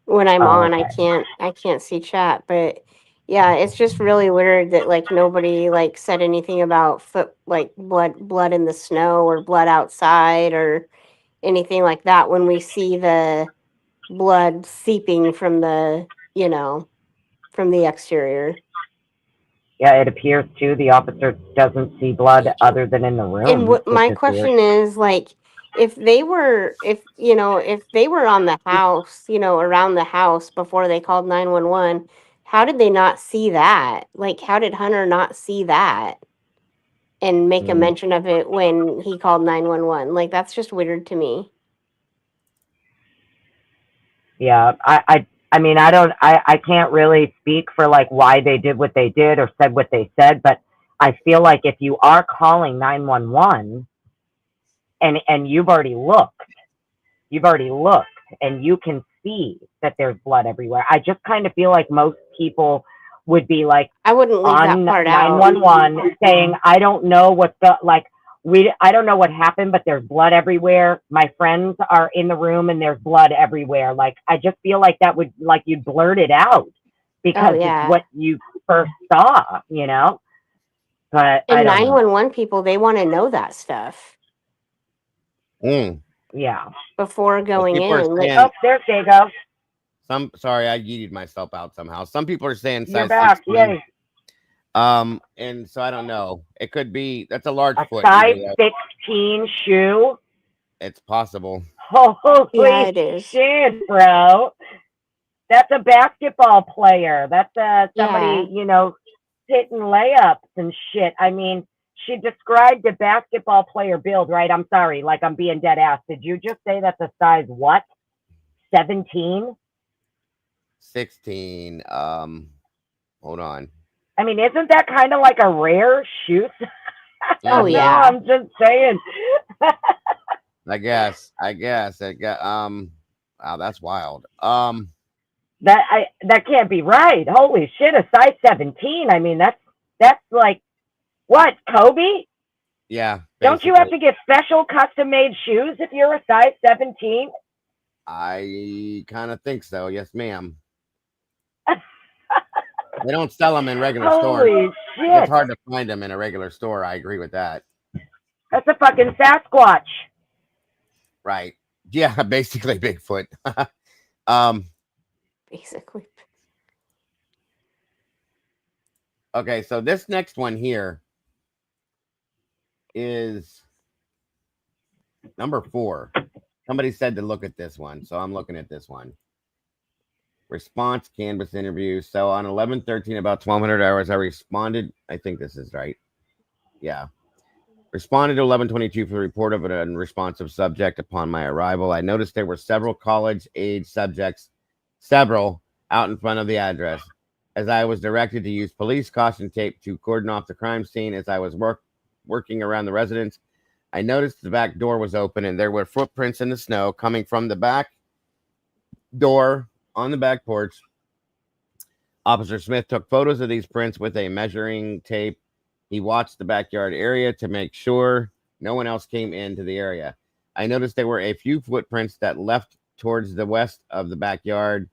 When I'm on, okay. I can't see chat, but yeah, it's just really weird that like nobody like said anything about blood in the snow or blood outside or anything like that when we see the blood seeping from the from the exterior. Yeah, it appears too. The officer doesn't see blood other than in the room. And my question is like, if they were on the house, around the house before they called 911, how did they not see that? Like, how did Hunter not see that and make a mention of it when he called 911? Like, that's just weird to me. Yeah, I mean, I can't really speak for like why they did what they did or said what they said, but I feel like if you are calling 911 and you've already looked and you can see that there's blood everywhere. I just kind of feel like most people would be like I wouldn't leave on that part out. 911 saying, I don't know what the, like, I don't know what happened, but there's blood everywhere. My friends are in the room and there's blood everywhere. Like, I just feel like that would, like, you'd blurt it out because it's yeah. what you first saw, you know? But I And don't know. 911 people, they want to know that stuff Yeah. before Well, going people are in. Like, saying Oh, there's Dago. sorry, I yeeted myself out somehow. Some people are saying You're size back. 16. Yay. And so I don't know. It could be that's a large A foot. size Either way. 16 shoe. It's possible. Holy yeah, it is. shit, bro. That's a basketball player. That's somebody, Yeah. you know, hitting layups and shit. I mean, she described a basketball player build, right? I'm sorry, like I'm being dead ass. Did you just say that's a size what? 17? 16. Hold on. I mean, isn't that kind of like a rare shoe? Oh, No, yeah. I'm just saying. I guess. It got wow, that's wild. That can't be right. Holy shit, a size 17. I mean, that's like what, Kobe? Yeah. Don't you have to get special custom made shoes if you're a size 17? I kind of think so. Yes, ma'am. They don't sell them in regular stores. Holy It's shit. hard to find them in a regular store. I agree with that. That's a fucking Sasquatch. Right. Yeah, basically Bigfoot. Basically. Okay, so this next one here is number 4. Somebody said to look at this one, so I'm looking at this one. Response canvas interview. So on 11/13, about 1200 hours, I responded. I think this is right. Yeah. Responded to 11/22 for the report of an unresponsive subject. Upon my arrival, I noticed there were several college-age subjects, several out in front of the address. As I was directed to use police caution tape to cordon off the crime scene, as I was working around the residence, I noticed the back door was open and there were footprints in the snow coming from the back door on the back porch. Officer Smith took photos of these prints with a measuring tape. He watched the backyard area to make sure no one else came into the area. I noticed there were a few footprints that left towards the west of the backyard.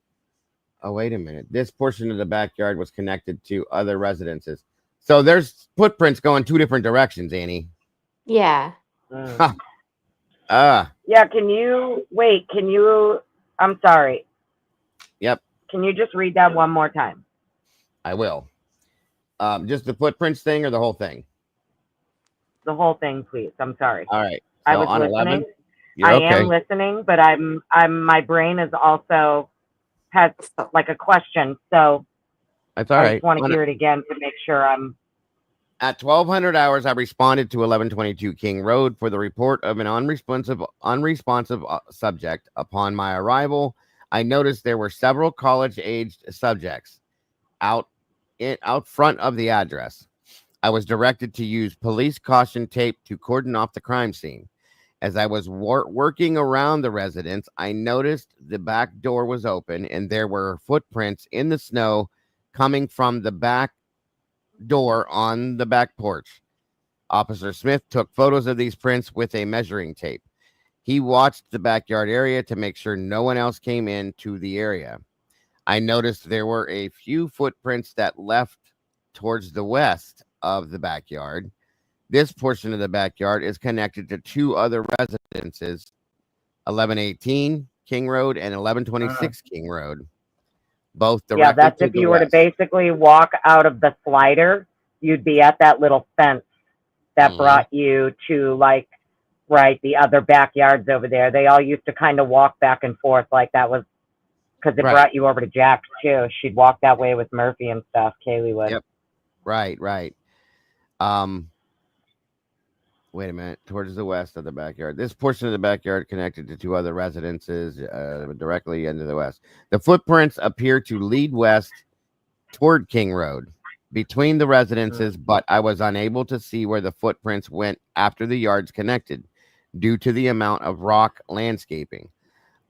Oh, wait a minute. This portion of the backyard was connected to other residences. So there's footprints going 2 different directions, Annie. Yeah. Yeah, can you, I'm sorry. Yep. Can you just read that one more time? I will. Just the footprints thing or the whole thing? The whole thing, please. I'm sorry. All right. I So was on listening. 11, you're I okay. am listening, but my brain is also has like a question. So That's all I right. just want to On- hear it again to make sure I'm. At 1200 hours, I responded to 1122 King Road for the report of an unresponsive subject. Upon my arrival, I noticed there were several college-aged subjects out front of the address. I was directed to use police caution tape to cordon off the crime scene. As I was working around the residence, I noticed the back door was open and there were footprints in the snow coming from the back door on the back porch. Officer Smith took photos of these prints with a measuring tape. He watched the backyard area to make sure no one else came into the area. I noticed there were a few footprints that left towards the west of the backyard. This portion of the backyard is connected to 2 other residences, 1118 King Road and 1126 King Road. Both directly Yeah, that's to if the you were to west. basically walk out of the slider, you'd be at that little fence that brought you to like, right, the other backyards over there. They all used to kind of walk back and forth like that was because it Right. brought you over to Jack's too. She'd walk that way with Murphy and stuff. Kaylee would. Yep. Right. Wait a minute. Towards the west of the backyard. This portion of the backyard connected to 2 other residences directly into the west. The footprints appear to lead west toward King Road between the residences, but I was unable to see where the footprints went after the yards connected due to the amount of rock landscaping.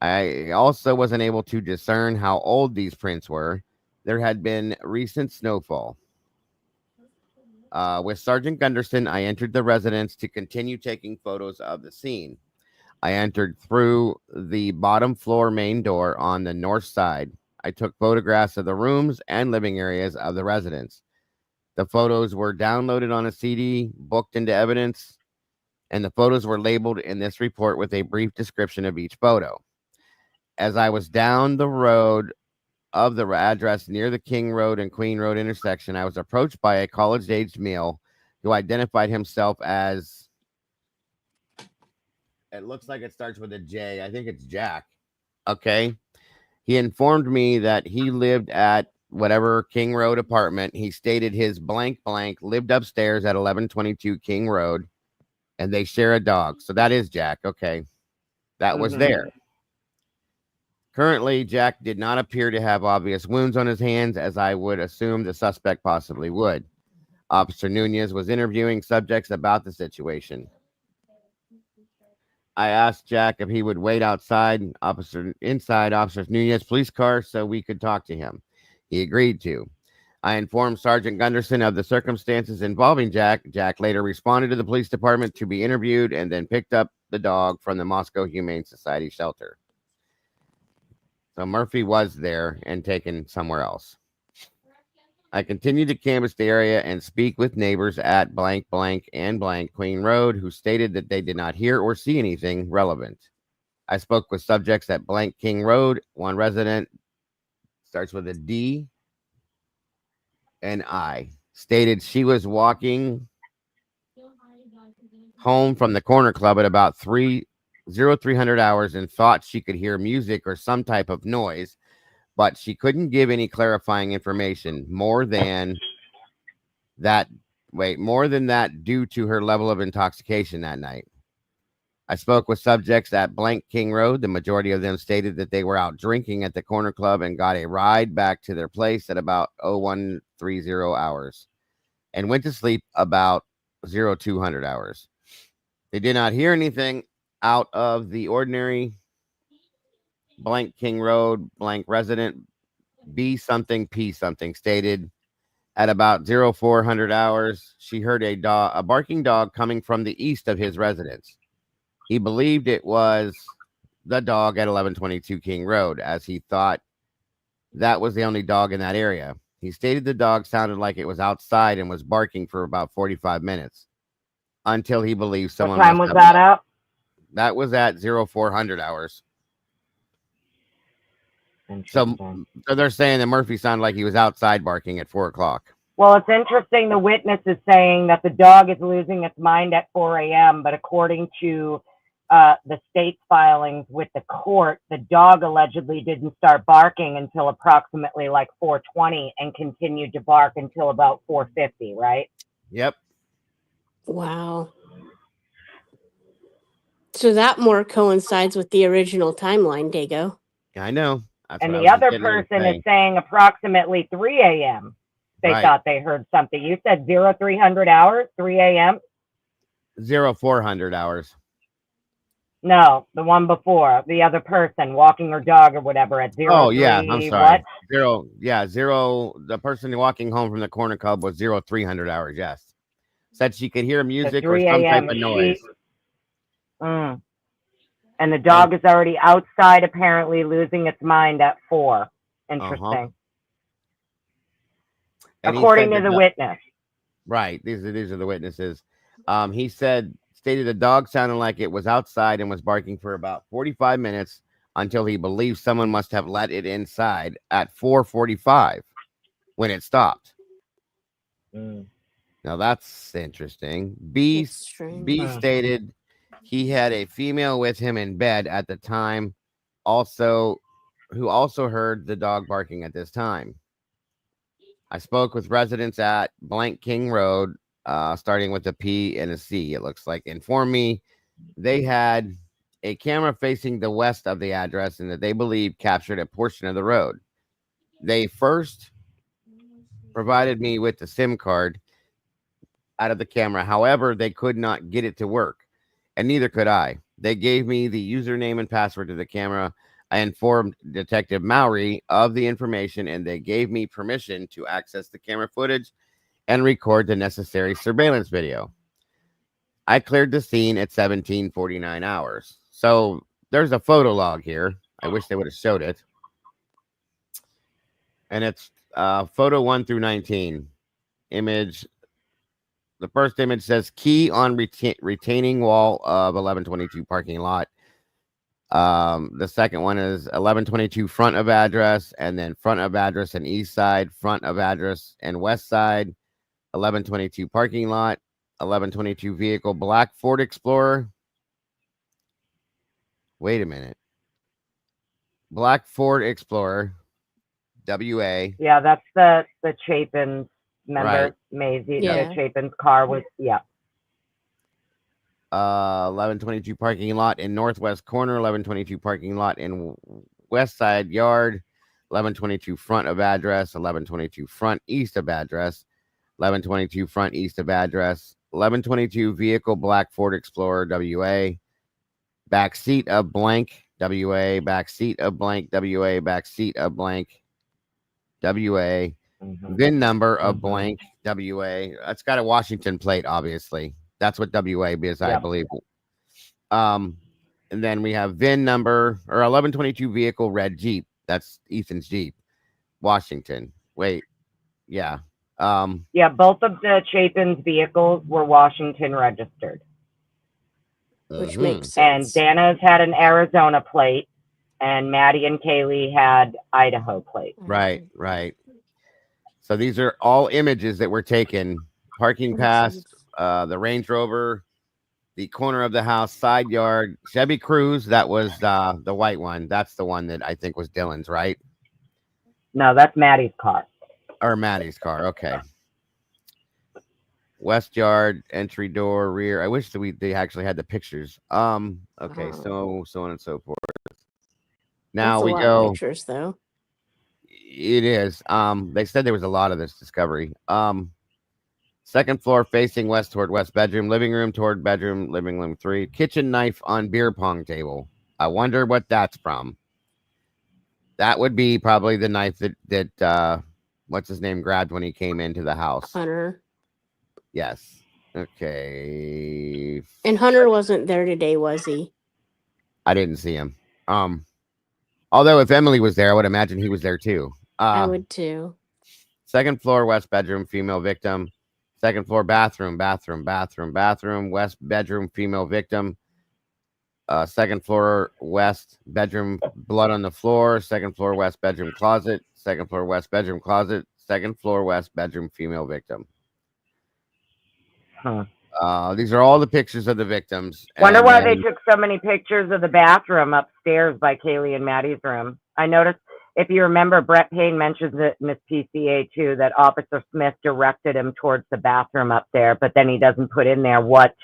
I also wasn't able to discern how old these prints were. There had been recent snowfall. With Sergeant Gunderson, I entered the residence to continue taking photos of the scene. I entered through the bottom floor main door on the north side. I took photographs of the rooms and living areas of the residence. The photos were downloaded on a CD, booked into evidence, and the photos were labeled in this report with a brief description of each photo. As I was down the road of the address near the King Road and Queen Road intersection, I was approached by a college-aged male who identified himself as, it looks like it starts with a J. I think it's Jack. Okay. He informed me that he lived at whatever King Road apartment. He stated his blank blank lived upstairs at 1122 King Road, and they share a dog. So that is Jack. Okay. That was there. Currently, Jack did not appear to have obvious wounds on his hands, as I would assume the suspect possibly would. Officer Nunez was interviewing subjects about the situation. I asked Jack if he would wait outside Officer Nunez police car so we could talk to him. He agreed to. I informed Sergeant Gunderson of the circumstances involving Jack. Jack later responded to the police department to be interviewed and then picked up the dog from the Moscow Humane Society shelter. So Murphy was there and taken somewhere else. I continued to canvass the area and speak with neighbors at blank, blank, and blank Queen Road who stated that they did not hear or see anything relevant. I spoke with subjects at blank King Road. One resident, starts with a D and I, stated she was walking home from the corner club at about 300 hours and thought she could hear music or some type of noise, but she couldn't give any clarifying information more than that due to her level of intoxication that night. I spoke with subjects at blank King Road. The majority of them stated that they were out drinking at the corner club and got a ride back to their place at about 0130 hours and went to sleep about 0200 hours. They did not hear anything out of the ordinary. Blank King Road, blank resident B something P something stated at about 0400 hours, she heard a barking dog coming from the east of his residence. He believed it was the dog at 1122 King Road, as he thought that was the only dog in that area. He stated the dog sounded like it was outside and was barking for about 45 minutes until he believed someone. What time was that at? That was at 0400 hours. So they're saying that Murphy sounded like he was outside barking at 4 o'clock. Well, it's interesting. The witness is saying that the dog is losing its mind at 4 a.m., but according to the state's filings with the court, the dog allegedly didn't start barking until approximately like 4:20 and continued to bark until about 4:50, right? Yep. Wow. So that more coincides with the original timeline, Dago. I know. And the other person is saying approximately 3 a.m. They thought they heard something. You said 0300 hours, 3 a.m.? 0400 hours. No, the one before. The other person walking her dog or whatever at 03. Oh, yeah. I'm sorry. What? Zero. The person walking home from the corner club was 0300 hours. Yes. Said she could hear music or some type of noise. And the dog is already outside, apparently losing its mind at 4. Interesting. According to the witness. Right. These are the witnesses. He stated the dog sounded like it was outside and was barking for about 45 minutes until he believed someone must have let it inside at 4:45 when it stopped. Now that's interesting. B stated he had a female with him in bed at the time, who also heard the dog barking at this time. I spoke with residents at blank King Road, starting with a P and a C, it looks like, informed me they had a camera facing the west of the address and that they believe captured a portion of the road. They first provided me with the SIM card out of the camera. However, they could not get it to work, and neither could I. They gave me the username and password to the camera, I informed Detective Mowry of the information, and they gave me permission to access the camera footage and record the necessary surveillance video. I cleared the scene at 17:49 hours. So there's a photo log here. I wish they would have showed it. And it's photo 1 through 19. Image. The first image says key on retaining wall of 1122 parking lot. The second one is 1122 front of address, and then front of address and east side, front of address and west side, 1122 parking lot, 1122 vehicle, black Ford Explorer. Wait a minute. Black Ford Explorer, WA. Yeah, that's the Chapin's member, Right. Maisie. Yeah. The Chapin's car was, yeah. 1122 parking lot in northwest corner, 1122 parking lot in west side yard, 1122 front of address, 1122 front east of address, 1122 front east of address, 1122 vehicle, black Ford Explorer, WA, back seat of blank, WA, back seat of blank, WA, back seat of blank, WA, VIN number of blank, WA. That's got a Washington plate, obviously. That's what WA is, I believe. And then we have VIN number or 1122 vehicle, red Jeep. That's Ethan's Jeep, Washington. Wait, yeah. Yeah, both of the Chapin's vehicles were Washington registered. Which makes And sense. Dana's had an Arizona plate, and Maddie and Kaylee had Idaho plate. Right, right. So these are all images that were taken. Parking pass, the Range Rover, the corner of the house, side yard, Chevy Cruze. That was the white one. That's the one that I think was Dylan's, right? No, that's Maddie's car. Or Maddie's car. Okay. West yard, entry door, rear. I wish that they actually had the pictures. Okay, so on and so forth. Now That's a we lot go. of pictures, though. It is. They said there was a lot of this discovery. Second floor facing west toward west bedroom, living room toward bedroom, living room 3, kitchen knife on beer pong table. I wonder what that's from. That would be probably the knife that what's his name grabbed when he came into the house. Hunter. Yes. Okay. And Hunter wasn't there today, was he? I didn't see him. Although if Emily was there, I would imagine he was there too. I would too. Second floor west bedroom, female victim. Second floor bathroom, west bedroom, female victim. Second floor west bedroom, blood on the floor. Second floor west bedroom closet. Second floor west bedroom closet. Second floor west bedroom, female victim. These are all the pictures of the victims. Wonder why they took so many pictures of the bathroom upstairs by Kaylee and Maddie's room. I noticed, if you remember, Brett Payne mentions it in his PCA too, that Officer Smith directed him towards the bathroom up there, but then he doesn't put in there what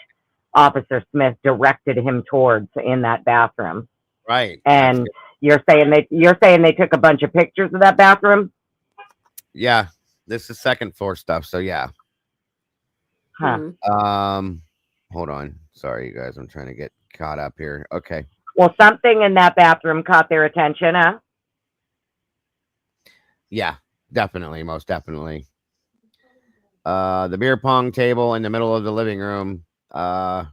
Officer Smith directed him towards in that bathroom. Right. And you're saying they took a bunch of pictures of that bathroom? Yeah, this is second floor stuff. So yeah. Huh. Hold on. Sorry, you guys. I'm trying to get caught up here. Okay. Well, something in that bathroom caught their attention, huh? Yeah, definitely, most definitely. The beer pong table in the middle of the living room. And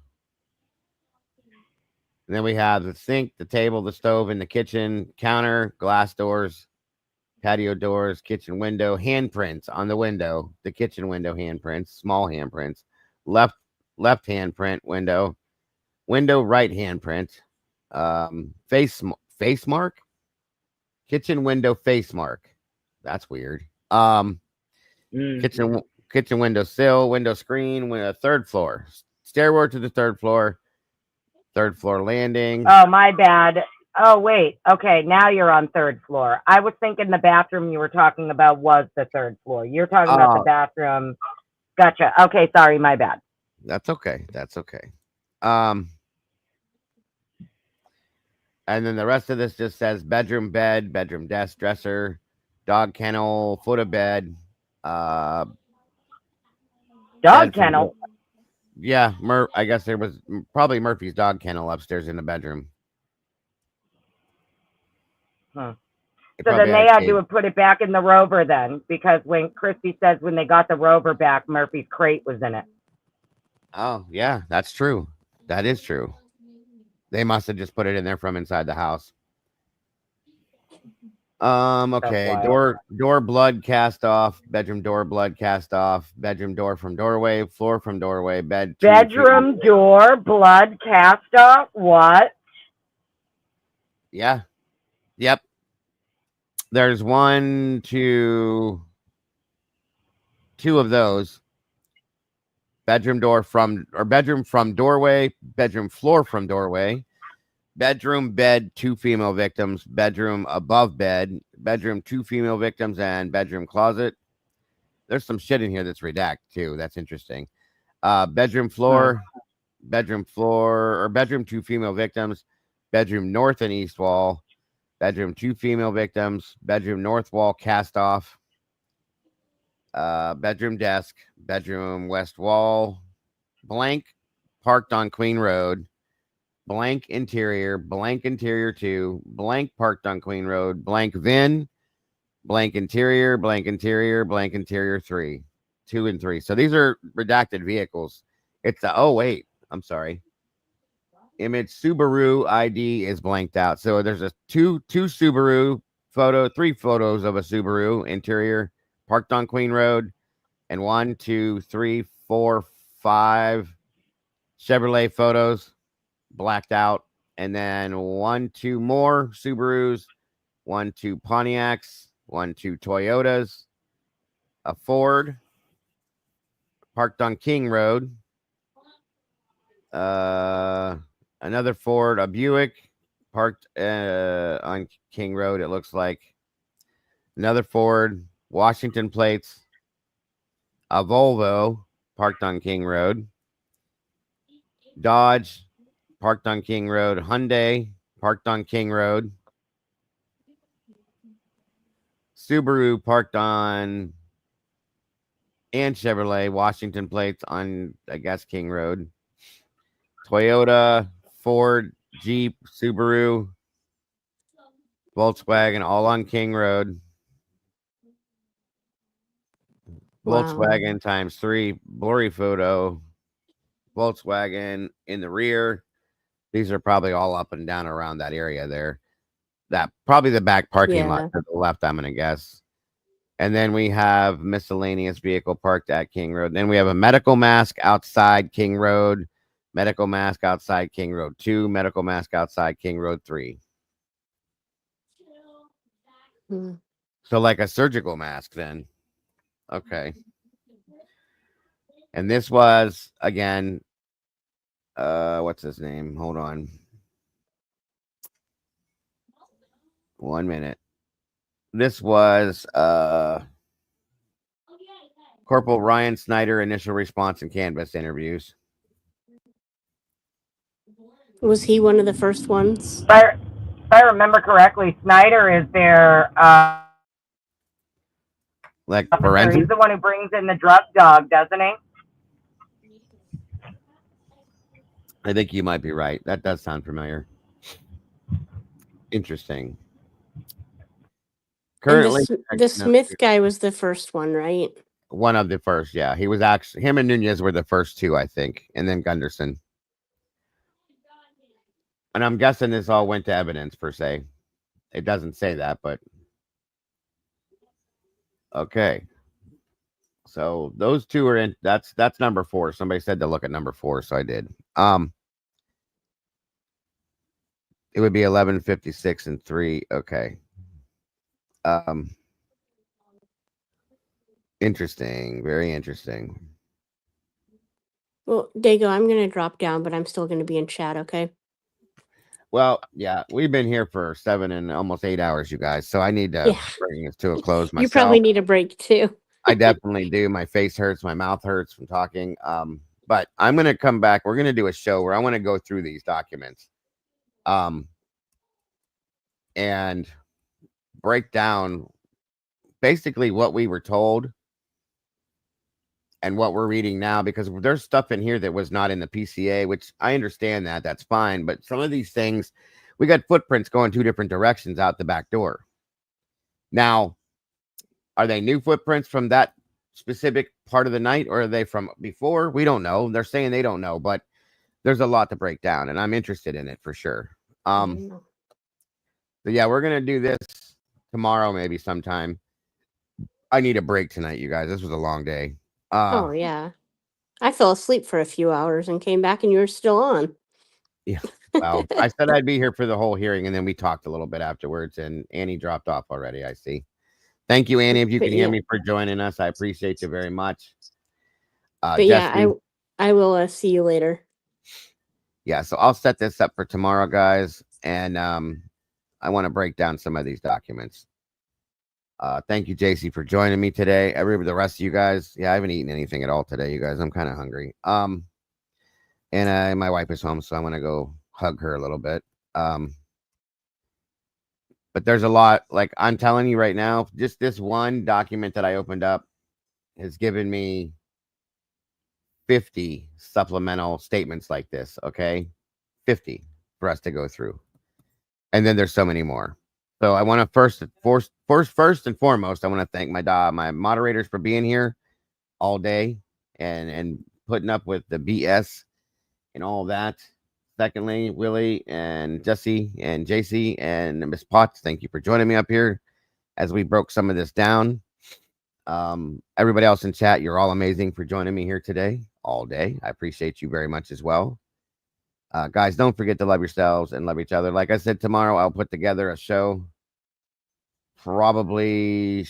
then we have the sink, the table, the stove, in the kitchen, counter, glass doors, patio doors, kitchen window, handprints on the window, the kitchen window handprints, small handprints, left handprint window, right handprint, face mark, kitchen window face mark. That's weird. Kitchen window sill, window screen, third floor, stairway to the third floor landing. Oh, my bad. Oh, wait. Okay, now you're on third floor. I was thinking the bathroom you were talking about was the third floor. You're talking about the bathroom. Gotcha. Okay, sorry, my bad. That's okay. And then the rest of this just says bedroom bed, bedroom desk, dresser, dog kennel, foot of bed, dog bed kennel. Yeah, I guess there was probably Murphy's dog kennel upstairs in the bedroom. It So probably then had they a had cage. to put it back in the rover then, because when Christy says when they got the rover back, Murphy's crate was in it. Oh, yeah, that's true. That is true. They must have just put it in there from inside the house. Okay. wild. Door blood cast off. Bedroom door blood cast off. Bedroom door from doorway. Floor from doorway. Bed 2 feet. Bedroom door, blood cast off. What? Yeah. Yep. There's two of those. Bedroom door from bedroom from doorway. Bedroom floor from doorway. Bedroom bed, 2 female victims. Bedroom above bed. Bedroom 2 female victims, and bedroom closet. There's some shit in here that's redacted too. That's interesting. Bedroom floor, bedroom 2 female victims. Bedroom north and east wall. Bedroom 2 female victims. Bedroom north wall cast off. Bedroom desk. Bedroom west wall. Blank parked on Queen Road. Blank interior 2. Blank parked on Queen Road. Blank VIN. Blank interior 3. 2 and 3. So these are redacted vehicles. It's the I'm sorry. Image Subaru ID is blanked out. So there's a two Subaru 3 photos of a Subaru interior parked on Queen Road, and 1, 2, 3, 4, 5 Chevrolet photos blacked out, and then 1, 2 more Subarus, 1, 2 Pontiacs, 1, 2 Toyotas, a Ford parked on King Road, another Ford, a Buick parked on King Road. It looks like another Ford, Washington plates, a Volvo parked on King Road, Dodge parked on King Road, Hyundai parked on King Road, Subaru parked on, and Chevrolet Washington plates on, I guess, King Road, Toyota, Ford, Jeep, Subaru, Volkswagen, all on King Road. Wow. Volkswagen times 3, blurry photo. Volkswagen in the rear. These are probably all up and down around that area there. That probably the back parking lot Yeah. to the left, I'm gonna guess. And then we have miscellaneous vehicle parked at King Road. Then we have a medical mask outside King Road, medical mask outside King Road 2, medical mask outside King Road 3. Hmm. So like a surgical mask then. Okay. And this was again, what's his name? Hold on. 1 minute. This was Corporal Ryan Snyder initial response and canvas interviews. Was he one of the first ones? If I remember correctly, Snyder is their Like officer. forensic. He's the one who brings in the drug dog, doesn't he? I think you might be right. That does sound familiar. Interesting. And Currently, the Smith guy was the first one, right? one of the first. Yeah, he was actually, him and Nunez were the first 2, I think, and then Gunderson. And I'm guessing this all went to evidence per se. It doesn't say that, but okay. So those 2 are in. That's number 4. Somebody said to look at number 4, so I did. It would be 11:56 and 3. Okay. Interesting. Very interesting. Well, Dago, I'm gonna drop down, but I'm still gonna be in chat, okay? Well, yeah, we've been here for 7 and almost 8 hours, you guys. So I need to bring this to a close myself. You probably need a break too. I definitely do. My face hurts, my mouth hurts from talking. But I'm gonna come back. We're gonna do a show where I want to go through these documents, and break down basically what we were told and what we're reading now, because there's stuff in here that was not in the PCA, which I understand that. That's fine. But some of these things we got footprints going 2 different directions out the back door. Now, are they new footprints from that specific part of the night, or are they from before? We don't know. They're saying they don't know, but there's a lot to break down, and I'm interested in it for sure. So yeah, we're gonna do this tomorrow, maybe sometime. I need a break tonight, you guys. This was a long day. Oh yeah. I fell asleep for a few hours and came back and you were still on. Yeah. Well, I said I'd be here for the whole hearing, and then we talked a little bit afterwards, and Annie dropped off already, I see. Thank you, Annie, if you But can hear yeah. me, for joining us. I appreciate you very much. But Jesse, yeah, I will see you later. yeah, so I'll set this up for tomorrow, guys, and I want to break down some of these documents. Thank you, JC, for joining me today. The rest of you guys, yeah, I haven't eaten anything at all today, you guys. I'm kind of hungry. And my wife is home, so I want to go hug her a little bit. But there's a lot, like I'm telling you right now, just this one document that I opened up has given me 50 supplemental statements like this, okay? 50 for us to go through. And then there's so many more. So I want to first and foremost, I want to thank my moderators for being here all day and putting up with the BS and all that. Secondly, Willie and Jesse and JC and Miss Potts, thank you for joining me up here as we broke some of this down. Everybody else in chat, you're all amazing for joining me here today, all day. I appreciate you very much as well. Guys, don't forget to love yourselves and love each other. Like I said, tomorrow I'll put together a show, probably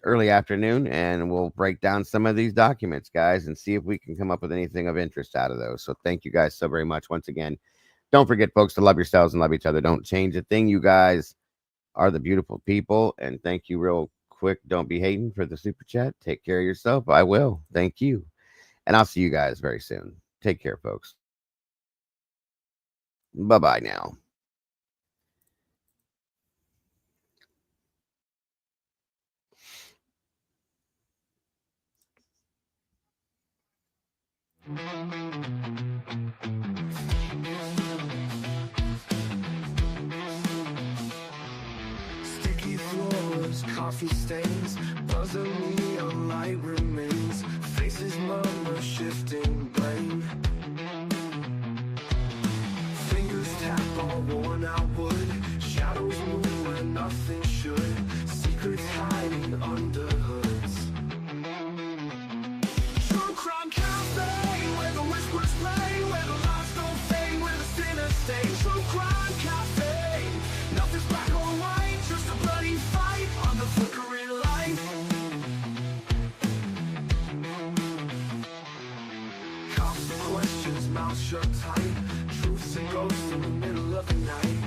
early afternoon, and we'll break down some of these documents, guys, and see if we can come up with anything of interest out of those. So thank you guys so very much. Once again, don't forget, folks, to love yourselves and love each other. Don't change a thing. You guys are the beautiful people. And thank you real quick. Don't be hating for the super chat. Take care of yourself. I will. Thank you. And I'll see you guys very soon. Take care, folks. Bye-bye now. Sticky floors, coffee stains, buzzing neon light remains. Faces murmur, shifting blame. Fingers tap on worn out wood. Shadows move where nothing should. Secrets hiding under hoods. True crime cafe, where the whispers play, where the lies don't fade, where the sinners stay. True crime cafe, nothing's black or white, just a bloody fight on the flickering light. Cops and questions, mouths shut tight. Truths and ghosts in the middle of the night.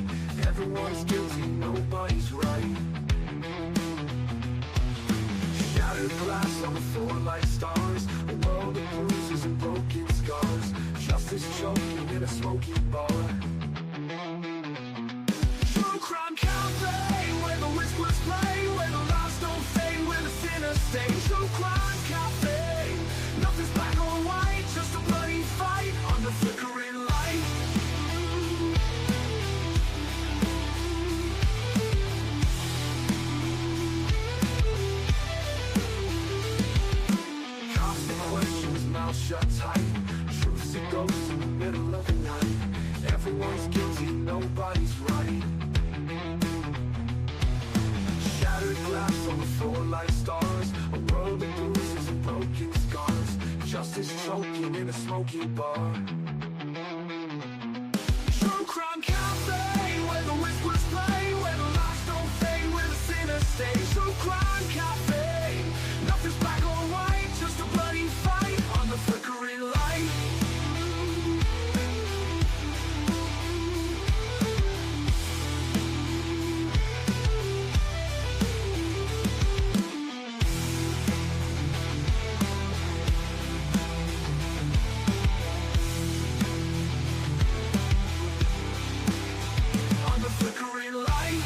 Everyone's guilty, nobody's right. Shattered glass on the floor like stars. A world of bruises and broken scars. Justice choking in a smoky bar. True crime cafe, where the whispers play, where the lies don't fade, where the sinners stay. True crime cafe, nothing's black or white, just a bloody fight on the flickering light. Cops and questions, mouths shut tight. Truths and ghosts in the middle of the night. Everyone's guilty, nobody's right. Shattered glass on the floor like stars. A world of bruises and broken scars. Justice choking in a smoky bar. True crime cafe, where the whispers play, where the lies don't fade, where the sinners stay. True crime cafe, nothing's black or white, just a bloody fight on the flickering light. On the flickering light.